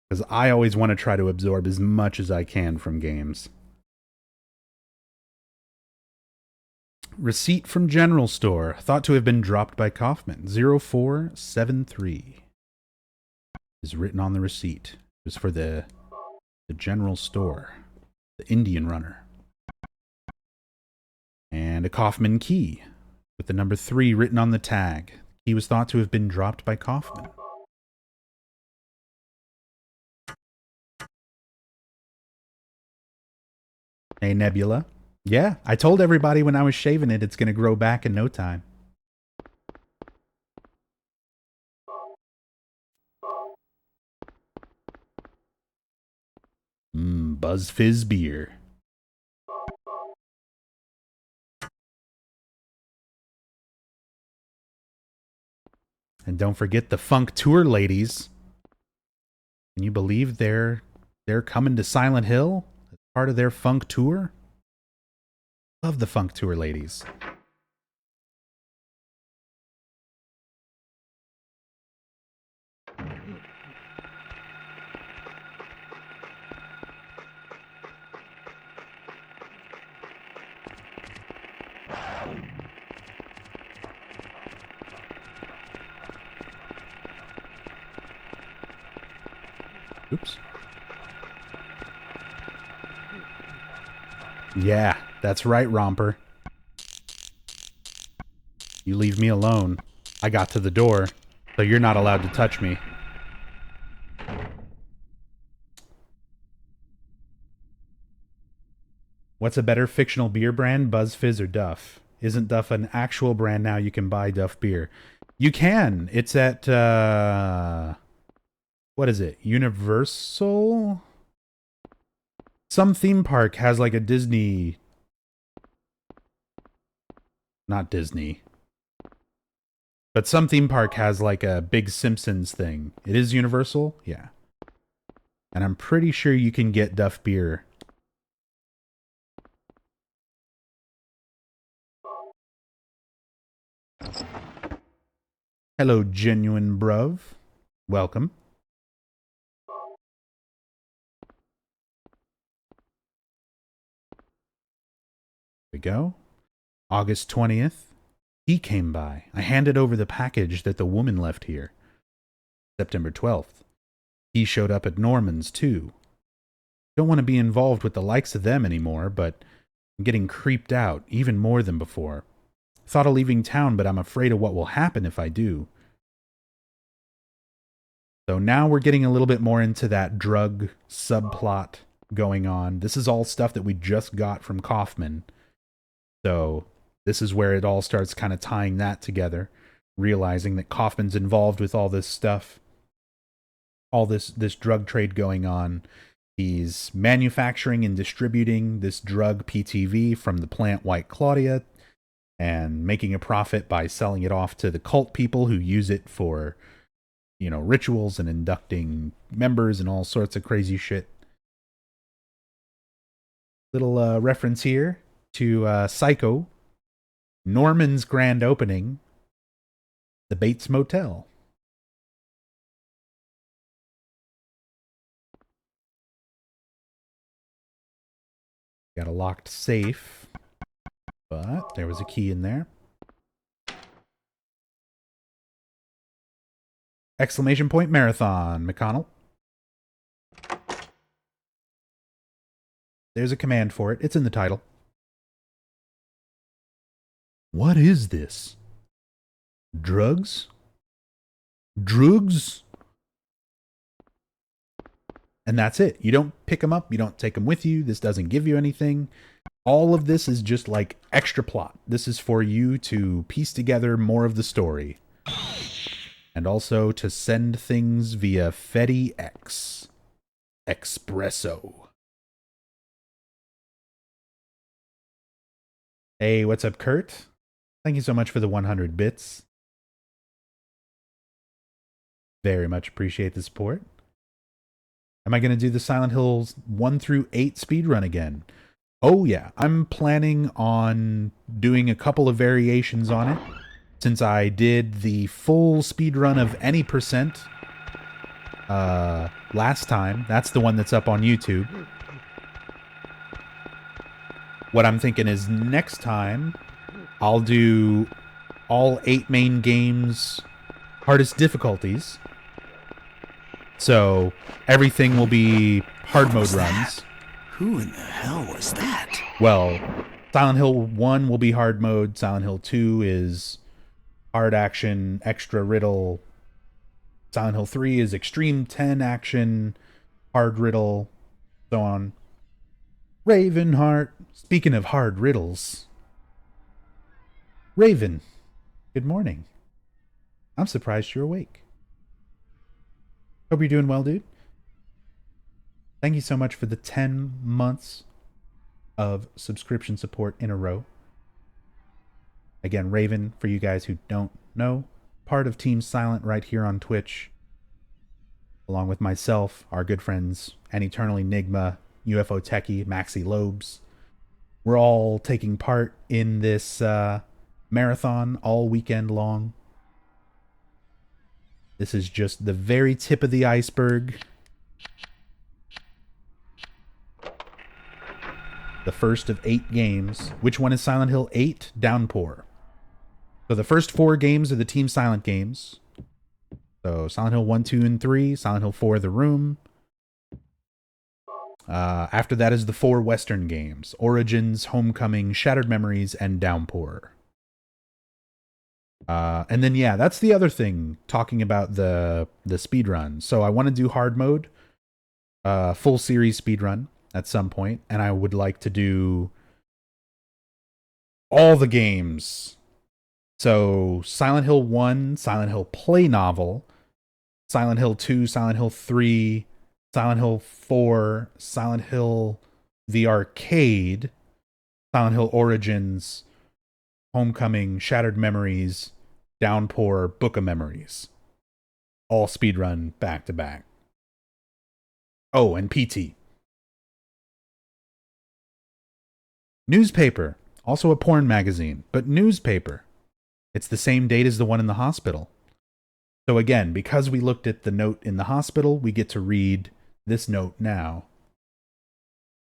Because I always want to try to absorb as much as I can from games. Receipt from General Store. Thought to have been dropped by Kaufman. 0473 is written on the receipt. It was for the General Store. The Indian Runner. And a Kaufman key with the number 3 written on the tag. He was thought to have been dropped by Kaufman. Hey, Nebula. Yeah, I told everybody when I was shaving it, it's going to grow back in no time. Buzz Fizz beer. And don't forget the Funk Tour ladies. Can you believe they're coming to Silent Hill? Part of their funk tour? Love the funk tour ladies. Oops. Yeah, that's right, Romper. You leave me alone. I got to the door, so you're not allowed to touch me. What's a better fictional beer brand, Buzz Fizz or Duff? Isn't Duff an actual brand now you can buy Duff beer? You can. It's at, what is it? Universal? Some theme park has like a Disney... Not Disney. But some theme park has like a big Simpsons thing. It is Universal? Yeah. And I'm pretty sure you can get Duff beer. Hello, Genuine Bruv. Welcome. Here we go. August 20th. He came by. I handed over the package that the woman left here. September 12th. He showed up at Norman's, too. Don't want to be involved with the likes of them anymore, but I'm getting creeped out, even more than before. Thought of leaving town, but I'm afraid of what will happen if I do. So now we're getting a little bit more into that drug subplot going on. This is all stuff that we just got from Kaufman. So this is where it all starts kind of tying that together, realizing that Kaufman's involved with all this stuff, all this drug trade going on. He's manufacturing and distributing this drug PTV from the plant White Claudia and making a profit by selling it off to the cult people who use it for, you know, rituals and inducting members and all sorts of crazy shit. Little reference here to Psycho, Norman's grand opening, the Bates Motel. Got a locked safe, but there was a key in there. Exclamation point marathon, McConnell. There's a command for it. It's in the title. What is this? Drugs? Drugs? And that's it. You don't pick them up. You don't take them with you. This doesn't give you anything. All of this is just like extra plot. This is for you to piece together more of the story. And also to send things via FedEx Espresso. Hey, what's up, Kurt? Thank you so much for the 100 bits. Very much appreciate the support. Am I going to do the Silent Hills 1 through 8 speedrun again? Oh yeah, I'm planning on doing a couple of variations on it. Since I did the full speedrun of any percent last time. That's the one that's up on YouTube. What I'm thinking is next time I'll do all 8 main games hardest difficulties. So everything will be hard mode runs. Who in the hell was that? Well, Silent Hill 1 will be hard mode. Silent Hill 2 is hard action, extra riddle. Silent Hill 3 is extreme 10 action, hard riddle, so on. Ravenheart. Speaking of hard riddles. Raven, good morning. I'm surprised you're awake. Hope you're doing well, dude. Thank you so much for the 10 months of subscription support in a row. Again, Raven, for you guys who don't know, part of Team Silent right here on Twitch, along with myself, our good friends, and Eternal Enigma, UFO Techie, Maxi Lobes. We're all taking part in this marathon all weekend long. This is just the very tip of the iceberg. The first of 8 games. Which one is Silent Hill 8? Downpour. So the first 4 games are the Team Silent games. So Silent Hill 1, 2, and 3. Silent Hill 4, The Room. After that is the 4 Western games. Origins, Homecoming, Shattered Memories, and Downpour. And then, yeah, that's the other thing, talking about the speedrun. So I want to do hard mode, full series speedrun at some point, and I would like to do all the games. So Silent Hill 1, Silent Hill Play Novel, Silent Hill 2, Silent Hill 3, Silent Hill 4, Silent Hill the Arcade, Silent Hill Origins, Homecoming, Shattered Memories, Downpour, Book of Memories. All speedrun back to back. Oh, and PT. Newspaper. Also a porn magazine, but newspaper. It's the same date as the one in the hospital. So again, because we looked at the note in the hospital, we get to read this note now.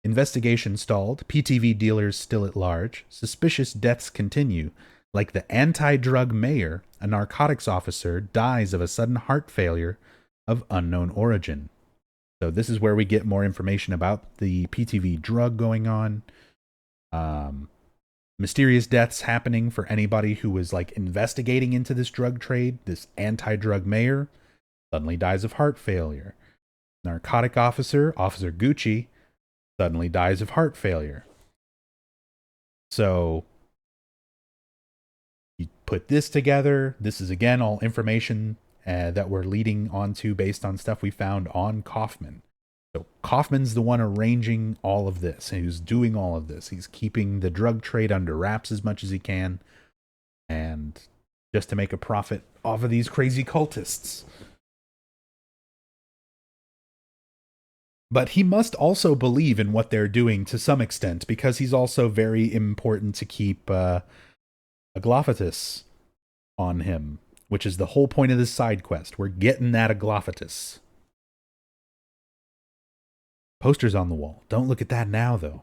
Investigation stalled. PTV dealers still at large. Suspicious deaths continue. Like the anti-drug mayor, a narcotics officer dies of a sudden heart failure of unknown origin. So this is where we get more information about the PTV drug going on. Mysterious deaths happening for anybody who was like investigating into this drug trade. This anti-drug mayor suddenly dies of heart failure. Narcotic officer, Officer Gucci, suddenly dies of heart failure. So you put this together. This is again all information that we're leading onto based on stuff we found on Kaufman. So Kaufman's the one arranging all of this. He's doing all of this. He's keeping the drug trade under wraps as much as he can, and just to make a profit off of these crazy cultists. But he must also believe in what they're doing to some extent, because he's also very important to keep Aglaophatus on him, which is the whole point of this side quest. We're getting that Aglaophatus. Posters on the wall. Don't look at that now, though.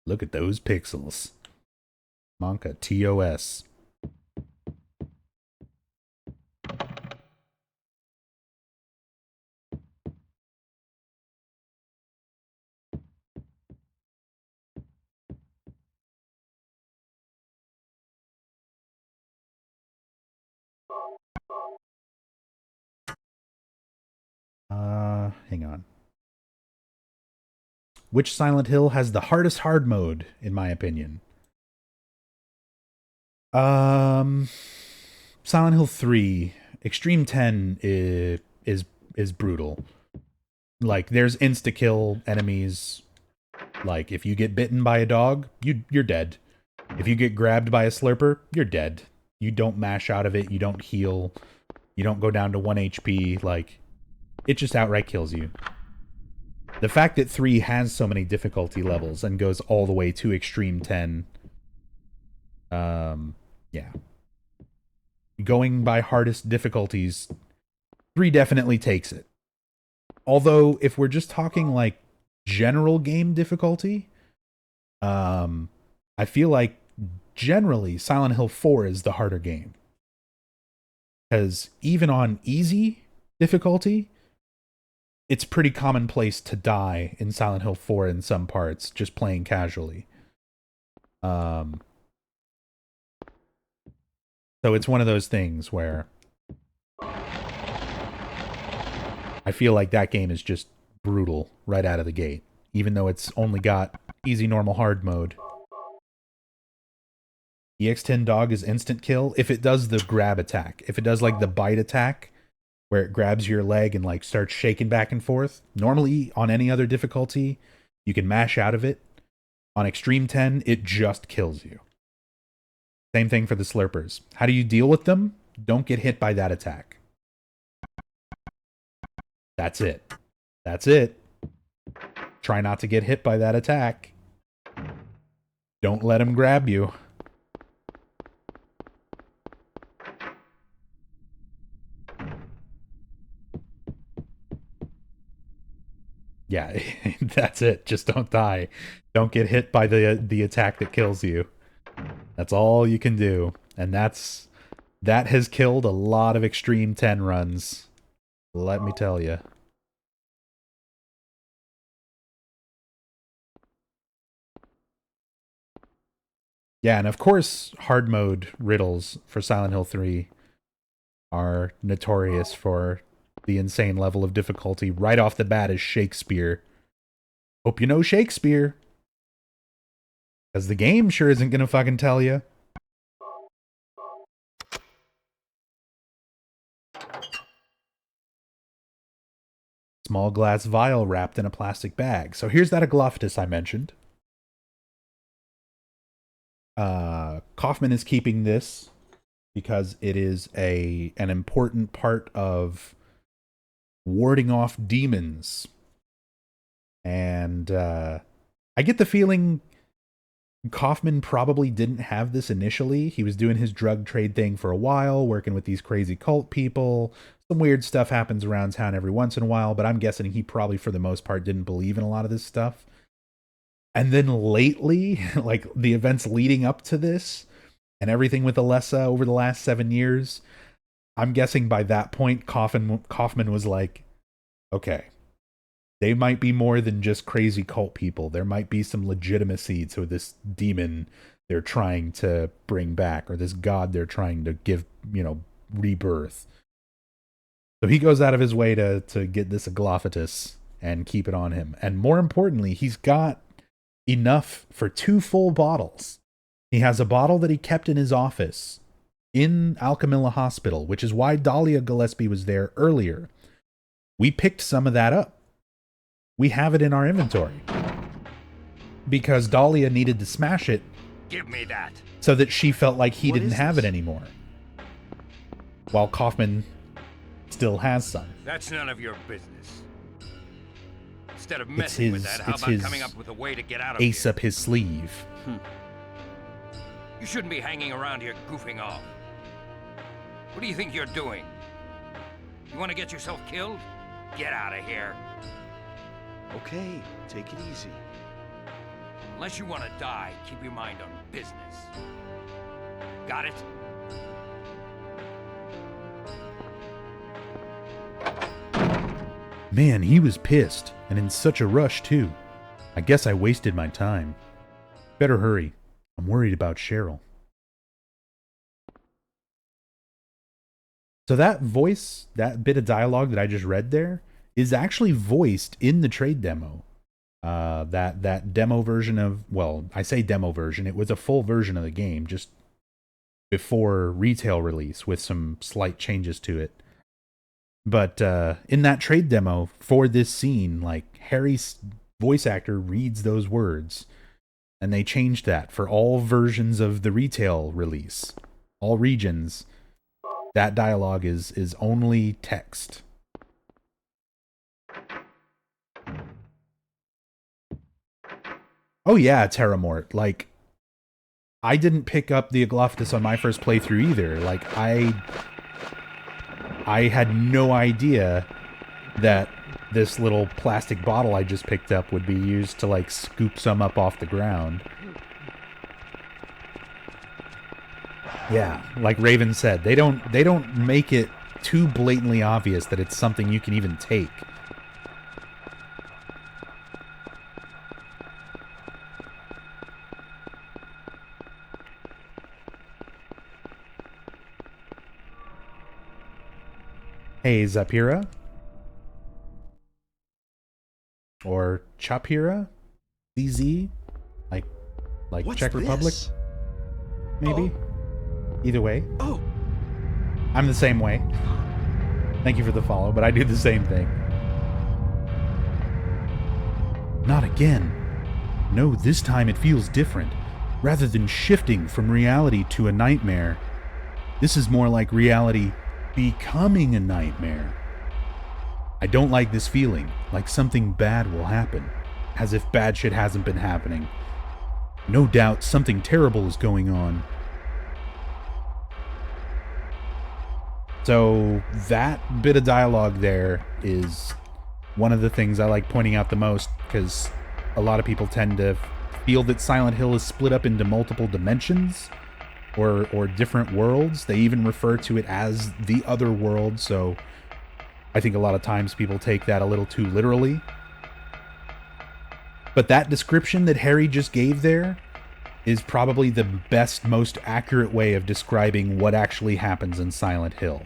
Look at those pixels. Monka TOS. Hang on. Which Silent Hill has the hardest hard mode, in my opinion? Silent Hill 3. Extreme 10 is brutal. Like, there's insta-kill enemies. Like, if you get bitten by a dog, you're dead. If you get grabbed by a slurper, you're dead. You don't mash out of it, you don't heal, you don't go down to 1 HP, like, it just outright kills you. The fact that 3 has so many difficulty levels and goes all the way to Extreme 10, yeah. Going by hardest difficulties, 3 definitely takes it. Although, if we're just talking, like, general game difficulty, I feel like, generally, Silent Hill 4 is the harder game. Because even on easy difficulty, it's pretty commonplace to die in Silent Hill 4 in some parts, just playing casually. So it's one of those things where I feel like that game is just brutal right out of the gate, even though it's only got easy, normal, hard mode. EX10 dog is instant kill if it does the grab attack. If it does like the bite attack, where it grabs your leg and like starts shaking back and forth. Normally, on any other difficulty, you can mash out of it. On Extreme 10, it just kills you. Same thing for the slurpers. How do you deal with them? Don't get hit by that attack. That's it. That's it. Try not to get hit by that attack. Don't let him grab you. Yeah, that's it. Just don't die. Don't get hit by the attack that kills you. That's all you can do. And that has killed a lot of Extreme 10 runs. Let me tell you. Yeah, and of course, hard mode riddles for Silent Hill 3 are notorious for the insane level of difficulty. Right off the bat is Shakespeare. Hope you know Shakespeare. Because the game sure isn't going to fucking tell you. Small glass vial wrapped in a plastic bag. So here's that Aglophtis I mentioned. Kaufman is keeping this because it is an important part of warding off demons. And I get the feeling Kaufman probably didn't have this initially. He was doing his drug trade thing for a while, working with these crazy cult people. Some weird stuff happens around town every once in a while, but I'm guessing he probably, for the most part, didn't believe in a lot of this stuff. And then lately, like the events leading up to this, and everything with Alessa over the last 7 years, I'm guessing by that point, Kaufman was like, okay, they might be more than just crazy cult people. There might be some legitimacy to this demon they're trying to bring back, or this god they're trying to give, rebirth. So he goes out of his way to get this Aglophtis and keep it on him. And more importantly, he's got enough for 2 full bottles. He has a bottle that he kept in his office in Alchemilla Hospital, which is why Dahlia Gillespie was there earlier. We picked some of that up. We have it in our inventory. Because Dahlia needed to smash it. Give me that. So that she felt like he What didn't is have this? it anymore. While Kaufman still has some. That's none of your business. Instead of It's messing with his, that, how it's about his coming up with a way to get out of ace here? up his sleeve. You shouldn't be hanging around here goofing off. What do you think you're doing? You want to get yourself killed? Get out of here. Okay, take it easy. Unless you want to die, keep your mind on business. Got it? Man, he was pissed, and in such a rush, too. I guess I wasted my time. Better hurry. I'm worried about Cheryl. So that voice, that bit of dialogue that I just read there, is actually voiced in the trade demo. That demo version of, well, I say demo version, it was a full version of the game, just before retail release, with some slight changes to it. But in that trade demo for this scene, like, Harry's voice actor reads those words, and they changed that for all versions of the retail release. All regions, that dialogue is only text. Oh yeah, Terramort. Like, I didn't pick up the Aglophtis on my first playthrough either. Like, I had no idea that this little plastic bottle I just picked up would be used to, like, scoop some up off the ground. Yeah, like Raven said, they don't make it too blatantly obvious that it's something you can even take. Hey, Zapira? Or Chapira? CZ? Like What's Czech Republic? this? Maybe? Either way. Oh, I'm the same way. Thank you for the follow, but I do the same thing. Not again. No, this time it feels different. Rather than shifting from reality to a nightmare, this is more like reality becoming a nightmare. I don't like this feeling, like something bad will happen, as if bad shit hasn't been happening. No doubt something terrible is going on. So that bit of dialogue there is one of the things I like pointing out the most, because a lot of people tend to feel that Silent Hill is split up into multiple dimensions or different worlds. They even refer to it as the Otherworld, so I think a lot of times people take that a little too literally. But that description that Harry just gave there is probably the best, most accurate way of describing what actually happens in Silent Hill.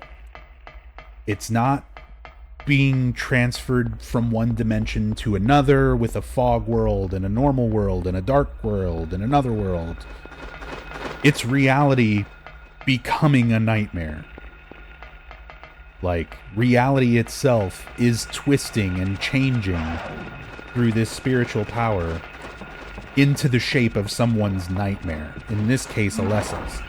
It's not being transferred from one dimension to another with a fog world and a normal world and a dark world and another world. It's reality becoming a nightmare. Like, reality itself is twisting and changing through this spiritual power into the shape of someone's nightmare. In this case, Alessa's.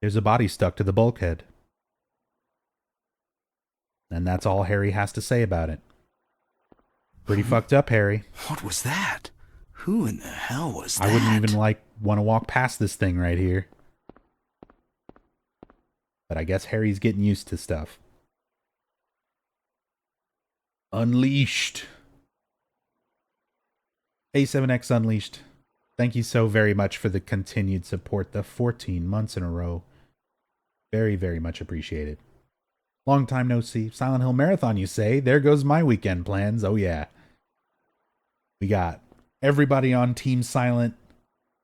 There's a body stuck to the bulkhead. And that's all Harry has to say about it. Pretty fucked up, Harry. What was that? Who in the hell was that? I wouldn't even want to walk past this thing right here. But I guess Harry's getting used to stuff. Unleashed. A7X Unleashed. Thank you so very much for the continued support, the 14 months in a row. Very, very much appreciated. Long time no see. Silent Hill Marathon, you say? There goes my weekend plans. Oh yeah. We got everybody on Team Silent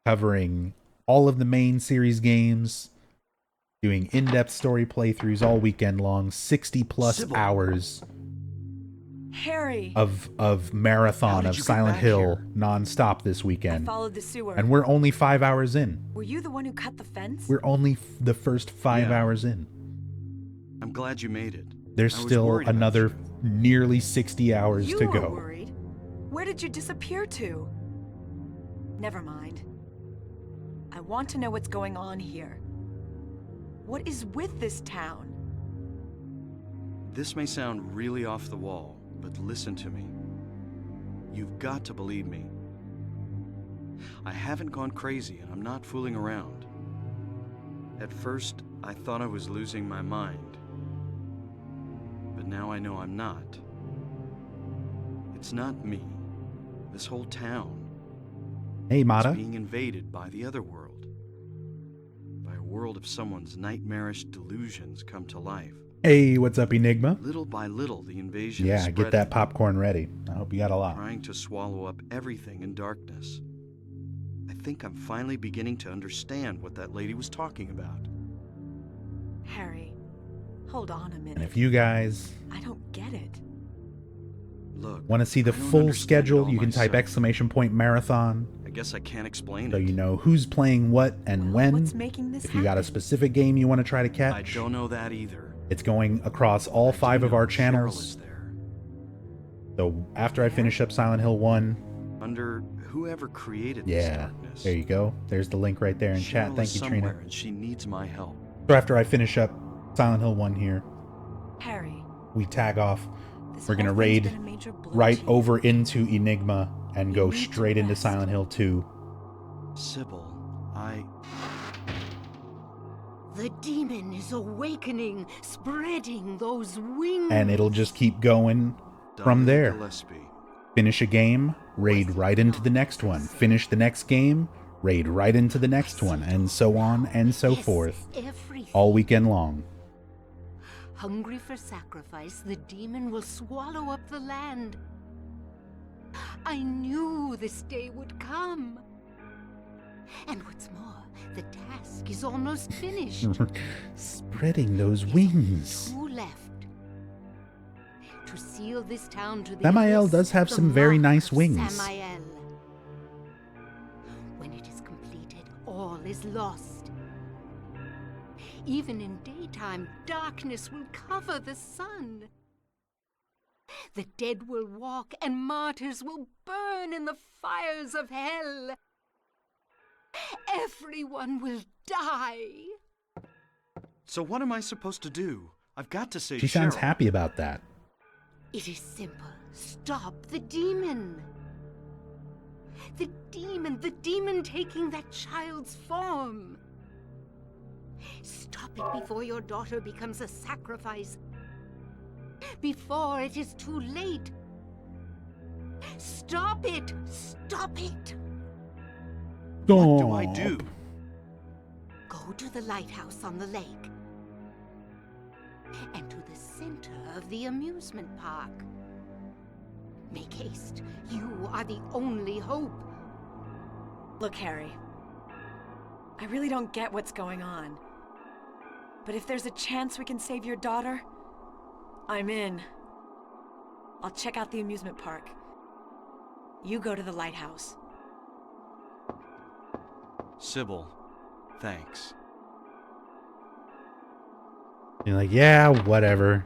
covering all of the main series games, doing in-depth story playthroughs all weekend long, 60 plus Sybil. hours Harry! of marathon How of did you get Silent back Hill here? non-stop this I weekend. followed the sewer. And we're only 5 hours in. Were you the one who cut the fence? We're only the first 5 Yeah. hours in. I'm glad you made it. There's I was still worried about another you. nearly 60 hours You to were go. worried. Where did you disappear to? Never mind. I want to know what's going on here. What is with this town? This may sound really off the wall, but listen to me. You've got to believe me. I haven't gone crazy and I'm not fooling around. At first, I thought I was losing my mind. But now I know I'm not. It's not me. This whole town. Hey, Mata. It's being invaded by the Otherworld. By a world of someone's nightmarish delusions come to life. Hey, what's up, Enigma? Little by little, the invasion is Yeah, spreading, get that popcorn ready. I hope you got a lot. trying to swallow up everything in darkness. I think I'm finally beginning to understand what that lady was talking about. Harry, hold on a minute. And if you guys I don't get it. Look, want to see the I don't full understand it schedule, all you can type myself. !marathon I guess I can't explain so it. you know who's playing what and Well, when. What's making this If you got a happen? specific game you want to try to I catch, don't know that either. it's going across all I do 5 of know our Cheryl channels. is there. So after I finish up Silent Hill 1, Under whoever created this yeah, darkness. there you go. There's the link right there in chat. Cheryl Thank is you, Trina. somewhere and she needs my help. So after I finish up Silent Hill 1 here, Harry, we tag off. this We're gonna whole thing's raid been a major blow right to you. over into Enigma and You go need to straight into rest. Silent Hill 2. Sybil, The demon is awakening, spreading those wings. And it'll just keep going from Dahlia there. Gillespie. Finish a game, raid right into the next one. Finish the next game, raid right into the next one, and so on and so Yes, forth. everything. All weekend long. Hungry for sacrifice, the demon will swallow up the land. I knew this day would come. And what's more, the task is almost finished. Spreading those wings. Two left. To seal this town to the Samael hiss, does have the some very mark nice of wings. Samael. When it is completed, all is lost. Even in daytime, darkness will cover the sun. The dead will walk and martyrs will burn in the fires of hell. Everyone will die. So what am I supposed to do? I've got to save She sounds Cheryl. happy about that. It is simple. Stop the demon. The demon taking that child's form. Stop it before your daughter becomes a sacrifice. Before it is too late. Stop it! Stop it! What do I do? Go to the lighthouse on the lake. And to the center of the amusement park. Make haste. You are the only hope. Look, Harry. I really don't get what's going on. But if there's a chance we can save your daughter, I'm in. I'll check out the amusement park. You go to the lighthouse. Sybil, thanks. You're like, yeah, whatever.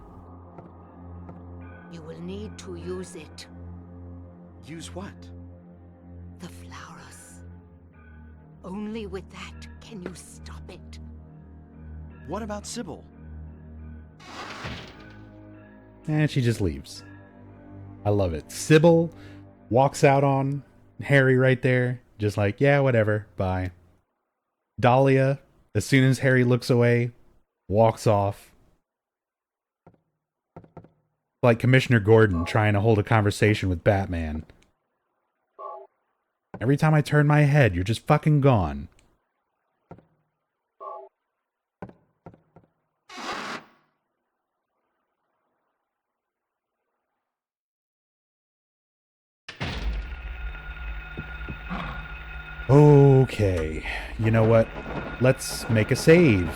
You will need to use it. Use what? The flowers. Only with that can you stop it. What about Sybil? And she just leaves. I love it. Sybil walks out on Harry right there. Just like, yeah, whatever. Bye. Dahlia, as soon as Harry looks away, walks off. Like Commissioner Gordon trying to hold a conversation with Batman. Every time I turn my head, you're just fucking gone. Okay, you know what? Let's make a save.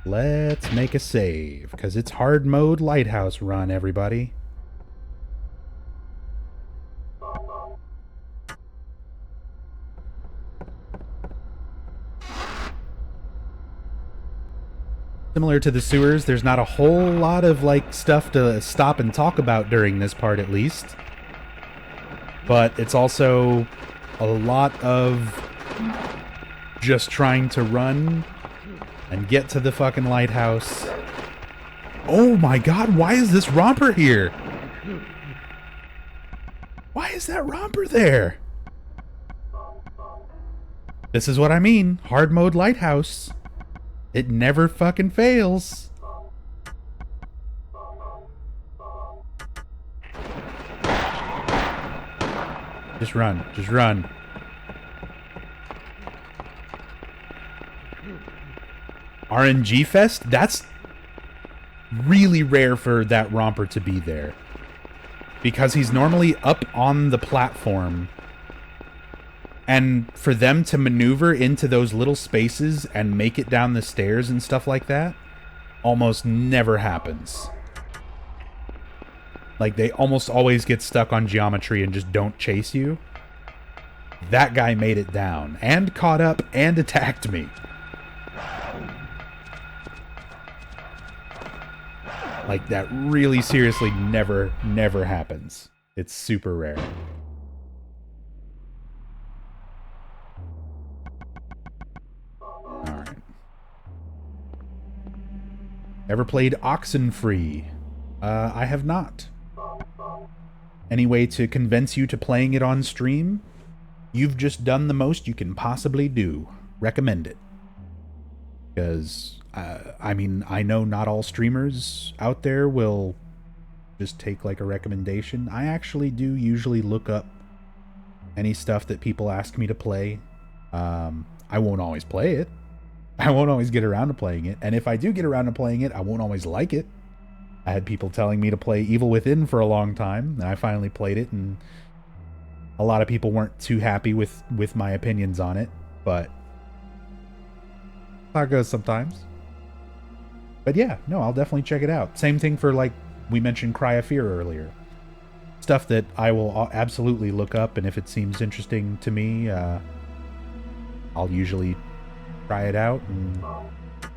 Let's make a save, because it's hard mode lighthouse run, everybody. Similar to the sewers, there's not a whole lot of like stuff to stop and talk about during this part, at least. But it's also a lot of just trying to run and get to the fucking lighthouse. Oh my god, why is this romper here? Why is that romper there? This is what I mean. Hard mode lighthouse. It never fucking fails. Just run. Just run. RNG Fest? That's really rare for that romper to be there. Because he's normally up on the platform. And for them to maneuver into those little spaces and make it down the stairs and stuff like that almost never happens. Like, they almost always get stuck on geometry and just don't chase you. That guy made it down and caught up and attacked me. Like, that really seriously never happens. It's super rare. Alright. Ever played Oxenfree? I have not. Any way to convince you to playing it on stream? You've just done the most you can possibly do. Recommend it. Because, I mean, I know not all streamers out there will just take like a recommendation. I actually do usually look up any stuff that people ask me to play. I won't always play it. I won't always get around to playing it. And if I do get around to playing it, I won't always like it. I had people telling me to play Evil Within for a long time, and I finally played it, and a lot of people weren't too happy with my opinions on it, but how it goes sometimes. But yeah, no, I'll definitely check it out. Same thing for, like, we mentioned Cry of Fear earlier. Stuff that I will absolutely look up, and if it seems interesting to me, I'll usually try it out, and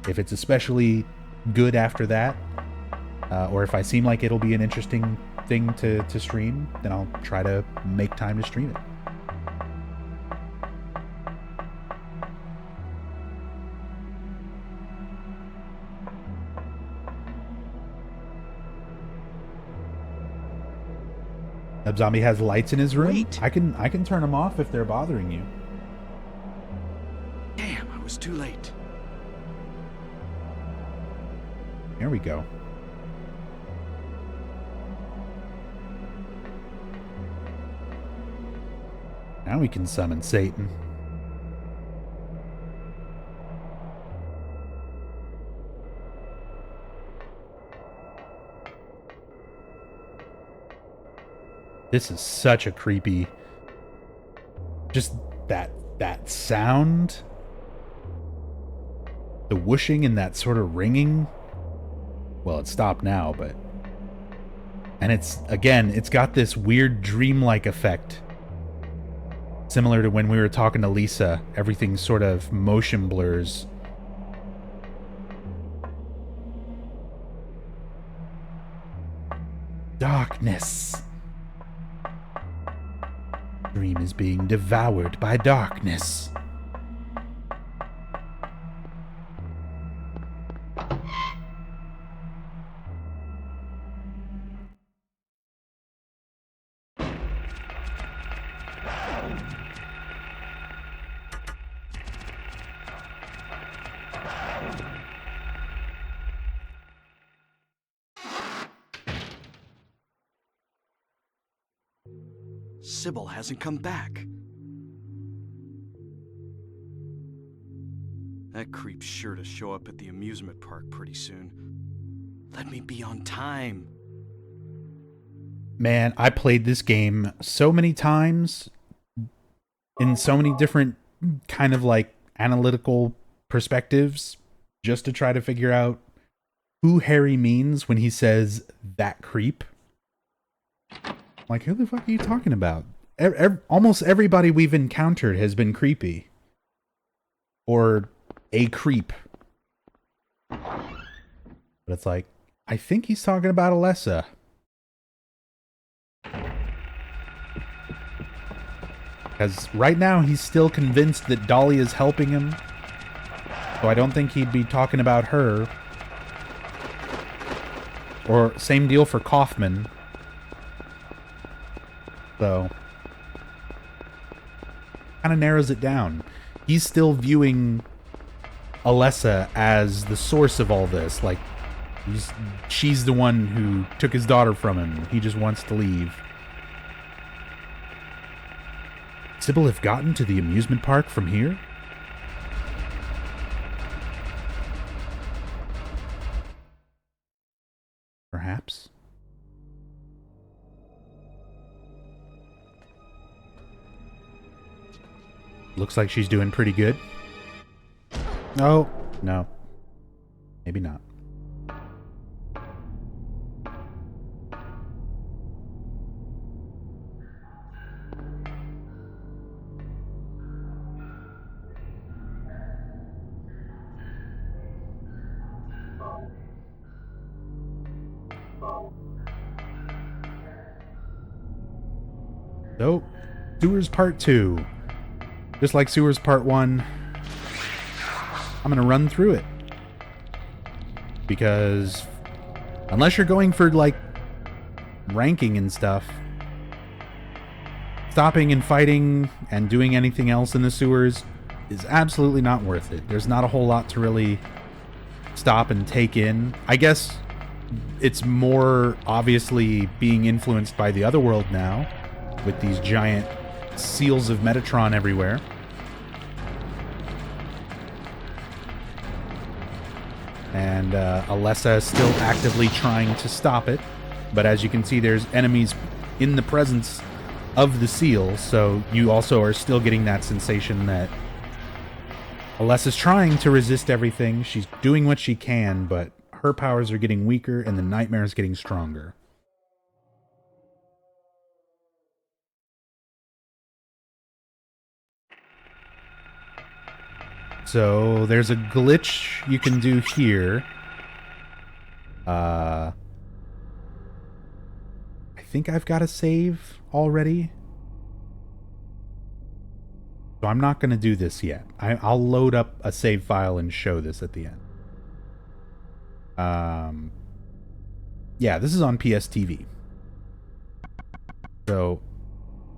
if it's especially good after that, or if I seem like it'll be an interesting thing to stream, then I'll try to make time to stream it. That zombie has lights in his room. Wait. I can turn them off if they're bothering you. Damn, I was too late. There we go. Now we can summon Satan. This is such a creepy... Just that sound. The whooshing and that sort of ringing. Well, it stopped now, but... And it's got this weird dreamlike effect. Similar to when we were talking to Lisa, everything sort of motion blurs. Darkness. Dream is being devoured by darkness. Sybil hasn't come back. That creep's sure to show up at the amusement park pretty soon. Let me be on time. Man, I played this game so many times in so many different kind of like analytical perspectives just to try to figure out who Harry means when he says that creep. Like, who the fuck are you talking about? Almost everybody we've encountered has been creepy. Or a creep. But it's like, I think he's talking about Alessa. Because right now he's still convinced that Dahlia is helping him. So I don't think he'd be talking about her. Or same deal for Kaufman. So, kind of narrows it down. He's still viewing Alessa as the source of all this. Like, she's the one who took his daughter from him. He just wants to leave. Sybil have gotten to the amusement park from here? Perhaps. Looks like she's doing pretty good. Oh, no. Maybe not. So, Sewers Part 2. Just like Sewers Part 1, I'm going to run through it. Because unless you're going for, like, ranking and stuff, stopping and fighting and doing anything else in the sewers is absolutely not worth it. There's not a whole lot to really stop and take in. I guess it's more obviously being influenced by the Otherworld now, with these giant seals of Metatron everywhere. And Alessa is still actively trying to stop it. But as you can see, there's enemies in the presence of the seal, so you also are still getting that sensation that Alessa's trying to resist everything. She's doing what she can, but her powers are getting weaker and the nightmare is getting stronger. So there's a glitch you can do here. think I've got a save already. So I'm not going to do this yet. I'll load up a save file and show this at the end. Yeah, this is on PSTV. So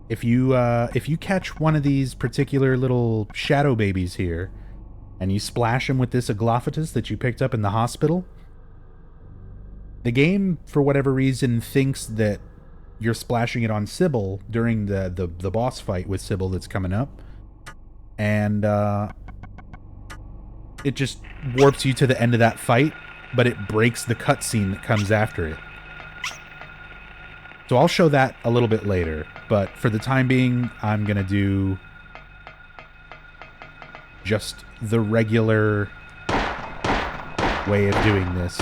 if you catch one of these particular little shadow babies here, and you splash them with this Aglophilus that you picked up in the hospital, the game, for whatever reason, thinks that you're splashing it on Sybil during the boss fight with Sybil that's coming up. And it just warps you to the end of that fight, but it breaks the cutscene that comes after it. So I'll show that a little bit later, but for the time being, I'm going to do just the regular way of doing this.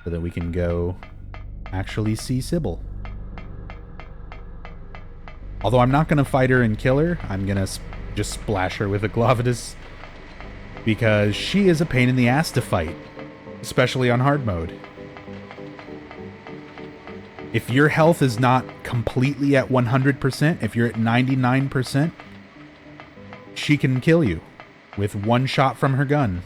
So that we can go actually see Sybil. Although I'm not going to fight her and kill her, I'm going to just splash her with a Aglophilus, because she is a pain in the ass to fight, especially on hard mode. If your health is not completely at 100%, if you're at 99%, she can kill you with one shot from her gun.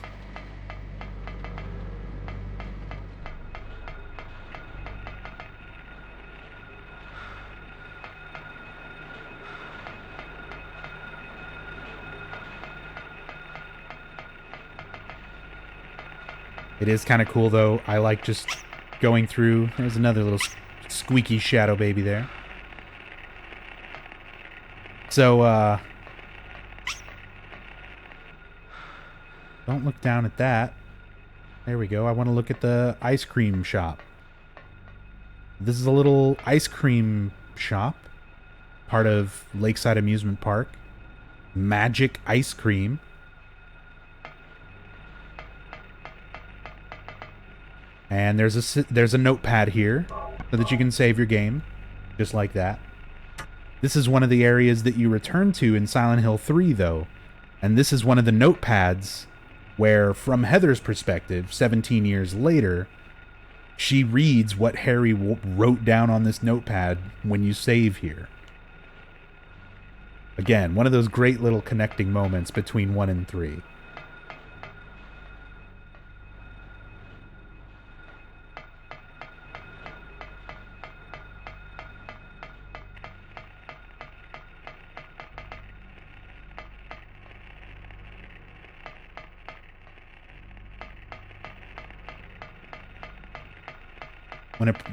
It is kind of cool, though. I like just going through. There's another little squeaky shadow baby there. So, don't look down at that. There we go. I want to look at the ice cream shop. This is a little ice cream shop, part of Lakeside Amusement Park. Magic Ice Cream. And there's a notepad here so that you can save your game, just like that. This is one of the areas that you return to in Silent Hill 3, though. And this is one of the notepads where, from Heather's perspective, 17 years later, she reads what Harry wrote down on this notepad when you save here. Again, one of those great little connecting moments between 1 and 3.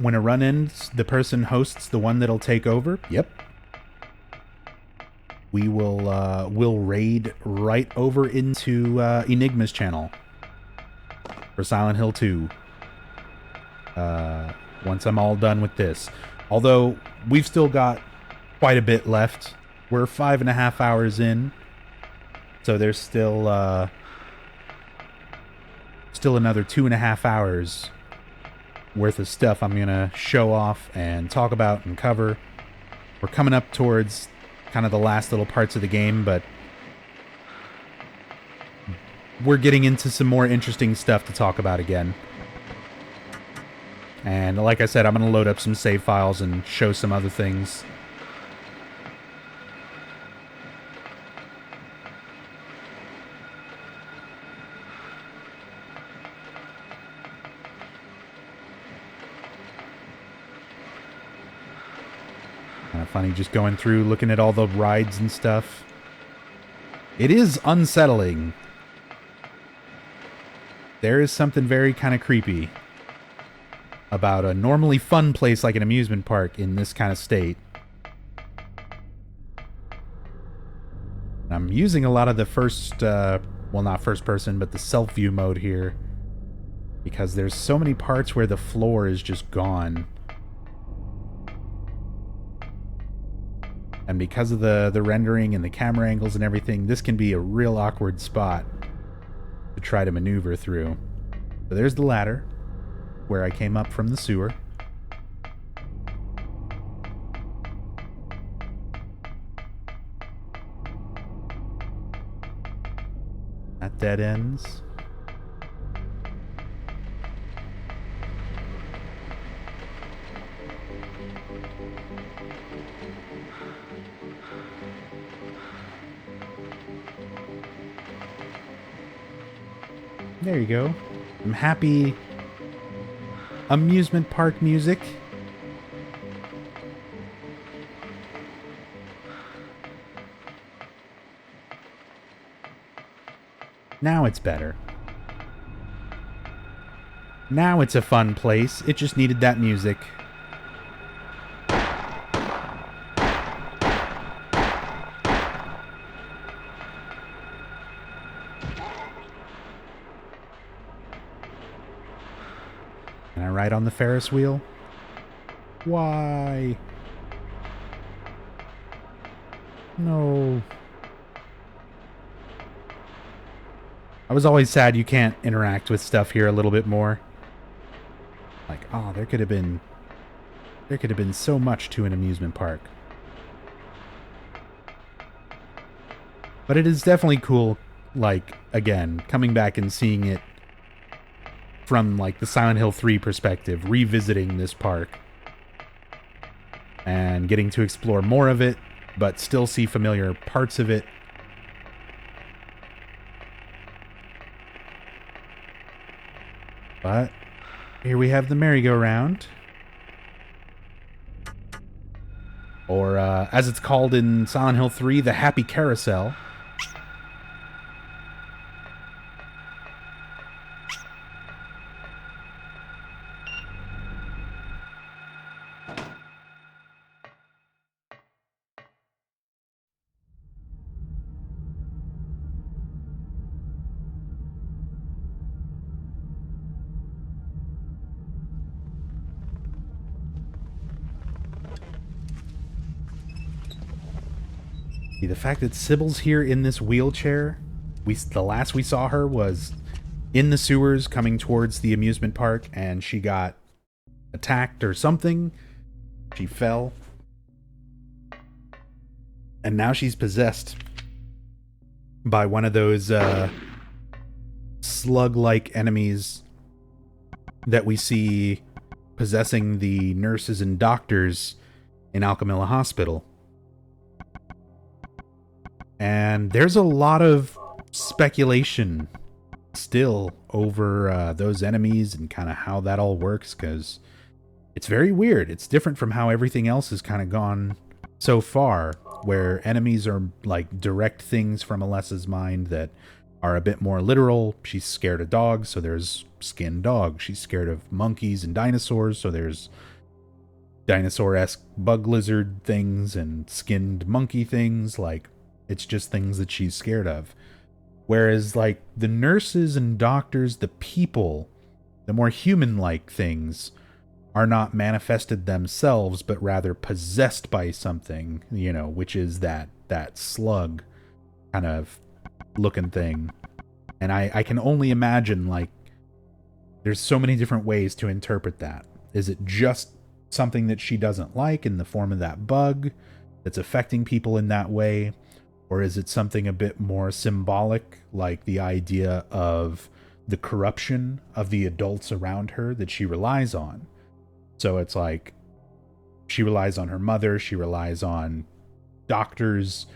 When a run ends, the person hosts the one that'll take over. Yep. We will raid right over into Enigma's channel for Silent Hill 2. Once I'm all done with this. Although, we've still got quite a bit left. We're 5.5 hours in. So there's still another 2.5 hours worth of stuff I'm going to show off and talk about and cover. We're coming up towards kind of the last little parts of the game, but we're getting into some more interesting stuff to talk about again. And like I said, I'm going to load up some save files and show some other things. Kind of funny just going through, looking at all the rides and stuff. It is unsettling. There is something very kind of creepy about a normally fun place like an amusement park in this kind of state. I'm using a lot of the first, well, not first person, but the self-view mode here, because there's so many parts where the floor is just gone. And because of the rendering and the camera angles and everything, this can be a real awkward spot to try to maneuver through. So there's the ladder, where I came up from the sewer. That dead ends. There you go. Some happy amusement park music. Now it's better. Now it's a fun place. It just needed that music. Can I ride on the Ferris wheel? Why? No. I was always sad you can't interact with stuff here a little bit more. Like, oh, there could have been so much to an amusement park. But it is definitely cool, like, again, coming back and seeing it from, like, the Silent Hill 3 perspective, revisiting this park and getting to explore more of it, but still see familiar parts of it. But here we have the merry-go-round. Or, as it's called in Silent Hill 3, the Happy Carousel. The fact that Sybil's here in this wheelchair, the last we saw her was in the sewers coming towards the amusement park, and she got attacked or something. She fell. And now she's possessed by one of those slug-like enemies that we see possessing the nurses and doctors in Alchemilla Hospital. And there's a lot of speculation still over those enemies and kind of how that all works, because it's very weird. It's different from how everything else has kind of gone so far, where enemies are like direct things from Alessa's mind that are a bit more literal. She's scared of dogs, so there's skinned dog. She's scared of monkeys and dinosaurs, so there's dinosaur-esque bug lizard things and skinned monkey things. Like, it's just things that she's scared of. Whereas, like, the nurses and doctors, the people, the more human-like things, are not manifested themselves, but rather possessed by something, you know, which is that slug kind of looking thing. And I can only imagine, like, there's so many different ways to interpret that. Is it just something that she doesn't like in the form of that bug that's affecting people in that way? Or is it something a bit more symbolic, like the idea of the corruption of the adults around her that she relies on? So it's like she relies on her mother, she relies on doctors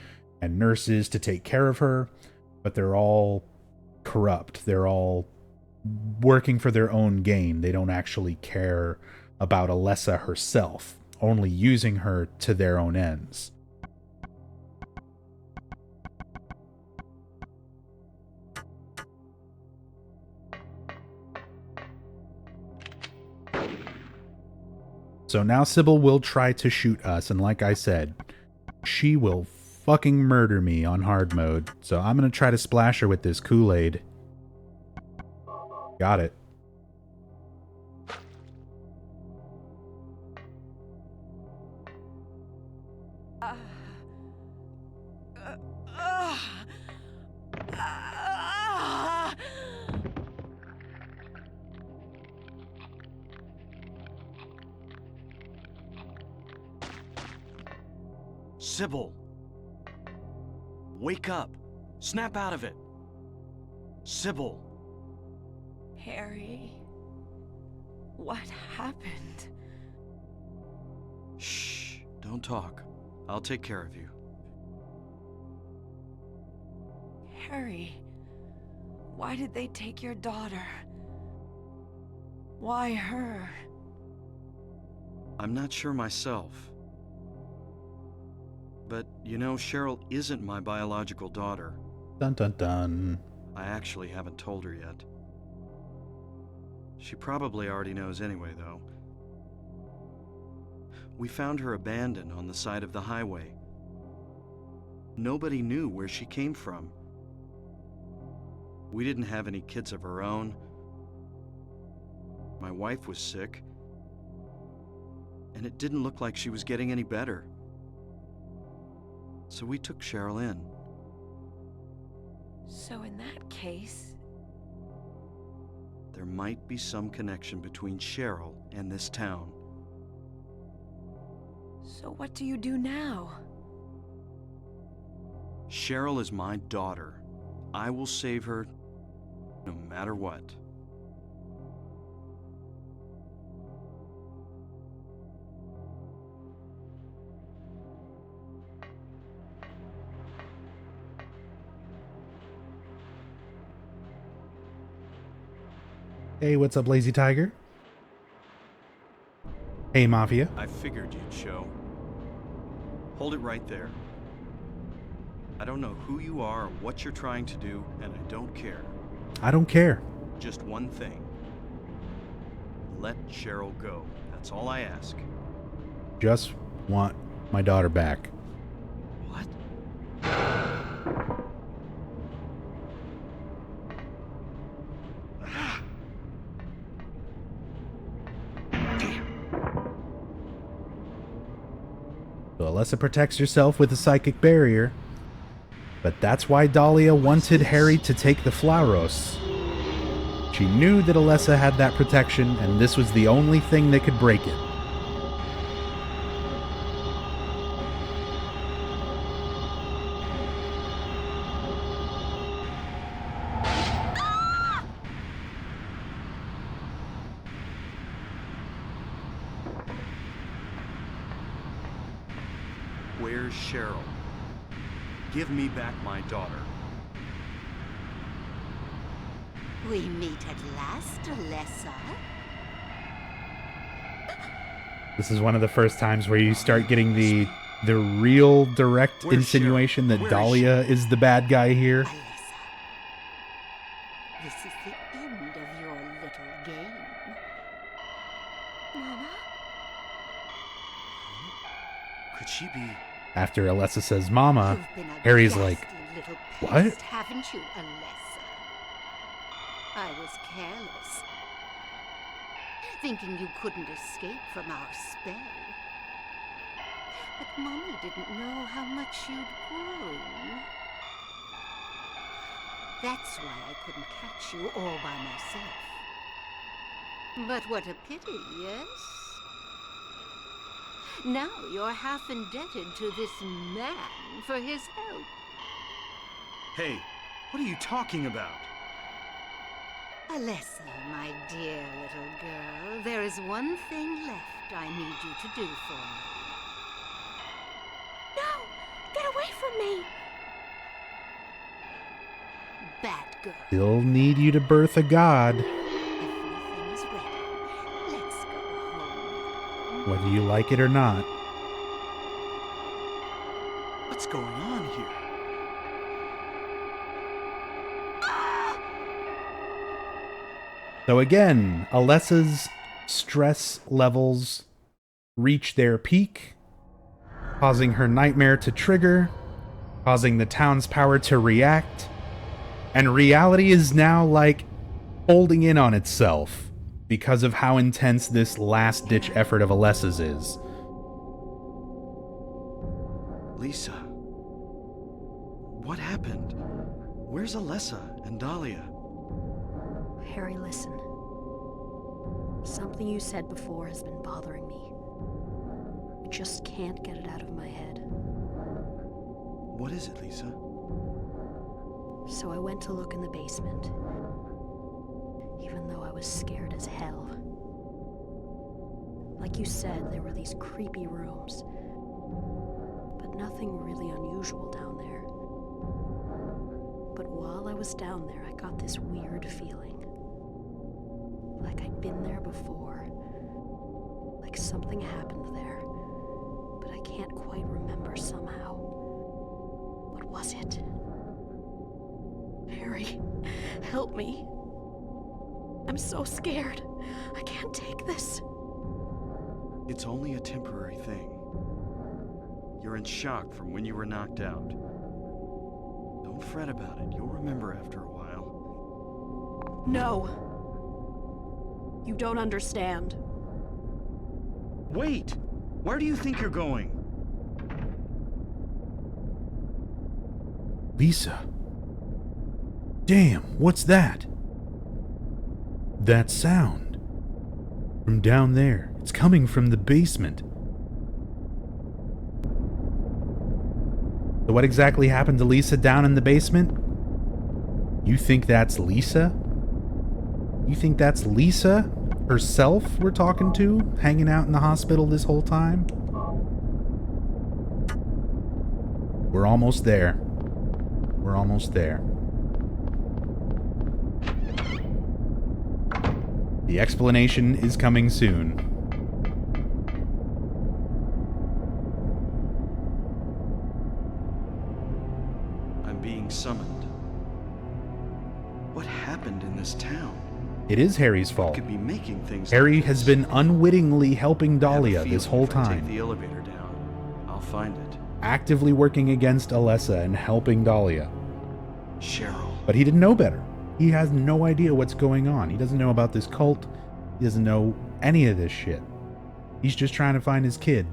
and nurses to take care of her, but they're all corrupt. They're all working for their own gain. They don't actually care about Alessa herself, only using her to their own ends. So now Sybil will try to shoot us, and like I said, she will fucking murder me on hard mode. So I'm gonna try to splash her with this Kool-Aid. Got it. Sybil! Wake up! Snap out of it! Sybil! Harry, what happened? Shh! Don't talk. I'll take care of you. Harry, Why did they take your daughter? Why her? I'm not sure myself. But, you know, Cheryl isn't my biological daughter. Dun dun dun. I actually haven't told her yet. She probably already knows anyway, though. We found her abandoned on the side of the highway. Nobody knew where she came from. We didn't have any kids of our own. My wife was sick, and it didn't look like she was getting any better. So we took Cheryl in. So in that case... There might be some connection between Cheryl and this town. So what do you do now? Cheryl is my daughter. I will save her no matter what. Hey, what's up, Lazy Tiger? Hey, Mafia. I figured you'd show. Hold it right there. I don't know who you are or what you're trying to do, and I don't care. I don't care. Just one thing. Let Cheryl go. That's all I ask. Just want my daughter back. What? So Alessa protects herself with a psychic barrier. But that's why Dahlia wanted Harry to take the Flauros. She knew that Alessa had that protection, and this was the only thing that could break it. Where's Cheryl? Give me back my daughter. We meet at last, Alessa. This is one of the first times where you start getting the real direct Where's insinuation Cheryl? that Where's Dahlia is the bad guy here. Alessa, this is the end of your little game. Mama? Could she be... After Alessa says mama, You've been a Harry's ghastly like, little "What?" pest, haven't you, Alessa? I was careless, thinking you couldn't escape from our spell. But Mommy didn't know how much you'd grown. That's why I couldn't catch you all by myself. But what a pity, yes? Now you're half indebted to this man for his help. Hey, what are you talking about? Alessa, my dear little girl, there is one thing left I need you to do for me. No! Get away from me! Bad girl. "He'll need you to birth a god, Everything's ready. Let's go home. whether you like it or not." What's going on here? So again, Alessa's stress levels reach their peak, causing her nightmare to trigger, causing the town's power to react, and reality is now like holding in on itself because of how intense this last-ditch effort of Alessa's is. Lisa. What happened? Where's Alessa and Dahlia? Harry, listen. Something you said before has been bothering me. I just can't get it out of my head. What is it, Lisa? So I went to look in the basement, even though I was scared as hell. Like you said, there were these creepy rooms, but nothing really unusual down there. But while I was down there, I got this weird feeling. Like I'd been there before. Like something happened there. But I can't quite remember somehow. What was it? Harry, help me. I'm so scared. I can't take this. It's only a temporary thing. You're in shock from when you were knocked out. Don't fret about it. You'll remember after a while. No. You don't understand. Wait! Where do you think you're going? Lisa. Damn, what's that? That sound. From down there. It's coming from the basement. So what exactly happened to Lisa down in the basement? You think that's Lisa? You think that's Lisa herself we're talking to, hanging out in the hospital this whole time? We're almost there. We're almost there. The explanation is coming soon. I'm being summoned. What happened in this town? It is Harry's fault. Could be making things. Harry like has this. been unwittingly helping I have a Dahlia this feeling whole if I take time. the elevator down, I'll find it. Actively working against Alessa and helping Dahlia. Cheryl. But he didn't know better. He has no idea what's going on. He doesn't know about this cult. He doesn't know any of this shit. He's just trying to find his kid.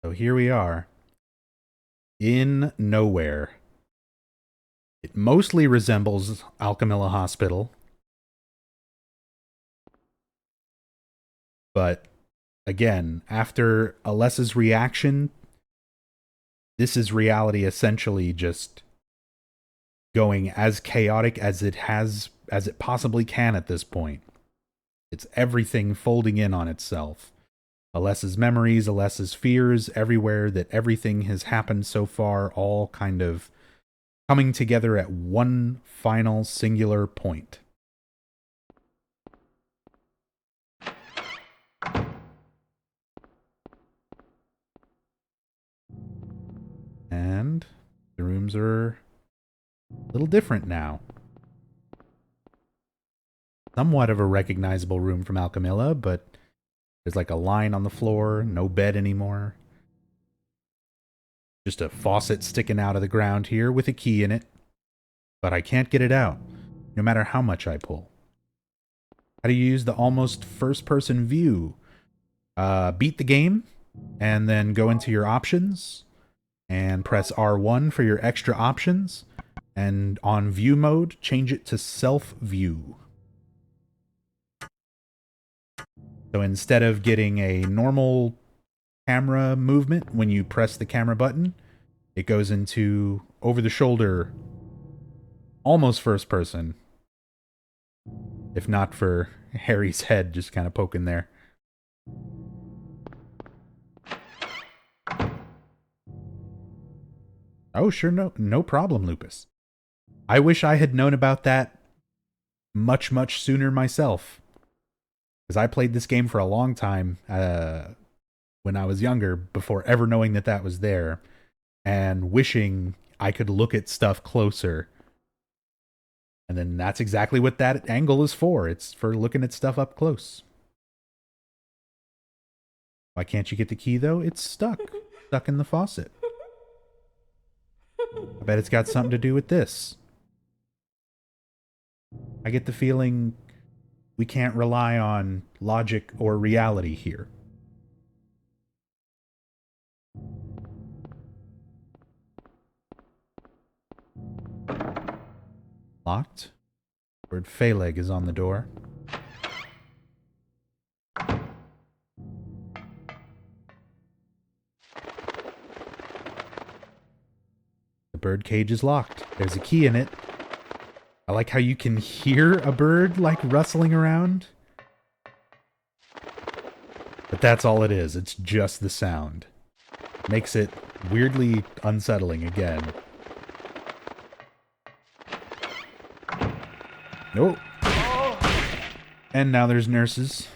So here we are. In nowhere. It mostly resembles Alchemilla Hospital. But again, after Alessa's reaction, this is reality essentially just going as chaotic as it possibly can at this point. It's everything folding in on itself. Alessa's memories, Alessa's fears, everywhere that everything has happened so far, all kind of coming together at one final singular point. And the rooms are a little different now. Somewhat of a recognizable room from Alchemilla, but there's like a line on the floor, no bed anymore. Just a faucet sticking out of the ground here with a key in it. But I can't get it out, no matter how much I pull. How do you use the almost first-person view? Beat the game, and then go into your options, and press R1 for your extra options, and on view mode, change it to self-view. So instead of getting a normal camera movement when you press the camera button, it goes into over-the-shoulder, almost first person. If not for Harry's head just kind of poking there. Oh, sure, no problem, Lupus. I wish I had known about that much, much sooner myself. Because I played this game for a long time when I was younger, before ever knowing that that was there, and wishing I could look at stuff closer. And then that's exactly what that angle is for. It's for looking at stuff up close. Why can't you get the key, though? It's stuck. Stuck in the faucet. I bet it's got something to do with this. I get the feeling we can't rely on logic or reality here. Locked. Word Phaleg is on the door. The bird cage is locked. There's a key in it. I like how you can hear a bird, like, rustling around. But that's all it is. It's just the sound. Makes it weirdly unsettling again. Nope. And now there's nurses.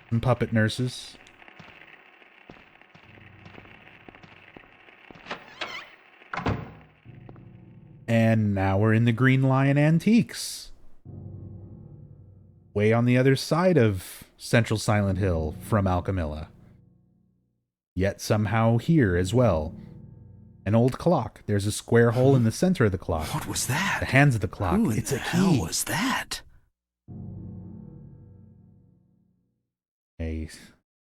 Some puppet nurses. And now we're in the Green Lion Antiques. Way on the other side of Central Silent Hill from Alchemilla. Yet somehow here as well. An old clock. There's a square hole in the center of the clock. What was that? The hands of the clock. Who in It's the a key. hell was that? Hey,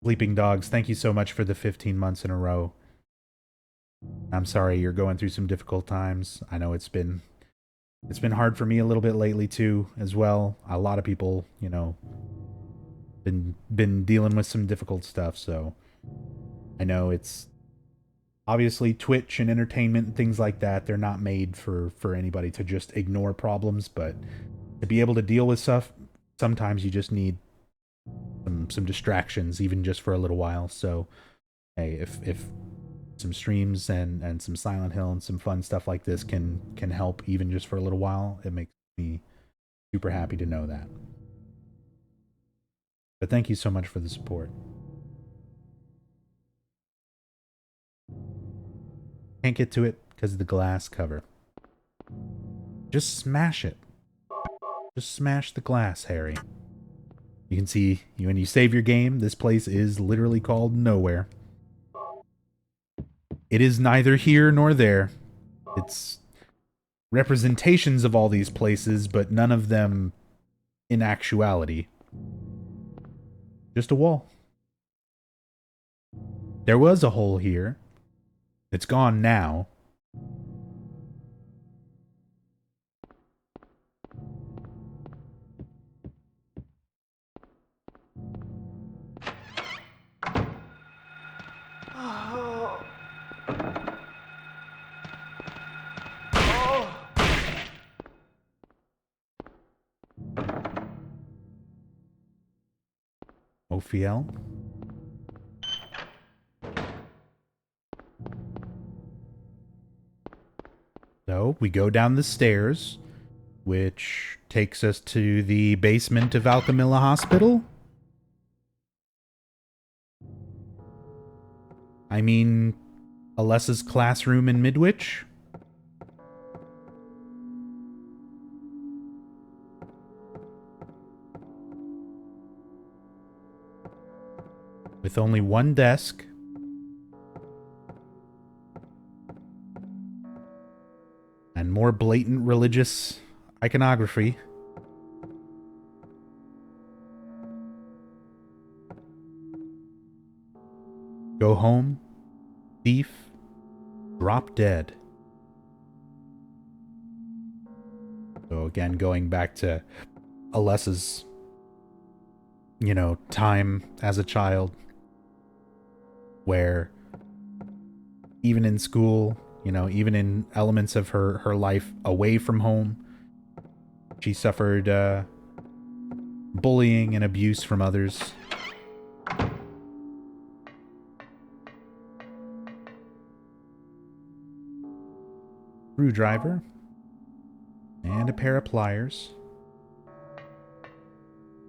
Sleeping Dogs, thank you so much for the 15 months in a row. I'm sorry you're going through some difficult times. I know it's been hard for me a little bit lately too, as well. A lot of people, you know, been dealing with some difficult stuff, so I know it's obviously Twitch and entertainment and things like that. They're not made for anybody to just ignore problems, but to be able to deal with stuff, sometimes you just need some distractions, even just for a little while. So, hey, if some streams and some Silent Hill and some fun stuff like this can help even just for a little while, it makes me super happy to know that. But thank you so much for the support. Can't get to it because of the glass cover. Just smash it. Just smash the glass, Harry. You can see, when you save your game, this place is literally called Nowhere. It is neither here nor there. It's representations of all these places, but none of them in actuality. Just a wall. There was a hole here. It's gone now. Ophiel. So we go down the stairs, which takes us to the basement of Alchemilla Hospital. I mean, Alessa's classroom in Midwich. With only one desk. And more blatant religious iconography. Go home. Thief. Drop dead. So again, going back to Alessa's, time as a child. Where even in school, even in elements of her life away from home, she suffered bullying and abuse from others. Screwdriver and a pair of pliers.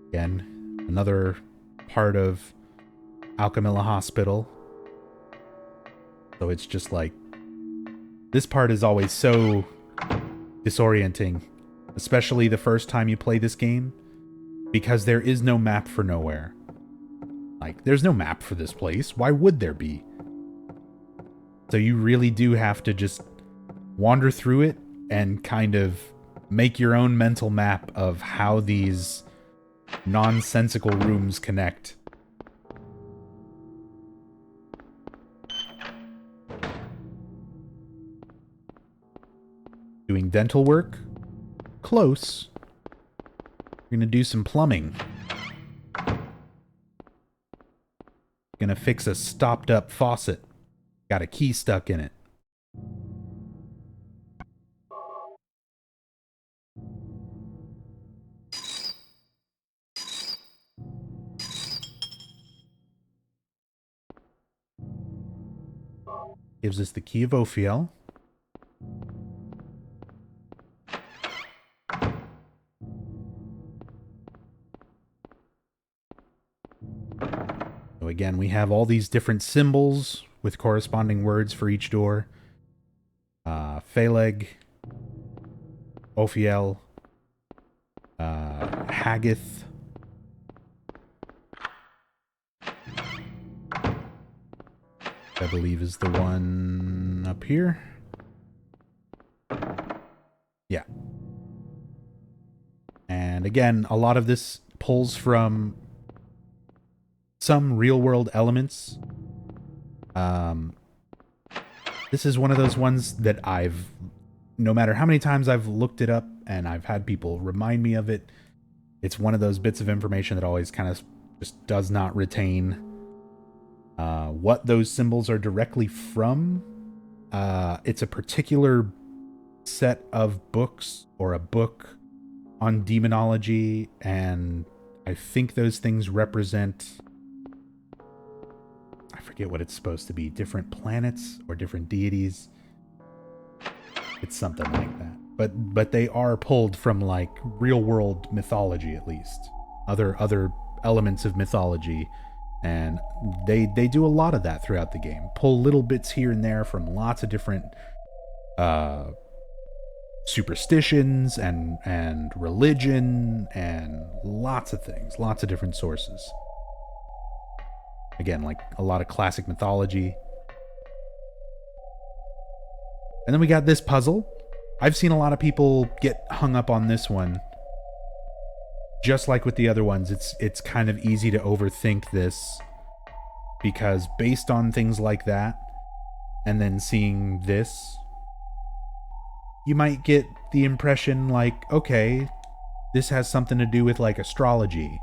Again, another part of Alchemilla Hospital. So it's just like, this part is always so disorienting, especially the first time you play this game, because there is no map for Nowhere. Like, there's no map for this place. Why would there be? So you really do have to just wander through it and kind of make your own mental map of how these nonsensical rooms connect. Doing dental work? Close. We're gonna do some plumbing. Gonna fix a stopped up faucet. Got a key stuck in it. Gives us the key of Ophiel. So again, we have all these different symbols with corresponding words for each door. Phaleg, Ophiel, Haggith, I believe is the one up here. Yeah. And again, a lot of this pulls from some real-world elements. This is one of those ones that no matter how many times I've looked it up and I've had people remind me of it, it's one of those bits of information that always kind of just does not retain what those symbols are directly from. It's a particular set of books or a book on demonology, and I think those things represent, I forget what it's supposed to be, different planets or different deities. It's something like that. But they are pulled from like real world mythology, at least. Other elements of mythology. And they do a lot of that throughout the game. Pull little bits here and there from lots of different superstitions and religion and lots of things, lots of different sources. Again, like a lot of classic mythology. And then we got this puzzle. I've seen a lot of people get hung up on this one. Just like with the other ones, it's kind of easy to overthink this, because based on things like that, and then seeing this, you might get the impression like, okay, this has something to do with like astrology.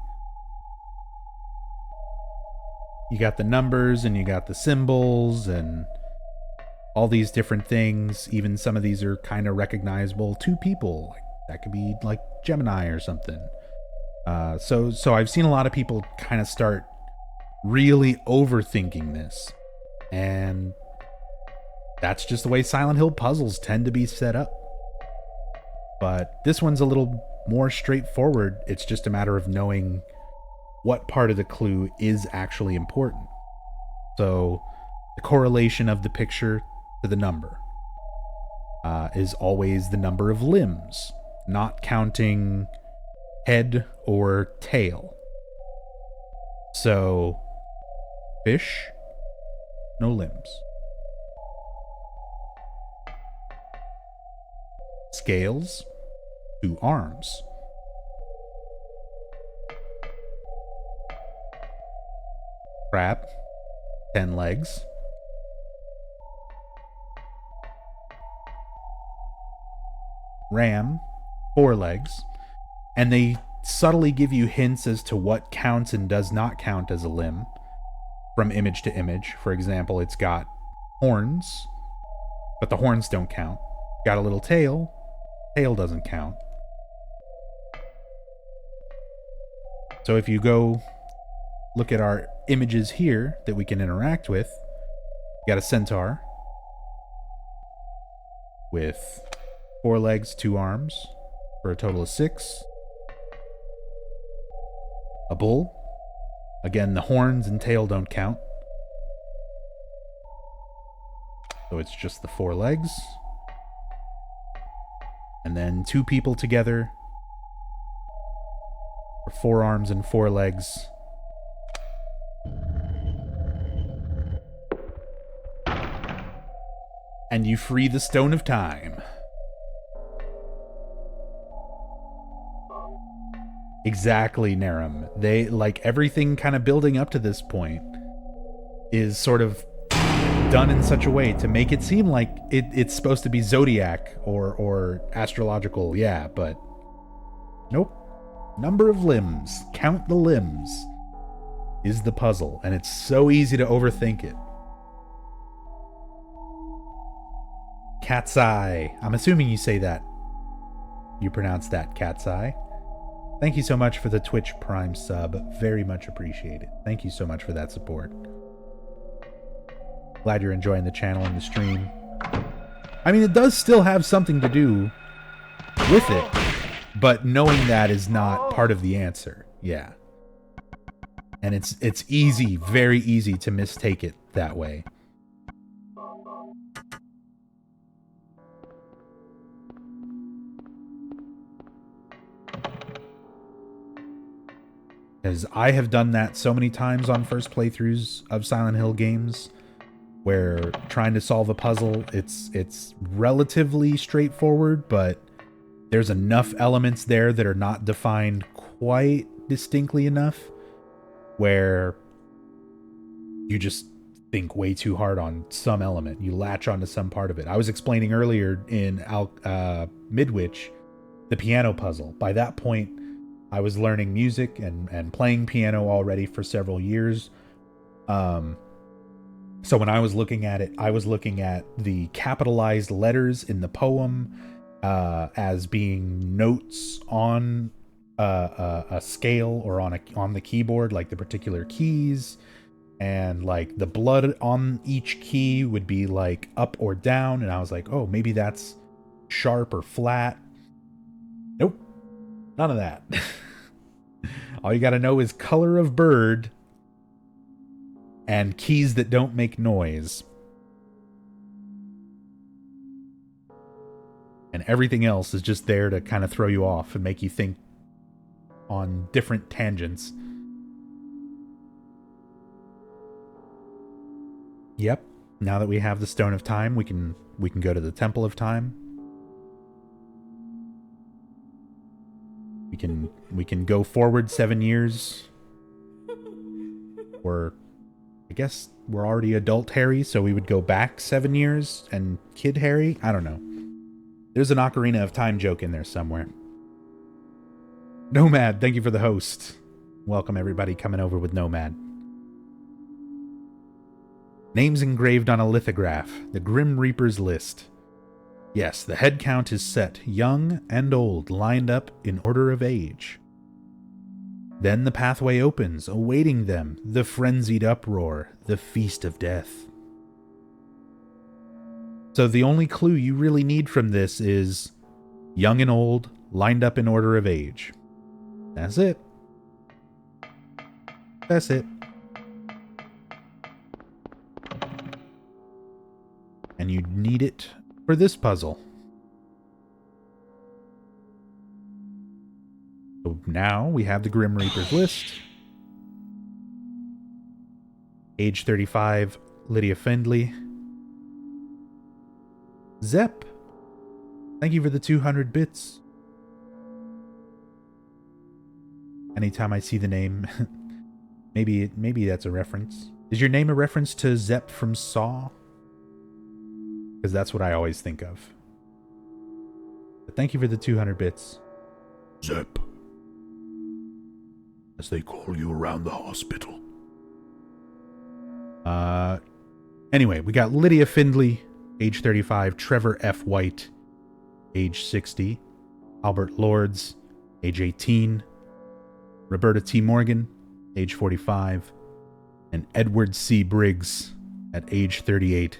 You got the numbers and you got the symbols and all these different things. Even some of these are kind of recognizable to people. Like, that could be like Gemini or something. So I've seen a lot of people kind of start really overthinking this, and that's just the way Silent Hill puzzles tend to be set up. But this one's a little more straightforward. It's just a matter of knowing what part of the clue is actually important. So the correlation of the picture to the number is always the number of limbs, not counting head or tail. So fish, no limbs. Scales, 2 arms. Crab, 10 legs. Ram, 4 legs. And they subtly give you hints as to what counts and does not count as a limb from image to image. For example, it's got horns, but the horns don't count. Got a little tail, tail doesn't count. So if you go look at our images here that we can interact with, you got a centaur with 4 legs, 2 arms, for a total of 6. A bull. Again, the horns and tail don't count. So it's just the 4 legs. And then 2 people together for 4 arms and 4 legs. And you free the Stone of Time. Exactly, Narum. They, like, everything kind of building up to this point is sort of done in such a way to make it seem like it's supposed to be zodiac or astrological, yeah, but nope. Number of limbs, count the limbs, is the puzzle, and it's so easy to overthink it. Cat's eye. I'm assuming you say that. You pronounce that cat's eye. Thank you so much for the Twitch Prime sub. Very much appreciated. Thank you so much for that support. Glad you're enjoying the channel and the stream. I mean, it does still have something to do with it, but knowing that is not part of the answer. Yeah. And it's easy, very easy to mistake it that way. Because I have done that so many times on first playthroughs of Silent Hill games, where trying to solve a puzzle, it's relatively straightforward, but there's enough elements there that are not defined quite distinctly enough, where you just think way too hard on some element. You latch onto some part of it. I was explaining earlier in Midwich, the piano puzzle. By that point, I was learning music and playing piano already for several years. So when I was looking at it, I was looking at the capitalized letters in the poem as being notes on a scale or on the keyboard, like the particular keys, and like the blood on each key would be like up or down, and I was like, oh, maybe that's sharp or flat. Nope, none of that. All you gotta know is color of bird and keys that don't make noise. And everything else is just there to kind of throw you off and make you think on different tangents. Yep. Now that we have the Stone of Time, we can go to the Temple of Time. We can go forward 7 years. Or I guess we're already adult Harry, so we would go back 7 years and kid Harry? I don't know. There's an Ocarina of Time joke in there somewhere. Nomad, thank you for the host. Welcome everybody coming over with Nomad. Names engraved on a lithograph. The Grim Reaper's list. Yes, the head count is set, young and old, lined up in order of age. Then the pathway opens, awaiting them, the frenzied uproar, the feast of death. So the only clue you really need from this is young and old, lined up in order of age. That's it. That's it. And you need it for this puzzle. So now we have the Grim Reaper's list. Age 35, Lydia Findley. Zep, thank you for the 200 bits. Anytime I see the name, maybe that's a reference. Is your name a reference to Zep from Saw? Because that's what I always think of. But thank you for the 200 bits. Zep, as they call you around the hospital. Anyway, we got Lydia Findley, age 35, Trevor F. White, age 60, Albert Lords, age 18, Roberta T. Morgan, age 45, and Edward C. Briggs at age 38.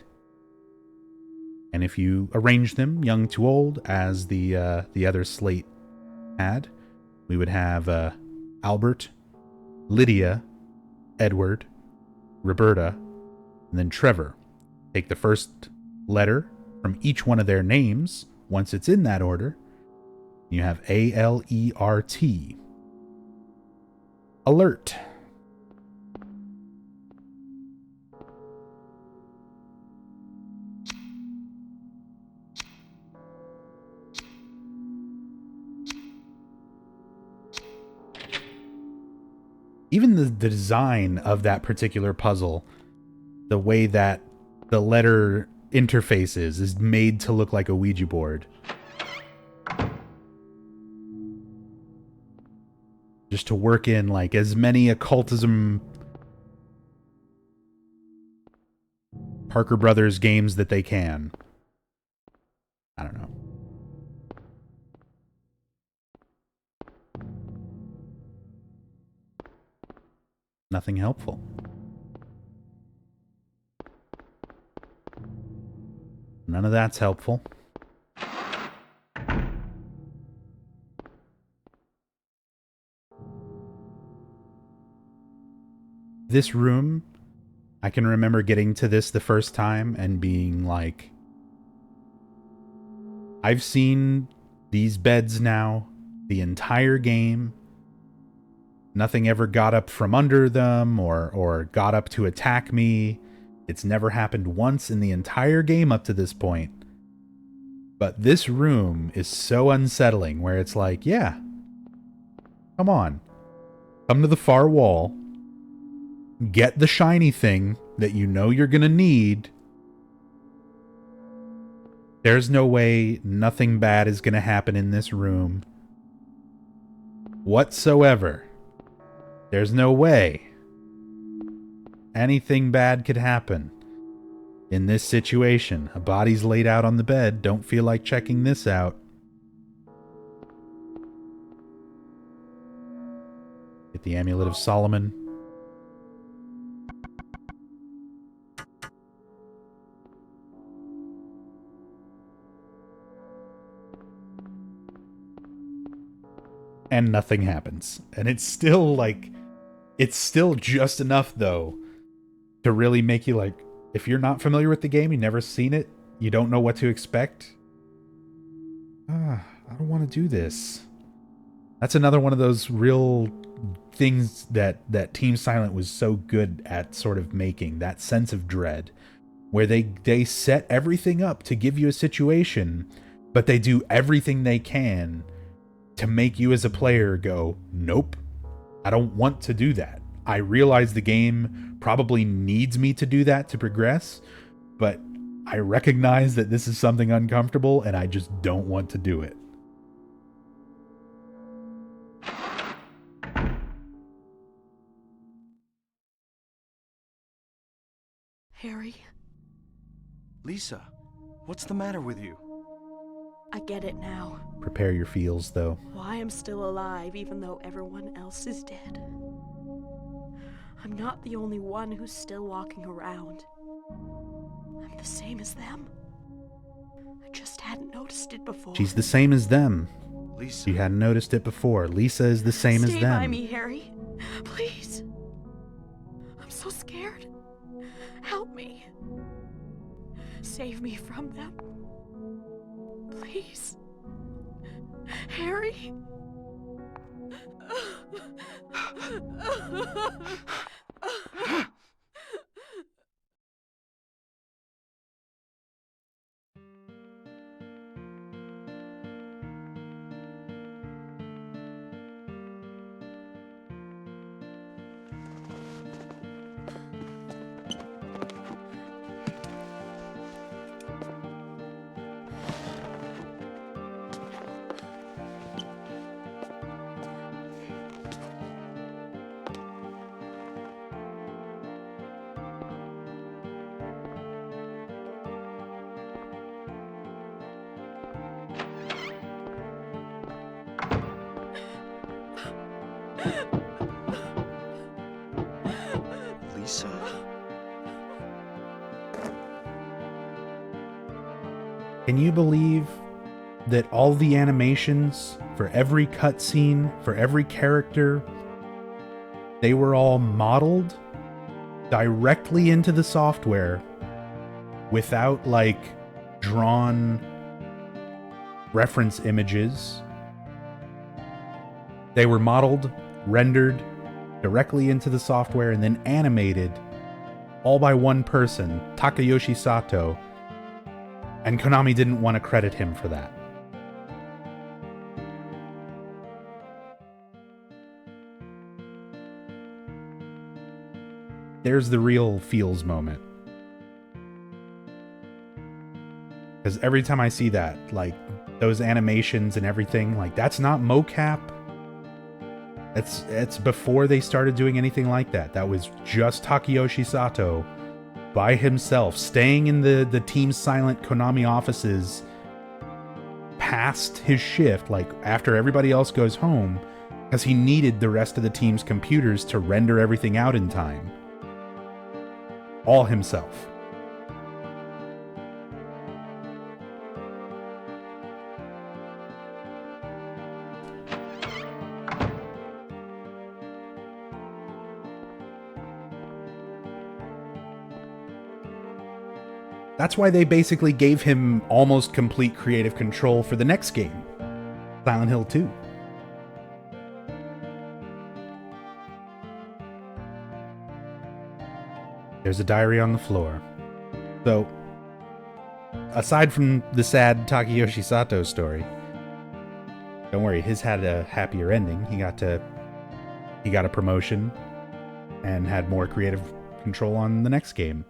And if you arrange them young to old, as the other slate had, we would have Albert, Lydia, Edward, Roberta, and then Trevor. Take the first letter from each one of their names. Once it's in that order, you have A-L-E-R-T. Alert. Even the design of that particular puzzle, the way that the letter interfaces is made to look like a Ouija board. Just to work in like as many occultism Parker Brothers games that they can. I don't know. Nothing helpful. None of that's helpful. This room, I can remember getting to this the first time and being like, I've seen these beds now the entire game. Nothing ever got up from under them or got up to attack me. It's never happened once in the entire game up to this point. But this room is so unsettling where it's like, yeah, come on. Come to the far wall. Get the shiny thing that you know you're going to need. There's no way nothing bad is going to happen in this room whatsoever. There's no way anything bad could happen in this situation. A body's laid out on the bed. Don't feel like checking this out. Get the Amulet of Solomon. And nothing happens. And it's still like, it's still just enough though to really make you like, if you're not familiar with the game, you've never seen it, you don't know what to expect. I don't want to do this. That's another one of those real things that Team Silent was so good at sort of making, that sense of dread, where they set everything up to give you a situation, but they do everything they can to make you as a player go, nope, I don't want to do that. I realize the game probably needs me to do that to progress, but I recognize that this is something uncomfortable and I just don't want to do it. Harry, Lisa, what's the matter with you? I get it now. Prepare your feels, though. Why I'm still alive even though everyone else is dead. I'm not the only one who's still walking around. I'm the same as them. I just hadn't noticed it before. She's the same as them. Lisa. You hadn't noticed it before. Lisa is the same as them. Stay by me, Harry. Please. I'm so scared. Help me. Save me from them. Please. Harry? Lisa? Can you believe that all the animations for every cutscene, for every character, they were all modeled directly into the software without like drawn reference images? They were modeled, rendered directly into the software, and then animated all by one person, Takayoshi Sato, and Konami didn't want to credit him for that. There's the real feels moment. Because every time I see that, like, those animations and everything, like, that's not mocap. It's before they started doing anything like that. That was just Takayoshi Sato by himself, staying in the Team Silent Konami offices past his shift, like after everybody else goes home, because he needed the rest of the team's computers to render everything out in time. All himself. That's why they basically gave him almost complete creative control for the next game, Silent Hill 2. There's a diary on the floor. So, aside from the sad Takayoshi Sato story, don't worry, his had a happier ending. He got a promotion and had more creative control on the next game.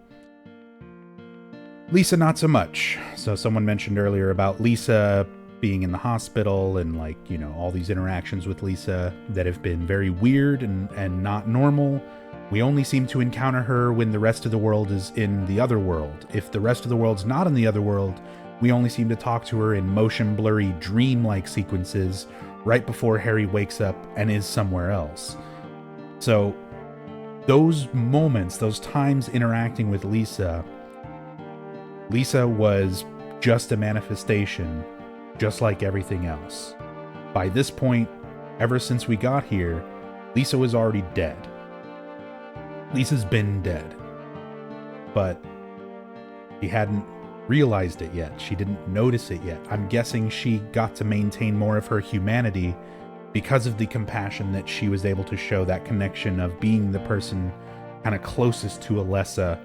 Lisa, not so much. So someone mentioned earlier about Lisa being in the hospital and, like, you know, all these interactions with Lisa that have been very weird and not normal. We only seem to encounter her when the rest of the world is in the Otherworld. If the rest of the world's not in the Otherworld, we only seem to talk to her in motion blurry dream-like sequences right before Harry wakes up and is somewhere else. So those moments, those times interacting with Lisa was just a manifestation, just like everything else. By this point, ever since we got here, Lisa was already dead. Lisa's been dead. But she hadn't realized it yet. She didn't notice it yet. I'm guessing she got to maintain more of her humanity because of the compassion that she was able to show, that connection of being the person kind of closest to Alessa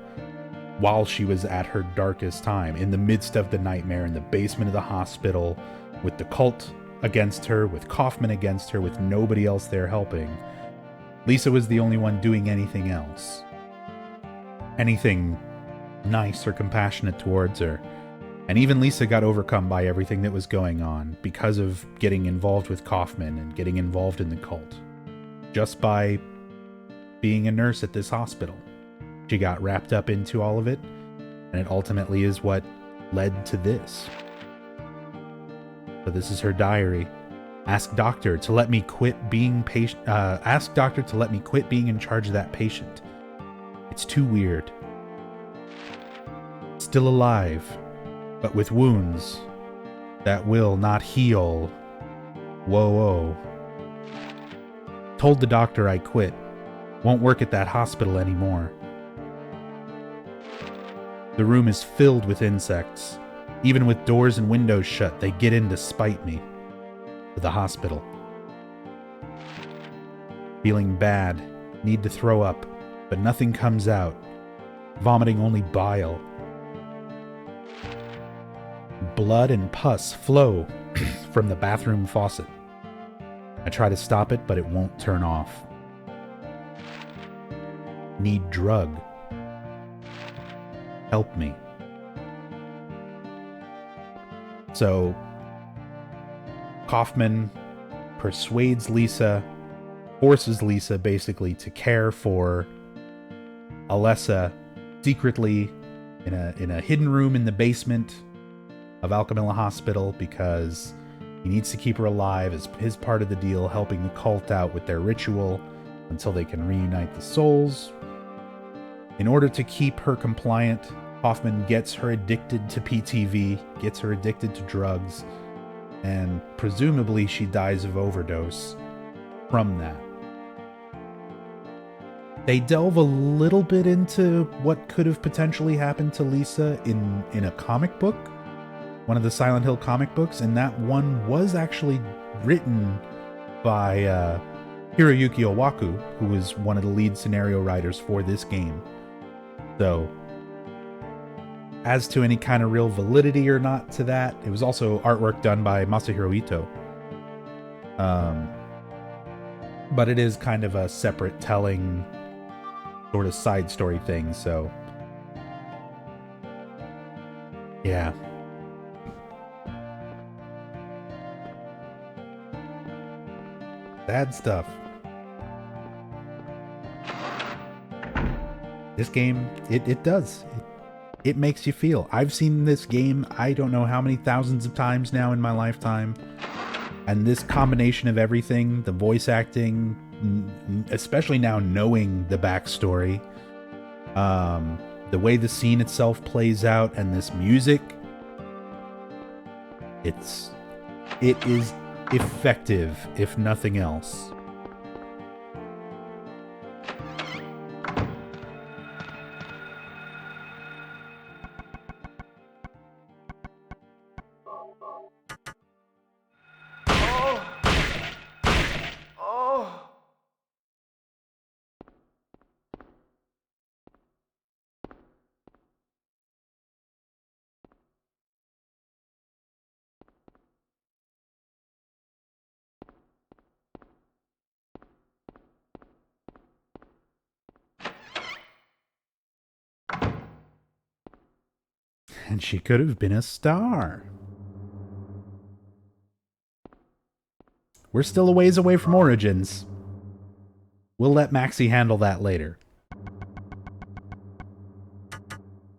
while she was at her darkest time, in the midst of the nightmare, in the basement of the hospital, with the cult against her, with Kaufman against her, with nobody else there helping. Lisa was the only one doing anything else. Anything nice or compassionate towards her. And even Lisa got overcome by everything that was going on because of getting involved with Kaufman and getting involved in the cult. Just by being a nurse at this hospital. She got wrapped up into all of it, and it ultimately is what led to this. So this is her diary. Ask doctor to let me quit being Ask doctor to let me quit being in charge of that patient. It's too weird. Still alive, but with wounds that will not heal. Whoa. Told the doctor I quit. Won't work at that hospital anymore. The room is filled with insects. Even with doors and windows shut, they get in to spite me. To the hospital. Feeling bad. Need to throw up, but nothing comes out. Vomiting only bile. Blood and pus flow from the bathroom faucet. I try to stop it, but it won't turn off. Need drug. Help me. So, Kaufman persuades Lisa, forces Lisa basically to care for Alessa secretly in a hidden room in the basement of Alchemilla Hospital because he needs to keep her alive as his part of the deal, helping the cult out with their ritual until they can reunite the souls. In order to keep her compliant, Kaufman gets her addicted to PTV, gets her addicted to drugs, and presumably she dies of overdose from that. They delve a little bit into what could have potentially happened to Lisa in a comic book, one of the Silent Hill comic books, and that one was actually written by Hiroyuki Owaku, who was one of the lead scenario writers for this game. So, as to any kind of real validity or not to that, it was also artwork done by Masahiro Ito. But it is kind of a separate telling sort of side story thing, so yeah. Bad stuff. This game, it does. It makes you feel. I've seen this game, I don't know how many thousands of times now in my lifetime. And this combination of everything, the voice acting, especially now knowing the backstory, the way the scene itself plays out, and this music, it is effective, if nothing else. And she could have been a star. We're still a ways away from Origins. We'll let Maxie handle that later.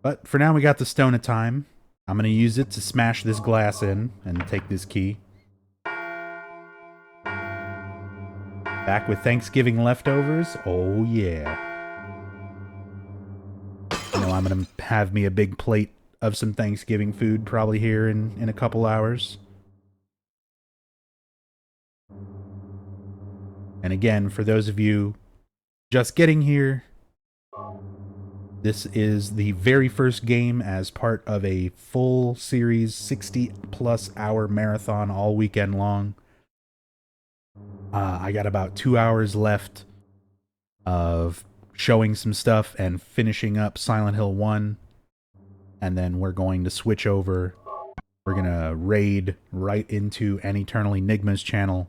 But for now, we got the Stone of Time. I'm going to use it to smash this glass in and take this key. Back with Thanksgiving leftovers? Oh, yeah. You know, I'm going to have me a big plate of some Thanksgiving food probably here in a couple hours. And again, for those of you just getting here, this is the very first game as part of a full series 60-plus hour marathon all weekend long. I got about 2 hours left of showing some stuff and finishing up Silent Hill 1. And then we're going to switch over. We're going to raid right into An Eternal Enigma's channel,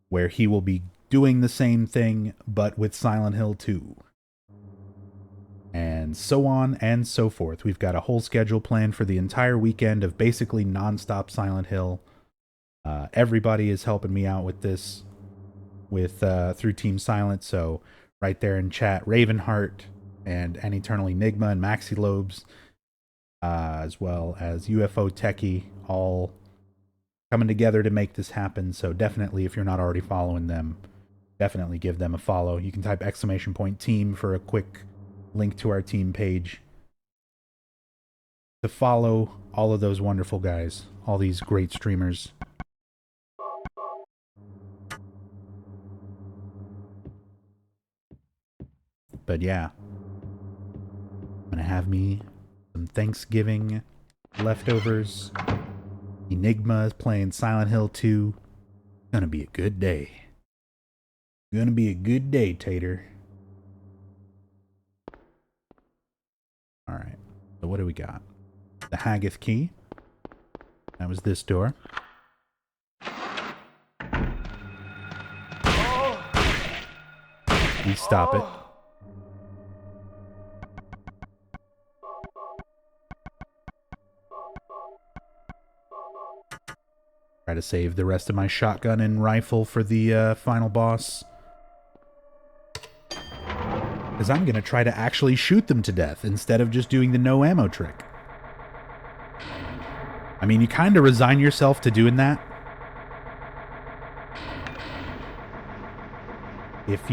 where he will be doing the same thing, but with Silent Hill 2. And so on and so forth. We've got a whole schedule planned for the entire weekend of basically non-stop Silent Hill. Everybody is helping me out with this through Team Silent, so right there in chat, Ravenheart and An Eternal Enigma and Maxi Lobes, as well as UFO Techie, all coming together to make this happen. So definitely, if you're not already following them, definitely give them a follow. You can type !team for a quick link to our team page to follow all of those wonderful guys, all these great streamers. But yeah, I'm gonna have me some Thanksgiving leftovers. Enigma is playing Silent Hill 2. Gonna be a good day. Gonna be a good day, Tater. Alright, so what do we got? The Haggith key. That was this door. Please stop it. Try to save the rest of my shotgun and rifle for the final boss. Because I'm going to try to actually shoot them to death instead of just doing the no ammo trick. I mean, you kind of resign yourself to doing that. If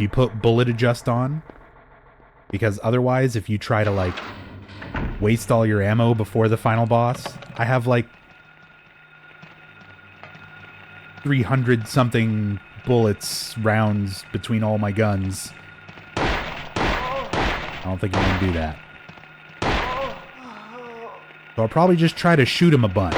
you put bullet adjust on. Because otherwise, if you try to, like, waste all your ammo before the final boss. I have like 300 something bullets, rounds between all my guns. I don't think I'm gonna do that. So I'll probably just try to shoot him a bunch.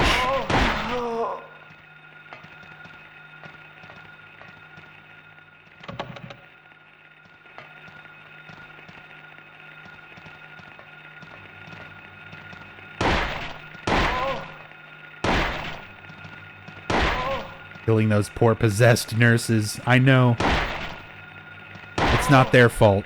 Killing those poor possessed nurses. I know. It's not their fault.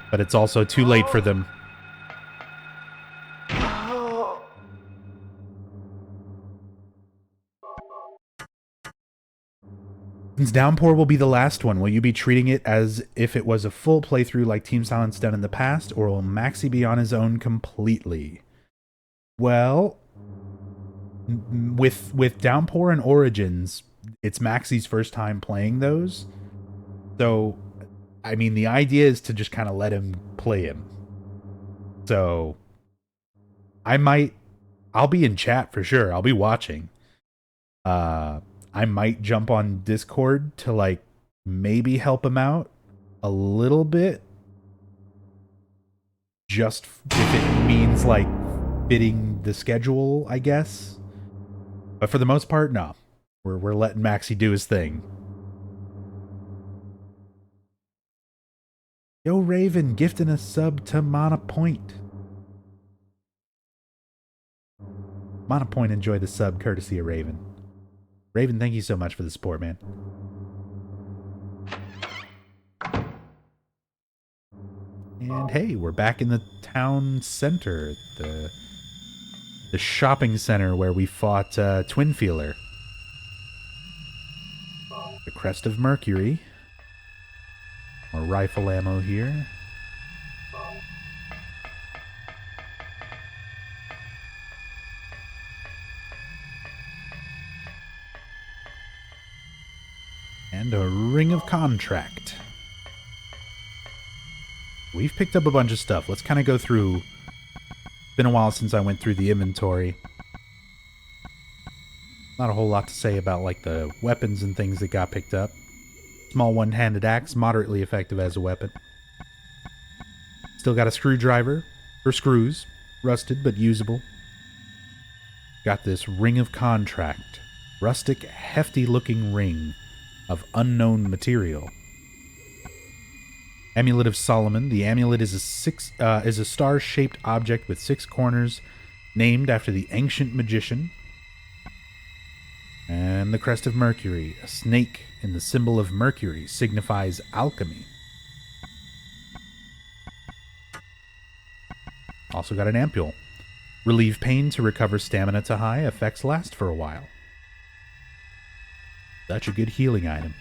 But it's also too late for them. Since Downpour will be the last one, will you be treating it as if it was a full playthrough like Team Silent's done in the past, or will Maxie be on his own completely? Well, with Downpour and Origins, it's Maxie's first time playing those. So I mean, the idea is to just kind of let him play him. So I'll be in chat for sure. I'll be watching. I might jump on Discord to like maybe help him out a little bit. Just if it means like fitting the schedule, I guess. But for the most part, no. We're letting Maxie do his thing. Yo, Raven, gifting a sub to Mana Point. Mana Point, enjoy the sub courtesy of Raven. Raven, thank you so much for the support, man. And hey, we're back in the town center, the shopping center where we fought Twin Feeler. The Crest of Mercury. More rifle ammo here. And a Ring of Contract. We've picked up a bunch of stuff. Let's kind of go through. It's been a while since I went through the inventory. Not a whole lot to say about like the weapons and things that got picked up. Small one-handed axe, moderately effective as a weapon. Still got a screwdriver for screws. Rusted, but usable. Got this Ring of Contract. Rustic, hefty-looking ring of unknown material. Amulet of Solomon. The amulet is a star-shaped object with 6 corners, named after the ancient magician. And the Crest of Mercury. A snake in the symbol of Mercury signifies alchemy. Also got an ampule. Relieve pain to recover stamina to high. Effects last for a while. Such a good healing item.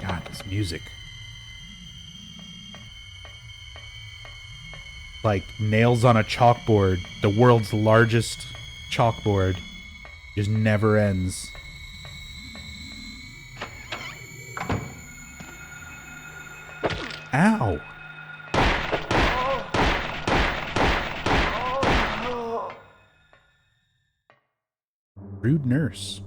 God, this music. Like nails on a chalkboard. The world's largest chalkboard. Just never ends. Ow! Rude nurse.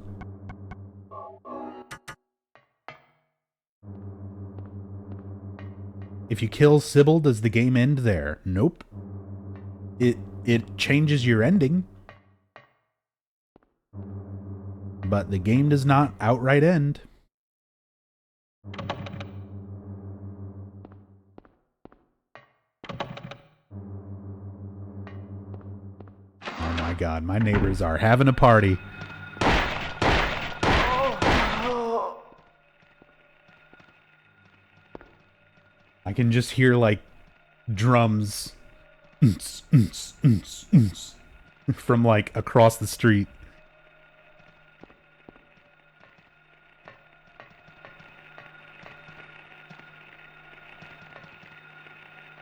If you kill Sybil, does the game end there? Nope. It changes your ending. But the game does not outright end. Oh my god, my neighbors are having a party. I can just hear like drums from like across the street.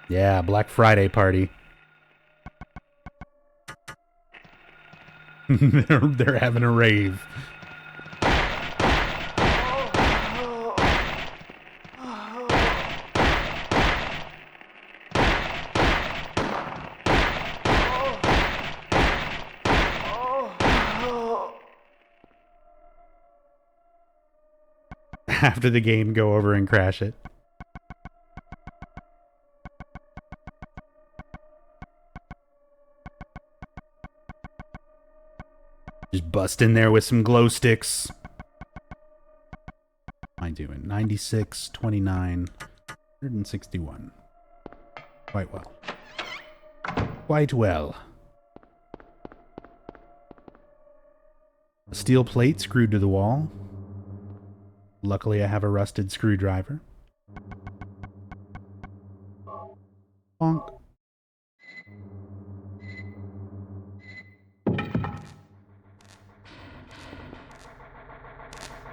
Yeah, Black Friday party. They're having a rave. After the game, go over and crash it. Just bust in there with some glow sticks. What am I doing? 96, 29, 161. Quite well. Quite well. A steel plate screwed to the wall. Luckily, I have a rusted screwdriver. Bonk.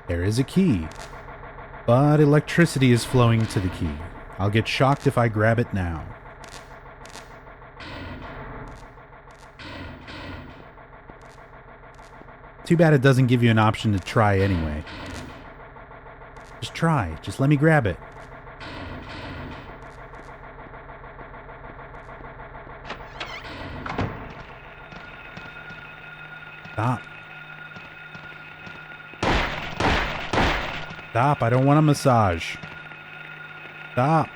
There is a key, but electricity is flowing to the key. I'll get shocked if I grab it now. Too bad it doesn't give you an option to try anyway. Just try. Just let me grab it. Stop. Stop. I don't want a massage. Stop.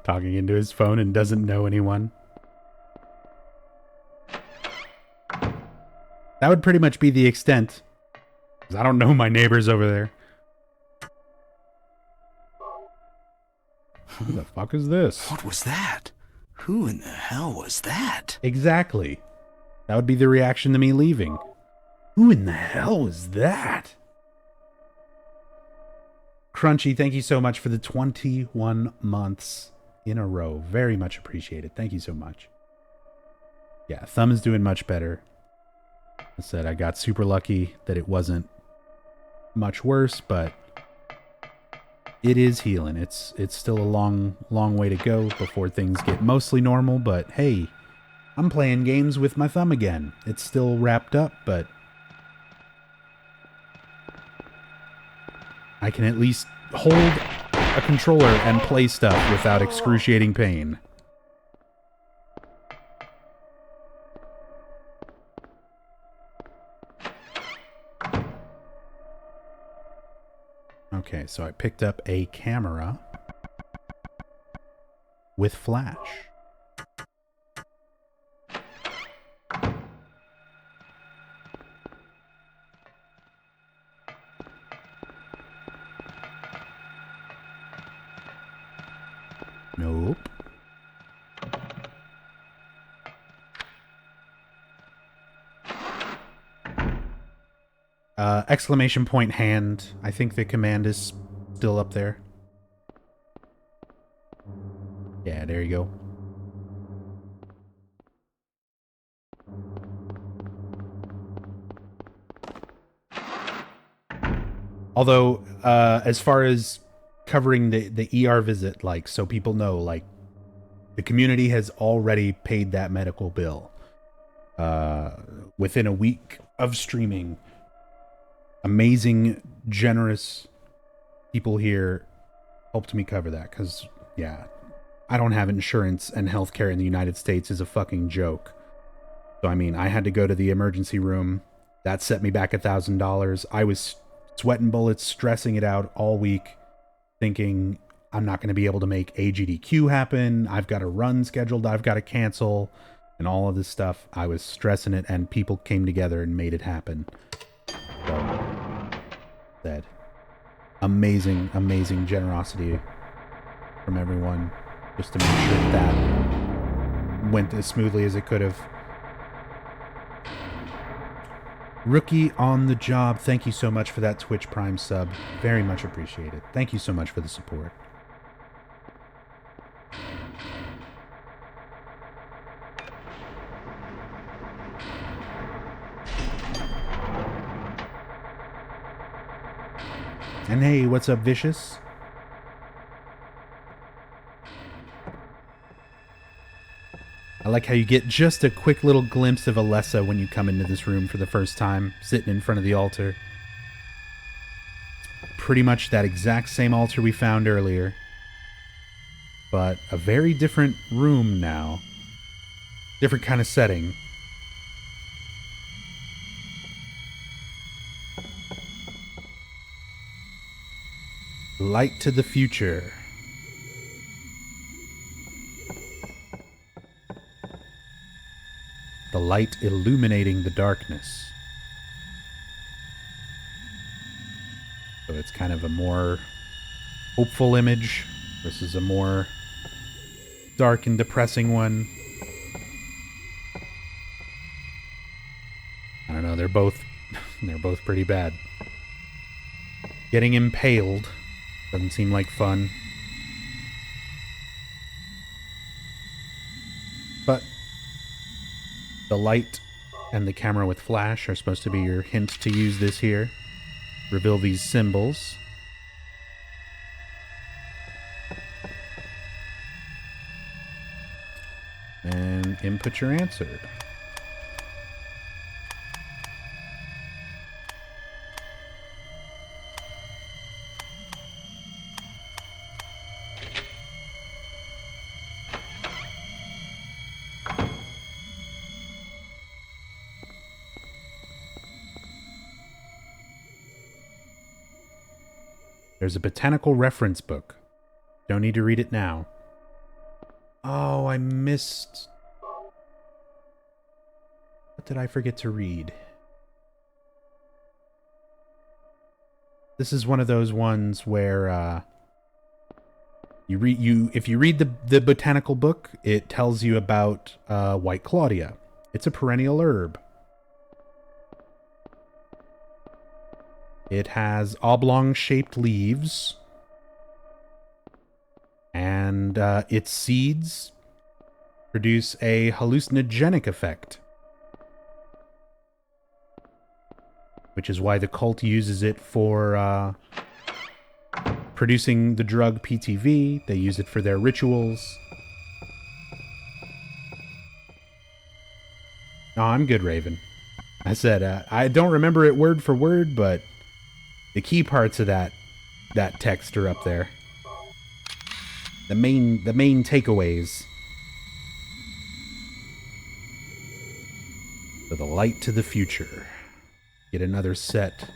Talking into his phone and doesn't know anyone. That would pretty much be the extent. 'Cause I don't know my neighbors over there. Who the fuck is this? What was that? Who in the hell was that? Exactly. That would be the reaction to me leaving. Who in the hell was that? Crunchy, thank you so much for the 21 months in a row. Very much appreciated. Thank you so much. Yeah, Thumb is doing much better. I said I got super lucky that it wasn't much worse, but it is healing. It's still a long way to go before things get mostly normal, but hey, I'm playing games with my thumb again. It's still wrapped up, but I can at least hold a controller and play stuff without excruciating pain. Okay, so I picked up a camera with flash. Nope. Exclamation point hand. I think the command is still up there. Yeah, there you go. Although, as far as covering the ER visit, like, so people know, like, the community has already paid that medical bill. Within a week of streaming, amazing, generous people here helped me cover that, because, yeah, I don't have insurance, and healthcare in the United States is a fucking joke. So, I mean, I had to go to the emergency room. That set me back $1,000. I was sweating bullets, stressing it out all week, thinking I'm not going to be able to make AGDQ happen. I've got a run scheduled. I've got to cancel, and all of this stuff. I was stressing it, and people came together and made it happen. So, that amazing, amazing generosity from everyone, just to make sure that went as smoothly as it could have. Rookie on the job, thank you so much for that Twitch Prime sub. Very much appreciated. Thank you so much for the support. And hey, what's up, Vicious? I like how you get just a quick little glimpse of Alessa when you come into this room for the first time, sitting in front of the altar. Pretty much that exact same altar we found earlier, but a very different room now. Different kind of setting. Light to the future. The light illuminating the darkness. So it's kind of a more hopeful image versus a more dark and depressing one. I don't know, they're both pretty bad. Getting impaled doesn't seem like fun. But the light and the camera with flash are supposed to be your hint to use this here. Reveal these symbols. And input your answer. There's a botanical reference book. Don't need to read it now. Oh, I missed... What did I forget to read? This is one of those ones where if you read the botanical book, it tells you about White Claudia. It's a perennial herb. It has oblong-shaped leaves, and its seeds produce a hallucinogenic effect, which is why the cult uses it for producing the drug PTV. They use it for their rituals. No, I'm good, Raven. I said, I don't remember it word for word, but the key parts of that text are up there. The main takeaways. For the light to the future. Get another set.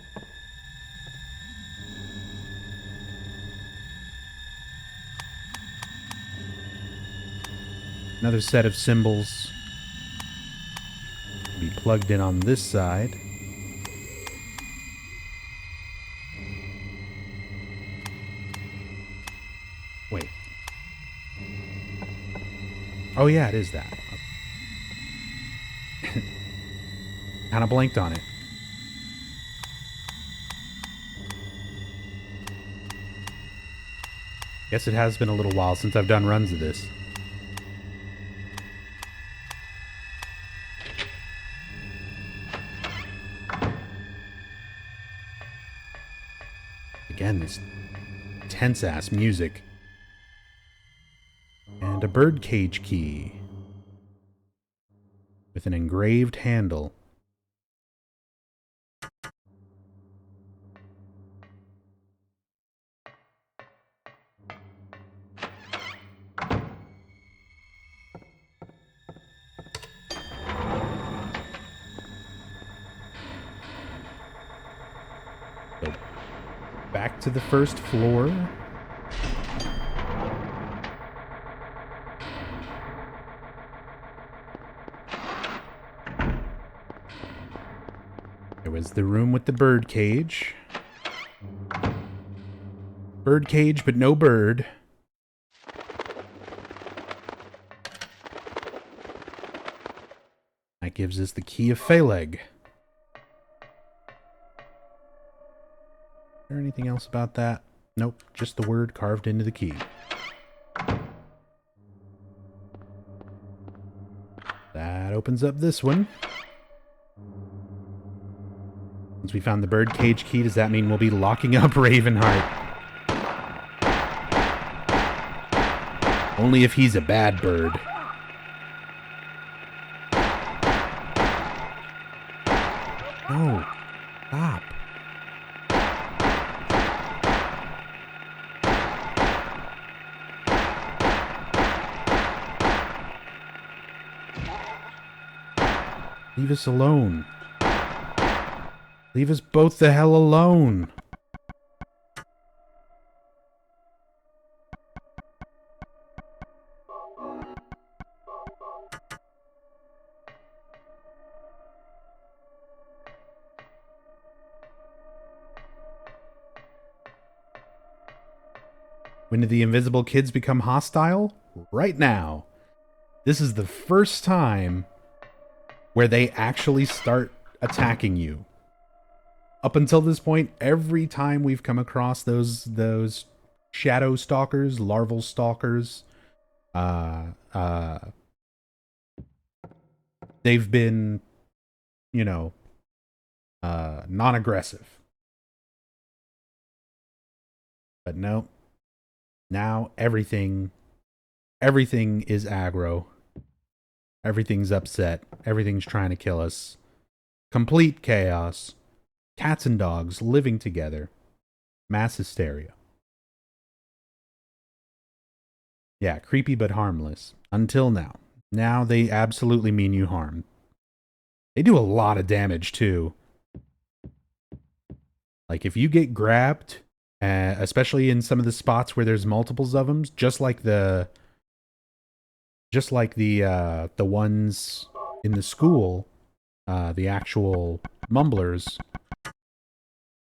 Another set of symbols. Be plugged in on this side. Wait. Oh yeah, it is that. Kind of blanked on it. Guess it has been a little while since I've done runs of this. Again, this tense-ass music. And a birdcage key. With an engraved handle. So, back to the first floor. There was the room with the bird cage. Bird cage, but no bird. That gives us the key of Phaleg. Is there anything else about that? Nope, just the word carved into the key. That opens up this one. Since we found the birdcage key, does that mean we'll be locking up Ravenheart? Only if he's a bad bird. No. Stop. Leave us alone. Leave us both the hell alone. When did the invisible kids become hostile? Right now. This is the first time where they actually start attacking you. up until this point, every time we've come across those shadow stalkers, larval stalkers, they've been, you know, non-aggressive. But no, now everything is aggro. Everything's upset. Everything's trying to kill us. Complete chaos. Cats and dogs living together. Mass hysteria. Yeah, creepy but harmless. Until now. Now they absolutely mean you harm. They do a lot of damage too. Like if you get grabbed, especially in some of the spots where there's multiples of them, just like the ones in the school, the actual mumblers.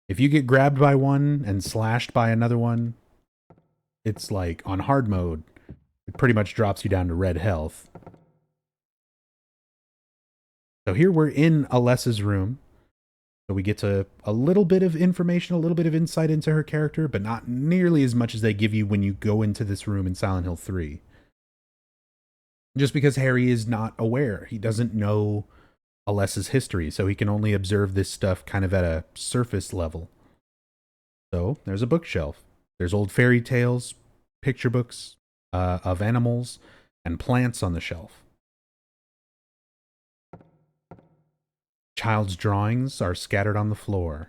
If you get grabbed by one and slashed by another one, it's like on hard mode, it pretty much drops you down to red health. So here we're in Alessa's room. So we get a little bit of information, a little bit of insight into her character, but not nearly as much as they give you when you go into this room in Silent Hill 3. Just because Harry is not aware. He doesn't know Alessa's history, so he can only observe this stuff kind of at a surface level. So there's a bookshelf. There's old fairy tales, picture books of animals, and plants on the shelf. Child's drawings are scattered on the floor.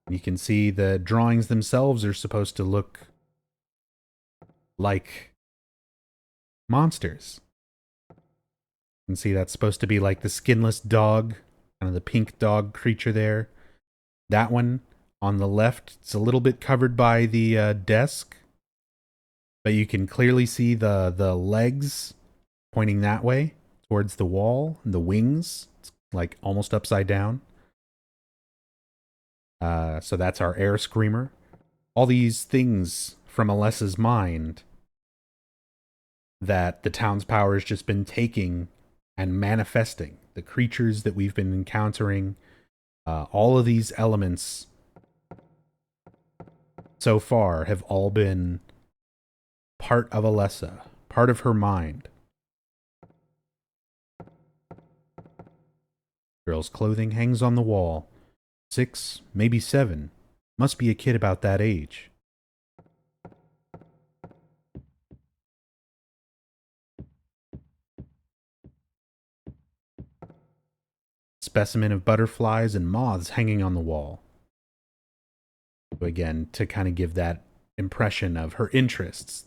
You can see the drawings themselves are supposed to look like monsters. You can see that's supposed to be like the skinless dog, kind of the pink dog creature there. That one on the left, it's a little bit covered by the desk, but you can clearly see the legs pointing that way towards the wall, and the wings. It's like almost upside down. So that's our air screamer. All these things from Alessa's mind that the town's power has just been taking and manifesting. The creatures that we've been encountering, all of these elements so far have all been part of Alessa, part of her mind. Girl's clothing hangs on the wall. 6, maybe 7. Must be a kid about that age. Specimen of butterflies and moths hanging on the wall. Again, to kind of give that impression of her interests,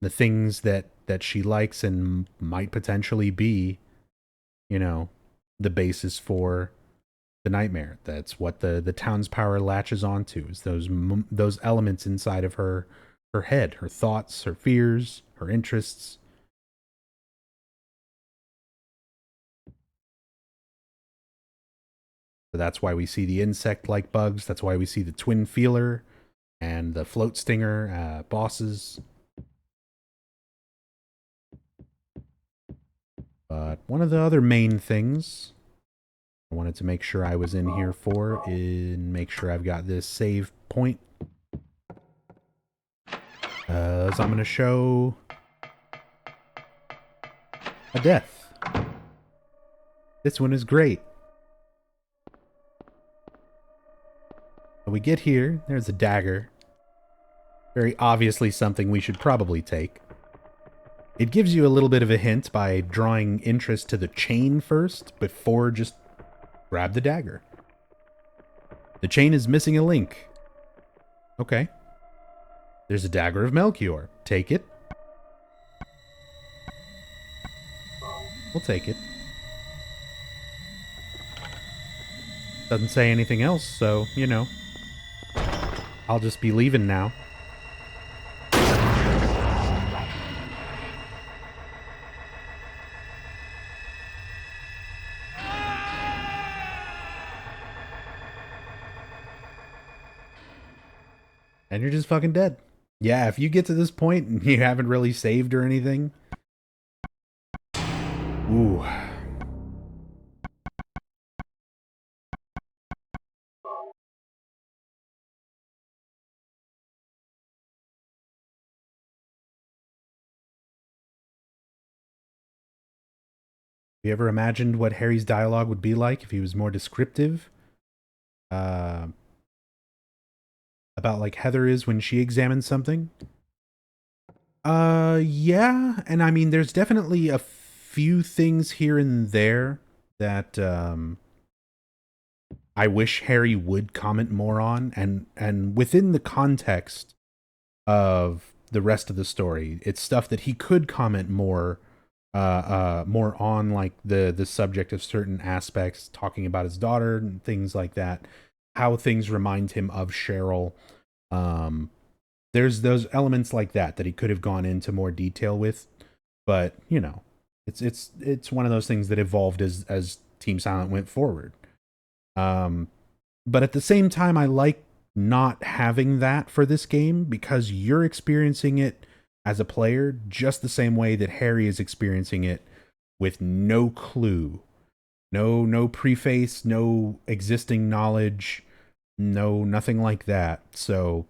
the things that she likes and might potentially be, you know, the basis for the nightmare. That's what the town's power latches onto, is those elements inside of her head, her thoughts, her fears, her interests. So that's why we see the insect-like bugs. That's why we see the twin feeler and the float stinger bosses. But one of the other main things I wanted to make sure I was in here for is make sure I've got this save point. So I'm going to show a death. This one is great. We get here, there's a dagger. Very obviously something we should probably take. It gives you a little bit of a hint by drawing interest to the chain first, before just grab the dagger. The chain is missing a link. Okay. There's a dagger of Melchior. Take it. We'll take it. Doesn't say anything else, so, you know. I'll just be leaving now. And you're just fucking dead. Yeah, if you get to this point and you haven't really saved or anything. Ooh. You ever imagined what Harry's dialogue would be like if he was more descriptive? About like Heather is when she examines something? Yeah. And I mean, there's definitely a few things here and there that, I wish Harry would comment more on, and within the context of the rest of the story, it's stuff that he could comment more on, like the subject of certain aspects, talking about his daughter and things like that, how things remind him of Cheryl. There's those elements like that he could have gone into more detail with, but you know, it's one of those things that evolved as Team Silent went forward. But at the same time, I like not having that for this game, because you're experiencing it as a player just the same way that Harry is experiencing it, with no clue, no preface, no existing knowledge, nothing like that. So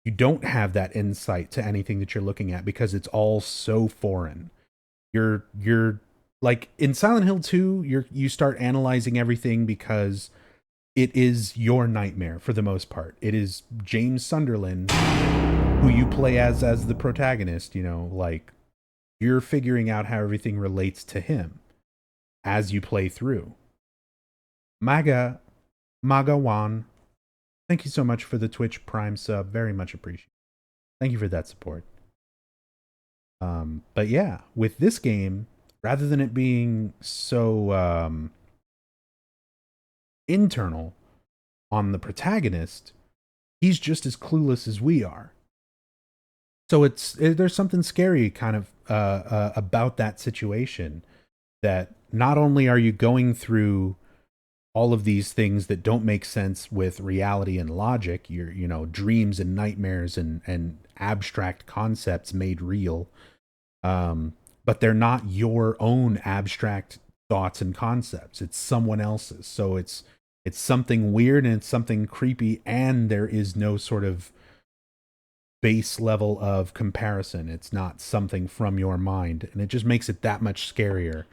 you don't have that insight to anything that you're looking at, because it's all so foreign. You're like in Silent Hill 2, you start analyzing everything because it is your nightmare for the most part. It is James Sunderland, who you play as the protagonist, you know, like you're figuring out how everything relates to him as you play through. Magawan, thank you so much for the Twitch Prime sub. Very much appreciated. Thank you for that support. But yeah, with this game, rather than it being so internal on the protagonist, he's just as clueless as we are. So there's something scary kind of about that situation, that not only are you going through all of these things that don't make sense with reality and logic, you know, dreams and nightmares and abstract concepts made real, but they're not your own abstract thoughts and concepts. It's someone else's. So it's something weird and it's something creepy, and there is no sort of base level of comparison. It's not something from your mind, and it just makes it that much scarier.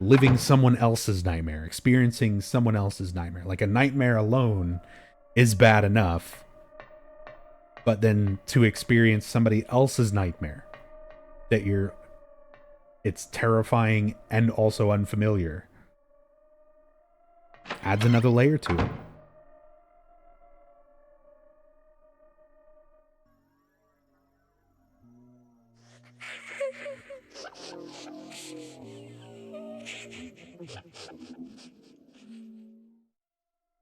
Living someone else's nightmare, experiencing someone else's nightmare. Like a nightmare alone is bad enough, but then to experience somebody else's nightmare it's terrifying and also unfamiliar, adds another layer to it.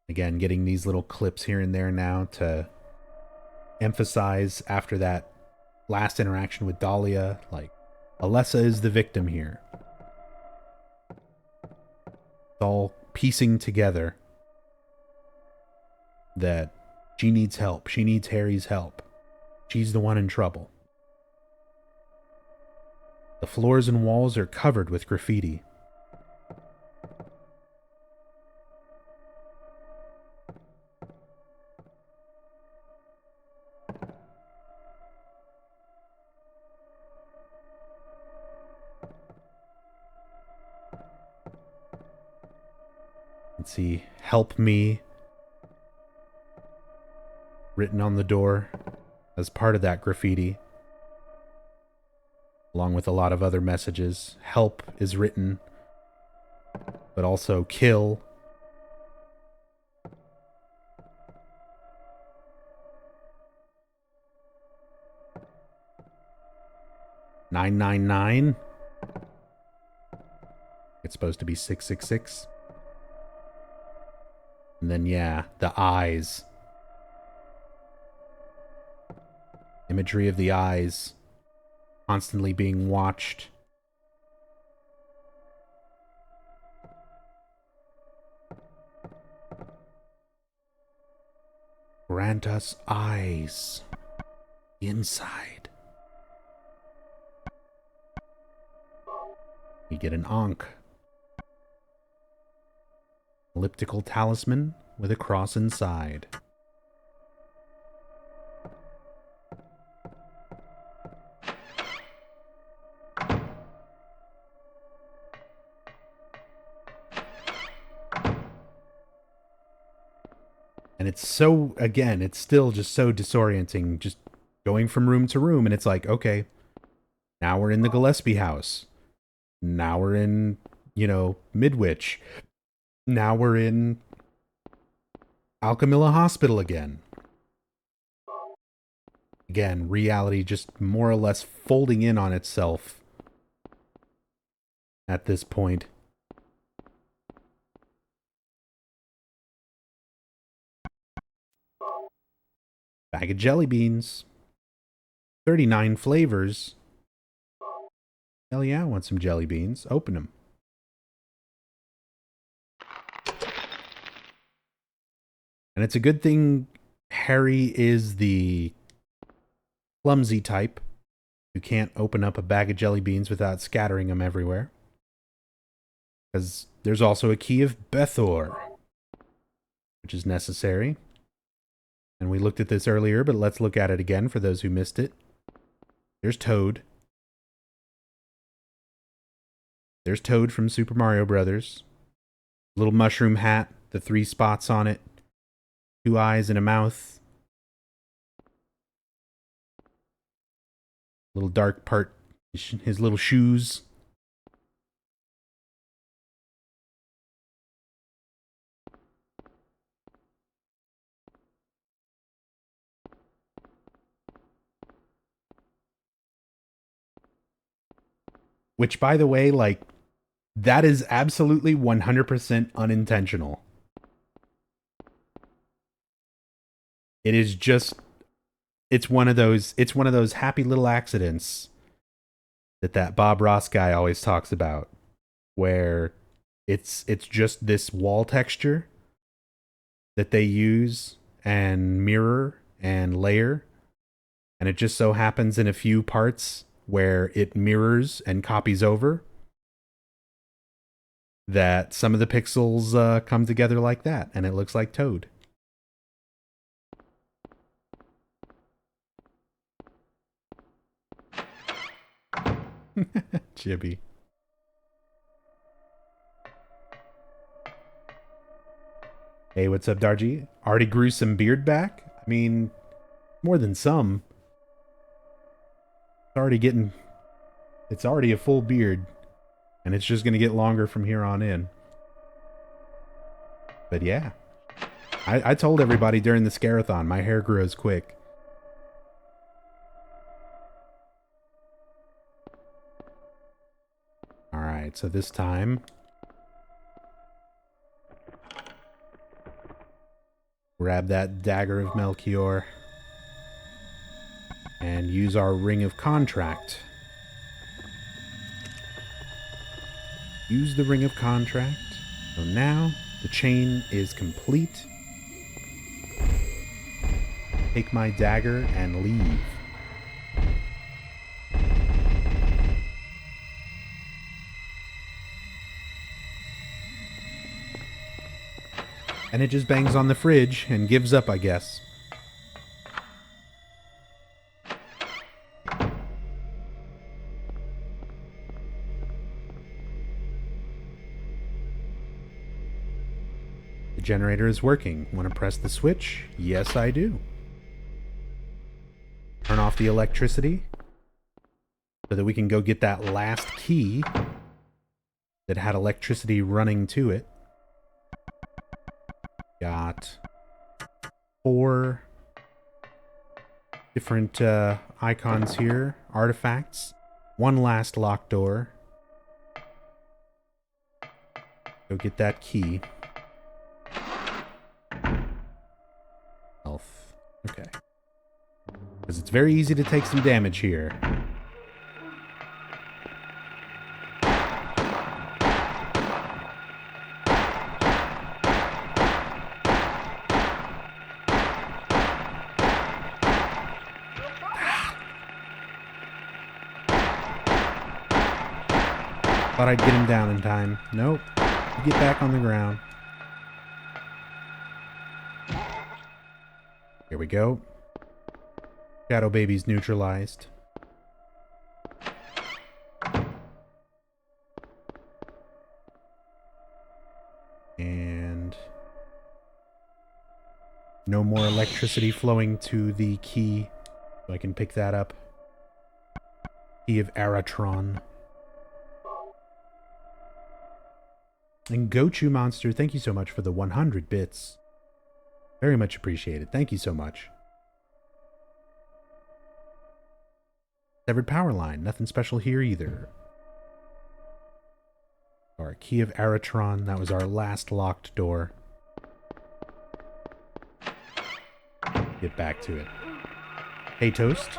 Again, getting these little clips here and there now to emphasize, after that last interaction with Dahlia, like, Alessa is the victim here. It's all piecing together that she needs help. She needs Harry's help. She's the one in trouble. The floors and walls are covered with graffiti. Let's see, help me, written on the door as part of that graffiti, along with a lot of other messages. Help is written, but also kill. "999." It's supposed to be 666. And then, yeah, the eyes. Imagery of the eyes constantly being watched. Grant us eyes inside. You get an Ankh. Elliptical talisman with a cross inside. And it's so, again, it's still just so disorienting, just going from room to room. And it's like, okay, now we're in the Gillespie house. Now we're in, Midwich. Now we're in Alchemilla Hospital again. Again, reality just more or less folding in on itself at this point. Bag of jelly beans. 39 flavors. Hell yeah, I want some jelly beans. Open them. And it's a good thing Harry is the clumsy type who can't open up a bag of jelly beans without scattering them everywhere. Because there's also a key of Bethor, which is necessary. And we looked at this earlier, but let's look at it again for those who missed it. There's Toad. There's Toad from Super Mario Brothers. Little mushroom hat, the 3 spots on it, 2 eyes and a mouth. Little dark part, his little shoes. Which, by the way, like, that is absolutely 100% unintentional. It is just, it's one of those happy little accidents that Bob Ross guy always talks about, where it's just this wall texture that they use and mirror and layer, and it just so happens in a few parts where it mirrors and copies over, that some of the pixels come together like that, and it looks like Toad. Chibi. Hey, what's up, Dargy? Already grew some beard back? I mean, more than some. It's already a full beard, and it's just going to get longer from here on in. But yeah, I told everybody during the Scarathon, my hair grows quick. Alright, so this time, grab that dagger of Melchior and use our ring of contract. Use the ring of contract. So now the chain is complete. Take my dagger and leave. And it just bangs on the fridge and gives up, I guess. The generator is working. Want to press the switch? Yes, I do. Turn off the electricity so that we can go get that last key that had electricity running to it. Got 4 different icons here, artifacts. 1 last locked door. Go get that key. Health. Okay. Because it's very easy to take some damage here. Thought I'd get him down in time. Nope. You get back on the ground. Here we go. Shadow Baby's neutralized. And No more electricity flowing to the key, so I can pick that up. Key of Aratron. And Gochu Monster, thank you so much for the 100 bits. Very much appreciated. Thank you so much. Severed power line. Nothing special here either. Our key of Aratron. That was our last locked door. Get back to it. Hey, Toast.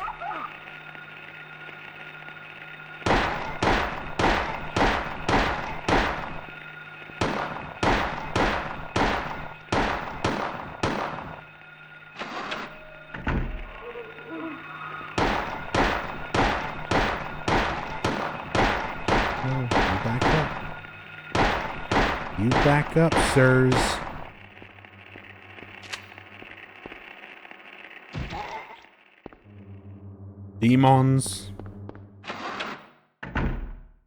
Back up, sirs. Demons.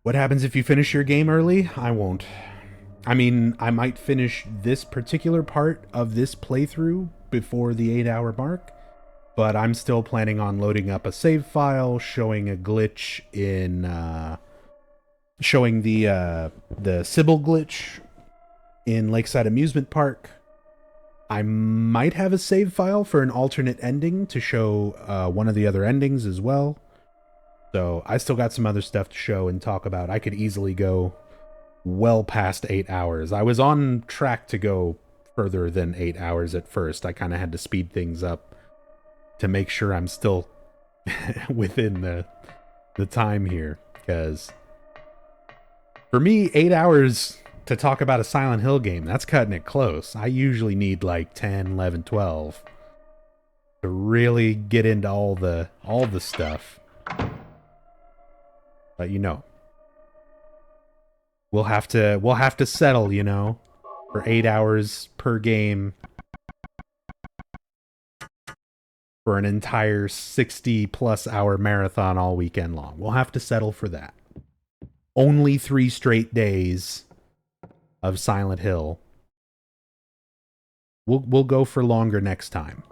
What happens if you finish your game early? I won't. I mean, I might finish this particular part of this playthrough before the 8-hour mark, but I'm still planning on loading up a save file, showing a glitch in, showing the Sybil glitch in Lakeside Amusement Park. I might have a save file for an alternate ending to show one of the other endings as well. So I still got some other stuff to show and talk about. I could easily go well past 8 hours. I was on track to go further than 8 hours at first. I kind of had to speed things up to make sure I'm still within the time here. Because for me, 8 hours to talk about a Silent Hill game, that's cutting it close. I usually need like 10, 11, 12 to really get into all the stuff. But you know, we'll have to settle, you know, for 8 hours per game for an entire 60+ hour marathon all weekend long. We'll have to settle for that. Only 3 straight days of Silent Hill. We'll go for longer next time.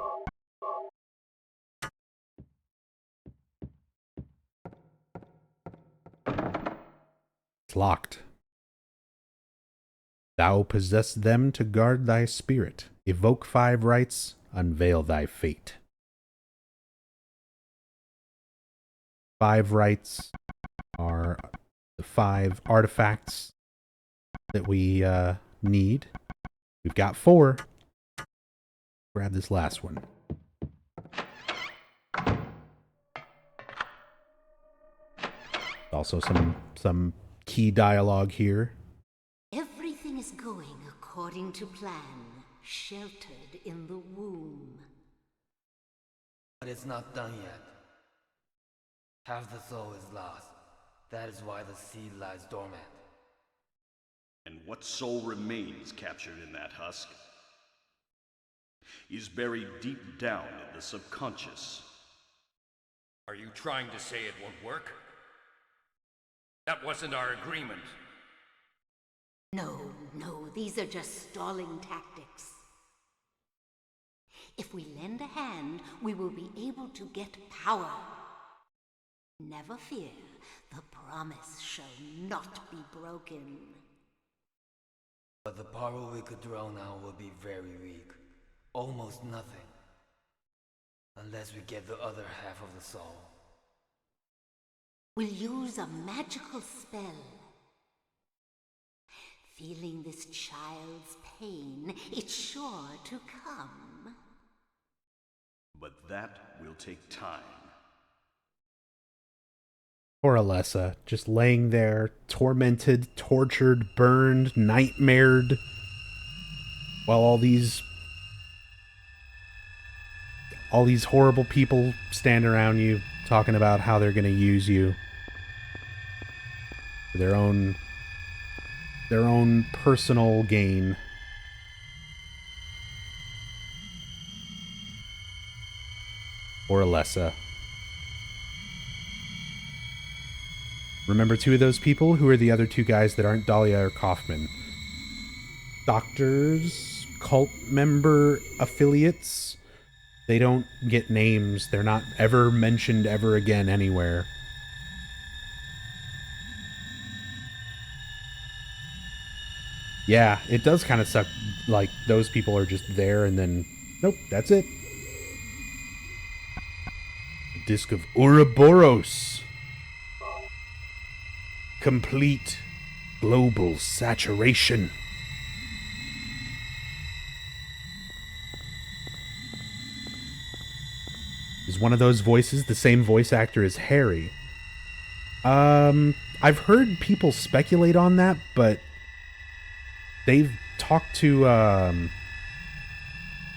It's locked. Thou possess them to guard thy spirit. Evoke 5 rites, unveil thy fate. 5 rites are the 5 artifacts that we need. We've got 4. Grab this last one. Also some key dialogue here. Everything is going according to plan, sheltered in the womb. But it's not done yet. Half the soul is lost. That is why the seed lies dormant. And what soul remains captured in that husk is buried deep down in the subconscious. Are you trying to say it won't work? That wasn't our agreement. No, these are just stalling tactics. If we lend a hand, we will be able to get power. Never fear, the promise shall not be broken. But the power we could draw now will be very weak. Almost nothing. Unless we get the other half of the soul. We'll use a magical spell. Feeling this child's pain, it's sure to come. But that will take time. Poor Alessa, just laying there, tormented, tortured, burned, nightmared, while all these horrible people stand around you talking about how they're going to use you for their own personal gain. Poor Alessa. Remember 2 of those people? Who are the other 2 guys that aren't Dahlia or Kaufman? Doctors cult member affiliates. They don't get names. They're not ever mentioned ever again anywhere. Yeah, it does kind of suck. Like, those people are just there and then, nope, that's it. Disc of Ouroboros. Complete global saturation. Is one of those voices the same voice actor as Harry? I've heard people speculate on that, but they've talked to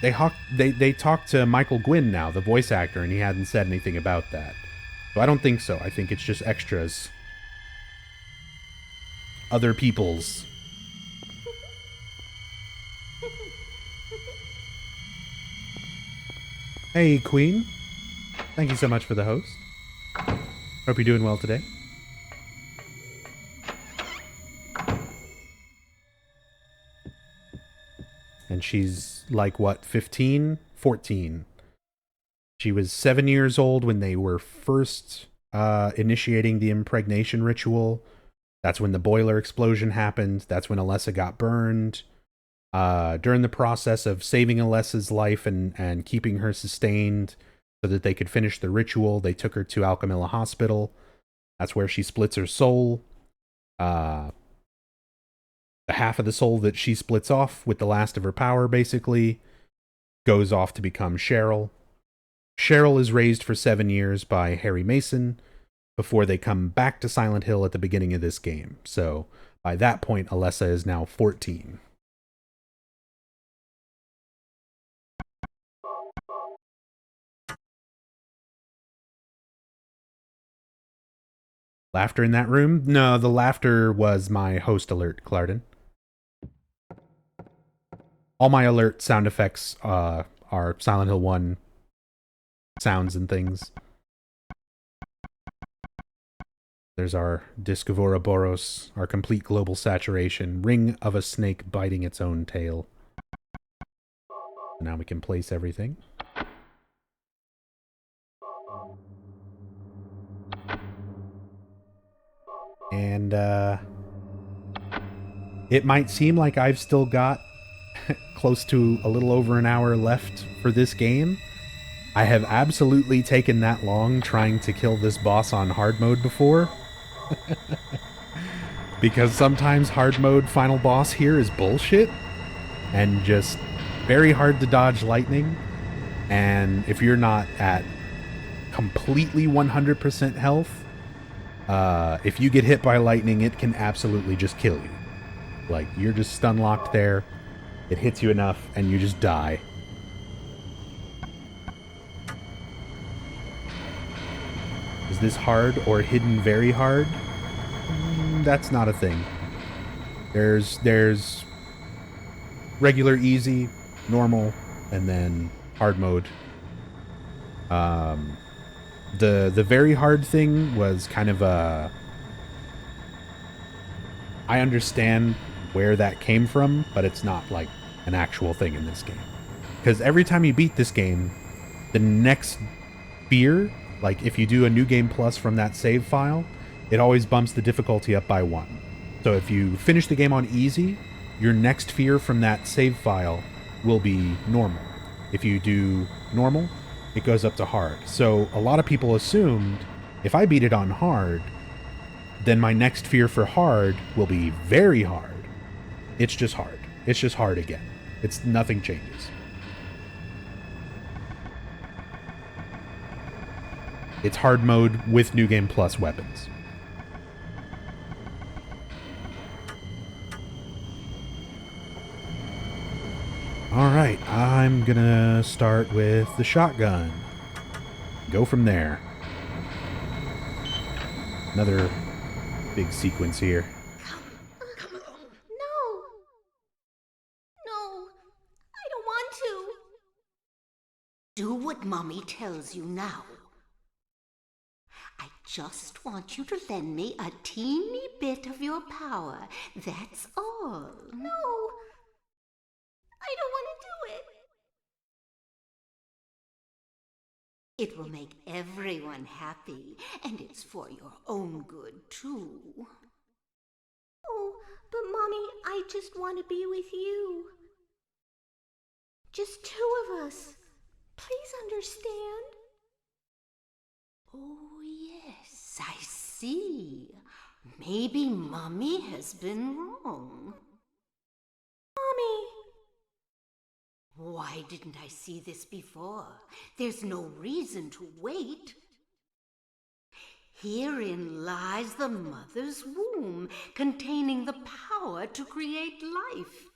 they talked to Michael Gwynn now, the voice actor, and he hadn't said anything about that. So I don't think so. I think it's just extras. Other people's. Hey, Queen. Thank you so much for the host. Hope you're doing well today. And she's like, what, 15? 14. She was 7 years old when they were first initiating the impregnation ritual. That's when the boiler explosion happened. That's when Alessa got burned. During the process of saving Alessa's life and keeping her sustained so that they could finish the ritual, they took her to Alchemilla Hospital. That's where she splits her soul. The half of the soul that she splits off with the last of her power, basically, goes off to become Cheryl. Cheryl is raised for 7 years by Harry Mason before they come back to Silent Hill at the beginning of this game. So by that point, Alessa is now 14. Laughter in that room? No, the laughter was my host alert, Clarden. All my alert sound effects are Silent Hill 1 sounds and things. There's our Disc of Ouroboros, our complete global saturation, ring of a snake biting its own tail. Now we can place everything. And it might seem like I've still got close to a little over an hour left for this game. I have absolutely taken that long trying to kill this boss on hard mode before. Because sometimes hard mode final boss here is bullshit and just very hard to dodge lightning. And if you're not at completely 100% health, if you get hit by lightning, it can absolutely just kill you. Like, you're just stun locked there. It hits you enough, and you just die. Is this hard or hidden very hard? That's not a thing. There's regular, easy, normal, and then hard mode. The very hard thing was kind of a... I understand where that came from, but it's not like an actual thing in this game. Because every time you beat this game, the next sphere, like if you do a new game plus from that save file, it always bumps the difficulty up by 1. So if you finish the game on easy, your next sphere from that save file will be normal. If you do normal, it goes up to hard. So a lot of people assumed if I beat it on hard, then my next sphere for hard will be very hard. It's just hard. It's just hard again. It's nothing changes. It's hard mode with New Game Plus weapons. Alright, I'm gonna start with the shotgun. Go from there. Another big sequence here. Do what Mommy tells you now. I just want you to lend me a teeny bit of your power. That's all. No. I don't want It will make everyone happy, and it's for your own good, too. Oh, but Mommy, I just want to be with you. Just two of us. Please understand. Oh, yes, I see. Maybe Mommy has been wrong. Mommy! Why didn't I see this before? There's no reason to wait. Herein lies the mother's womb, containing the power to create life.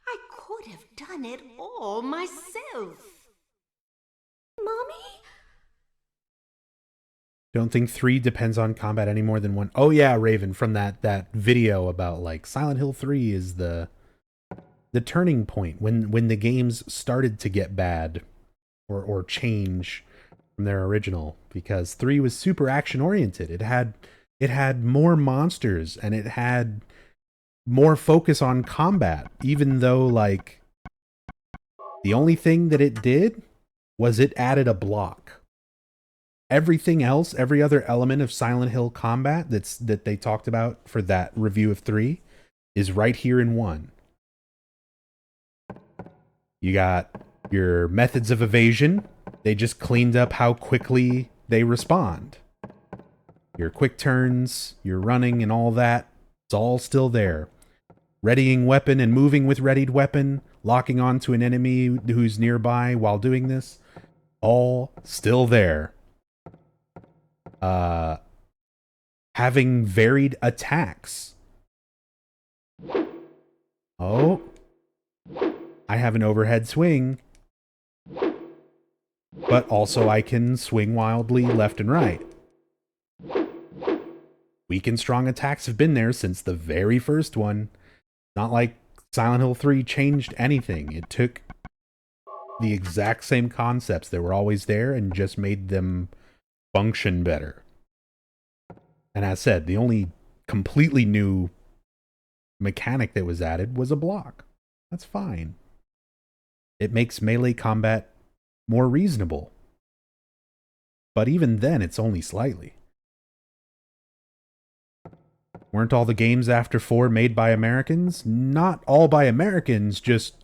I could have done it all myself. Mommy? Don't think 3 depends on combat any more than 1. Oh yeah, Raven, from that video about like Silent Hill 3 is the turning point when the games started to get bad or change from their original, because 3 was super action oriented. It had more monsters and it had more focus on combat, even though like the only thing that it did was it added a block. Everything else, every other element of Silent Hill combat that they talked about for that review of 3 is right here in 1. You got your methods of evasion. They just cleaned up how quickly they respond. Your quick turns, your running and all that, it's all still there. Readying weapon and moving with readied weapon, locking onto an enemy who's nearby while doing this, all still there. Having varied attacks. Oh. I have an overhead swing, but also I can swing wildly left and right. Weak and strong attacks have been there since the very first one. Not like Silent Hill 3 changed anything. It took the exact same concepts that were always there and just made them function better. And as said, the only completely new mechanic that was added was a block. That's fine. It makes melee combat more reasonable. But even then, it's only slightly. Weren't all the games after 4 made by Americans? Not all by Americans, just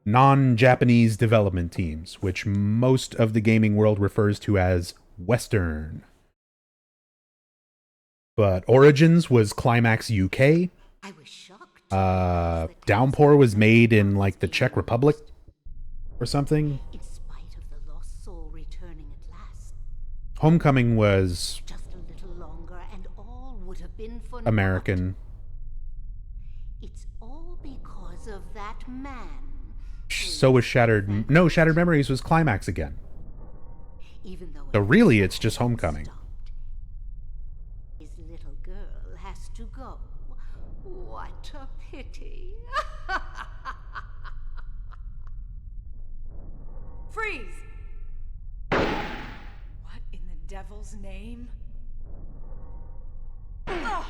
non-Japanese development teams, which most of the gaming world refers to as Western. But Origins was Climax UK. I was shocked. Downpour was made in like the Czech Republic or something. In spite of the lost soul returning at last. Homecoming was Just a little longer and all would have been for American. naught. It's all because of that man. So was Shattered. No, Shattered Memories was Climax again. Even though So really, it's just Homecoming. stopped. His little girl has to go. What a pity. Freeze! What in the devil's name? Ugh!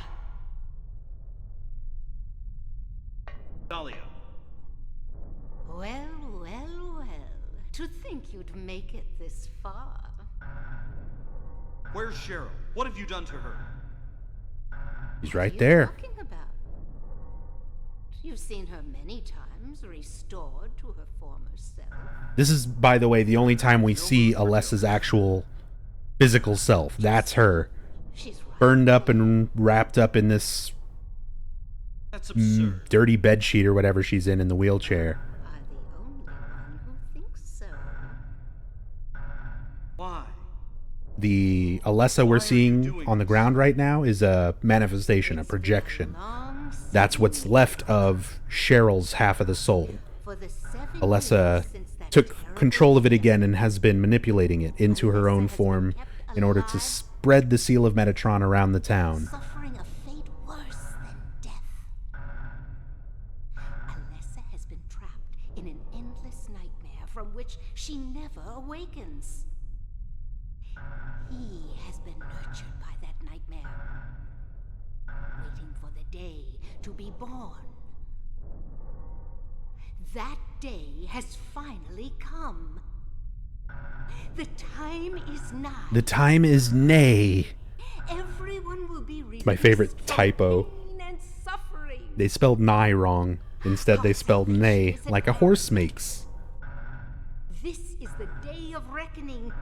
Dahlia. Well, well, well. To think you'd make it this far. Where's Cheryl? What have you done to her? He's right What are you there. talking about? You've seen her many times, restored to her former self. This is, by the way, the only time we see Alessa's actual physical self. That's her. She's right. Burned up and wrapped up in this That's absurd. dirty bedsheet or whatever she's in the wheelchair. I'm the only one who thinks so. Why? The Alessa we're seeing on the ground right now is a manifestation, a projection. That's what's left of Cheryl's half of the soul. For the 7 Alessa years since that took terrible control of it again and has been manipulating it into her own form in order to spread the seal of Metatron around the town. suffering a fate worse than death. Alessa has been trapped in an endless nightmare from which she never awakens. He has been nurtured by that nightmare, waiting for the day to be born. That day has finally come. The time is now. The time is nay. Everyone will be released My favorite from typo. pain and suffering. They spelled nigh wrong. Instead, they spelled nay, like a horse makes. This is the day of reckoning,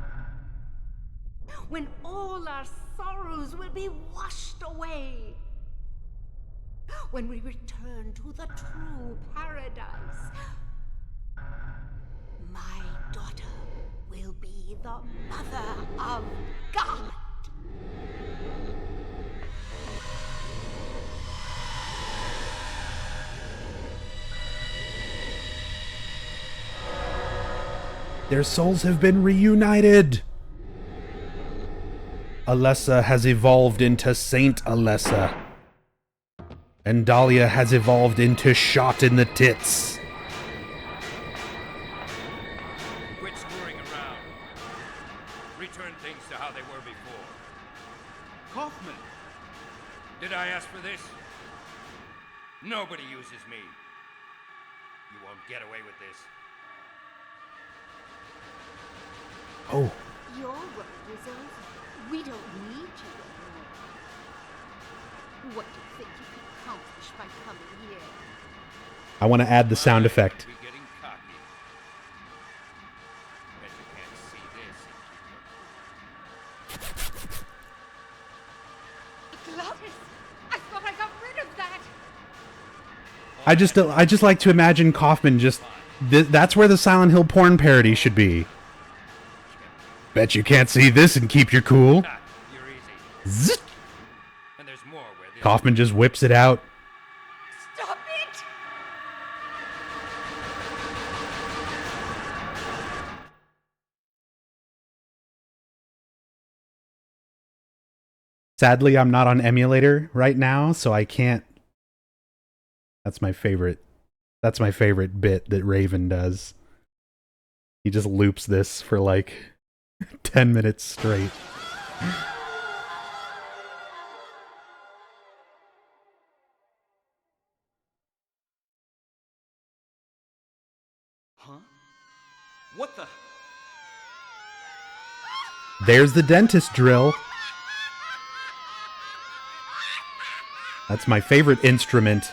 when all our sorrows will be washed away. When we return to the true paradise, my daughter will be the mother of God. Their souls have been reunited! Alessa has evolved into Saint Alessa. And Dahlia has evolved into Shot in the Tits. Quit screwing around. Return things to how they were before. Kaufman! Did I ask for this? Nobody uses me. You won't get away with this. Oh, Your work is over. We don't need you anymore. What do you think you can accomplish by coming here? I want to add the sound effect. Be getting cocky. Bet you can't see this. Gladys! I thought I got rid of that! I just like to imagine Kaufman just... that's where the Silent Hill porn parody should be. Bet you can't see this and keep your cool. You're easy. Zzz. And there's more where this Kaufman just whips it out. Stop it! Sadly, I'm not on emulator right now, so I can't... That's my favorite bit that Raven does. He just loops this for like 10 minutes straight. Huh? What the? There's the dentist drill. That's my favorite instrument.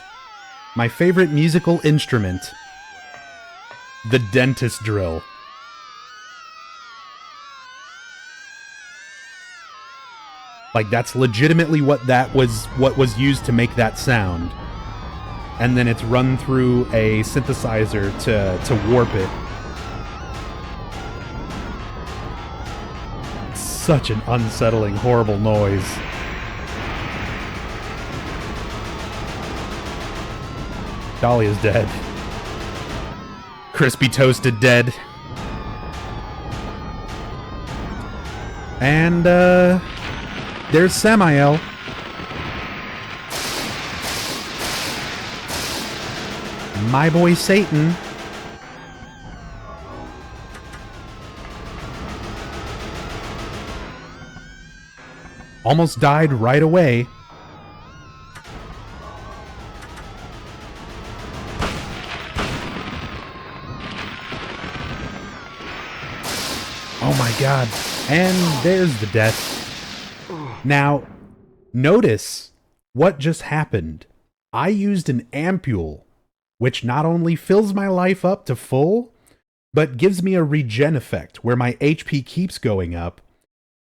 My favorite musical instrument. The dentist drill. Like, that's legitimately what was used to make that sound. And then it's run through a synthesizer to warp it. Such an unsettling, horrible noise. Dahlia's dead. Crispy toasted dead. And, there's Samael. My boy Satan. Almost died right away. Oh my god. And there's the death. Now, notice what just happened. I used an ampule, which not only fills my life up to full, but gives me a regen effect where my HP keeps going up,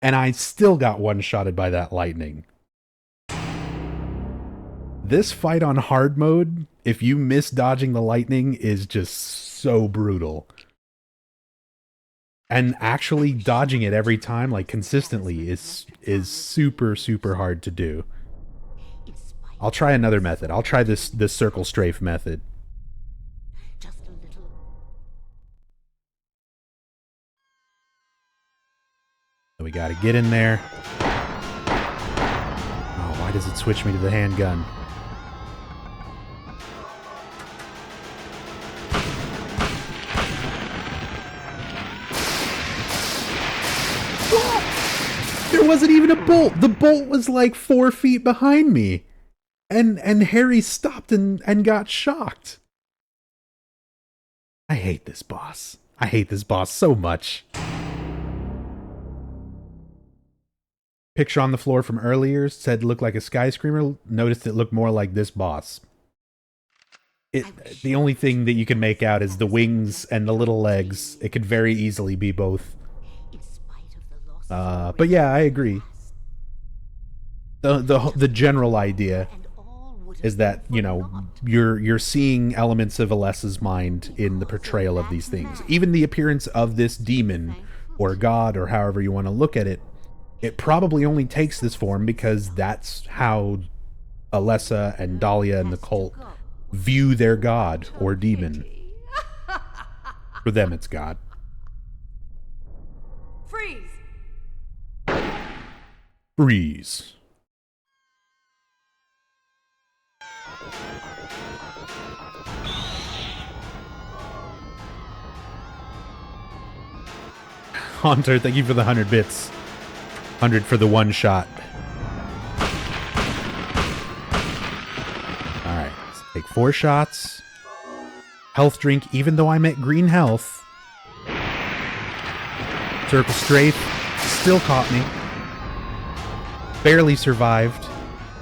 and I still got one-shotted by that lightning. This fight on hard mode, if you miss dodging the lightning, is just so brutal. And actually dodging it every time, like consistently, is super, super hard to do. I'll try another method. I'll try this circle strafe method. Just a little. We gotta get in there. Oh, why does it switch me to the handgun? There wasn't even a bolt. The bolt was like 4 feet behind me. And Harry stopped and got shocked. I hate this boss. I hate this boss so much. picture on the floor from earlier said looked like a skyscraper. Noticed it looked more like this boss. The only thing that you can make out is the wings and the little legs. It could very easily be both. But yeah, I agree. The general idea is that, you know, you're seeing elements of Alessa's mind in the portrayal of these things. Even the appearance of this demon or god or however you want to look at it, it probably only takes this form because that's how Alessa and Dahlia and the cult view their god or demon. For them, it's God. Freeze! Freeze. Haunter, thank you for the 100 bits. 100 for the one shot. Alright, let's take 4 shots. Health drink, even though I'm at green health. Circle strafe, still caught me. Barely survived.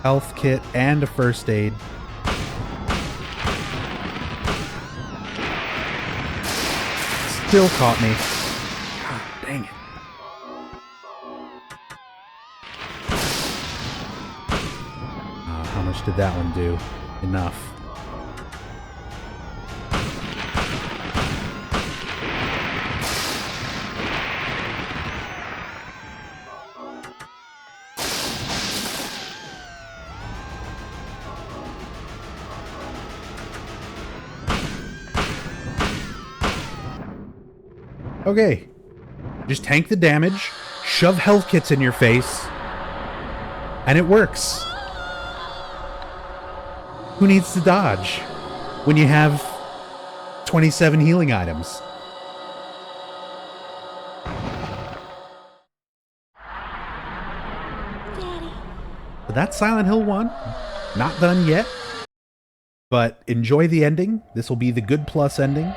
Health kit and a first aid. Still caught me. God dang it. How much did that one do? Enough. Okay. Just tank the damage, shove health kits in your face, and it works. Who needs to dodge when you have 27 healing items? Daddy. So that's Silent Hill 1. Not done yet. But enjoy the ending. This will be the good plus ending.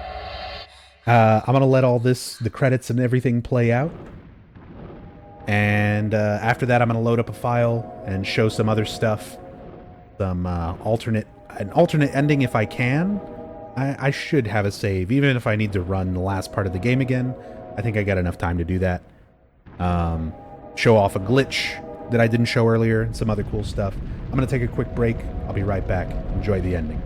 I'm going to let all this, the credits and everything play out. And after that, I'm going to load up a file and show some other stuff. Some an alternate ending if I can. I should have a save, even if I need to run the last part of the game again. I think I got enough time to do that. Show off a glitch that I didn't show earlier and some other cool stuff. I'm going to take a quick break. I'll be right back. Enjoy the ending.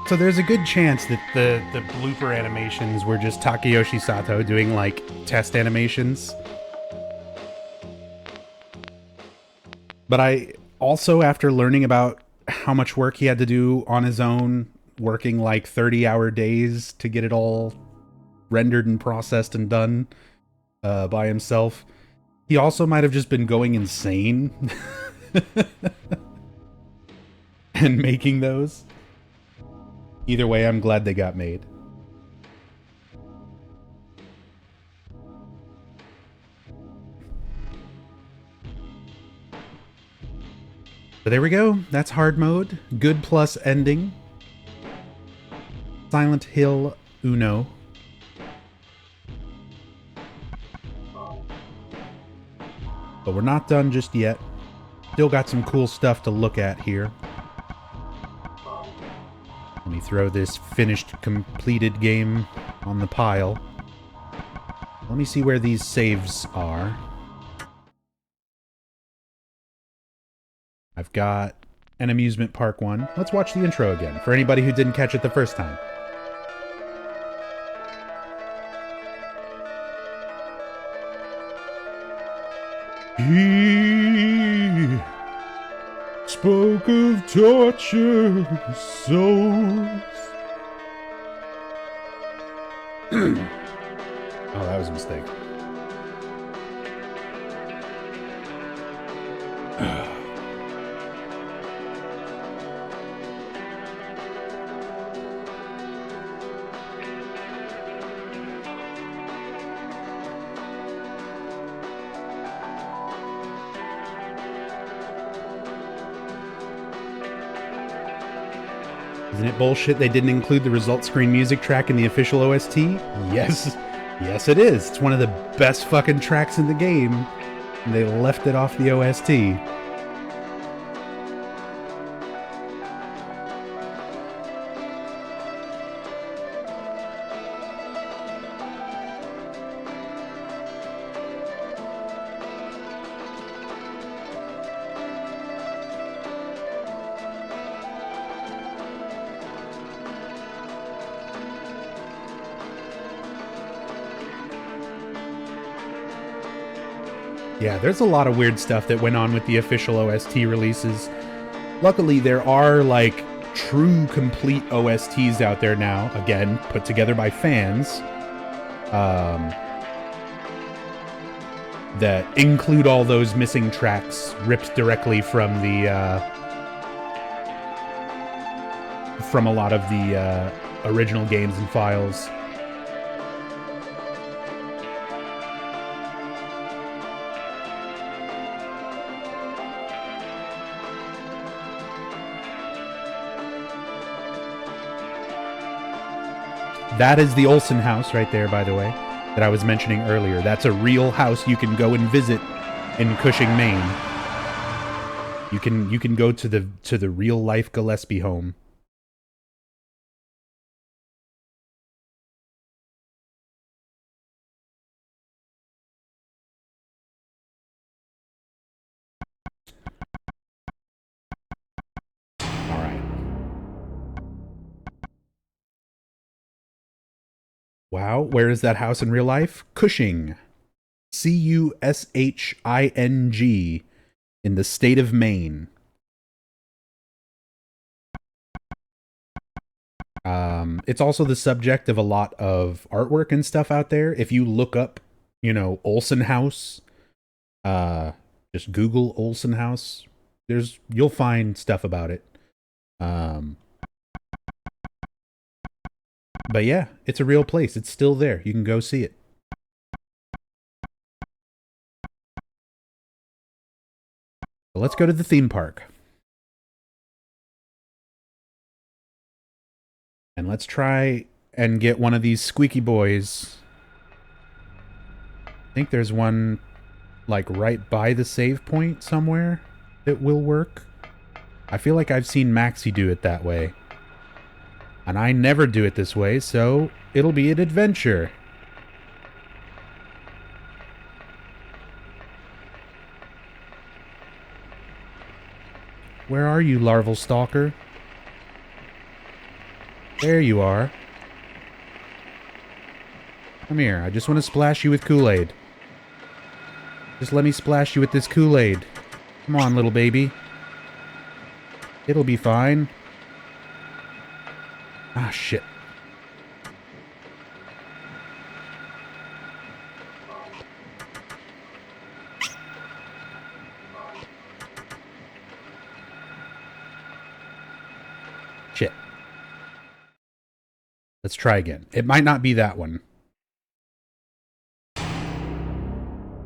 So there's a good chance that the blooper animations were just Takayoshi Sato doing like test animations. But I also, after learning about how much work he had to do on his own, working like 30-hour days to get it all rendered and processed and done by himself, he also might have just been going insane and making those. Either way, I'm glad they got made. But there we go. That's hard mode. Good plus ending. Silent Hill Uno. But we're not done just yet. Still got some cool stuff to look at here. Let me throw this finished, completed game on the pile. Let me see where these saves are. I've got an amusement park one. Let's watch the intro again, for anybody who didn't catch it the first time. He spoke of torture souls. Oh, that was a mistake. Isn't it bullshit they didn't include the result screen music track in the official OST? Yes. Yes, it is. It's one of the best fucking tracks in the game. And they left it off the OST. Yeah, there's a lot of weird stuff that went on with the official OST releases. Luckily, there are, like, true complete OSTs out there now, again, put together by fans, that include all those missing tracks ripped directly from the, from a lot of the, original games and files. That is the Olsen house right there, by the way, that I was mentioning earlier. That's a real house you can go and visit in Cushing, Maine. You can go to the real life Gillespie home. All right. Wow, where is that house in real life? Cushing. Cushing in the state of Maine. It's also the subject of a lot of artwork and stuff out there. If you look up, you know, Olsen House, just Google Olsen House, you'll find stuff about it. But yeah, it's a real place. It's still there. You can go see it. So let's go to the theme park. And let's try and get one of these squeaky boys. I think there's one, like, right by the save point somewhere that will work. I feel like I've seen Maxie do it that way. And I never do it this way, so it'll be an adventure. Where are you, larval stalker? There you are. Come here, I just want to splash you with Kool-Aid. Just let me splash you with this Kool-Aid. Come on, little baby. It'll be fine. Ah, shit. Shit. Let's try again. It might not be that one.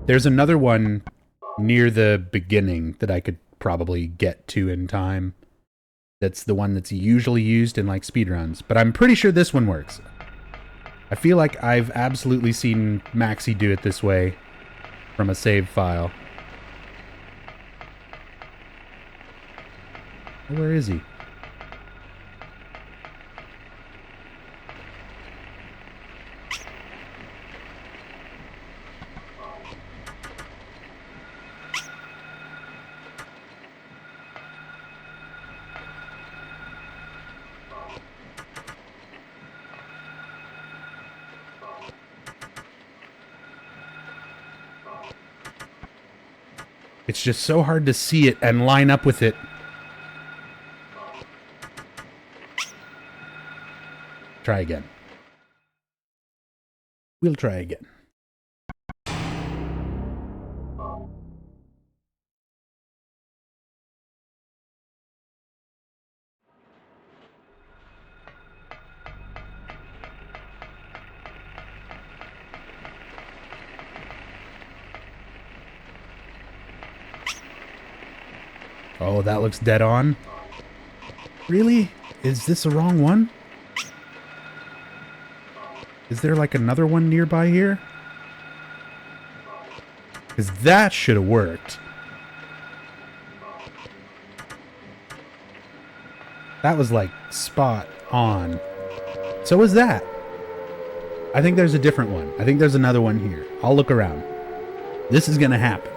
There's another one near the beginning that I could probably get to in time. That's the one that's usually used in, like, speedruns. But I'm pretty sure this one works. I feel like I've absolutely seen Maxie do it this way from a save file. Where is he? It's just so hard to see it and line up with it. Try again. We'll try again. Oh, that looks dead on. Really? Is this the wrong one? Is there, like, another one nearby here? Because that should have worked. That was, like, spot on. So was that. I think there's a different one. I think there's another one here. I'll look around. This is gonna happen.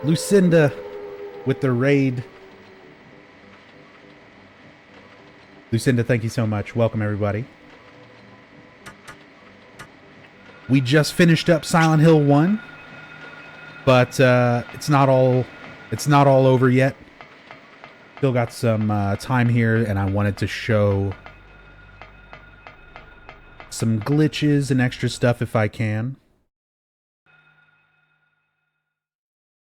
Lucinda with the raid. Lucinda, thank you so much. Welcome, everybody. We just finished up Silent Hill 1, but it's not all over yet. Still got some time here, and I wanted to show some glitches and extra stuff if I can.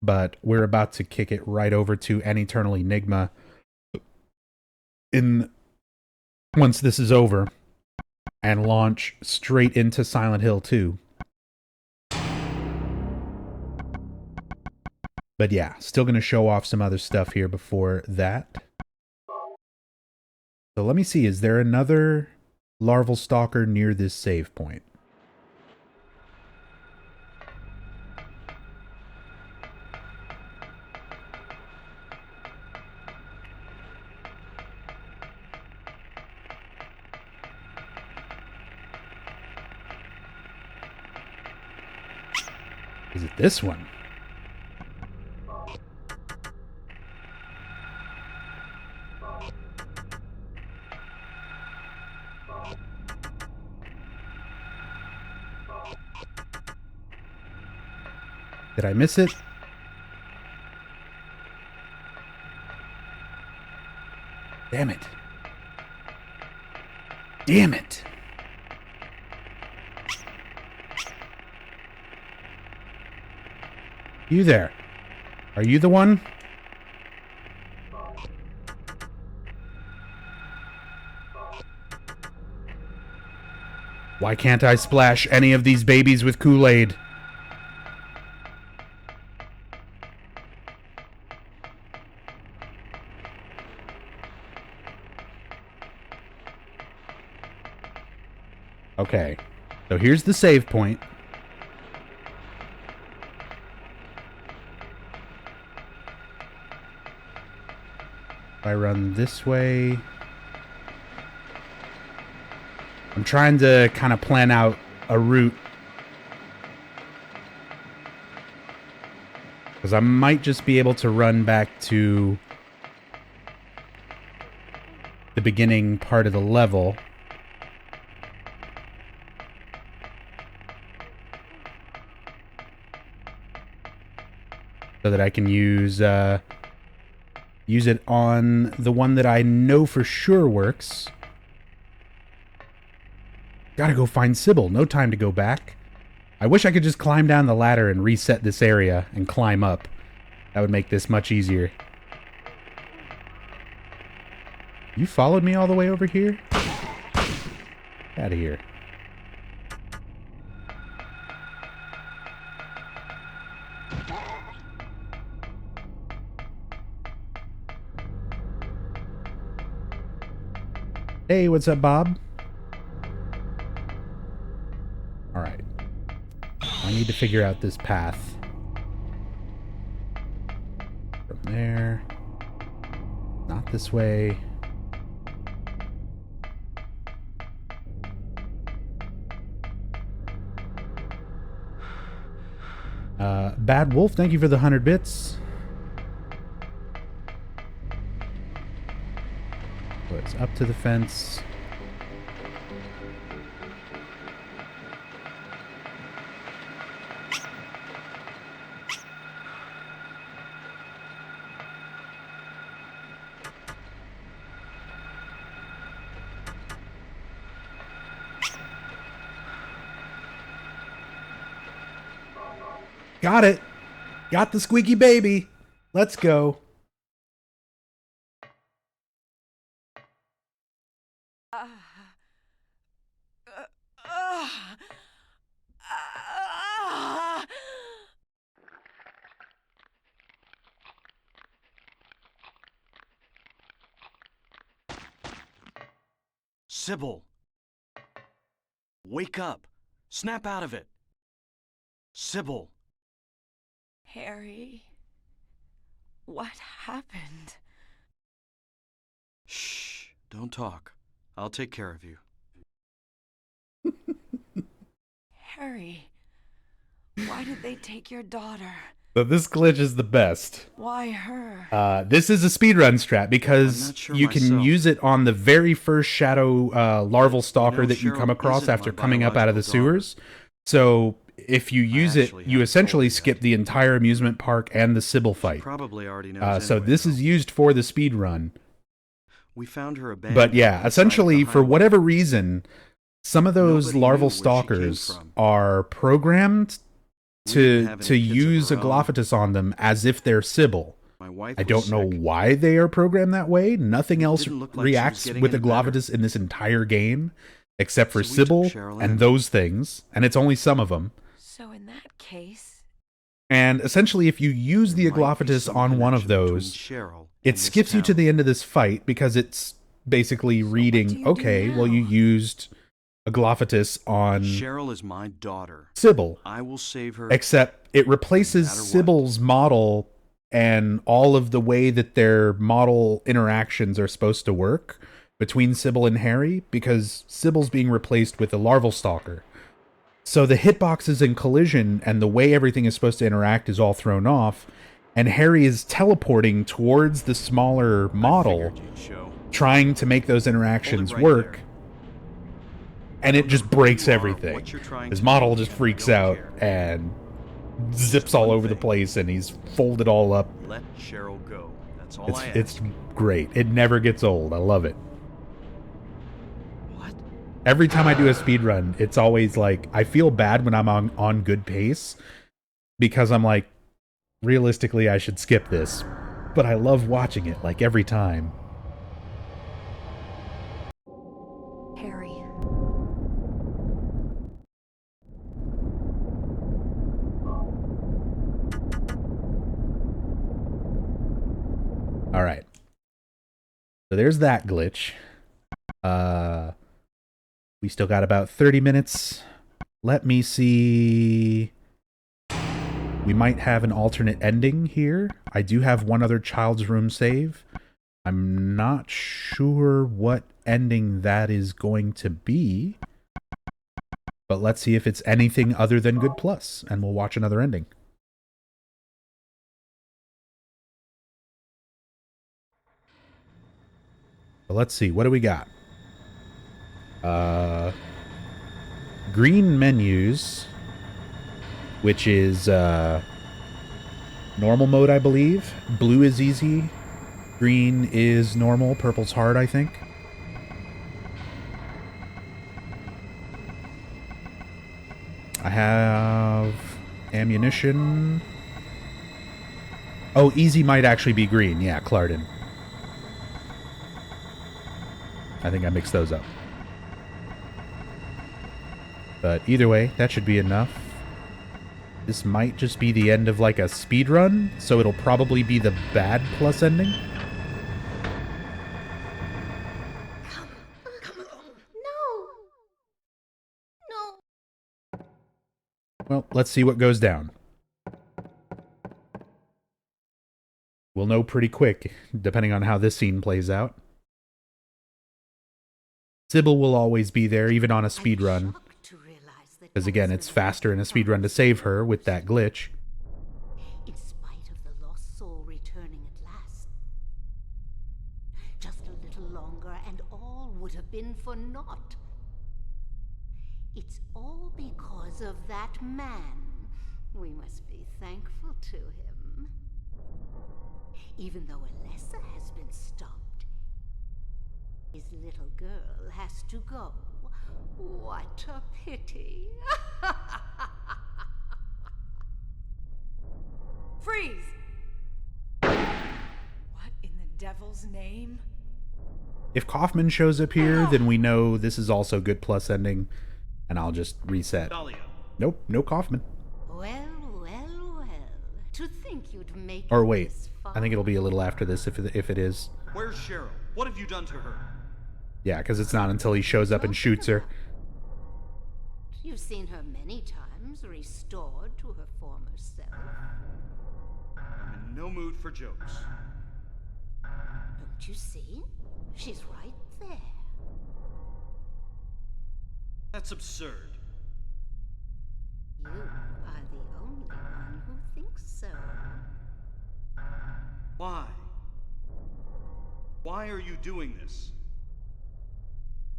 But we're about to kick it right over to An Eternal Enigma once this is over, and launch straight into Silent Hill 2. But yeah, still going to show off some other stuff here before that. So let me see, is there another larval stalker near this save point? Is it this one? Did I miss it? Damn it. Damn it. You there. Are you the one? Why can't I splash any of these babies with Kool-Aid? Okay, so here's the save point. If I run this way... I'm trying to kind of plan out a route, because I might just be able to run back to the beginning part of the level. So that I can use it on the one that I know for sure works. Gotta go find Sybil. No time to go back. I wish I could just climb down the ladder and reset this area and climb up. That would make this much easier. You followed me all the way over here? Get out of here. Hey, what's up, Bob? Alright. I need to figure out this path. From there. Not this way. Bad Wolf, thank you for the 100 bits. So it's up to the fence. Got it. Got the squeaky baby. Let's go. Sybil! Wake up! Snap out of it! Sybil! Harry, what happened? Shh, don't talk. I'll take care of you. Harry, why did they take your daughter? So this glitch is the best. Why her? This is a speedrun strat because sure you can myself. use it on the very first shadow larval stalker that you Cheryl come across isn't after my coming up out of the biological daughter. sewers. So if you use it, actually you haven't essentially told you skip yet. the entire amusement park and the Sybil fight. Probably already knows So anyway, this though. is used for the speed run. We found her abandoned. But yeah, on the side of essentially, the for highway. whatever reason, some of those Nobody larval knew where she came stalkers from. are programmed We didn't to have any to kids of use our own. Aglophithus on them as if they're Sybil. My wife I was don't know sick. why they are programmed that way. Nothing It else didn't look like she was reacts getting with any better. Aglophithus in this entire game, except for So we took Sybil Cheryl in. and those things, and it's only some of them. So in that case, And essentially, if you use the There might be Aglophithus some on one of connection between those, Cheryl and it this skips you to town. the end of this fight because it's basically So what reading, do you do okay, well, you now? used Aglophithus on Cheryl is my daughter. Sybil, I will save her. except it replaces matter what. Sybil's model and all of the way that their model interactions are supposed to work between Sybil and Harry, because Sybil's being replaced with a larval stalker. So the hitboxes and collision and the way everything is supposed to interact is all thrown off, and Harry is teleporting towards the smaller model, Figured you'd show. trying to make those interactions right work, there. and it just breaks You are, everything. what you're trying His to model do, just I freaks don't out care. and zips all one over the thing. place, and he's folded all up. Let Cheryl go. That's all I It's ask. great. It never gets old. I love it. What? Every time I do a speed run, it's always like I feel bad when I'm on good pace because I'm like, realistically, I should skip this, but I love watching it like every time. Harry. All right. So there's that glitch. We still got about 30 minutes. Let me see. We might have an alternate ending here. I do have one other child's room save. I'm not sure what ending that is going to be. But let's see if it's anything other than Good Plus, and we'll watch another ending. So let's see, what do we got? Green menus, which is normal mode, I believe. Blue is easy. Green is normal. Purple's hard, I think. I have ammunition. Oh, easy might actually be green. Yeah, Clarendon. I think I mixed those up. But either way, that should be enough. This might just be the end of like a speed run, so it'll probably be the bad plus ending. No. No. Well, let's see what goes down. We'll know pretty quick, depending on how this scene plays out. Sybil will always be there, even on a speed run. Because again, it's faster in a speed run to save her with that glitch. In spite of the lost soul returning at last. Just a little longer and all would have been for naught. It's all because of that man. We must be thankful to him. Even though Alessa has been stopped, his little girl has to go. What a pity. freeze! What in the devil's name? If Kaufman shows up here, then we know this is also Good Plus ending, and I'll just reset. Dahlia. Nope, no Kaufman. Well. To think you'd make Or it wait, this far. I think it'll be a little after this if it is. Where's Cheryl? What have you done to her? Yeah, because it's not until he shows up and shoots her. You've seen her many times, restored to her former self. I'm in no mood for jokes. Don't you see? She's right there. That's absurd. You are the only one who thinks so. Why? Why are you doing this?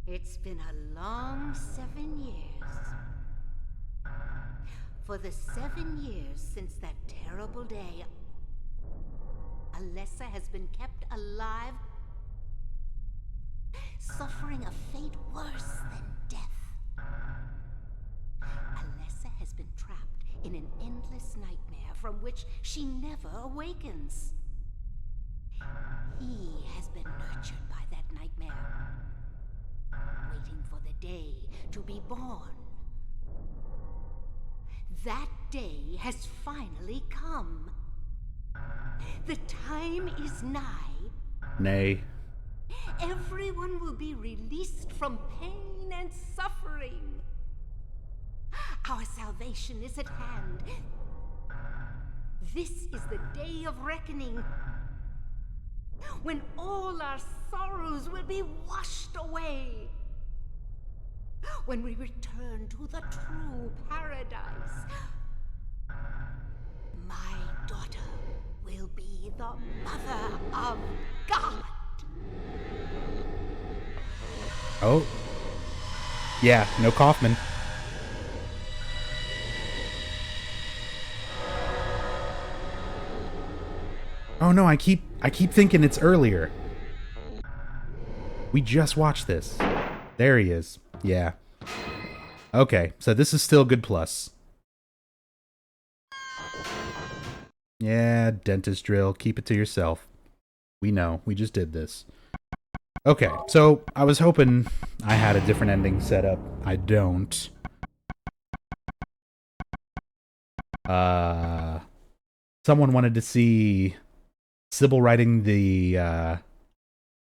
It's been a long 7 years. For the 7 years since that terrible day, Alessa has been kept alive, suffering a fate worse than death. Alessa has been trapped in an endless nightmare from which she never awakens. He has been nurtured by that nightmare, waiting for the day to be born. That day has finally come. The time is nigh. Nay. Everyone will be released from pain and suffering. Our salvation is at hand. This is the day of reckoning, when all our sorrows will be washed away. When we return to the true paradise, my daughter will be the Mother of God. Oh. Yeah, no Kaufman. Oh no, I keep thinking it's earlier. We just watched this. There he is. Yeah. Okay, so this is still good plus. Yeah, dentist drill. Keep it to yourself. We know. We just did this. Okay, so I was hoping I had a different ending set up. I don't. Someone wanted to see Sybil riding the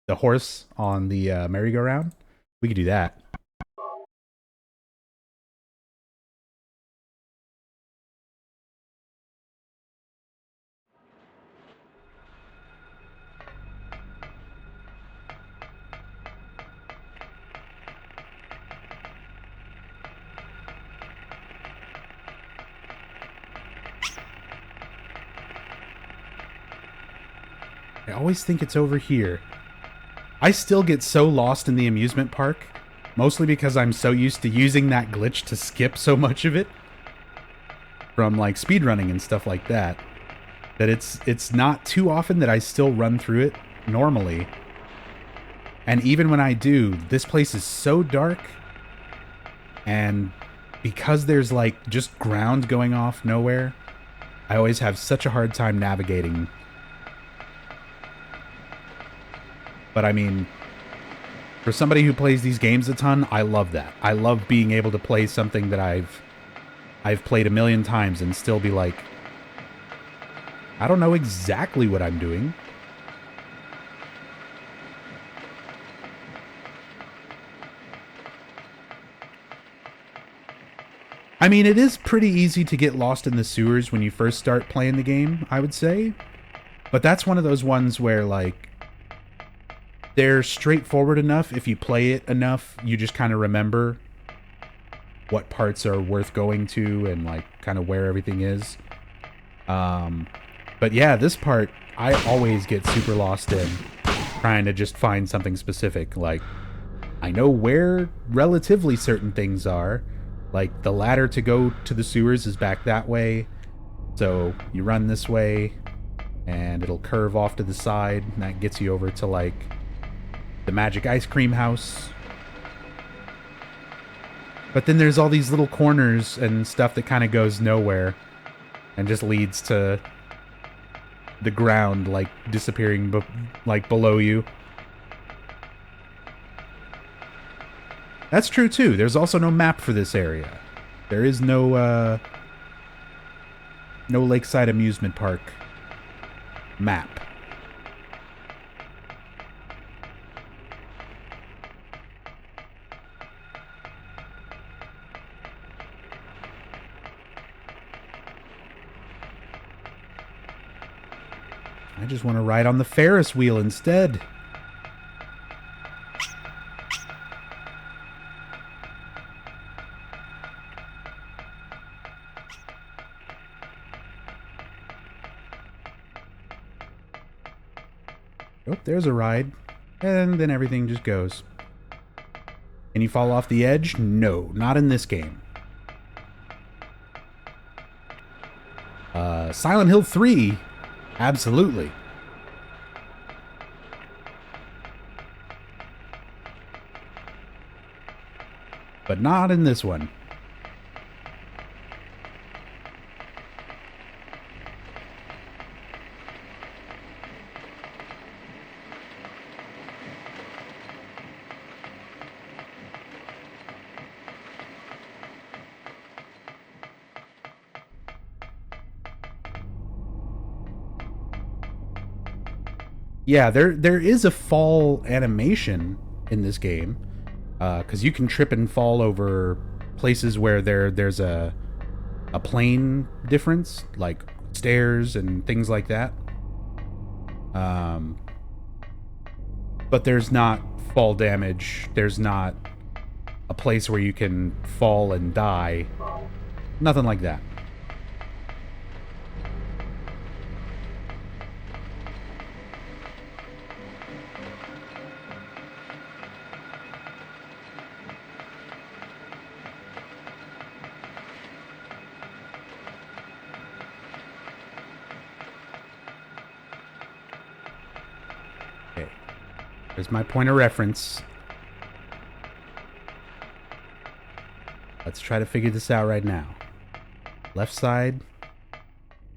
horse on the merry-go-round. We could do that. I always think it's over here. I still get so lost in the amusement park, mostly because I'm so used to using that glitch to skip so much of it from like speedrunning and stuff like that, that it's not too often that I still run through it normally. And even when I do, this place is so dark, and because there's like just ground going off nowhere, I always have such a hard time navigating. But I mean, for somebody who plays these games a ton, I love that. I love being able to play something that I've played a million times and still be like, I don't know exactly what I'm doing. I mean, it is pretty easy to get lost in the sewers when you first start playing the game, I would say. But that's one of those ones where, like, they're straightforward enough. If you play it enough, you just kind of remember what parts are worth going to and, like, kind of where everything is. But yeah, this part, I always get super lost in, trying to just find something specific. Like, I know where relatively certain things are. Like, the ladder to go to the sewers is back that way. So you run this way, and it'll curve off to the side, and that gets you over to, like, the magic ice cream house. But then there's all these little corners and stuff that kind of goes nowhere and just leads to the ground, like, disappearing like below you. That's true too. There's also no map for this area. There is no Lakeside Amusement Park map. I just want to ride on the Ferris wheel instead. Oh, there's a ride. And then everything just goes. Can you fall off the edge? No, not in this game. Silent Hill 3, absolutely. But not in this one. Yeah, there is a fall animation in this game, because you can trip and fall over places where there's a plane difference, like stairs and things like that. But there's not fall damage. There's not a place where you can fall and die. Nothing like that. There's my point of reference. Let's try to figure this out right now. Left side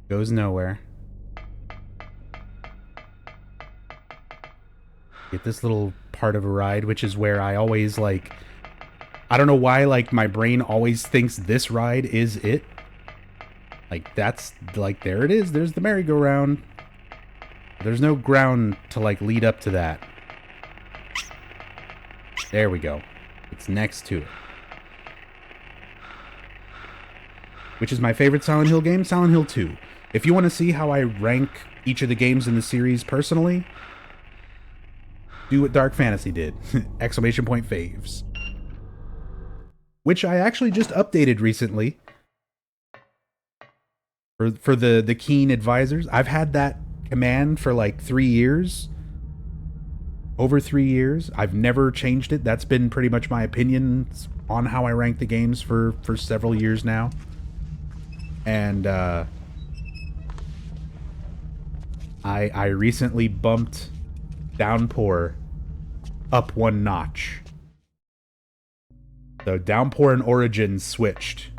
goes nowhere. Get this little part of a ride, which is where I always like... I don't know why, like, my brain always thinks this ride is it. Like, that's, like, there it is. There's the merry-go-round. There's no ground to, like, lead up to that. There we go. It's next to it. Which is my favorite Silent Hill game? Silent Hill 2. If you want to see how I rank each of the games in the series personally, do what Dark Fantasy did. Exclamation point faves. Which I actually just updated recently. For the keen advisors. I've had that command for like 3 years. Over 3 years. I've never changed it. That's been pretty much my opinion on how I rank the games for several years now. And I recently bumped Downpour up one notch. So Downpour and Origins switched.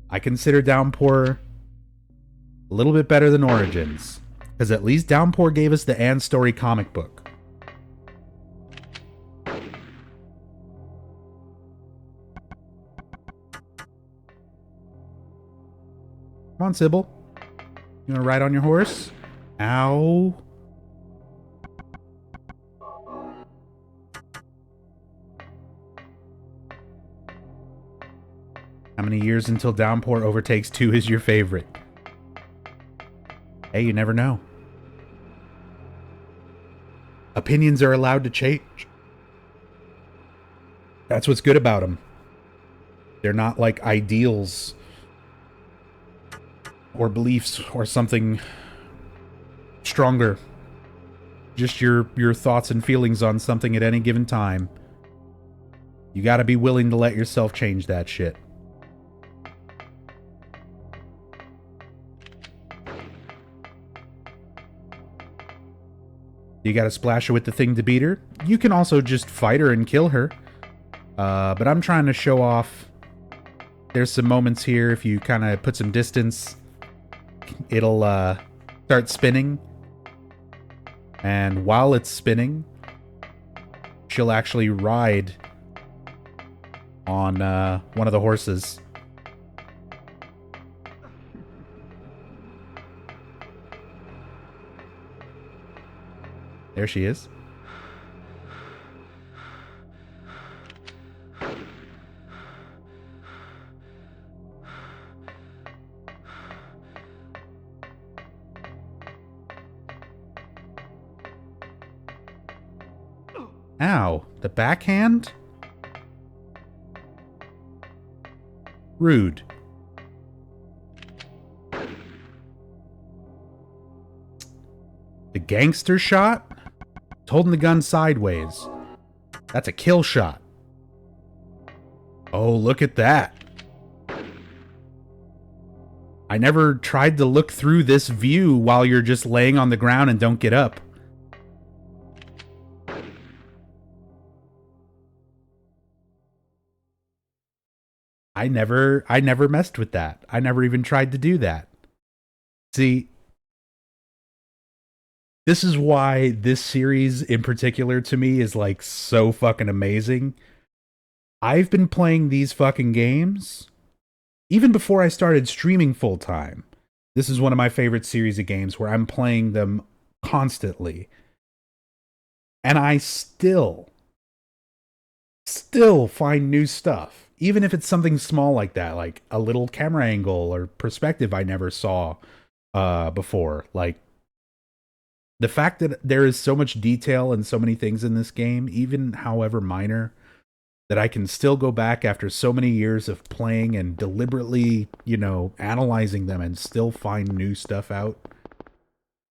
I consider Downpour a little bit better than Origins. Because at least Downpour gave us the Anne Story comic book. Come on, Sybil. You want to ride on your horse? Ow. How many years until Downpour overtakes 2 is your favorite? Hey, you never know. Opinions are allowed to change. That's what's good about them. They're not like ideals or beliefs or something stronger. Just your thoughts and feelings on something at any given time. You gotta be willing to let yourself change that shit. You gotta splash her with the thing to beat her. You can also just fight her and kill her. But I'm trying to show off. There's some moments here, if you kind of put some distance, it'll start spinning. And while it's spinning, she'll actually ride on one of the horses. There she is. Ow, the backhand? Rude. The gangster shot? Holding the gun sideways. That's a kill shot. Oh, look at that. I never tried to look through this view while you're just laying on the ground and don't get up. I never messed with that. I never even tried to do that. See, this is why this series in particular to me is like so fucking amazing. I've been playing these fucking games even before I started streaming full time. This is one of my favorite series of games where I'm playing them constantly. And I still find new stuff. Even if it's something small like that, like a little camera angle or perspective I never saw before. Like, the fact that there is so much detail and so many things in this game, even however minor, that I can still go back after so many years of playing and deliberately, analyzing them and still find new stuff out.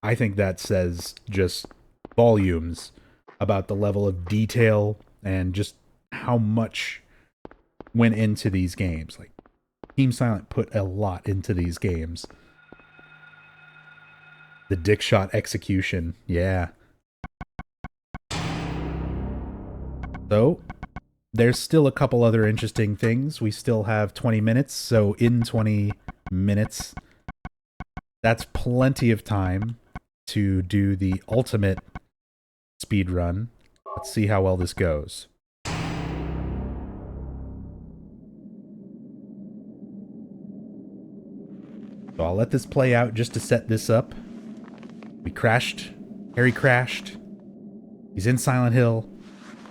I think that says just volumes about the level of detail and just how much went into these games. Like, Team Silent put a lot into these games. The dick shot execution, yeah. So, there's still a couple other interesting things. We still have 20 minutes, so in 20 minutes, that's plenty of time to do the ultimate speed run. Let's see how well this goes. So I'll let this play out just to set this up. We crashed. Harry crashed. He's in Silent Hill.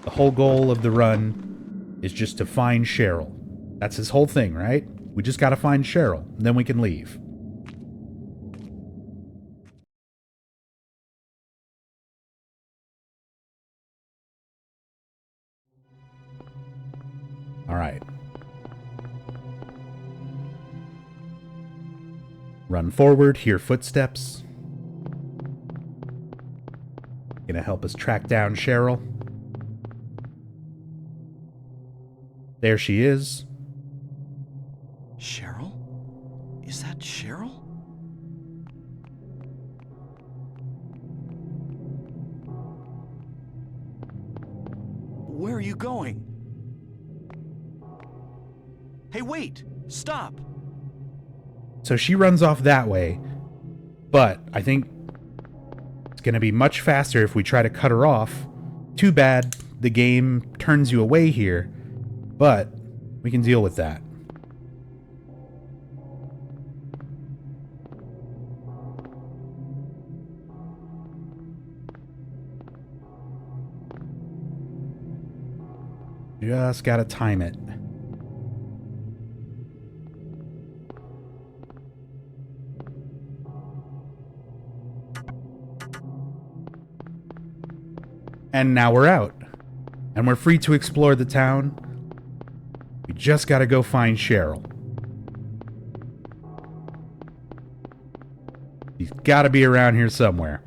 The whole goal of the run is just to find Cheryl. That's his whole thing, right? We just gotta find Cheryl, and then we can leave. Alright. Run forward, hear footsteps. Gonna help us track down Cheryl. There she is. Cheryl? Is that Cheryl? Where are you going? Hey, wait! Stop! So she runs off that way, but I think it's going to be much faster if we try to cut her off. Too bad the game turns you away here, but we can deal with that. Just got to time it. And now we're out. And we're free to explore the town. We just gotta go find Cheryl. He's gotta be around here somewhere.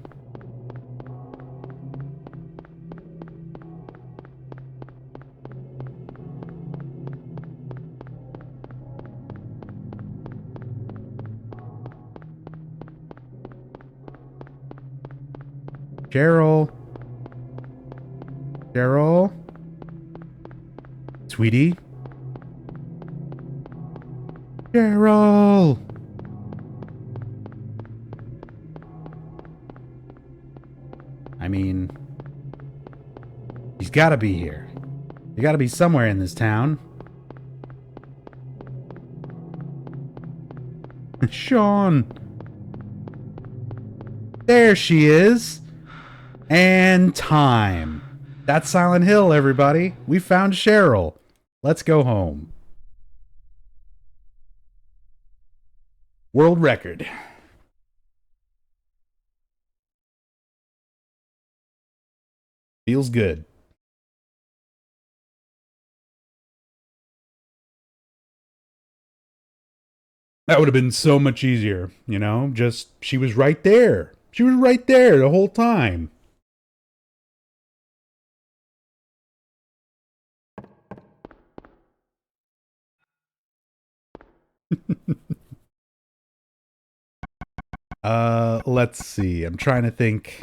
Cheryl. Cheryl? Sweetie? Cheryl! I mean, he's gotta be here. You gotta be somewhere in this town. Sean! There she is! And time. That's Silent Hill, everybody. We found Cheryl. Let's go home. World record. Feels good. That would have been so much easier, just she was right there. She was right there the whole time. Let's see. I'm trying to think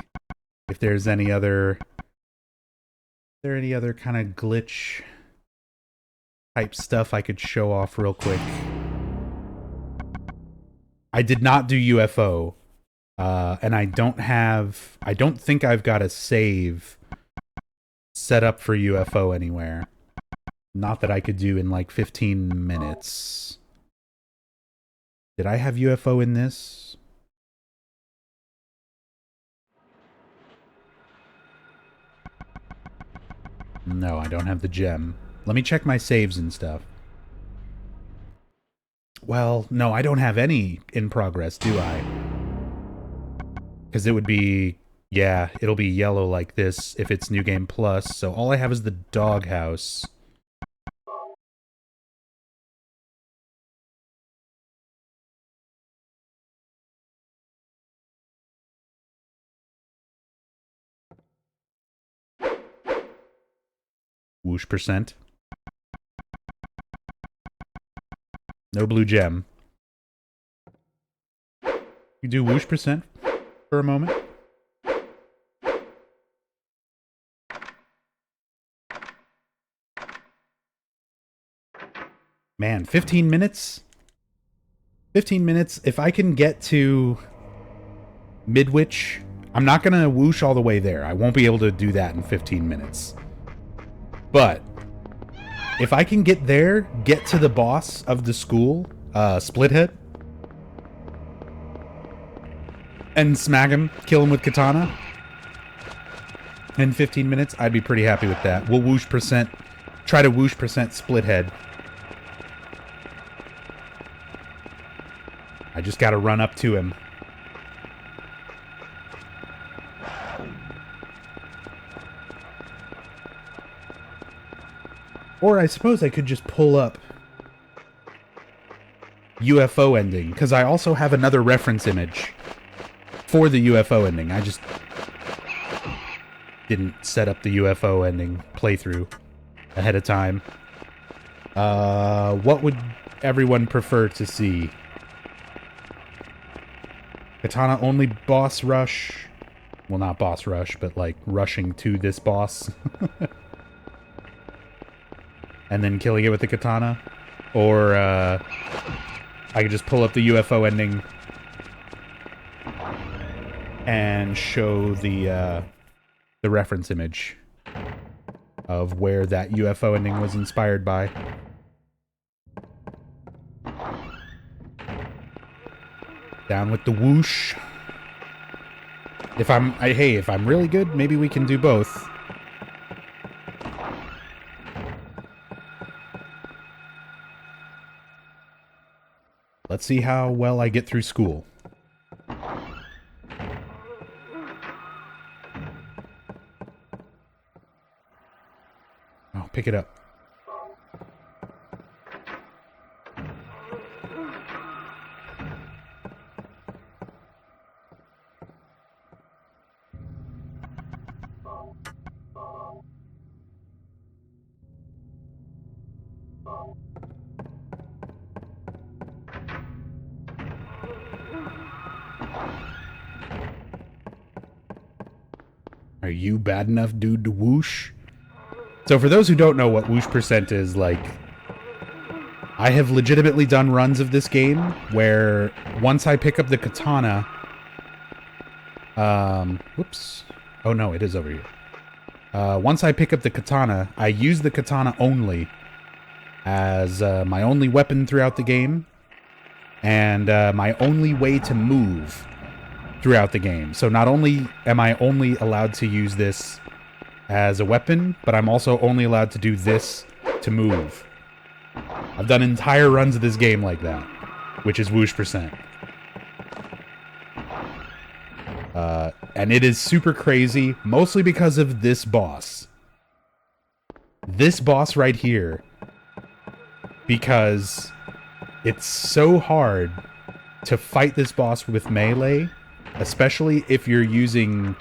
if there's any other... kind of glitch type stuff I could show off real quick. I did not do UFO. And I don't think I've got a save set up for UFO anywhere. Not that I could do in like 15 minutes. Did I have UFO in this? No, I don't have the gem. Let me check my saves and stuff. Well, no, I don't have any in progress, do I? Because it would be... yeah, it'll be yellow like this if it's New Game Plus, so all I have is the doghouse. Whoosh percent. No blue gem. You do whoosh percent for a moment. Man, 15 minutes? 15 minutes. If I can get to Midwich, I'm not going to whoosh all the way there. I won't be able to do that in 15 minutes. But if I can get there, get to the boss of the school, Splithead, and smack him, kill him with katana in 15 minutes, I'd be pretty happy with that. We'll whoosh percent, try to whoosh percent Splithead. I just gotta run up to him. Or I suppose I could just pull up UFO ending, because I also have another reference image for the UFO ending. I just didn't set up the UFO ending playthrough ahead of time. What would everyone prefer to see? Katana only boss rush? Well, not boss rush, but like rushing to this boss. And then killing it with the katana? Or, I could just pull up the UFO ending and show the reference image of where that UFO ending was inspired by. Down with the whoosh. If I'm really good, maybe we can do both. Let's see how well I get through school. Oh, pick it up. Are you bad enough, dude, to whoosh? So for those who don't know what whoosh percent is, like, I have legitimately done runs of this game where once I pick up the katana, whoops. Oh no, it is over here. Once I pick up the katana, I use the katana only as my only weapon throughout the game and my only way to move throughout the game. So not only am I only allowed to use this as a weapon, but I'm also only allowed to do this to move. I've done entire runs of this game like that, which is whoosh percent. And it is super crazy, mostly because of this boss. This boss right here. Because it's so hard to fight this boss with melee, especially if you're using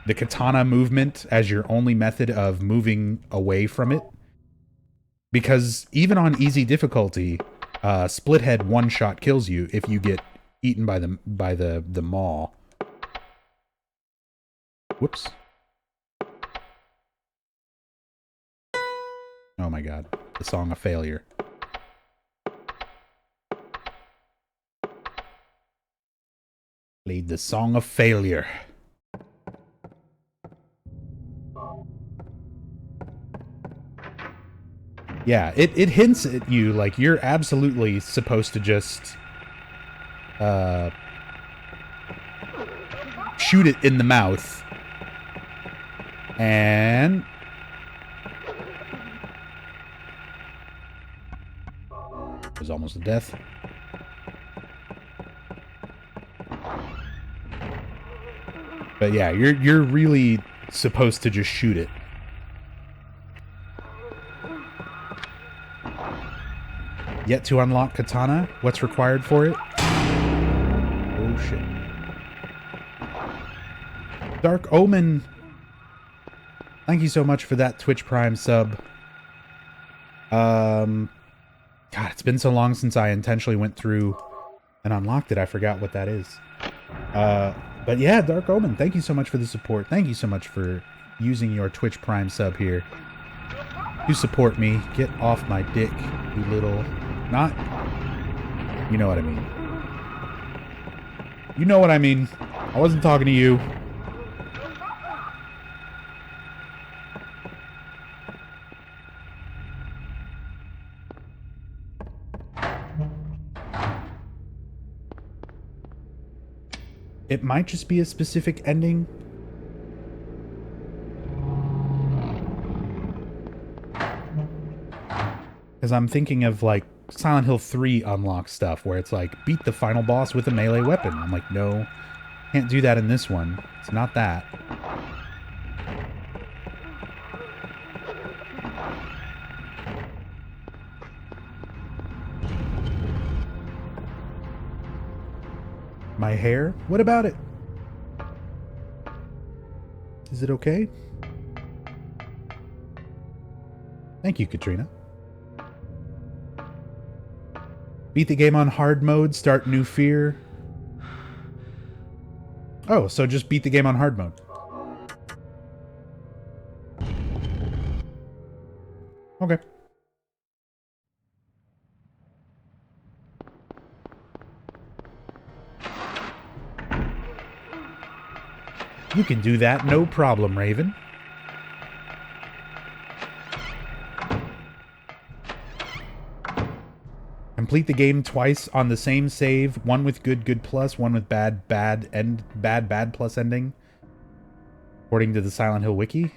the katana movement as your only method of moving away from it. Because even on easy difficulty, Splithead one-shot kills you if you get eaten by the maw. Whoops. Oh my god. The Song of Failure. Played the Song of Failure. Yeah, it hints at you like you're absolutely supposed to just shoot it in the mouth. And it was almost a death. But yeah, you're really supposed to just shoot it. Yet to unlock Katana? What's required for it? Oh shit. Dark Omen. Thank you so much for that Twitch Prime sub. God, it's been so long since I intentionally went through and unlocked it. I forgot what that is. But yeah, Dark Omen, thank you so much for the support. Thank you so much for using your Twitch Prime sub here to support me. Get off my dick, you little... Not... You know what I mean. You know what I mean. I wasn't talking to you. It might just be a specific ending. Because I'm thinking of, like, Silent Hill 3 unlock stuff, where it's like, beat the final boss with a melee weapon. I'm like, no, can't do that in this one. It's not that. My hair? What about it? Is it okay? Thank you, Katrina. Beat the game on hard mode, start new fear. Oh, so just beat the game on hard mode. Okay. You can do that, no problem, Raven. Complete the game twice on the same save, one with good plus, one with bad plus ending. According to the Silent Hill wiki.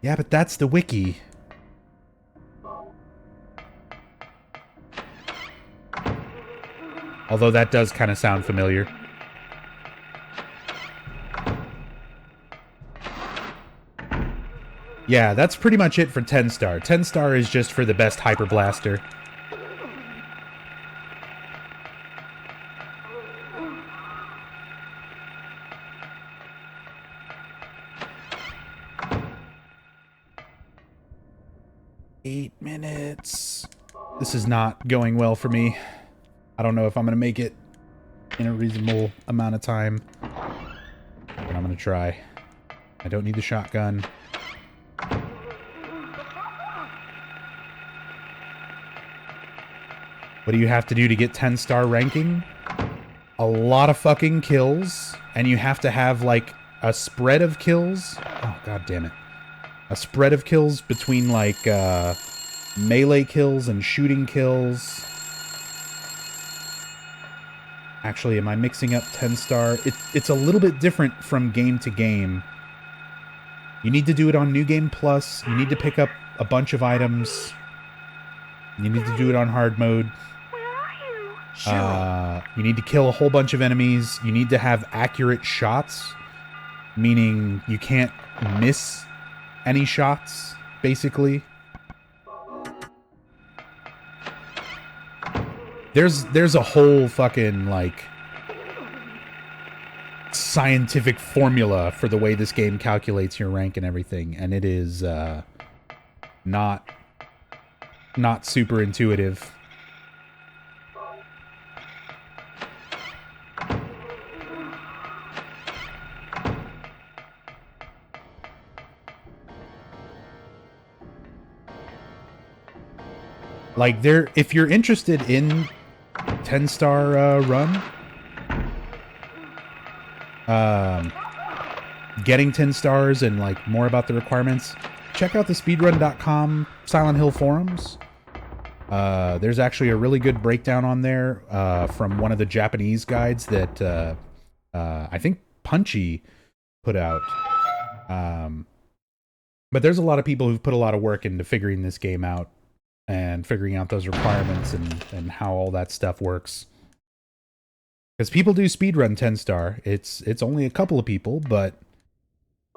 Yeah, but that's the wiki. Although that does kind of sound familiar. Yeah, that's pretty much it for 10 star. 10 star is just for the best Hyper Blaster. Eight minutes. This is not going well for me. I don't know if I'm going to make it in a reasonable amount of time. But I'm going to try. I don't need the shotgun. What do you have to do to get 10 star ranking? A lot of fucking kills, and you have to have like a spread of kills. Oh, god damn it. A spread of kills between like melee kills and shooting kills. Actually, am I mixing up 10 star? It's a little bit different from game to game. You need to do it on New Game Plus. You need to pick up a bunch of items. You need to do it on hard mode. You need to kill a whole bunch of enemies. You need to have accurate shots, meaning you can't miss any shots, basically. There's a whole fucking, like, scientific formula for the way this game calculates your rank and everything, and it is not super intuitive. Like, there, if you're interested in 10-star run, getting 10 stars and like more about the requirements, check out the speedrun.com Silent Hill forums. There's actually a really good breakdown on there from one of the Japanese guides that I think Punchy put out. But there's a lot of people who've put a lot of work into figuring this game out and figuring out those requirements and how all that stuff works. Because people do speedrun 10-star. It's only a couple of people, but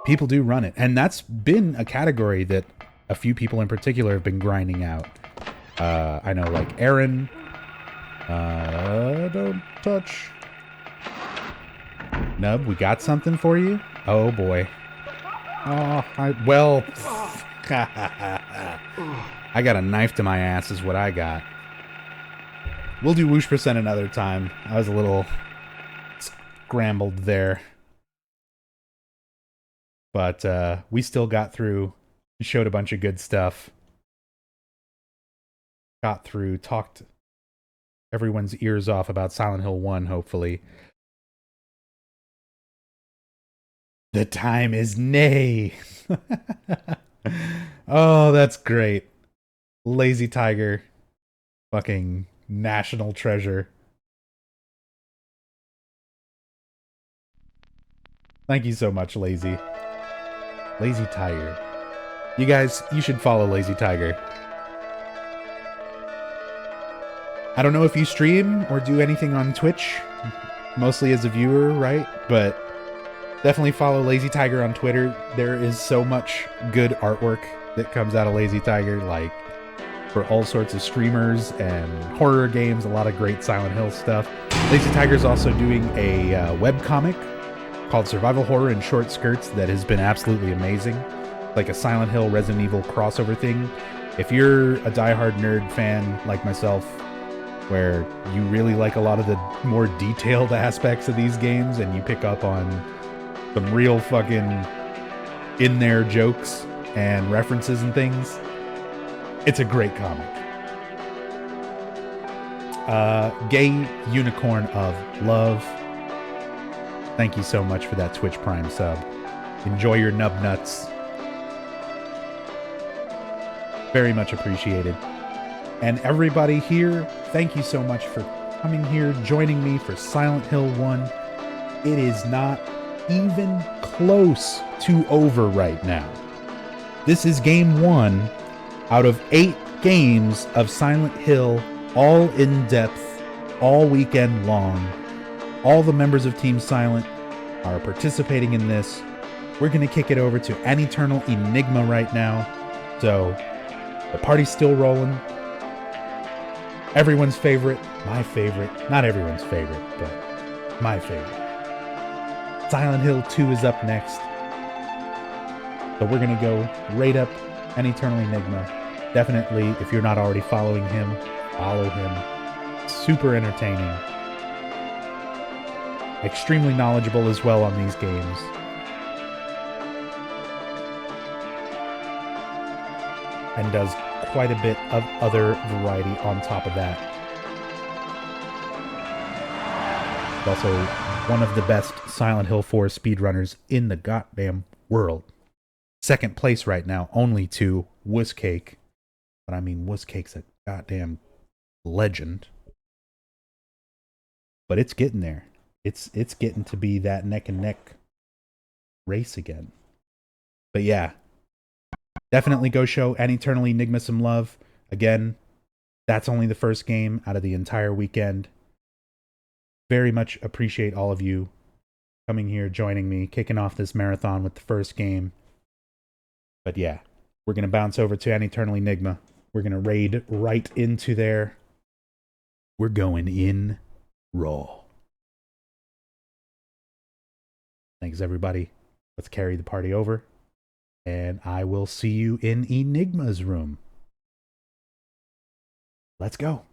people do run it. And that's been a category that a few people in particular have been grinding out. I know, like Aaron. Don't touch. Nub, we got something for you? Oh, boy. Oh, well... I got a knife to my ass is what I got. We'll do whoosh percent another time. I was a little scrambled there. But we still got through. Showed a bunch of good stuff. Got through, talked everyone's ears off about Silent Hill 1, hopefully. The time is nay. Oh, that's great. Lazy Tiger. Fucking national treasure. Thank you so much, Lazy. Lazy Tiger. You guys, you should follow Lazy Tiger. I don't know if you stream or do anything on Twitch. Mostly as a viewer, right? But definitely follow Lazy Tiger on Twitter. There is so much good artwork that comes out of Lazy Tiger, like for all sorts of streamers and horror games, a lot of great Silent Hill stuff. Lazy Tiger is also doing a webcomic called Survival Horror in Short Skirts that has been absolutely amazing. Like a Silent Hill Resident Evil crossover thing. If you're a diehard nerd fan like myself, where you really like a lot of the more detailed aspects of these games and you pick up on some real fucking in-there jokes and references and things, it's a great comic. Gay Unicorn of Love, thank you so much for that Twitch Prime sub. Enjoy your nub nuts. Very much appreciated. And everybody here, thank you so much for coming here, joining me for Silent Hill 1. It is not even close to over right now. This is game 1 out of 8 games of Silent Hill, all in depth, all weekend long. All the members of Team Silent are participating in this. We're going to kick it over to An Eternal Enigma right now. So, the party's still rolling. Everyone's favorite, my favorite, not everyone's favorite, but my favorite. Silent Hill 2 is up next. So we're going to go rate up An Eternal Enigma. Definitely, if you're not already following him, follow him. Super entertaining. Extremely knowledgeable as well on these games. And does quite a bit of other variety on top of that. Also, one of the best Silent Hill 4 speedrunners in the goddamn world. Second place right now, only to Wusscake. But I mean, Wusscake's a goddamn legend. But it's getting there. It's getting to be that neck and neck race again. But yeah. Definitely go show An Eternal Enigma some love. Again, that's only the first game out of the entire weekend. Very much appreciate all of you coming here, joining me, kicking off this marathon with the first game. But yeah, we're going to bounce over to An Eternal Enigma. We're going to raid right into there. We're going in raw. Thanks, everybody. Let's carry the party over. And I will see you in Enigma's room. Let's go.